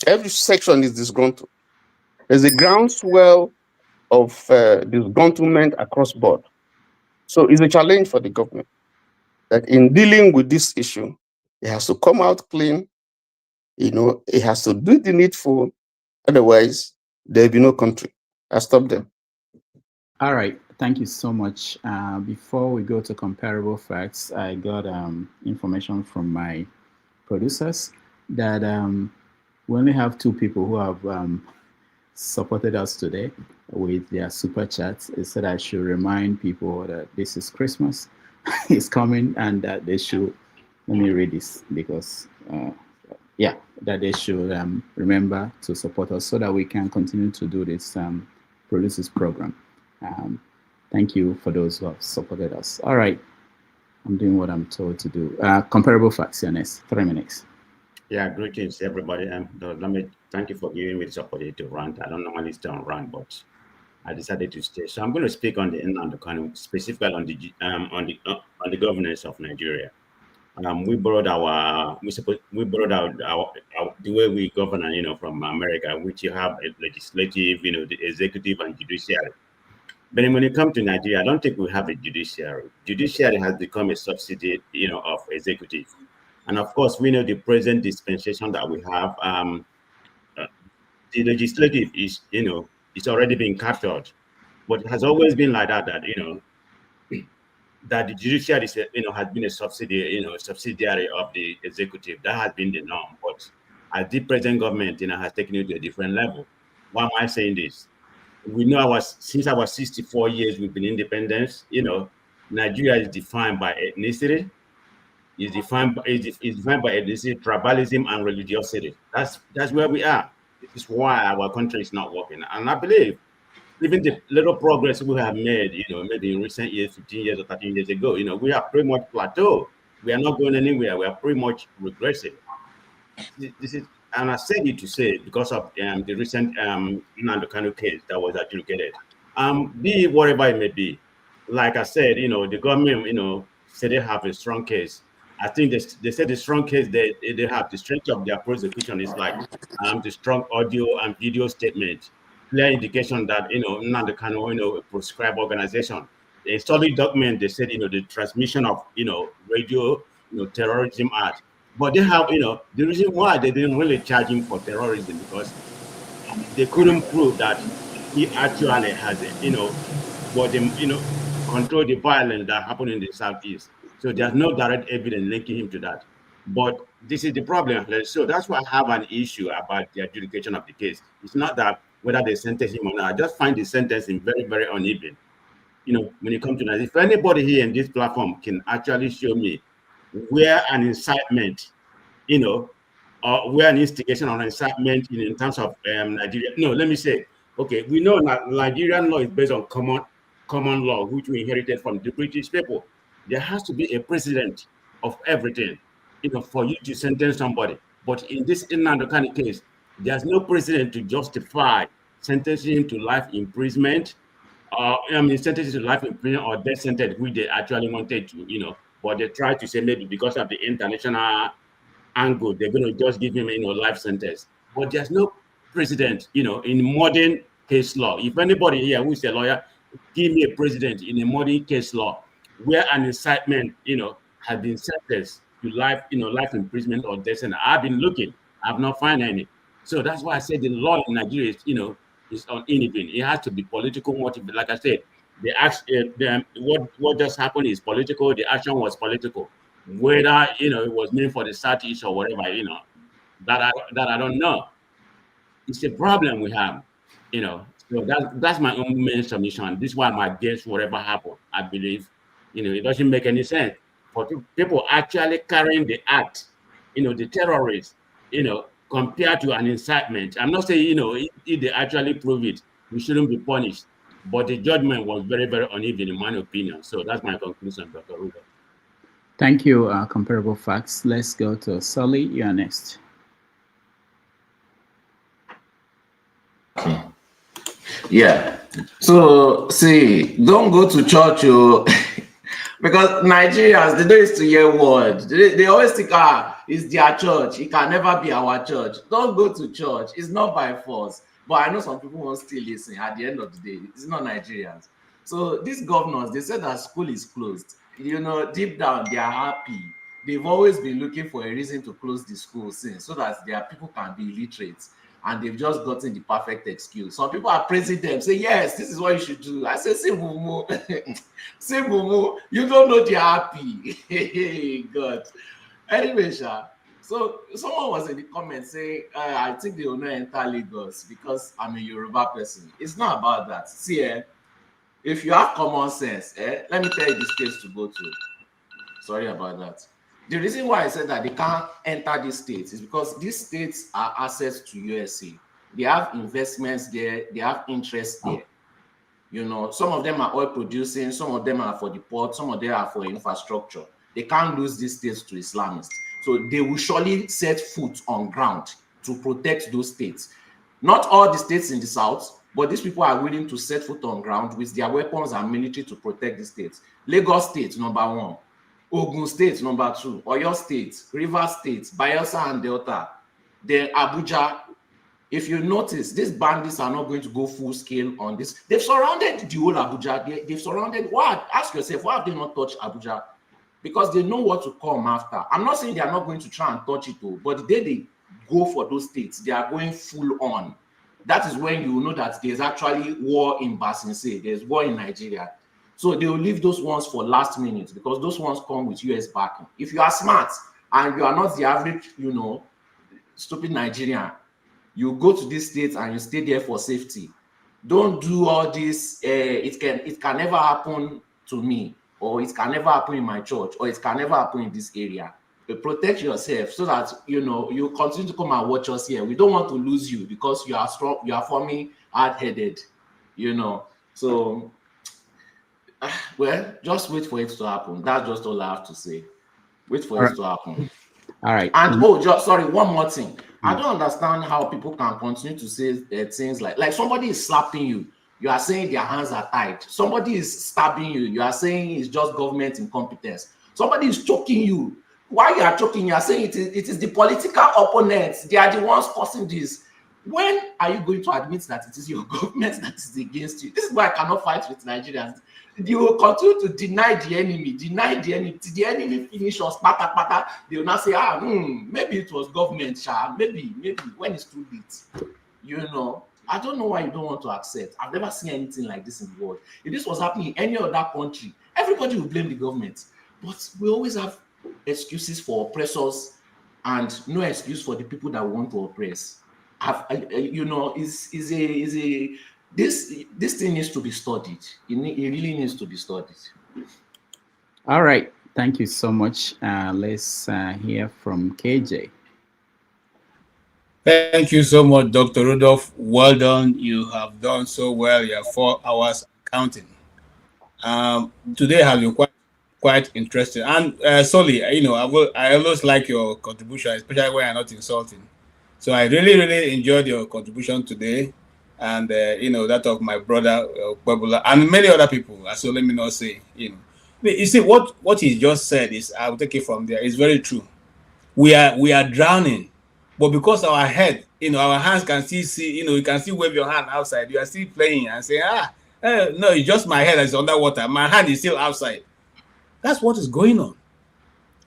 every section is disgruntled. There's a groundswell of disgruntlement across board. So it's a challenge for the government that in dealing with this issue, it has to come out clean. It has to do the needful. Otherwise, there'll be no country. I'll stop there. All right. Thank you so much. Before we go to comparable facts, I got information from my producers that we only have 2 people who have supported us today with their super chats. It said I should remind people that this is Christmas. It's coming, and that they should, let me read this, because yeah, that they should remember to support us so that we can continue to do this producers program. Thank you for those who have supported us. All right, I'm doing what I'm told to do. Comparable facts, your next 3 minutes. Yeah, greetings everybody. Let me thank you for giving me this opportunity to rant. I don't normally stay on rant, but I decided to stay. So I'm going to speak on the Nnamdi Kanu, specifically on the governance of Nigeria. We borrowed the way we govern, from America, which you have a legislative, the executive and judiciary. But when it comes to Nigeria, I don't think we have a judiciary. Judiciary has become a subsidy, of executive. And of course, we know the present dispensation that we have. The legislative is, it's already been captured. But it has always been like that, that the judiciary is, has been a subsidiary of the executive. That has been the norm. But as the present government, has taken it to a different level. Why am I saying this? We know since our 64 years we've been independent, Nigeria is defined by ethnicity, is defined by ethnicity, tribalism, and religiosity. That's where we are. This is why our country is not working. And I believe even the little progress we have made, maybe in recent years, 15 years or 13 years ago, we are pretty much plateaued. We are not going anywhere. We are pretty much regressing. This is, and I said it to say because of the recent Nnamdi Kanu case that was adjudicated. Be it whatever it may be, like I said, the government, said they have a strong case. I think they said the strong case they have, the strength of their prosecution is like the strong audio and video statement, clear indication that Nnamdi Kanu, a proscribed organization. A solid document, they said, the transmission of radio, terrorism act. But they have, the reason why they didn't really charge him for terrorism because they couldn't prove that he actually has control the violence that happened in the Southeast. So there's no direct evidence linking him to that. But this is the problem. So that's why I have an issue about the adjudication of the case. It's not that whether they sentence him or not. I just find the sentencing very, very uneven. When it comes to that, if anybody here in this platform can actually show me where an incitement, or where an instigation or an incitement in terms of Nigeria. No, let me say, okay, we know that Nigerian law is based on common law, which we inherited from the British people. There has to be a precedent of everything, for you to sentence somebody. But in this Nnamdi Kanu case, there's no precedent to justify sentencing him to life imprisonment, sentencing to life imprisonment or death sentence, which they actually wanted to, but they tried to say maybe because of the international angle, they're going to just give him, life sentence. But there's no precedent, in modern case law. If anybody here who is a lawyer, give me a precedent in a modern case law where an incitement, has been sentenced to life, life imprisonment or death sentence. I've been looking, I've not found any. So that's why I said the law in Nigeria is, is uneven. It has to be political motive. Like I said, what just happened is political. The action was political. Whether it was meant for the Southeast or whatever, that I don't know. It's a problem we have, So that's my own main submission. This is why I'm against whatever happened. I believe, it doesn't make any sense for people actually carrying the act, the terrorists, compared to an incitement. I'm not saying, if they actually prove it, we shouldn't be punished. But the judgment was very, very uneven in my opinion. So that's my conclusion, Dr. Ruben. Thank you, Comparable Facts. Let's go to Sully. You are next. Okay. Yeah. So, see, don't go to church, because Nigerians, they don't used to hear word. They always think, it's their church. It can never be our church. Don't go to church. It's not by force. But I know some people won't still listen. At the end of the day, it's not Nigerians. So these governors, they said that school is closed. Deep down, they are happy. They've always been looking for a reason to close the school since, so that their people can be illiterate. and they've just gotten the perfect excuse. Some people are praising them, say, yes, this is what you should do. I say, say, Mumu, say, Mumu, you don't know they're happy. God. Anyway, Sha, so someone was in the comments saying, I think they will not enter Lagos because I'm a Yoruba person. It's not about that. See, if you have common sense, let me tell you the states to go to. Sorry about that. The reason why I said that they can't enter these states is because these states are assets to USA. They have investments there, they have interests there. You know, some of them are oil producing, some of them are for the port, some of them are for infrastructure. They can't lose these states to Islamists. So they will surely set foot on ground to protect those states. Not all the states in the south, but these people are willing to set foot on ground with their weapons and military to protect the states. Lagos State, number 1. Ogun State, number 2. Oyo State, Rivers State, Bayelsa and Delta. Then Abuja. If you notice, these bandits are not going to go full scale on this. They've surrounded the whole Abuja. They've surrounded. Why? Ask yourself, why have they not touched Abuja? Because they know what to come after. I'm not saying they are not going to try and touch it, though, but the day they go for those states, they are going full on. That is when you will know that there's actually war in Basinse, there's war in Nigeria. So they will leave those ones for last minute because those ones come with US backing. If you are smart and you are not the average, you know, stupid Nigerian, you go to these states and you stay there for safety. Don't do all this. It can never happen to me, or it can never happen in my church, or it can never happen in this area. But protect yourself so that you know you continue to come and watch us here. We don't want to lose you because you are strong. You are forming hard-headed, you know. So, well, just wait for it to happen. That's just all I have to say. Wait for it to happen. All right. And sorry, one more thing. I don't understand how people can continue to say things like somebody is slapping you. You are saying their hands are tied. Somebody is stabbing you. You are saying it's just government incompetence. Somebody is choking you. Why you are choking? You are saying it is the political opponents. They are the ones causing this. When are you going to admit that it is your government that is against you? This is why I cannot fight with Nigerians. You will continue to deny the enemy. Till the enemy finish us, pata. They will not say, maybe it was government, Sha. Maybe when it's too late. You know, I don't know why you don't want to accept. I've never seen anything like this in the world. If this was happening in any other country, everybody will blame the government. But we always have excuses for oppressors and no excuse for the people that want to oppress. You know, this thing needs to be studied. It really needs to be studied. All right. Thank you so much. Let's hear from KJ. Thank you so much, Dr. Rudolph. Well done. You have done so well. You have 4 hours counting. Today has been quite interesting. And Soli, you know, I always like your contribution, especially when you're not insulting. So I really enjoyed your contribution today, and you know, that of my brother Puebla and many other people. So let me not say, you know, you see what he just said is, I will take it from there. It's very true. We are drowning, but because our head, you know, our hands can still see, you know, you can still wave your hand outside. You are still playing and say, no, it's just my head that's underwater. My hand is still outside. That's what is going on.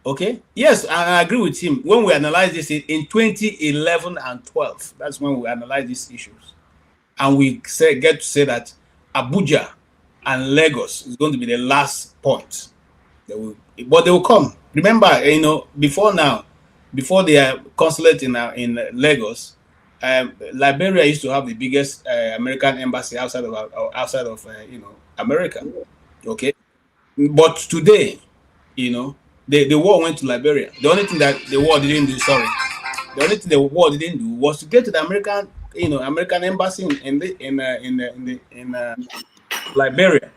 Okay. Yes, I agree with him. When we analyze this in 2011 and 12, that's when we analyze these issues, and we get to say that Abuja and Lagos is going to be the last point. But they will come. Remember, you know, before the consulate in Lagos, Liberia used to have the biggest American embassy outside of you know, America. Okay, but today, you know, the war went to Liberia. The only thing that the war didn't do was to get to the American embassy in Liberia.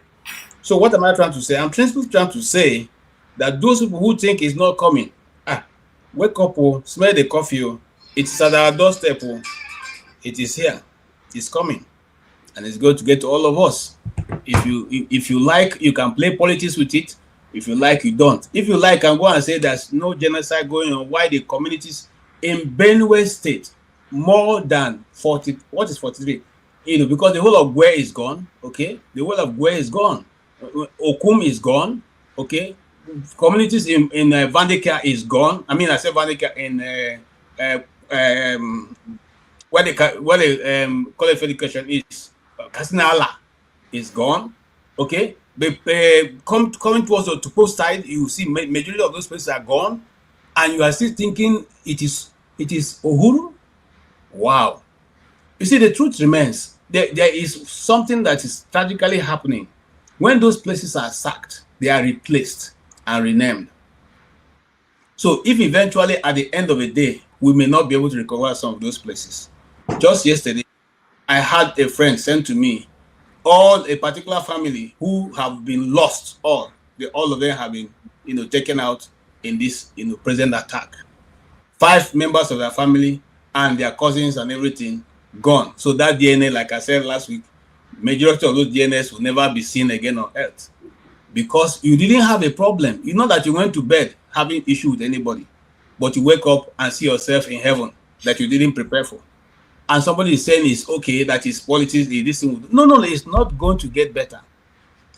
So what am I trying to say? I'm trying to say that those people who think it's not coming, wake up, smell the coffee. It's at our doorstep. It is here. It's coming, and it's going to get to all of us. If you like, you can play politics with it. If you like, you don't. If you like, and go and say there's no genocide going on. Why the communities in Benue State, more than 40, what is 43? You know, because the whole of Gwe is gone, okay? The whole of Gwe is gone. Okum is gone, okay? Communities in Vandeka is gone. I mean, I said Vandeka in where the college for education is, Kasinala is gone. Okay, but coming towards the Tupo side, you see majority of those places are gone, and you are still thinking it is Uhuru. Wow. You see, the truth remains. There is something that is tragically happening. When those places are sacked, they are replaced and renamed. So if eventually at the end of the day, we may not be able to recover some of those places. Just yesterday, I had a friend send to me a particular family who have been lost. All of them have been, taken out in this, present attack. 5 members of their family and their cousins and everything gone. So that DNA, like I said last week, majority of those DNAs will never be seen again on earth, because you didn't have a problem. You know that you went to bed having issue with anybody, but you wake up and see yourself in heaven that you didn't prepare for. And somebody is saying it's okay, that is politics. No, it's not going to get better.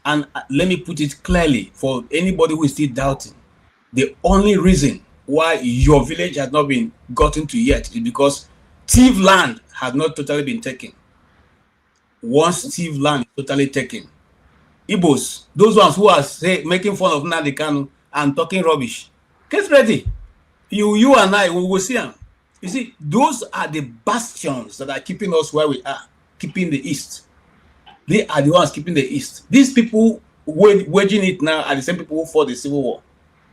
And let me put it clearly for anybody who is still doubting. The only reason why your village has not been gotten to yet is because thief land has not totally been taken. Once thief land is totally taken, Igbos, those ones who are making fun of Nnamdi Kanu and talking rubbish, get ready. You and I, we will see them. You see, those are the bastions that are keeping us where we are, keeping the East. They are the ones keeping the East. These people waging it now are the same people who fought the Civil War.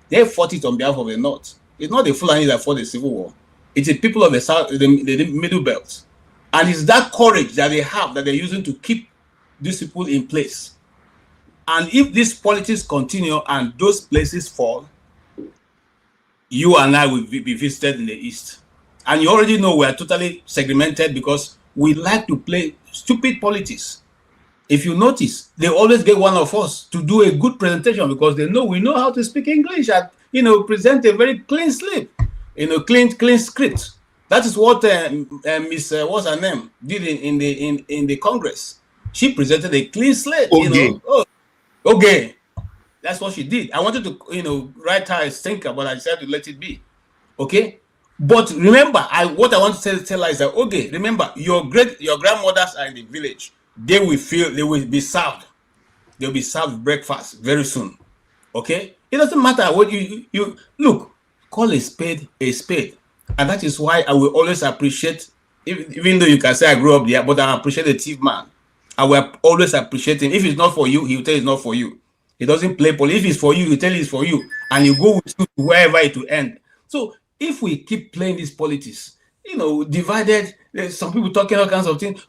They fought it on behalf of the North. It's not the Fulani that fought the Civil War. It's the people of the South, the Middle Belt. And it's that courage that they have that they're using to keep these people in place. And if these politics continue and those places fall, you and I will be visited in the East. And you already know we are totally segmented because we like to play stupid politics. If you notice, they always get one of us to do a good presentation because they know we know how to speak English and, present a very clean slip, clean script. That is what Miss what's her name did in the Congress. She presented a clean slate. Okay. Okay, that's what she did. I wanted to write her a stinker, but I decided to let it be. Okay, but remember, what I want to tell her is that remember, your grandmothers are in the village. They will be served. They'll be served breakfast very soon. Okay, it doesn't matter what you look. Call a spade, and that is why I will always appreciate. Even though you can say I grew up there, but I appreciate the thief man. I will always appreciate him. If it's not for you, he will tell you it's not for you. He doesn't play police. If it's for you, he will tell you it's for you, and you go with you wherever it will end. So if we keep playing this politics, divided, there's some people talking all kinds of things.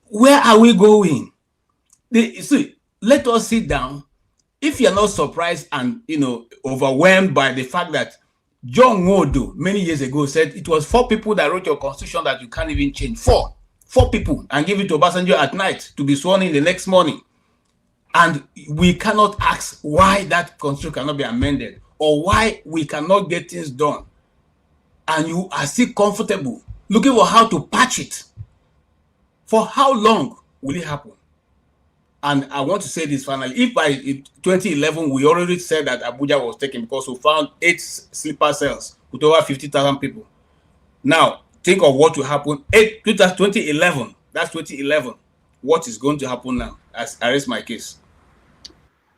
Where are we going? Let us sit down. If you're not surprised and overwhelmed by the fact that John Nwodo many years ago said it was 4 people that wrote your constitution that you can't even change. 4 people, and give it to Obasanjo at night to be sworn in the next morning. And we cannot ask why that constitution cannot be amended or why we cannot get things done. And you are still comfortable looking for how to patch it. For how long will it happen? And I want to say this finally. If by 2011 we already said that Abuja was taken because we found 8 sleeper cells with over 50,000 people. Now, think of what will happen. 2011. That's 2011. What is going to happen now? As I raise my case.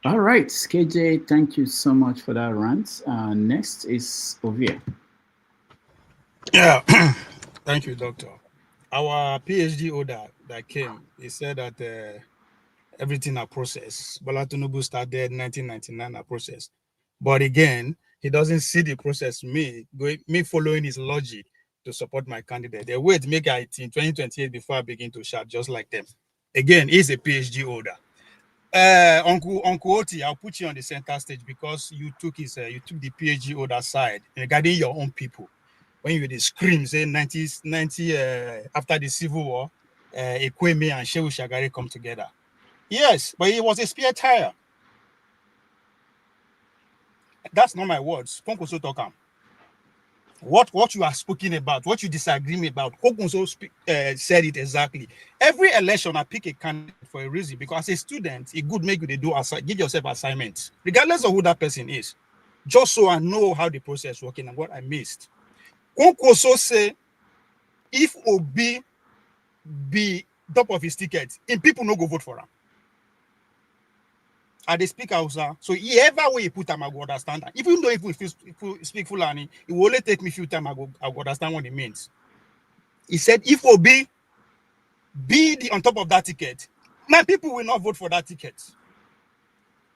All right, KJ, thank you so much for that rant. Next is Ovia. Yeah, thank you, Doctor. Our PhD order that came, he said that everything a process. Bola Tinubu started 1999 a process. But again, he doesn't see the process, me following his logic to support my candidate. They wait, make it in 2028 before I begin to shout just like them. Again, he's a PhD holder. Uncle Oti, I'll put you on the center stage because you took the PhD holder side regarding your own people. When you did scream, say 90 after the Civil War, Ekweme and Shehu Shagari come together. Yes, but it was a spare tire. That's not my words. Konkoso Tokam. What you are speaking about, what you disagree about, Konkoso said it exactly. Every election, I pick a candidate for a reason because as a student, it could make you give yourself assignments, regardless of who that person is, just so I know how the process is working and what I missed. Konkoso say, if Obi be top of his ticket, and people no go vote for him. And they speak Hausa, so ever way he put him, I go understand that. Even though if we speak Fulani, it will only take me a few times, I go understand what it means. He said, if Obi be on top of that ticket, my people will not vote for that ticket.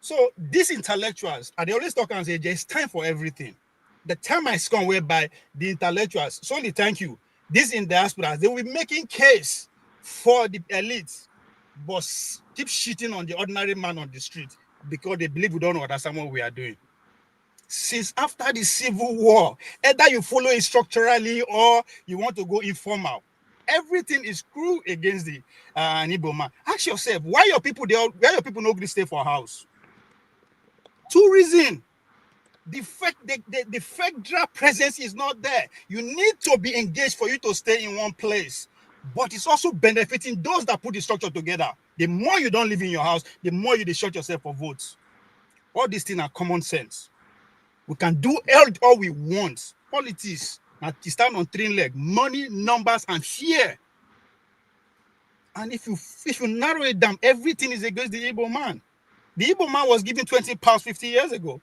So these intellectuals, and they always talk and say, there's time for everything. The time has come whereby the intellectuals, Soli, thank you, these in diaspora, they will be making case for the elites, but keep shitting on the ordinary man on the street because they believe we don't understand what we are doing. Since after the Civil War, either you follow it structurally or you want to go informal, everything is screwed against the Igbo man. Ask yourself, why your people no gree stay for house? Two reasons. The federal presence is not there. You need to be engaged for you to stay in one place. But it's also benefiting those that put the structure together. The more you don't live in your house, the more you shut yourself for votes. All these things are common sense. We can do all we want. Politics, to stand on three legs, money, numbers, and fear. And if you narrow it down, everything is against the Igbo man. The Igbo man was given 20 pounds 50 years ago.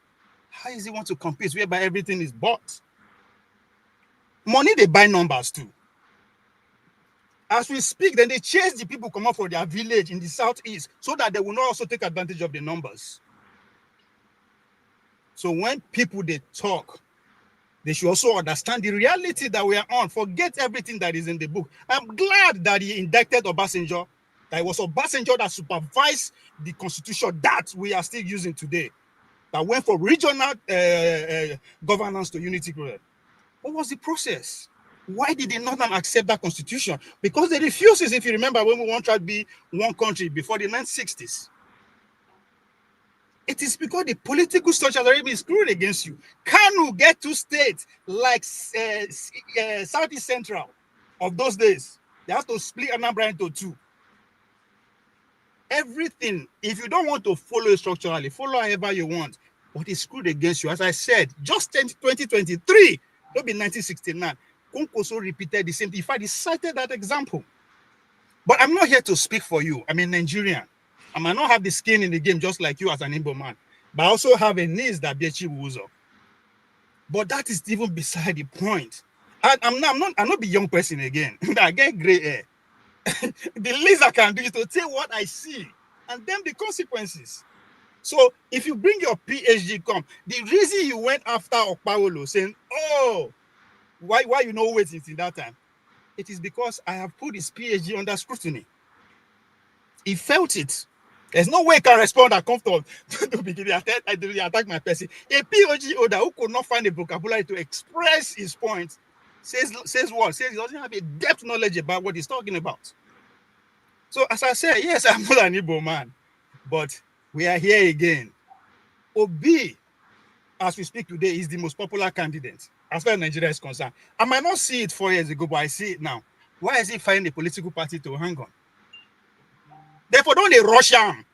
How does he want to compete whereby everything is bought? Money, they buy numbers too. As we speak, then they chase the people come up from their village in the southeast so that they will not also take advantage of the numbers. So when people, they talk, they should also understand the reality that we are on. Forget everything that is in the book. I'm glad that he indicted Obasanjo, that it was Obasanjo that supervised the constitution that we are still using today, that went from regional governance to unity. What was the process? Why did the Northern accept that constitution? Because they refused it, if you remember, when we wanted to be one country before the 1960s. It is because the political structure has already been screwed against you. Kanu get two states like Southeast Central of those days. They have to split Anambra into two. Everything, if you don't want to follow it structurally, follow however you want, but it's screwed against you. As I said, just 2023, don't be 1969. Kunkoso repeated the same thing. In fact, he cited that example. But I'm not here to speak for you. I'm a Nigerian. I might not have the skin in the game just like you as an Igbo man, but I also have a niece that Bechi Wuzo. But that is even beside the point. I'm not the young person again. I get gray hair. The least I can do is to tell what I see and then the consequences. So if you bring your PhD, the reason you went after Okpawolo saying, oh, why you know wait since in that time? It is because I have put his PhD under scrutiny. He felt it. There's no way he can respond and come to attack my person. A PhD holder who could not find a vocabulary to express his point says what? Says he doesn't have a depth knowledge about what he's talking about. So as I said, yes, I'm not an Igbo man, but we are here again. Obi, as we speak today, is the most popular candidate as far as Nigeria is concerned. I might not see it 4 years ago, but I see it now. Why is he finding a political party to hang on? Therefore, don't they rush him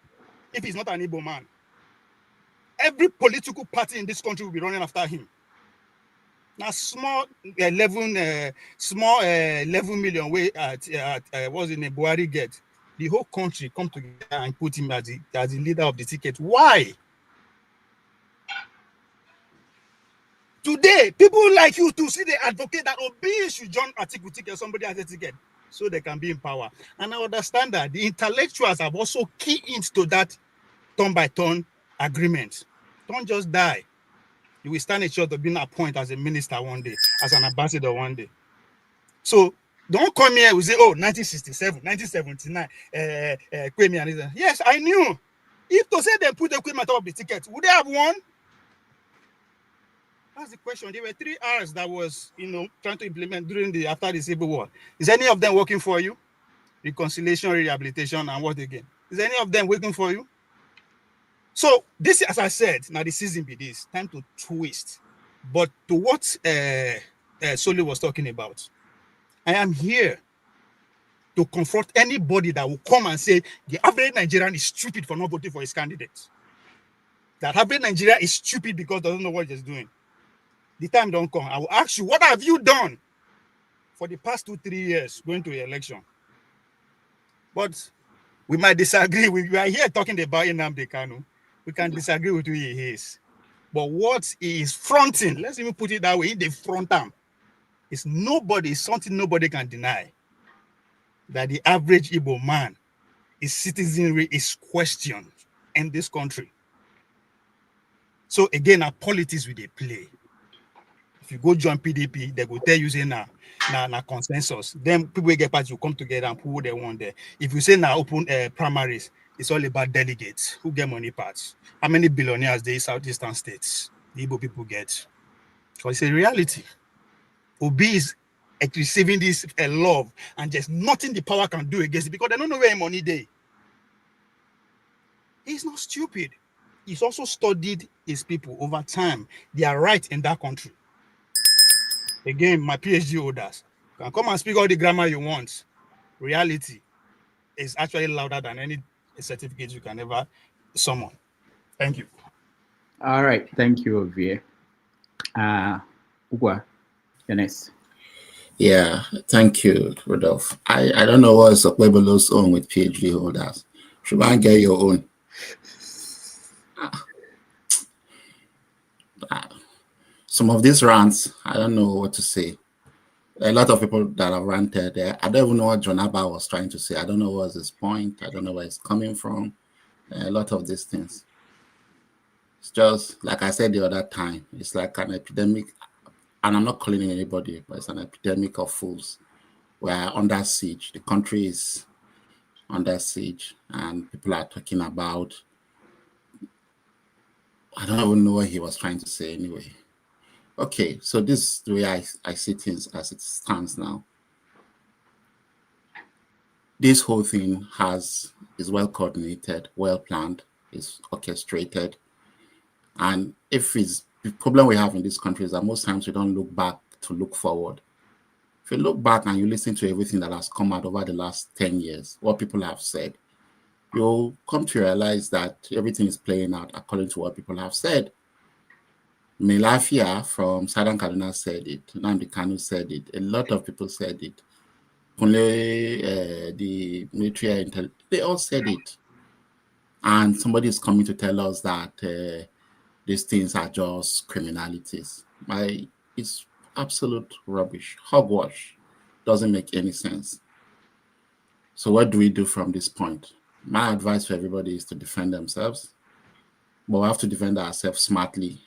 if he's not an Igbo man. Every political party in this country will be running after him. Now, small 11 million way was in a Buhari get. The whole country come together and put him as the leader of the ticket. Why? Today, people like you to see the advocate that Obi should join a ticket, somebody has a ticket, so they can be in power. And I understand that the intellectuals have also keyed into that turn-by-turn agreement. Don't just die. You will stand a chance of being appointed as a minister one day, as an ambassador one day. So don't come here and say, oh, 1967, 1979, Kwame. Yes, I knew. If to say they put the Kwame on top of the ticket, would they have won? That's the question. There were 3 R's that was, trying to implement after the Civil War. Is any of them working for you? Reconciliation, rehabilitation, and what again? Is any of them working for you? So this, as I said, now the season be this time to twist. But to what Soli was talking about, I am here to confront anybody that will come and say the average Nigerian is stupid for not voting for his candidate. That average Nigerian is stupid because doesn't know what he's doing. The time don't come. I will ask you, what have you done for the past 2-3 years going to the election? But we might disagree. We are here talking about Nnamdi Kanu. We can disagree with who he is. But what he is fronting, let's even put it that way, the front arm, is something nobody can deny. That the average Igbo man, his citizenry is questioned in this country. So again, our politics with they play. If you go join PDP, they will tell you say na consensus. Then people get parties will come together and put what they want there. If you say now open primaries, it's all about delegates who get money parts. How many billionaires they southeastern states the Igbo people get? Because it's a reality. Obi is receiving this love and just nothing the power can do against it because they don't know where money they. He's not stupid. He's also studied his people over time. They are right in that country. Again, my PhD holders can come and speak all the grammar you want. Reality is actually louder than any certificate you can ever summon. Thank you. All right. Thank you, Ovie. Ugwa, you're next. Yeah, thank you, Rodolphe. I don't know what's Okwebelo's own with PhD holders. Should I get your own? Some of these rants, I don't know what to say. There are a lot of people that have ranted there. I don't even know what John Abba was trying to say. I don't know what's his point. I don't know where it's coming from. A lot of these things. It's just, like I said the other time, it's like an epidemic, and I'm not calling anybody, but it's an epidemic of fools. We're under siege. The country is under siege, and people are talking about, I don't even know what he was trying to say anyway. Okay, so this is the way I see things as it stands now. This whole thing is well coordinated, well planned, is orchestrated. And if it's the problem we have in this country is that most times we don't look back to look forward. If you look back and you listen to everything that has come out over the last 10 years, what people have said, you'll come to realize that everything is playing out according to what people have said. Melafia from Southern Kaduna said it. Nnamdi Kanu said it. A lot of people said it. The military intelligence, they all said it. And somebody is coming to tell us that these things are just criminalities. It's absolute rubbish. Hogwash. Doesn't make any sense. So what do we do from this point? My advice for everybody is to defend themselves. But we have to defend ourselves smartly.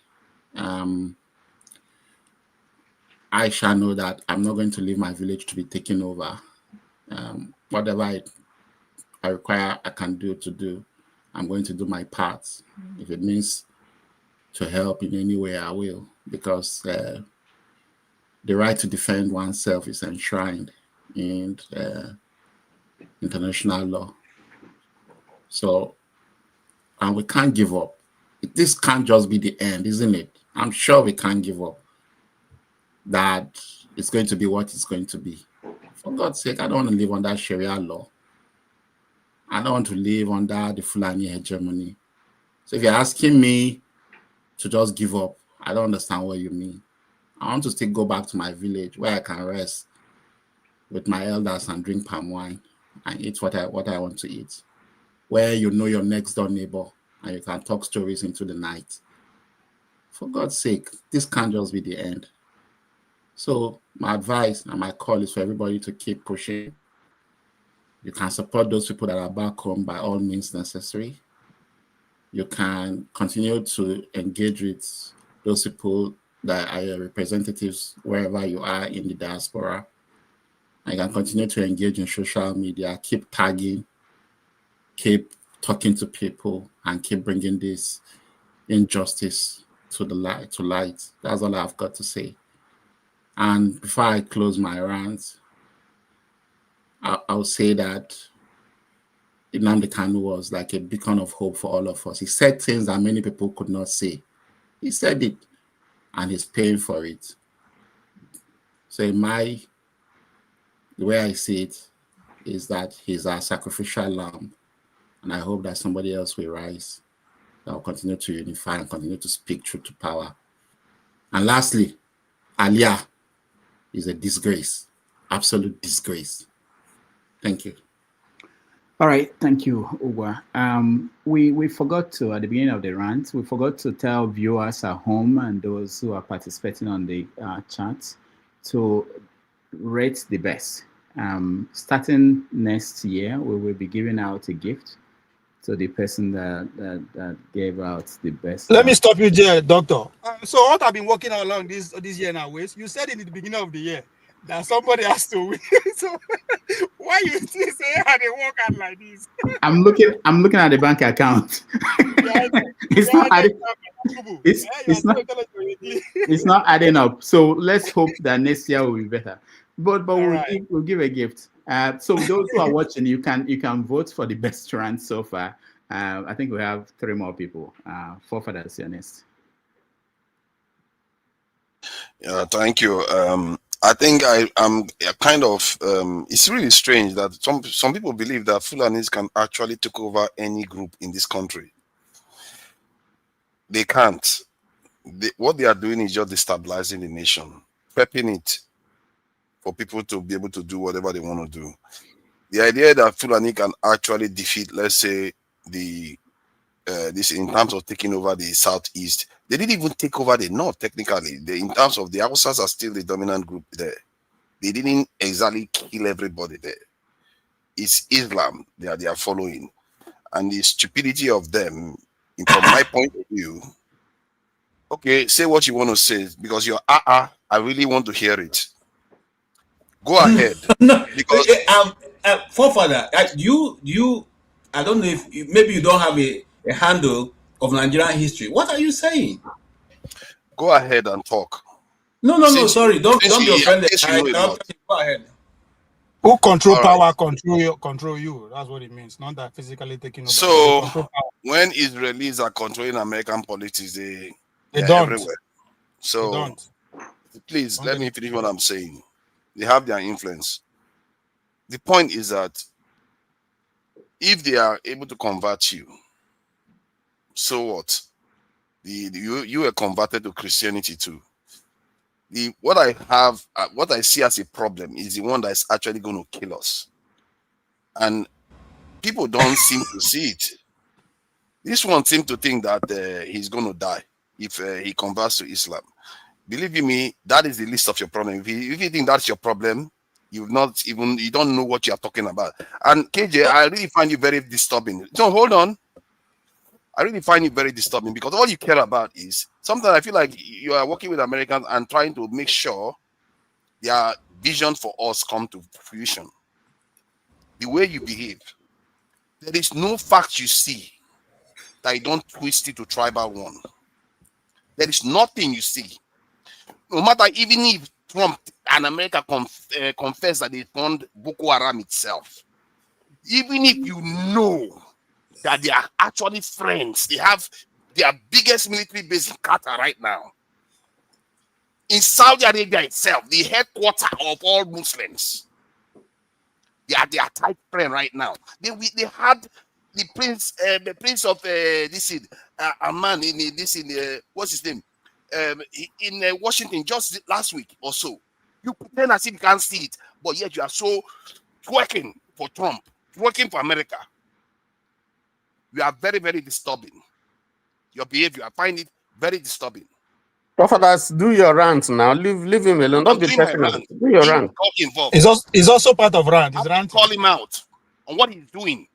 I shall know that I'm not going to leave my village to be taken over. Whatever I require, I can do. I'm going to do my part. If it means to help in any way, I will. Because the right to defend oneself is enshrined in international law. So, and we can't give up. This can't just be the end, isn't it? I'm sure we can't give up. That it's going to be what it's going to be. For God's sake, I don't want to live under Sharia law. I don't want to live under the Fulani hegemony. So if you're asking me to just give up, I don't understand what you mean. I want to still go back to my village where I can rest with my elders and drink palm wine and eat what I want to eat. Where you know your next door neighbor and you can talk stories into the night. For God's sake, this can't just be the end. So my advice and my call is for everybody to keep pushing. You can support those people that are back home by all means necessary. You can continue to engage with those people that are your representatives wherever you are in the diaspora. And you can continue to engage in social media, keep tagging, keep talking to people, and keep bringing this injustice to the light. That's all I've got to say. And before I close my rant, I'll say that Nnamdi Kanu was like a beacon of hope for all of us. He said things that many people could not say. He said it, and he's paying for it. So the way I see it is that he's our sacrificial lamb, and I hope that somebody else will rise that will continue to unify and continue to speak truth to power. And lastly, Alia is a disgrace, absolute disgrace. Thank you. All right, thank you, Uwa. We forgot to, at the beginning of the rant, we forgot to tell viewers at home and those who are participating on the chat to rate the best. Starting next year, we will be giving out a gift to the person that gave out the best. Let me stop you there, Doctor. So what I've been working along this year now, ways you said in the beginning of the year that somebody has to win. So why you still say how they work out like this? I'm looking at the bank account. It's not adding up. So let's hope that next year will be better. But we'll give a gift. So those who are watching, you can vote for the best rant so far. I think we have 3 more people. Forefathers, you're next. Yeah, thank you. I think I'm kind of. It's really strange that some people believe that Fulanis can actually take over any group in this country. They can't. What they are doing is just destabilizing the nation, prepping it for people to be able to do whatever they want to do. The idea that Fulani can actually defeat, let's say, this in terms of taking over the southeast, they didn't even take over the north technically. In terms of the Hausas are still the dominant group there. They didn't exactly kill everybody there. It's Islam they are following, and the stupidity of them, from my point of view. Okay, say what you want to say because you're I really want to hear it. Go ahead. No, because forefather, you I don't know if maybe you don't have a handle of Nigerian history. What are you saying? Go ahead and talk. No, sorry. Don't be offended. Go ahead. Who control power control you. That's what it means. Not that physically taking over. So when Israelis are controlling American politics, they don't. Everywhere. So they don't. Please let me finish what I'm saying. They have their influence. The point is that if they are able to convert you, so what? You were converted to Christianity too. What I see as a problem is the one that is actually going to kill us, and people don't seem to see it. This one seems to think that he's going to die if he converts to Islam. Believe you me, that is the least of your problem. If you think that's your problem, you don't know what you are talking about. And KJ, I really find you very disturbing. So hold on. I really find you very disturbing because all you care about is sometimes I feel like you are working with Americans and trying to make sure their vision for us come to fruition. The way you behave, there is no fact you see that you don't twist it to tribal one. There is nothing you see. No matter even if Trump and America confess that they fund Boko Haram itself, even if you know that they are actually friends, they have their biggest military base in Qatar right now. In Saudi Arabia itself, the headquarters of all Muslims, they are their tight friend right now. They had the prince of a man in what's his name in Washington just last week or so. You pretend as if you can't see it, but yet you are so twerking for Trump, twerking for America. You are very, very disturbing. Your behavior, I find it very disturbing. Prophets, do your rant now. Leave him alone. Don't be personal. Do your rant. It's also part of rant. It's ranting. Call him out on what he's doing.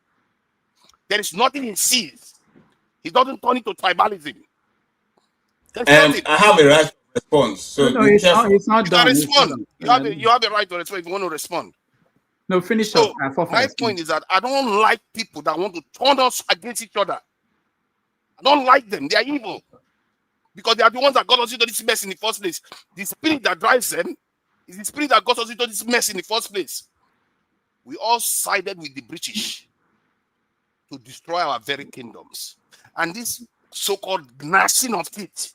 There is nothing he sees. He doesn't turn into tribalism. I have a right to respond. So it's not done. Respond. You have a right to respond if you want to respond. No, finish so up. My point is that I don't like people that want to turn us against each other. I don't like them. They are evil. Because they are the ones that got us into this mess in the first place. The spirit that drives them is the spirit that got us into this mess in the first place. We all sided with the British to destroy our very kingdoms. And this so-called gnashing of teeth.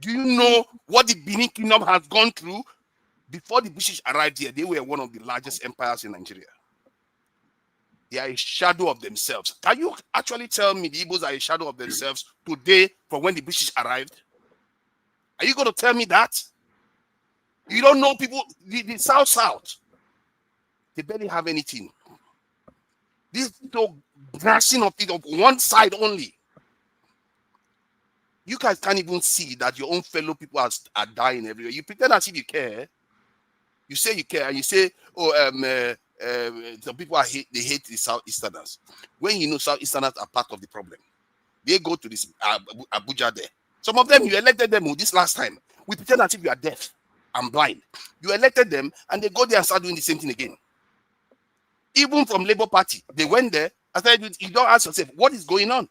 Do you know what the Benin Kingdom has gone through? Before the British arrived here, they were one of the largest empires in Nigeria. They are a shadow of themselves. Can you actually tell me the Igbos are a shadow of themselves today from when the British arrived? Are you going to tell me that? You don't know people, the South, they barely have anything. This gnashing of it of one side only. You guys can't even see that your own fellow people are dying everywhere. You pretend as if you care. You say you care, and you say, "Oh, the people they hate the Southeasterners." When you know Southeasterners are part of the problem, they go to this Abuja there. Some of them you elected them this last time. We pretend as if you are deaf and blind. You elected them, and they go there and start doing the same thing again. Even from Labour Party, they went there. You don't ask yourself, what is going on?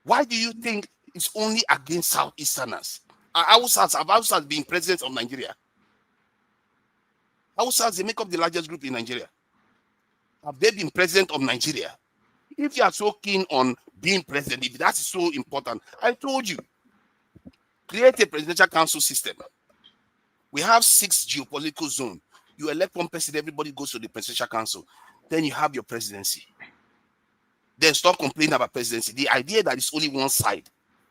Why do you think it's only against Southeasterners? Hausas been president of Nigeria. Hausas, they make up the largest group in Nigeria. Have they been president of Nigeria? If you are so keen on being president, if that is so important, I told you, create a presidential council system. We have 6 geopolitical zones. You elect one person, everybody goes to the presidential council. Then you have your presidency. Then stop complaining about presidency. The idea that it's only one side.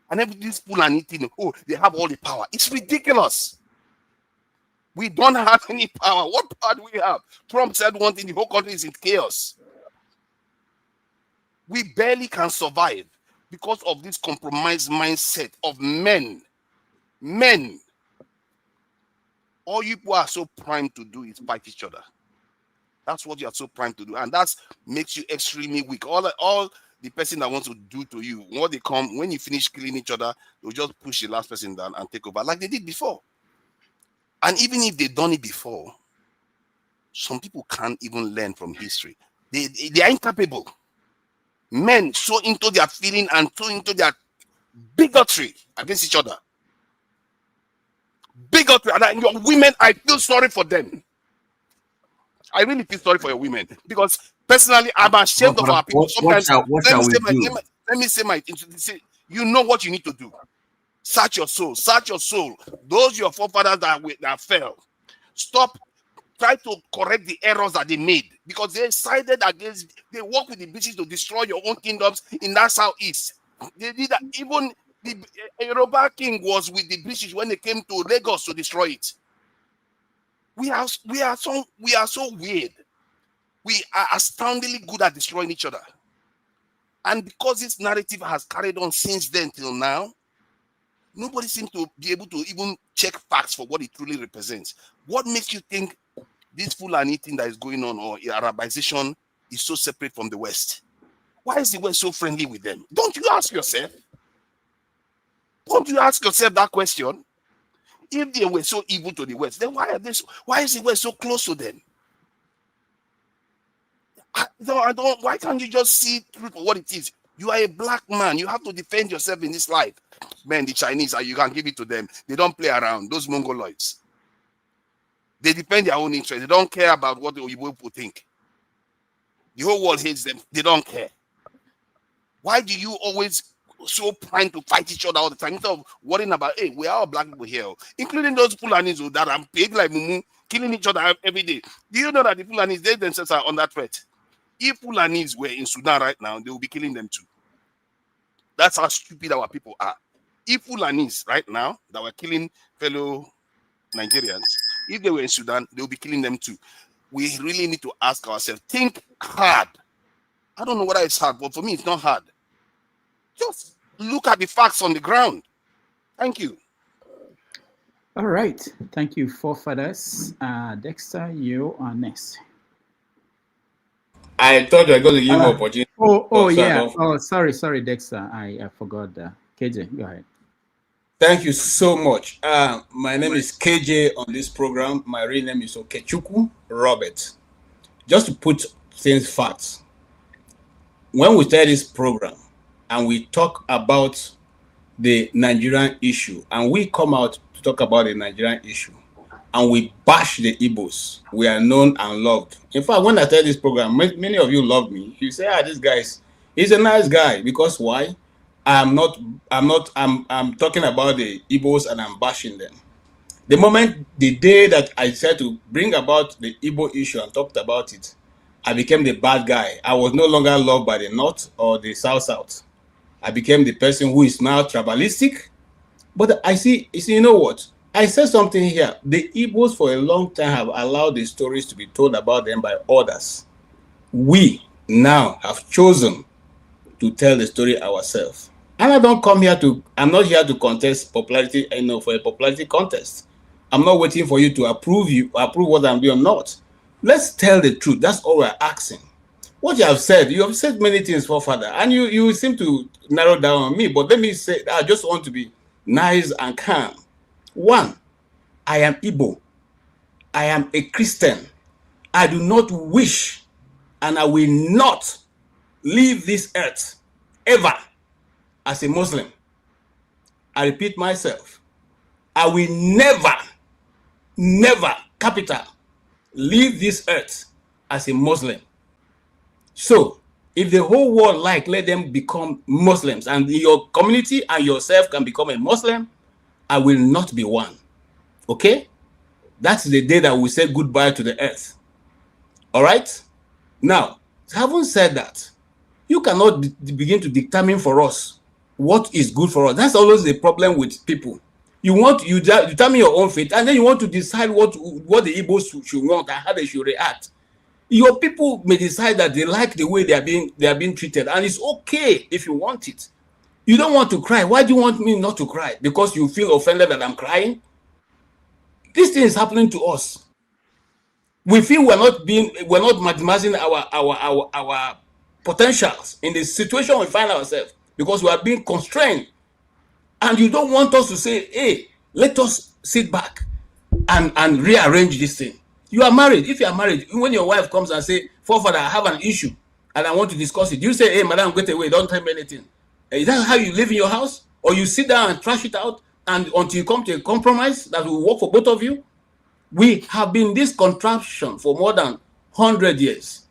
And everybody's full and eating, oh, they have all the power. It's ridiculous. We don't have any power. What power do we have? Trump said one thing, the whole country is in chaos. We barely can survive because of this compromised mindset of men. Men. All you people are so primed to do is fight each other. That's what you are so primed to do. And that makes you extremely weak. All the person that wants to do to you, when you finish killing each other, they'll just push the last person down and take over like they did before. And even if they've done it before, some people can't even learn from history. They are incapable. Men so into their feeling and so into their bigotry against each other. Bigotry. And your women, I feel sorry for them. I really feel sorry for your women because personally, I'm ashamed of our people. Sometimes, let me say you know what you need to do. Search your soul. Search your soul. Those your forefathers that fell. Stop. Try to correct the errors that they made because they sided against. They work with the British to destroy your own kingdoms in that southeast. They did that. Even the Yoruba king was with the British when they came to Lagos to destroy it. We are so weird. We are astoundingly good at destroying each other. And because this narrative has carried on since then till now, nobody seems to be able to even check facts for what it truly represents. What makes you think this Fulani thing that is going on or Arabization is so separate from the West? Why is the West so friendly with them? Don't you ask yourself? Don't you ask yourself that question? If they were so evil to the West, then why is the West so close to them? Why can't you just see truth for what it is? You are a black man. You have to defend yourself in this life. Man, the Chinese, you can give it to them. They don't play around. Those Mongoloids. They defend their own interests. They don't care about what the Oyibo people think. The whole world hates them. They don't care. Why do you always so primed to fight each other all the time instead of worrying about, hey, we are all black people here, including those Fulanis that are paid like mumu, killing each other every day. Do you know that the Fulanis, they themselves are under threat? If Fulanis were in Sudan right now, they will be killing them too. That's how stupid our people are. If Fulanis right now that were killing fellow Nigerians, if they were in Sudan, they will be killing them too. We really need to ask ourselves, think hard. I don't know whether it's hard, but for me, it's not hard. Just look at the facts on the ground. Thank you. All right. Thank you, forefathers. Dexter, you are next. I thought you were going to give me opportunity. Yeah. Oh, sorry, Dexter. I forgot that. KJ, go ahead. Thank you so much. My name is KJ on this program. My real name is Okechukwu Robert. Just to put things facts. When we start this program and we talk about the Nigerian issue, and we come out to talk about the Nigerian issue, and we bash the Igbos, we are known and loved. In fact, when I tell this program, many of you love me. You say, this guy he's a nice guy. Because why? I'm talking about the Igbos and I'm bashing them. The day that I decided to bring about the Igbo issue and talked about it, I became the bad guy. I was no longer loved by the North or the South. I became the person who is now tribalistic. But you see, you know what? I said something here. The Igbos for a long time have allowed the stories to be told about them by others. We now have chosen to tell the story ourselves. And I don't come here to, I'm not here to contest popularity, for a popularity contest. I'm not waiting for you to approve what I'm doing or not. Let's tell the truth. That's all we're asking. What you have said many things, forefather, and you seem to narrow down on me, but let me say, I just want to be nice and calm. One, I am Igbo. I am a Christian. I do not wish, and I will not leave this earth ever as a Muslim. I repeat myself. I will never, capital, leave this earth as a Muslim. So, if the whole world let them become Muslims, and your community and yourself can become a Muslim, I will not be one. Okay? That's the day that we say goodbye to the earth. All right? Now, having said that, you cannot begin to determine for us what is good for us. That's always the problem with people. You determine your own fate, and then you want to decide what the Igbos should want and how they should react. Your people may decide that they like the way they are being treated, and it's okay if you want it. You don't want to cry. Why do you want me not to cry? Because you feel offended that I'm crying? This thing is happening to us. We feel we're not maximizing our potentials in the situation we find ourselves because we are being constrained. And you don't want us to say, hey, let us sit back and rearrange this thing. You are married. If you are married, when your wife comes and say, forefather, I have an issue and I want to discuss it, you say, hey, madam, get away, don't tell me anything. Is that how you live in your house? Or you sit down and trash it out and until you come to a compromise that will work for both of you? We have been this contraption for more than 100 years.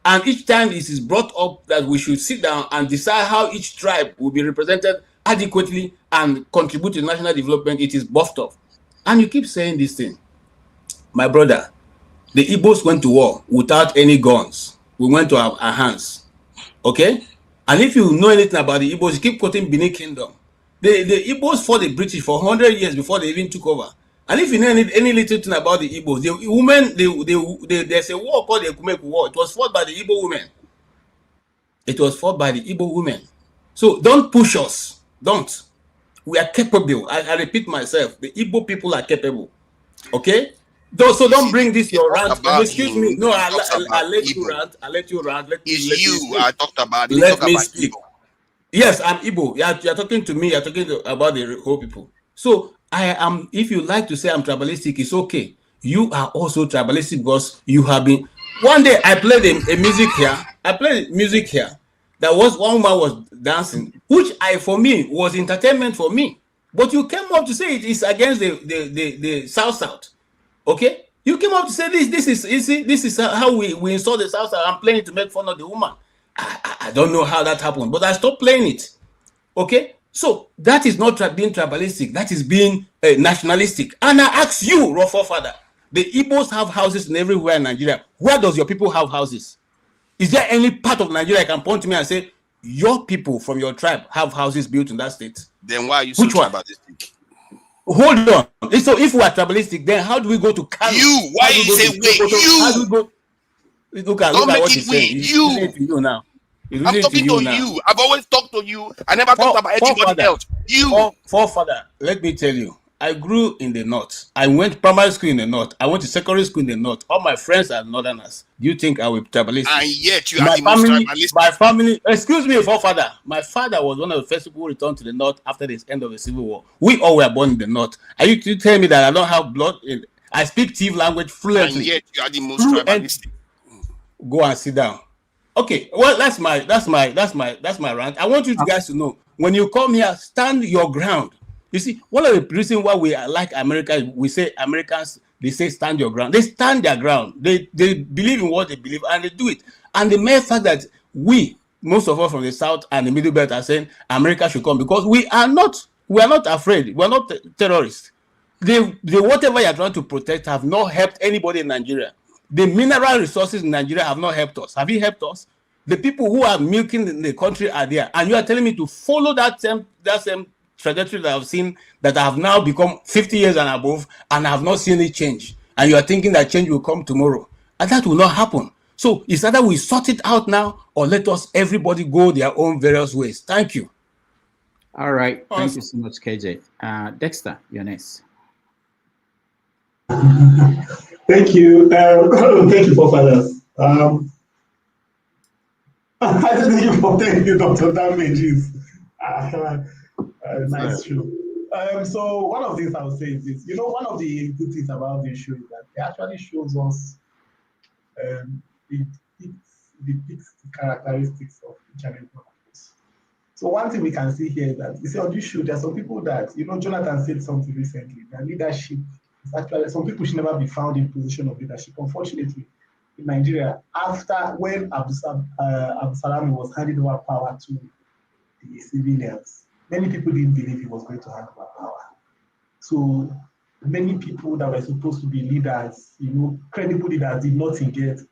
And each time it is brought up that we should sit down and decide how each tribe will be represented adequately and contribute to national development, it is buffed up. And you keep saying this thing. My brother, the Igbos went to war without any guns. We went to our hands. Okay? And if you know anything about the Igbos, you keep quoting Benin Kingdom. The Igbos fought the British for 100 years before they even took over. And if you know any little thing about the Igbos, the women, there's a war called the Ekumeku War. It was fought by the Igbo women. It was fought by the Igbo women. So don't push us. Don't. We are capable. I repeat myself. The Igbo people are capable. Okay? So don't bring this your rant. Excuse me. No, I'll let you rant. I'll let you rant. I talked about. Let me speak. Yes, I'm Igbo. You're talking to me. You're talking about the whole people. So I am. If you like to say I'm tribalistic, it's okay. You are also tribalistic because you have been. One day I played a music here. I played music here. That was one woman was dancing, which for me was entertainment for me. But you came up to say it is against the South. Okay, you came up to say this is how we install the South. I'm playing it to make fun of the woman. I don't know how that happened, but I stopped playing it. Okay, so that is not being tribalistic. That is being nationalistic. And I ask you, raw forefather, the Igbos have houses in everywhere in Nigeria. Where does your people have houses? Is there any part of Nigeria I can point to me and say your people from your tribe have houses built in that state? Then why are you so tribalistic? Hold on. So if we are tribalistic, then how do we go to Kanu? You, why you say wait? You. How do we go? Look at what he's saying. You now. I'm talking to you. I've always talked to you. I never talked about anybody else. You. Forefather, let me tell you. I grew in the north. I went primary school in the north. I went to secondary school in the north. All my friends are northerners. Do you think I will be tribalistic? And yet you are the most tribalistic. My family, excuse me, forefather. My father was one of the first people who returned to the north after the end of the Civil War. We all were born in the north. Are you telling me that I don't have blood? I speak Tiv language fluently. And yet you are the most tribalistic. Go and sit down. Okay, well, that's my rant. I want you guys to know, when you come here, stand your ground. You see, one of the reasons why we like America is we say Americans, they say stand your ground. They stand their ground. They believe in what they believe and they do it. And the mere fact that most of us from the South and the Middle Belt are saying America should come because we are not afraid. We are not terrorists. The whatever you are trying to protect have not helped anybody in Nigeria. The mineral resources in Nigeria have not helped us. Have you helped us? The people who are milking the country are there. And you are telling me to follow that same trajectory that I've seen that have now become 50 years and above, and I have not seen it change. And you are thinking that change will come tomorrow. And that will not happen. So it's either we sort it out now or let us everybody go their own various ways. Thank you. All right. Thank you so much, KJ. Dexter, you're next. Thank you. Thank you, forefathers. Thank you, Dr. Damages. Nice show. So one of the things I would say is this. You know, one of the good things about this show is that it actually shows us, it depicts the characteristics of each and every one of us. So one thing we can see here is that, you see on this show, there are some people that, you know, Jonathan said something recently, that leadership is actually, some people should never be found in position of leadership. Unfortunately, in Nigeria, after when Abdulsalam was handing over power to the civilians, many people didn't believe he was going to hand over power. So many people that were supposed to be leaders, you know, credible leaders, did not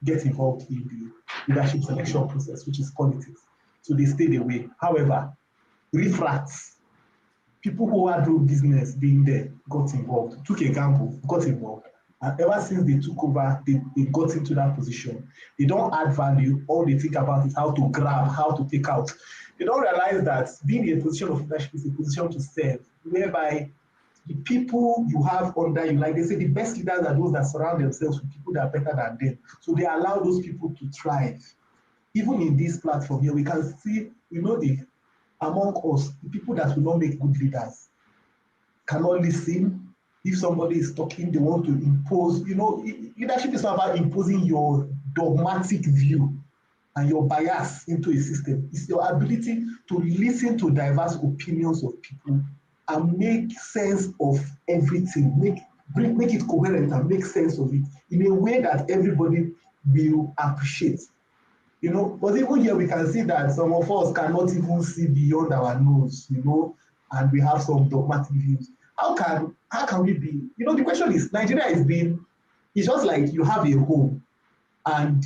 get involved in the leadership selection process, which is politics. So they stayed away. However, refracts, people who had no business being there, got involved, took a gamble, got involved. And ever since they took over, they got into that position. They don't add value. All they think about is how to grab, how to take out. They don't realize that being in a position of leadership is a position to serve, whereby the people you have under you, like they say, the best leaders are those that surround themselves with people that are better than them. So they allow those people to thrive. Even in this platform here, we can see, you know, among us, the people that will not make good leaders cannot listen. If somebody is talking, they want to impose, you know, leadership is not about imposing your dogmatic view and your bias into a system. It's your ability to listen to diverse opinions of people and make sense of everything, make it coherent and make sense of it in a way that everybody will appreciate. You know, but even here we can see that some of us cannot even see beyond our nose, you know, and we have some dogmatic views. How can we be, you know, the question is, Nigeria it's just like you have a home and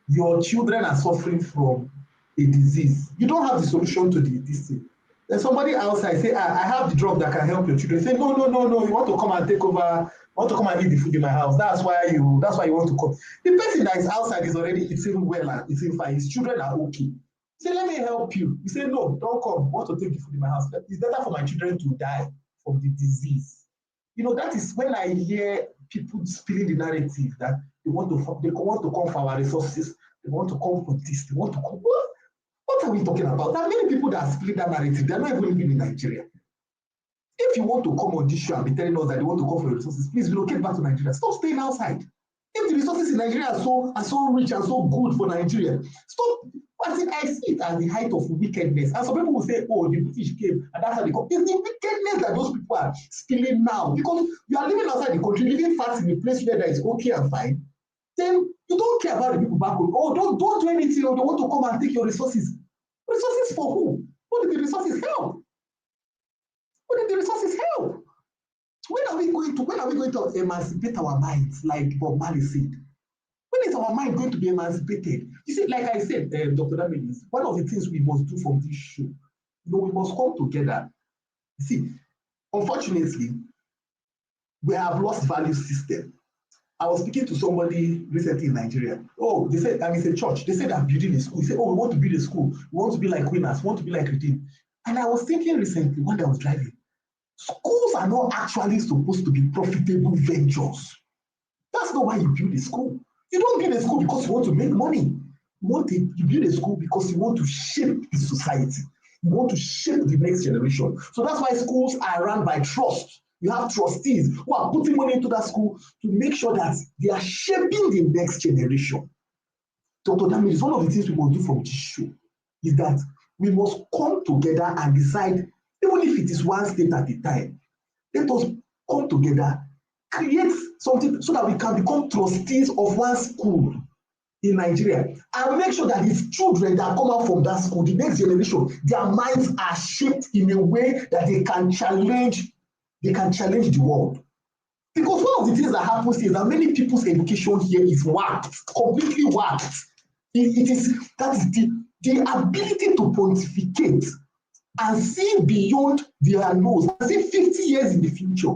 your children are suffering from a disease. You don't have the solution to this thing. Then somebody outside say, I have the drug that can help your children. Say, no, you want to come and take over, want to come and eat the food in my house. That's why you want to come. The person that is outside is already eating well and eating fine. His children are okay. Say, let me help you. You say, no, don't come. I want to take the food in my house. It's better for my children to die from the disease. You know, that is when I hear people spilling the narrative that they want to come for our resources. They want to come for this. They want to come. What are we talking about? There are many people that split that narrative. They're not even living in Nigeria. If you want to come on this show and be telling us that they want to come for resources, please relocate back to Nigeria. Stop staying outside. If the resources in Nigeria are so rich and so good for Nigeria, stop. I see it as the height of wickedness. And some people will say, oh, the British came, and that's how they come. It's the wickedness that those people are spilling now. Because you are living outside the country, living fast in a place where that is okay and fine. Then you don't care about the people back home. Oh, don't do anything, or they want to come and take your resources. Resources for who? Who did the resources help? Who did the resources help? When are we going to emancipate our minds, like Bob Marley said? When is our mind going to be emancipated? You see, like I said, Dr. Damages, one of the things we must do from this show, you know, we must come together. You see, unfortunately, we have lost value system. I was speaking to somebody recently in Nigeria. Oh, they said, and it's a church. They said, I'm building a school. He said, oh, we want to build a school. We want to be like Winners. We want to be like Redeem. And I was thinking recently, when I was driving, schools are not actually supposed to be profitable ventures. That's not why you build a school. You don't build a school because you want to make money. You build a school because you want to shape the society. You want to shape the next generation. So that's why schools are run by trust. You have trustees who are putting money into that school to make sure that they are shaping the next generation. Dr. Damages, one of the things we must do from this show is that we must come together and decide, even if it is one state at a time, let us come together, create something so that we can become trustees of one school in Nigeria and make sure that these children that come out from that school, the next generation, their minds are shaped in a way that they can challenge the world. Because one of the things that happens is that many people's education here is whacked, completely whacked. That is the ability to pontificate, and see beyond their nose, and see 50 years in the future.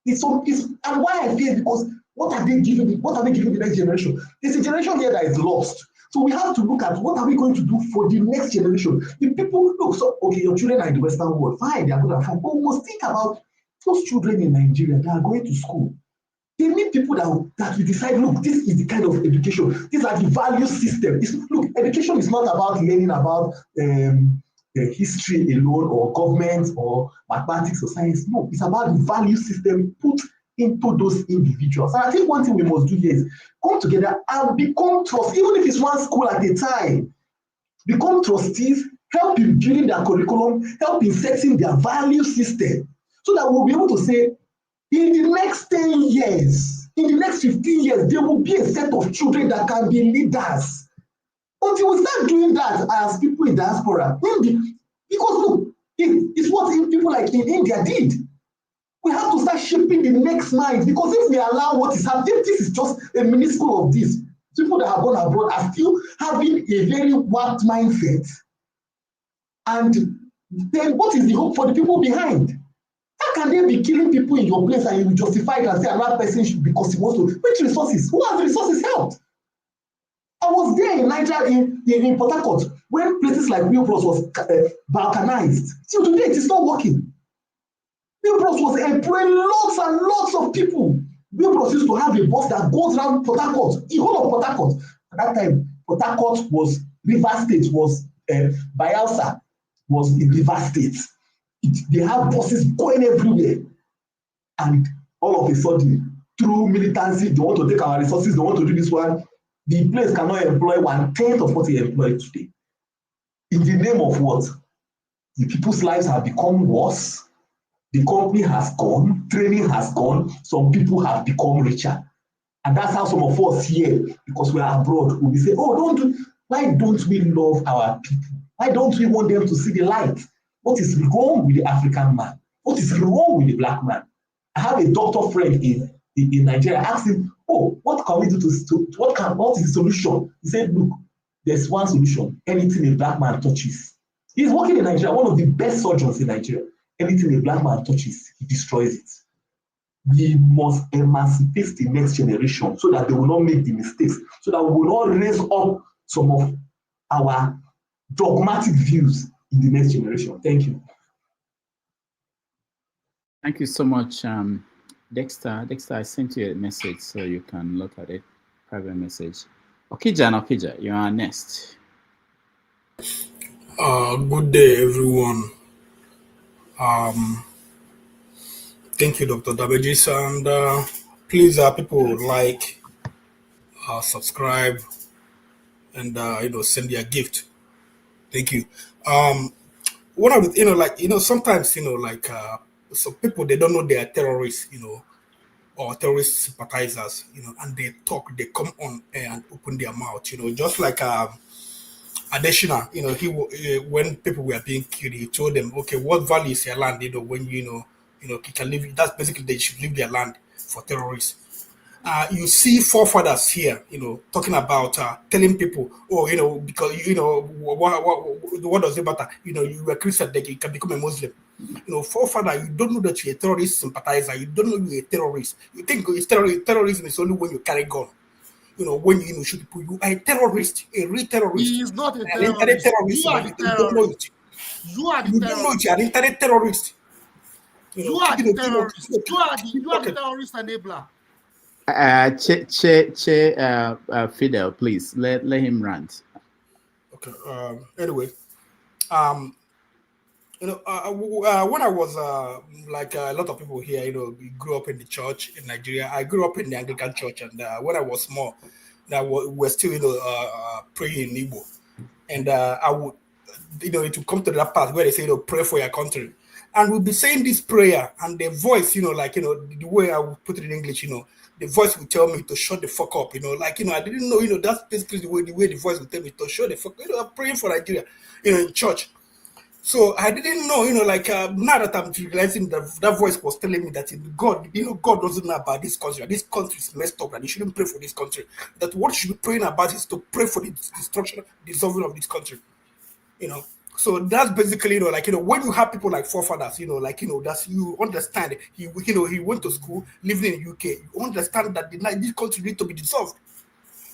And why I fear, because what are they giving the next generation? There's a generation here that is lost. So we have to look at what are we going to do for the next generation. The people look, so okay, your children are in the Western world, fine, they are good at fun, but we must think about those children in Nigeria that are going to school. They need people that will decide, look, this is the kind of education, these are the value system. Look, education is not about learning about history alone or government or mathematics or science. No, it's about the value system put into those individuals. And I think one thing we must do here is come together and become trustees, even if it's one school at a time. Become trustees, help in building their curriculum, help in setting their value system, so that we'll be able to say, in the next 10 years, in the next 15 years, there will be a set of children that can be leaders. Until we start doing that as people in diaspora, because look, it's what people like in India did. We have to start shaping the next mind, because if we allow what is happening, this is just a minuscule of this. People that have gone abroad are still having a very warped mindset. And then what is the hope for the people behind? How can they be killing people in your place and you justify it and say another person should, because he wants to? Which resources? Who has the resources helped? I was there in Nigeria, in Port Harcourt, when places like Wheelbros was balkanized. Till today, it is not working. Wheelbros was employing lots and lots of people. Wheelbros used to have a bus that goes around Port Harcourt, the whole of Port Harcourt. At that time, Port Harcourt was River State, was Bayelsa, was in River State. They have buses going everywhere. And all of a sudden, through militancy, they want to take our resources, they want to do this one. The place cannot employ 1/10 of what they employ today. In the name of what? The people's lives have become worse. The company has gone, training has gone, some people have become richer. And that's how some of us here, because we are abroad, will be saying, oh, why don't we love our people? Why don't we want them to see the light? What is wrong with the African man? What is wrong with the black man? I have a doctor friend in Nigeria. I asked him, what can we do what is the solution? He said, look, there's one solution. Anything a black man touches. He's working in Nigeria, one of the best surgeons in Nigeria. Anything a black man touches, he destroys it. We must emancipate the next generation so that they will not make the mistakes, so that we will not raise up some of our dogmatic views in the next generation. Thank you. Thank you so much, Dexter. Dexter, I sent you a message so you can look at it. Private message. Okija, you are next. Good day, everyone. Thank you, Dr. Dabejis, and please, people like, subscribe, and send your gift. Thank you. One of the, sometimes, some people, they don't know they are terrorists, or terrorist sympathizers, and they come on air and open their mouth, just like Adeshina, when people were being killed, he told them, okay, what value is your land, when you can live, that's basically they should leave their land for terrorists. You see forefathers here, talking about telling people, because what does it matter? You were Christian, then you can become a Muslim. Forefather, you don't know that you're a terrorist sympathizer. You don't know you're a terrorist. You think terrorism is only when you carry gun. When you shoot people, you are a terrorist, a real terrorist. He is not a terrorist. You are the terrorist. You are the terrorist. You don't know it. You are an internet terrorist. You are the terrorist. You are the terrorist enabler. Fidel, please let him rant. Okay. Anyway, when I was like a lot of people here, we grew up in the church in Nigeria. I grew up in the Anglican church, and when I was small, we were still praying in Igbo, and I would to come to that part where they say pray for your country, and we'll be saying this prayer, and the voice, the way I would put it in English, the voice would tell me to shut the fuck up, I didn't know, that's basically the way the voice would tell me to shut the fuck up. I'm praying for Nigeria, in church. So I didn't know, now that I'm realizing that voice was telling me that God, God doesn't know about this country. This country is messed up, and you shouldn't pray for this country. That what you should be praying about is to pray for the destruction, dissolving of this country. So that's basically, like, when you have people like forefathers, like, that's, you understand, he went to school, living in the UK, you understand that this country needs to be dissolved.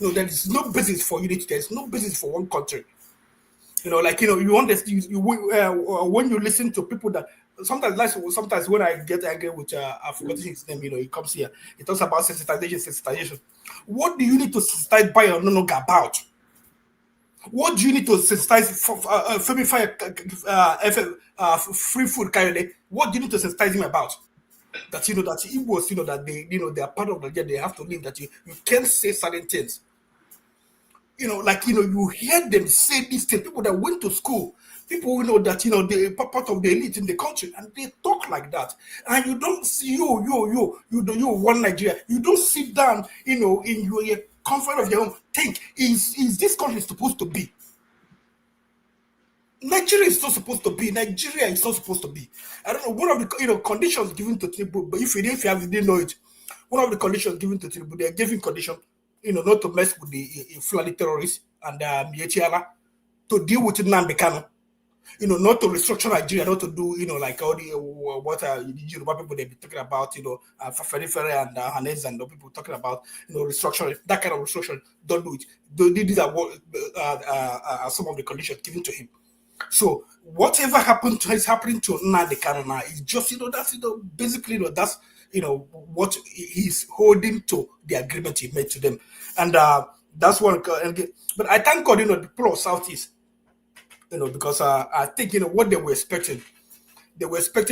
There is no basis for unity. There is no basis for one country. Like, you understand, when you listen to people that, sometimes when I get angry with, I've forgotten his name, he comes here, he talks about sensitization. What do you need to sensitize by or no about? What do you need to sensitize free food currently? What do you need to sensitize him about? That that it was that they are part of Nigeria, they have to live, that you can't say certain things. Like you hear them say these things. People that went to school, people that they part of the elite in the country, and they talk like that. And you don't see you one Nigeria. You don't sit down, in your comfort of your home. Think, is this country supposed to be? Nigeria is not supposed to be. Nigeria is not supposed to be. I don't know, one of the conditions given to Tinubu, but if you didn't know it, one of the conditions given to Tinubu, they are giving condition, not to mess with the Fulani terrorists and Mietiala, to deal with Nnamdi Kanu, not to restructure Nigeria, not to do, like all the what Yoruba people they be talking about, Fafere and Hanez and the people talking about, restructuring, that kind of restructuring. Don't do it. These are what some of the conditions given to him. So whatever is happening to Nnamdi Kanu now is just that's basically that's what he's holding to the agreement he made to them, and that's one. But I thank God, the people of Southeast, because I think what they were expecting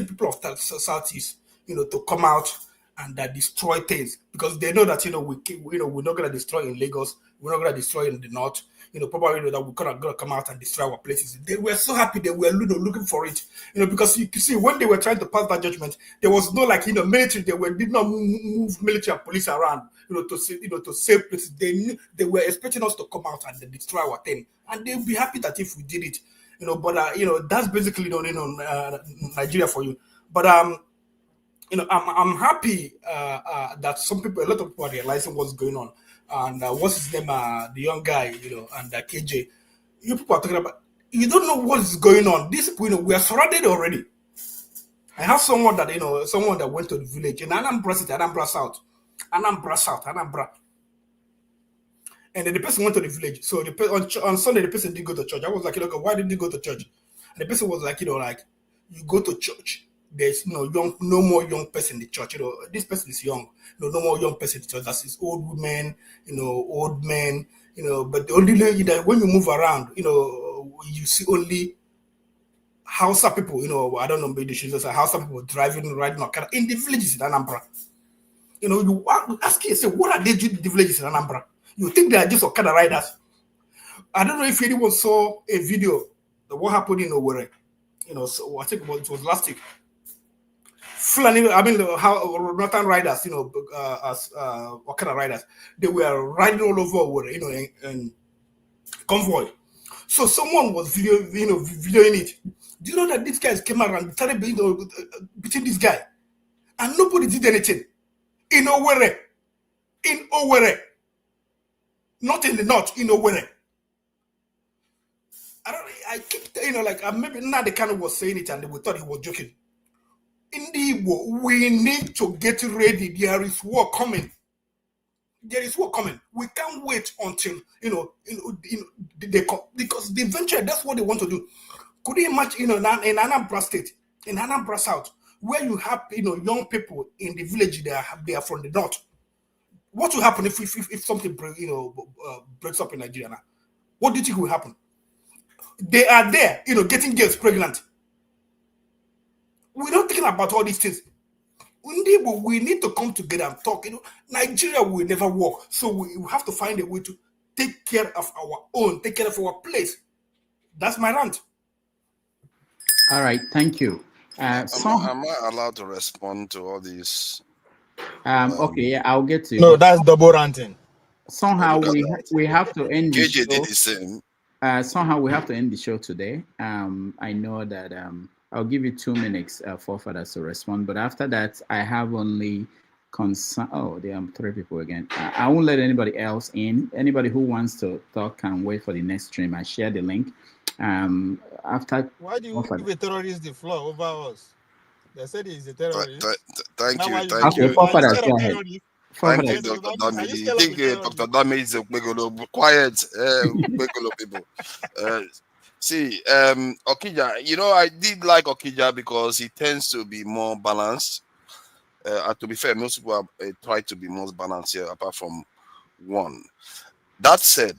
people of Southeast, to come out and destroy things, because they know that we're not gonna destroy in Lagos, we're not gonna destroy in the north. Probably that we're gonna come out and destroy our places. They were so happy, they were looking for it. Because you see, when they were trying to pass that judgment, there was no military. Did not move military and police around, to save places. They were expecting us to come out and destroy our thing, and they'll be happy that if we did it, But that's basically Nigeria for you. But I'm happy that a lot of people are realizing what's going on. And what's his name? The young guy, and KJ. You people are talking about. You don't know what is going on. These people, we are surrounded already. I have someone that went to the village in Anambra City, Anambra South, and then the person went to the village. So on Sunday, the person didn't go to church. I was like, why didn't you go to church? And the person was like, you go to church. There's no more young person in the church. This person is young. No more young person in the church. That's old women, old men, But the only way that when you move around, you see only Hausa people. I don't know, maybe the shoes are Hausa people riding Okada in the villages in Anambra. You ask yourself, what are they doing in the villages in Anambra? You think they are just Okada riders? I don't know if anyone saw a video of what happened in Owerri. So I think it was last week. How Northern riders, as Okada riders, they were riding all over, in convoy. So someone was videoing it. Do you know that these guys came around and started beating this guy, and nobody did anything in Owerri, not in the north, in Owerri. I keep maybe Nnamdi Kanu was saying it and we thought he was joking. In the Igbo, we need to get ready. There is war coming. We can't wait until because eventually that's what they want to do. Could you imagine in Anambra State, in Anambra South, where you have young people in the village, they are from the north. What will happen if something breaks up in Nigeria now? What do you think will happen? They are there, getting girls pregnant. We're not thinking about all these things. We need to come together and talk. Nigeria will never work. So we have to find a way to take care of our own, take care of our place. That's my rant. All right, thank you. Am I allowed to respond to all these? Okay, yeah, I'll get to you. No, that's double ranting. Somehow we have to end the show. KJ did the same. Somehow we have to end the show today. I know that I'll give you 2 minutes for others to respond, but after that, I have only concern. Oh, there are 3 people again. I won't let anybody else in. Anybody who wants to talk can wait for the next stream. I share the link. After. Why do you give a terrorist the floor over us? They said he's a terrorist. Thank you. Okay, forefathers, go ahead. Thank you, Dr. Damage. You think Dr. Damage is a quiet people? See, Okija, you know, I did like Okija because he tends to be more balanced. And to be fair, most people have tried to be most balanced here, apart from one. That said,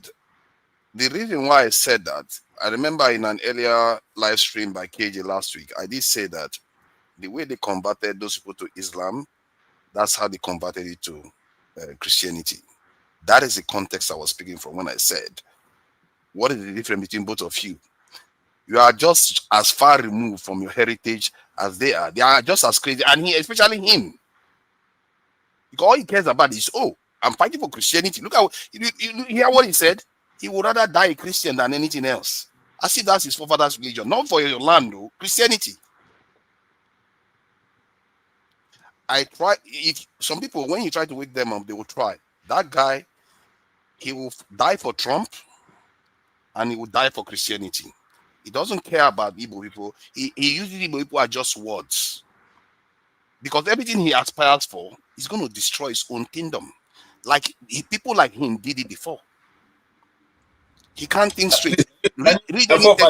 the reason why I said that, I remember in an earlier live stream by KJ last week, I did say that the way they converted those people to Islam, that's how they converted it to Christianity. That is the context I was speaking from when I said, what is the difference between both of you? You are just as far removed from your heritage as they are. They are just as crazy, and he, especially him, because all he cares about is, oh, I'm fighting for Christianity. Look how you hear what he said. He would rather die a Christian than anything else. I see that's his forefather's religion, not for your land, though. Christianity. I try. If some people, when you try to wake them up, they will try. That guy, he will die for Trump, and he will die for Christianity. He doesn't care about Igbo people. He uses Igbo people are just words. Because everything he aspires for is going to destroy his own kingdom. Like people like him did it before. He can't think straight. Read any textbook.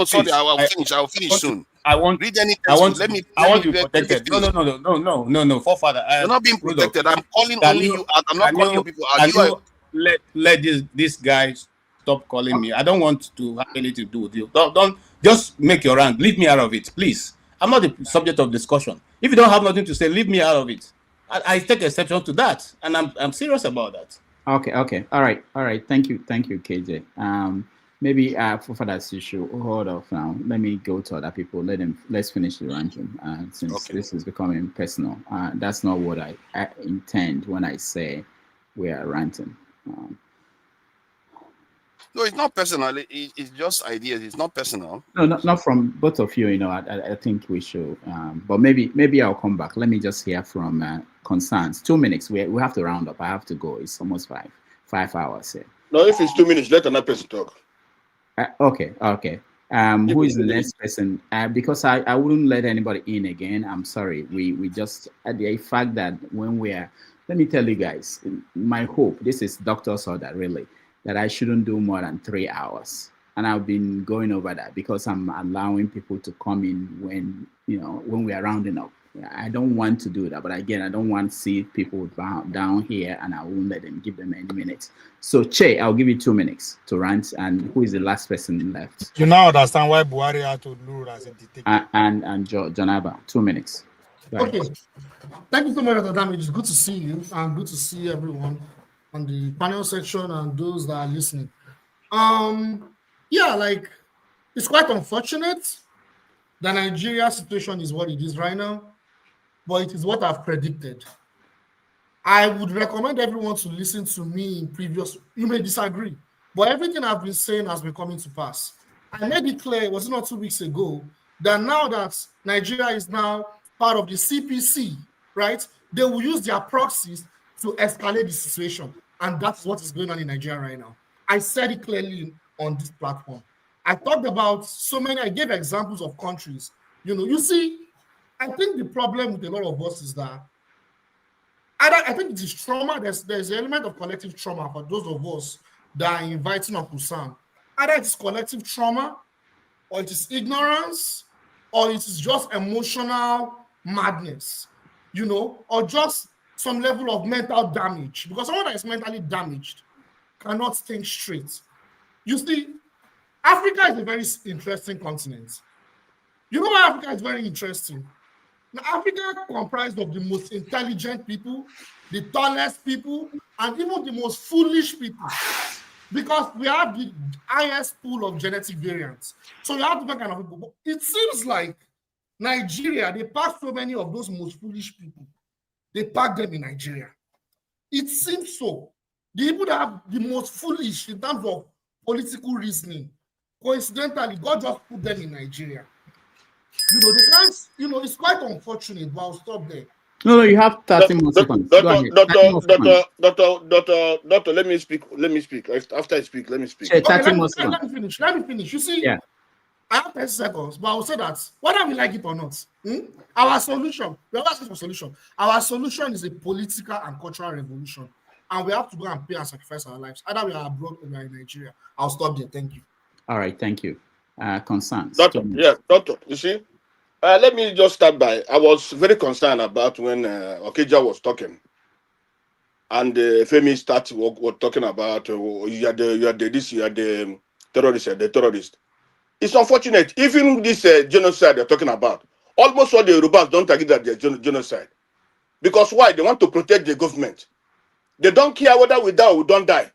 Sorry, I'll finish. I'll finish soon. Read any textbook. I want to be protected. No, forefather. You're not being protected. I'm calling only you out. I'm not calling your people out. Let this guy stop calling me. I don't want to have anything to do with you. Don't just make your rank. Leave me out of it, please. I'm not the subject of discussion. If you don't have nothing to say, leave me out of it. I take exception to that, and I'm serious about that. Okay. All right. Thank you, KJ. Maybe for that issue, hold off now. Let me go to other people. Let's finish the ranking. Since this is becoming personal, that's not what I intend when I say we are ranting. No, it's not personal. It's just ideas. It's not personal. No, not from both of you. You know, I think we should. But maybe I'll come back. Let me just hear from concerns. 2 minutes. We have to round up. I have to go. It's almost 5 hours here. No, if it's 2 minutes, let another person talk. Okay. Who is the next person? Because I wouldn't let anybody in again. I'm sorry. We just the fact that when we are. Let me tell you guys. My hope. This is Dr. Soda really. That I shouldn't do more than 3 hours. And I've been going over that because I'm allowing people to come in when we are rounding up. I don't want to do that, but again, I don't want to see people down here and I won't give them any minutes. So Che, I'll give you 2 minutes to rant, and who is the last person left? You now understand why Buhari had to lure as a dictator. And Janaba, 2 minutes. Okay. Thank you so much, Dr. Damage. It's good to see you and good to see everyone on the panel section and those that are listening. Yeah, like it's quite unfortunate that Nigeria's situation is what it is right now, but it is what I've predicted. I would recommend everyone to listen to me in previous, you may disagree, but everything I've been saying has been coming to pass. I made it clear, was it not 2 weeks ago, that now that Nigeria is now part of the CPC, right, they will use their proxies to escalate the situation. And that's what is going on in Nigeria right now. I said it clearly on this platform. I talked about so many, I gave examples of countries. You see, I think the problem with a lot of us is that I think it is trauma. There's an element of collective trauma for those of us that are inviting Uncle Sam. Either it is collective trauma, or it is ignorance, or it is just emotional madness, or just some level of mental damage, because someone that is mentally damaged cannot think straight. You see, Africa is a very interesting continent. You know why Africa is very interesting? Now, Africa is comprised of the most intelligent people, the tallest people, and even the most foolish people, because we have the highest pool of genetic variants. So you have different kind of people. But it seems like Nigeria, they pack so many of those most foolish people. They pack them in Nigeria. It seems so. The people that have the most foolish in terms of political reasoning, coincidentally, God just put them in Nigeria. It's quite unfortunate, but I'll stop there. No, you have 30 more seconds. Go ahead. Doctor, let me speak. Let me speak. After I speak, let me speak. Okay, 30 more let seconds. me finish. Let me finish. You see, yeah. I have 10 seconds, but I will say that whether we like it or not, our solution, we are asking for solution. Our solution is a political and cultural revolution. And we have to go and pay and sacrifice our lives. Either we are abroad or we are in Nigeria. I'll stop there. Thank you. All right, thank you. Concerns. Doctor, you see, let me just start by, I was very concerned about when Okija was talking. And Femi started talking about, you are the terrorist. It's unfortunate. Even this genocide they're talking about, almost all the Yorubas don't agree that they're genocide. Because why? They want to protect the government. They don't care whether we die or we don't die.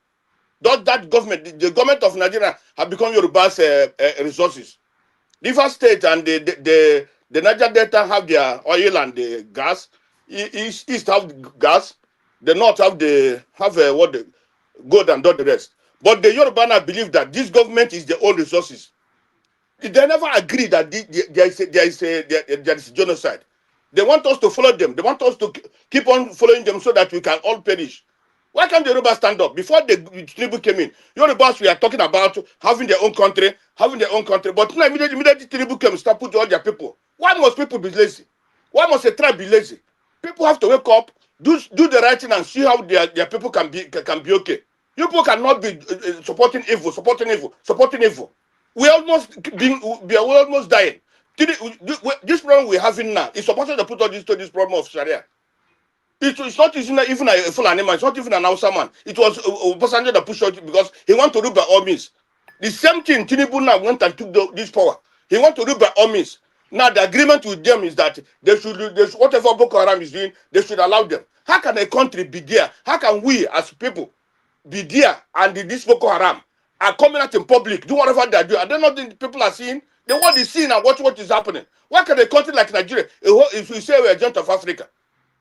That government, the government of Nigeria have become Yoruba's resources. River State and the Niger Delta have their oil and the gas. East have gas. The North have the gold and all the rest. But the Yorubana believe that this government is their own resources. They never agree that there is genocide. They want us to follow them. They want us to keep on following them so that we can all perish. Why can't the Yorubas stand up? Before the Tinubu came in, Yorubas we are talking about having their own country. But now immediately Tinubu came, start putting all their people. Why must people be lazy? Why must a tribe be lazy? People have to wake up, do the right thing, and see how their people can be okay. You people cannot be supporting evil. We're almost dying. This problem we're having now is supposed to put all this to this problem of Sharia. It's not even a full animal. It's not even an Hausa man. It was Obasanjo that pushed it because he want to rule by all means. The same thing Tinubu now went and took this power. He want to rule by all means. Now the agreement with them is that they should whatever Boko Haram is doing, they should allow them. How can a country be there? How can we as people be there and this Boko Haram are coming out in public, do whatever they do? Are they not the people are seeing? The world is seeing and what is happening. Why can a country like Nigeria, if we say we're a giant of Africa,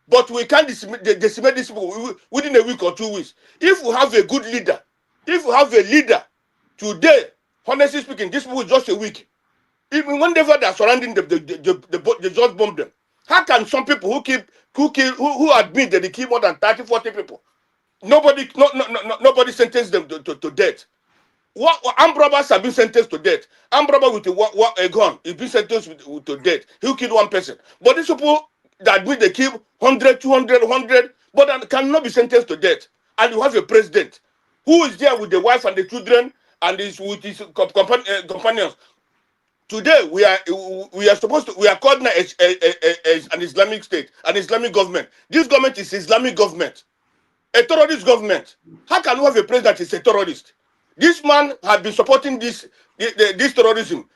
but we can't decimate these people within a week or 2 weeks? If we have a good leader, if we have a leader today, honestly speaking, this people is just a week. Even whenever they are surrounding them, they just bomb them. How can some people who admit that they kill more than 30, 40 people, nobody sentenced them to death? Armed robbers have been sentenced to death. Armed robber with a gun is being sentenced to death. He'll kill one person. But these people that admit they kill 100, 200, 100, but cannot be sentenced to death. And you have a president who is there with the wife and the children and with his companions. Today we are called now as an Islamic state, an Islamic government. This government is Islamic government, a terrorist government. How can we have a president that is a terrorist? This man has been supporting this terrorism.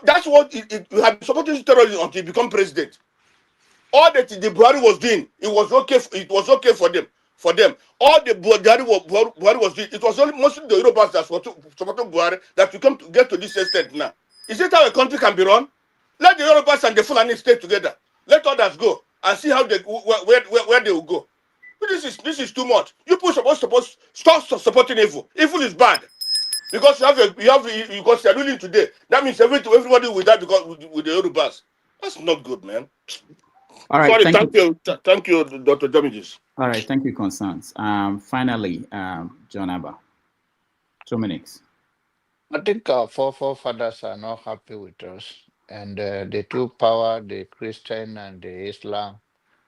That's what we have been supporting this terrorism until he become president. All that the Buhari was doing, it was okay. It was okay for them. All the Buhari was doing, it was only mostly the Yorubas that supported Buhari that we come to get to this extent now. Is it how a country can be run? Let the Yorubas and the Fulani stay together. Let others go and see how where they will go. This is too much. You people supposed stop supporting evil. Evil is bad. Because because you're ruling today. That means everybody will die because with the Yorubas. That's not good, man. All right. Sorry, thank you, Dr. Damages. All right, thank you, Constance. Finally, John Abba, 2 minutes. I think our forefathers are not happy with us, and the two power, the Christian and the Islam,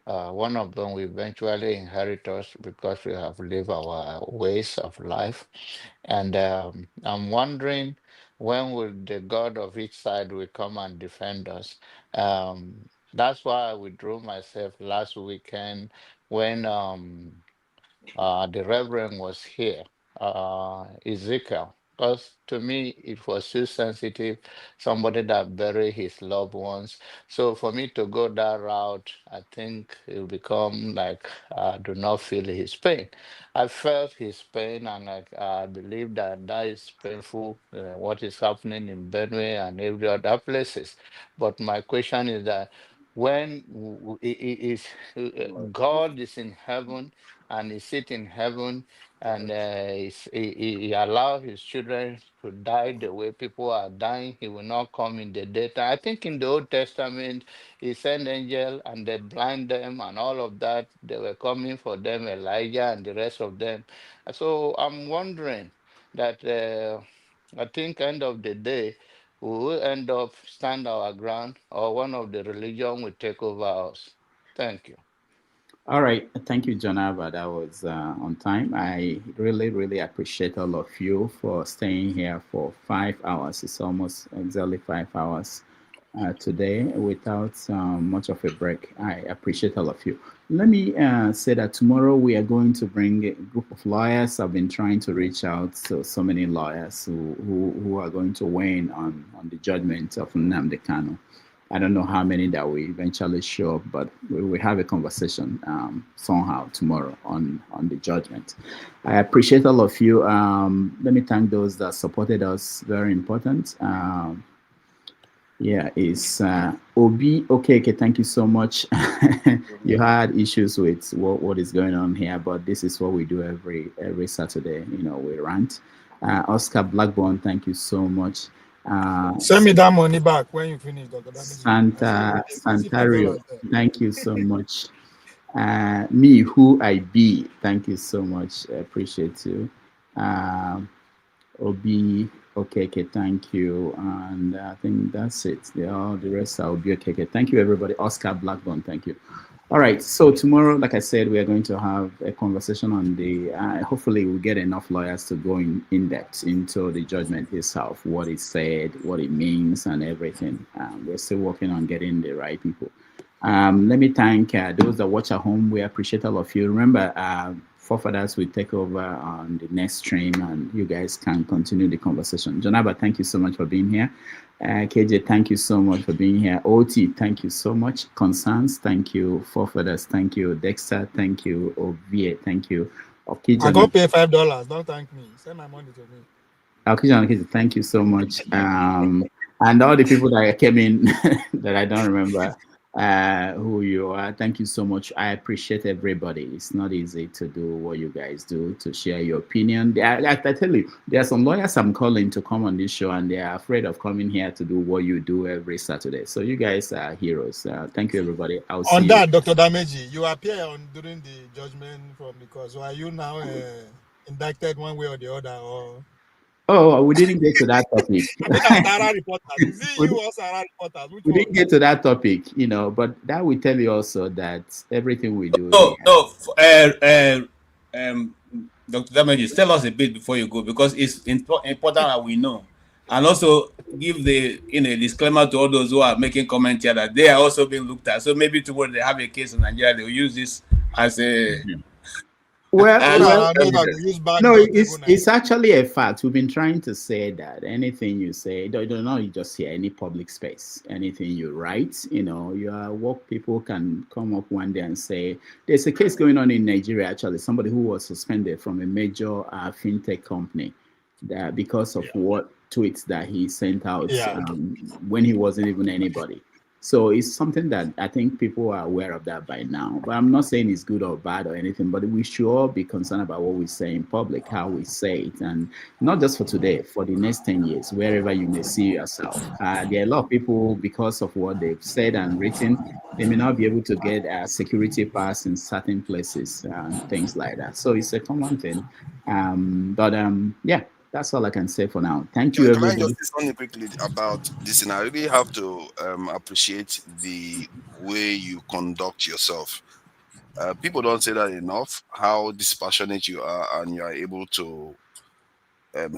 one of them will eventually inherit us because we have lived our ways of life. And I'm wondering when will the God of each side will come and defend us. That's why I withdrew myself last weekend when the Reverend was here, Ezekiel, because to me it was too sensitive, somebody that buried his loved ones. So for me to go that route, I think it will become like I do not feel his pain. I felt his pain, and I believe that is painful, what is happening in Benue and every other places. But my question is that when God is in heaven and he sit in heaven, and he allow his children to die the way people are dying. He will not come in the daytime. I think in the Old Testament, he sent angel and they blind them and all of that. They were coming for them, Elijah and the rest of them. So I'm wondering that I think end of the day, we will end up stand our ground, or one of the religion will take over us. Thank you. All right. Thank you, Jonava. That was on time. I really, really appreciate all of you for staying here for 5 hours. It's almost exactly 5 hours today without much of a break. I appreciate all of you. Let me say that tomorrow we are going to bring a group of lawyers. I've been trying to reach out to so many lawyers who are going to weigh in on the judgment of Nnamdi Kanu. I don't know how many that will eventually show up, but we will have a conversation somehow tomorrow on the judgment. I appreciate all of you. Let me thank those that supported us. Very important. Yeah, it's Obi. Okay, thank you so much. You had issues with what is going on here, but this is what we do every Saturday. You know, we rant. Oscar Blackburn, thank you so much. Send me that money back when you finish, Dr. Santario, thank you so much. Me, who I be, thank you so much. I appreciate you. Obi, okay, thank you. And I think that's it. The rest are Obi, okay. Thank you, everybody. Oscar Blackburn, thank you. All right, so tomorrow, like I said, we are going to have a conversation on the, hopefully we'll get enough lawyers to go in depth into the judgment itself, what it said, what it means, and everything. We're still working on getting the right people. Let me thank those that watch at home. We appreciate all of you. Remember, Forefathers will take over on the next stream, and you guys can continue the conversation. Jonaba, thank you so much for being here. KJ, thank you so much for being here. OT, thank you so much. Constance, thank you. Forefathers, thank you. Dexter, thank you. Ovie, thank you. I go pay $5. Don't thank me. Send my money to me. Alkijan, thank you so much. And all the people that came in that I don't remember who you are, thank you so much. I appreciate everybody. It's not easy to do what you guys do, to share your opinion. I tell you, there are some lawyers I'm calling to come on this show, and they are afraid of coming here to do what you do every Saturday. So you guys are heroes. Thank you, everybody. I'll see on you. that, Dr. Dameji, you appear during the judgment from the court. So are you now indicted one way or the other, or? Oh, we didn't get to that topic. We didn't get to that topic, you know, but that will tell you also that everything we do. Dr. Dameji, tell us a bit before you go, because it's important that we know. And also give the disclaimer to all those who are making comments here that they are also being looked at. So maybe tomorrow they have a case in Nigeria, they will use this as a... No, it's actually a fact. We've been trying to say that anything you say, don't you just hear any public space, anything you write, what people can come up one day and say. There's a case going on in Nigeria, actually, somebody who was suspended from a major fintech company that because of what tweets that he sent out when he wasn't even anybody. So it's something that I think people are aware of that by now. But I'm not saying it's good or bad or anything, but we should all be concerned about what we say in public, how we say it, and not just for today, for the next 10 years, wherever you may see yourself. There are a lot of people, because of what they've said and written, they may not be able to get a security pass in certain places and things like that. So it's a common thing. Yeah. That's all I can say for now. Thank you, everybody. Can I just say something quickly about this? And I really have to appreciate the way you conduct yourself. People don't say that enough, how dispassionate you are, and you are able to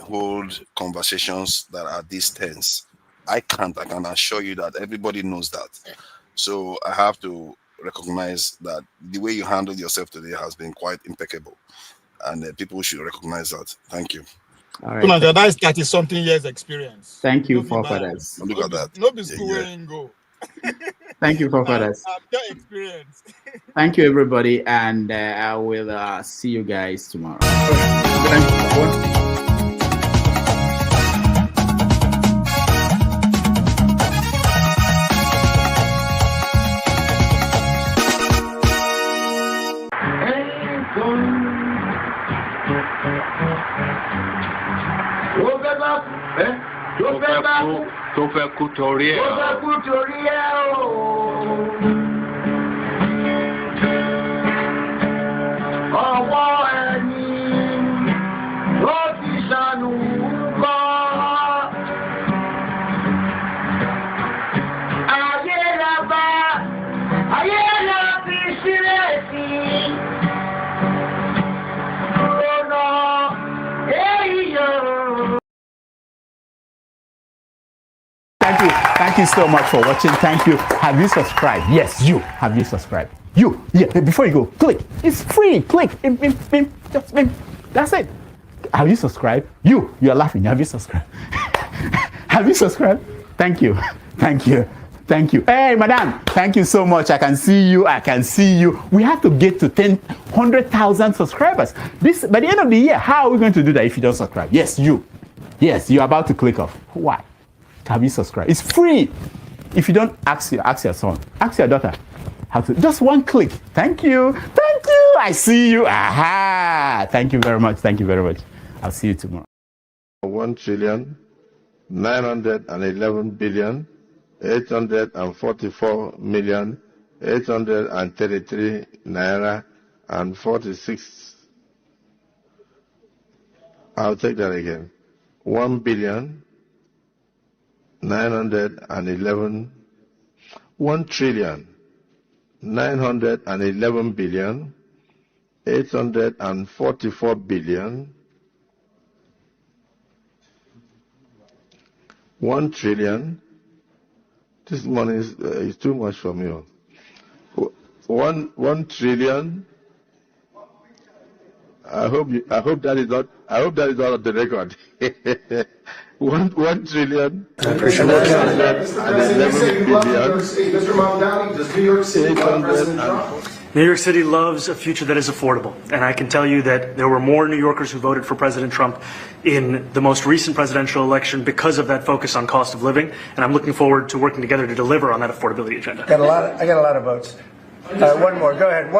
hold conversations that are this tense. I can assure you that everybody knows that. So I have to recognize that the way you handled yourself today has been quite impeccable. And people should recognize that. Thank you. All right. That's 30-something years experience. Thank you, Forefathers. Look at that. No be school where you go. Thank you, Forefathers. Experience. Thank you, everybody, and I will see you guys tomorrow. Going Thank you so much for watching. Thank you. Have you subscribed? Yes, you. Have you subscribed? You. Yeah, before you go, click. It's free. Click. Just that's it. Have you subscribed? You are laughing. Have you subscribed? Have you subscribed? Thank you. Thank you. Thank you. Hey, madam. Thank you so much. I can see you. I can see you. We have to get to 100,000 subscribers. This by the end of the year. How are we going to do that if you don't subscribe? Yes, you. Yes, you're about to click off. Why? Have you subscribed? It's free. If you don't, ask your son, ask your daughter how to. Just one click. Thank you. Thank you. I see you. Aha. Thank you very much. Thank you very much. I'll see you tomorrow. 1,911,844,833 naira and 46. I'll take that again. 1,911,844,833 1 trillion. This money is too much for me. 1 trillion. I hope that is not on the record. 1 trillion. I appreciate that. New York City loves a future that is affordable, and I can tell you that there were more New Yorkers who voted for President Trump in the most recent presidential election because of that focus on cost of living, and I'm looking forward to working together to deliver on that affordability agenda. I got a lot of votes. One more. Go ahead.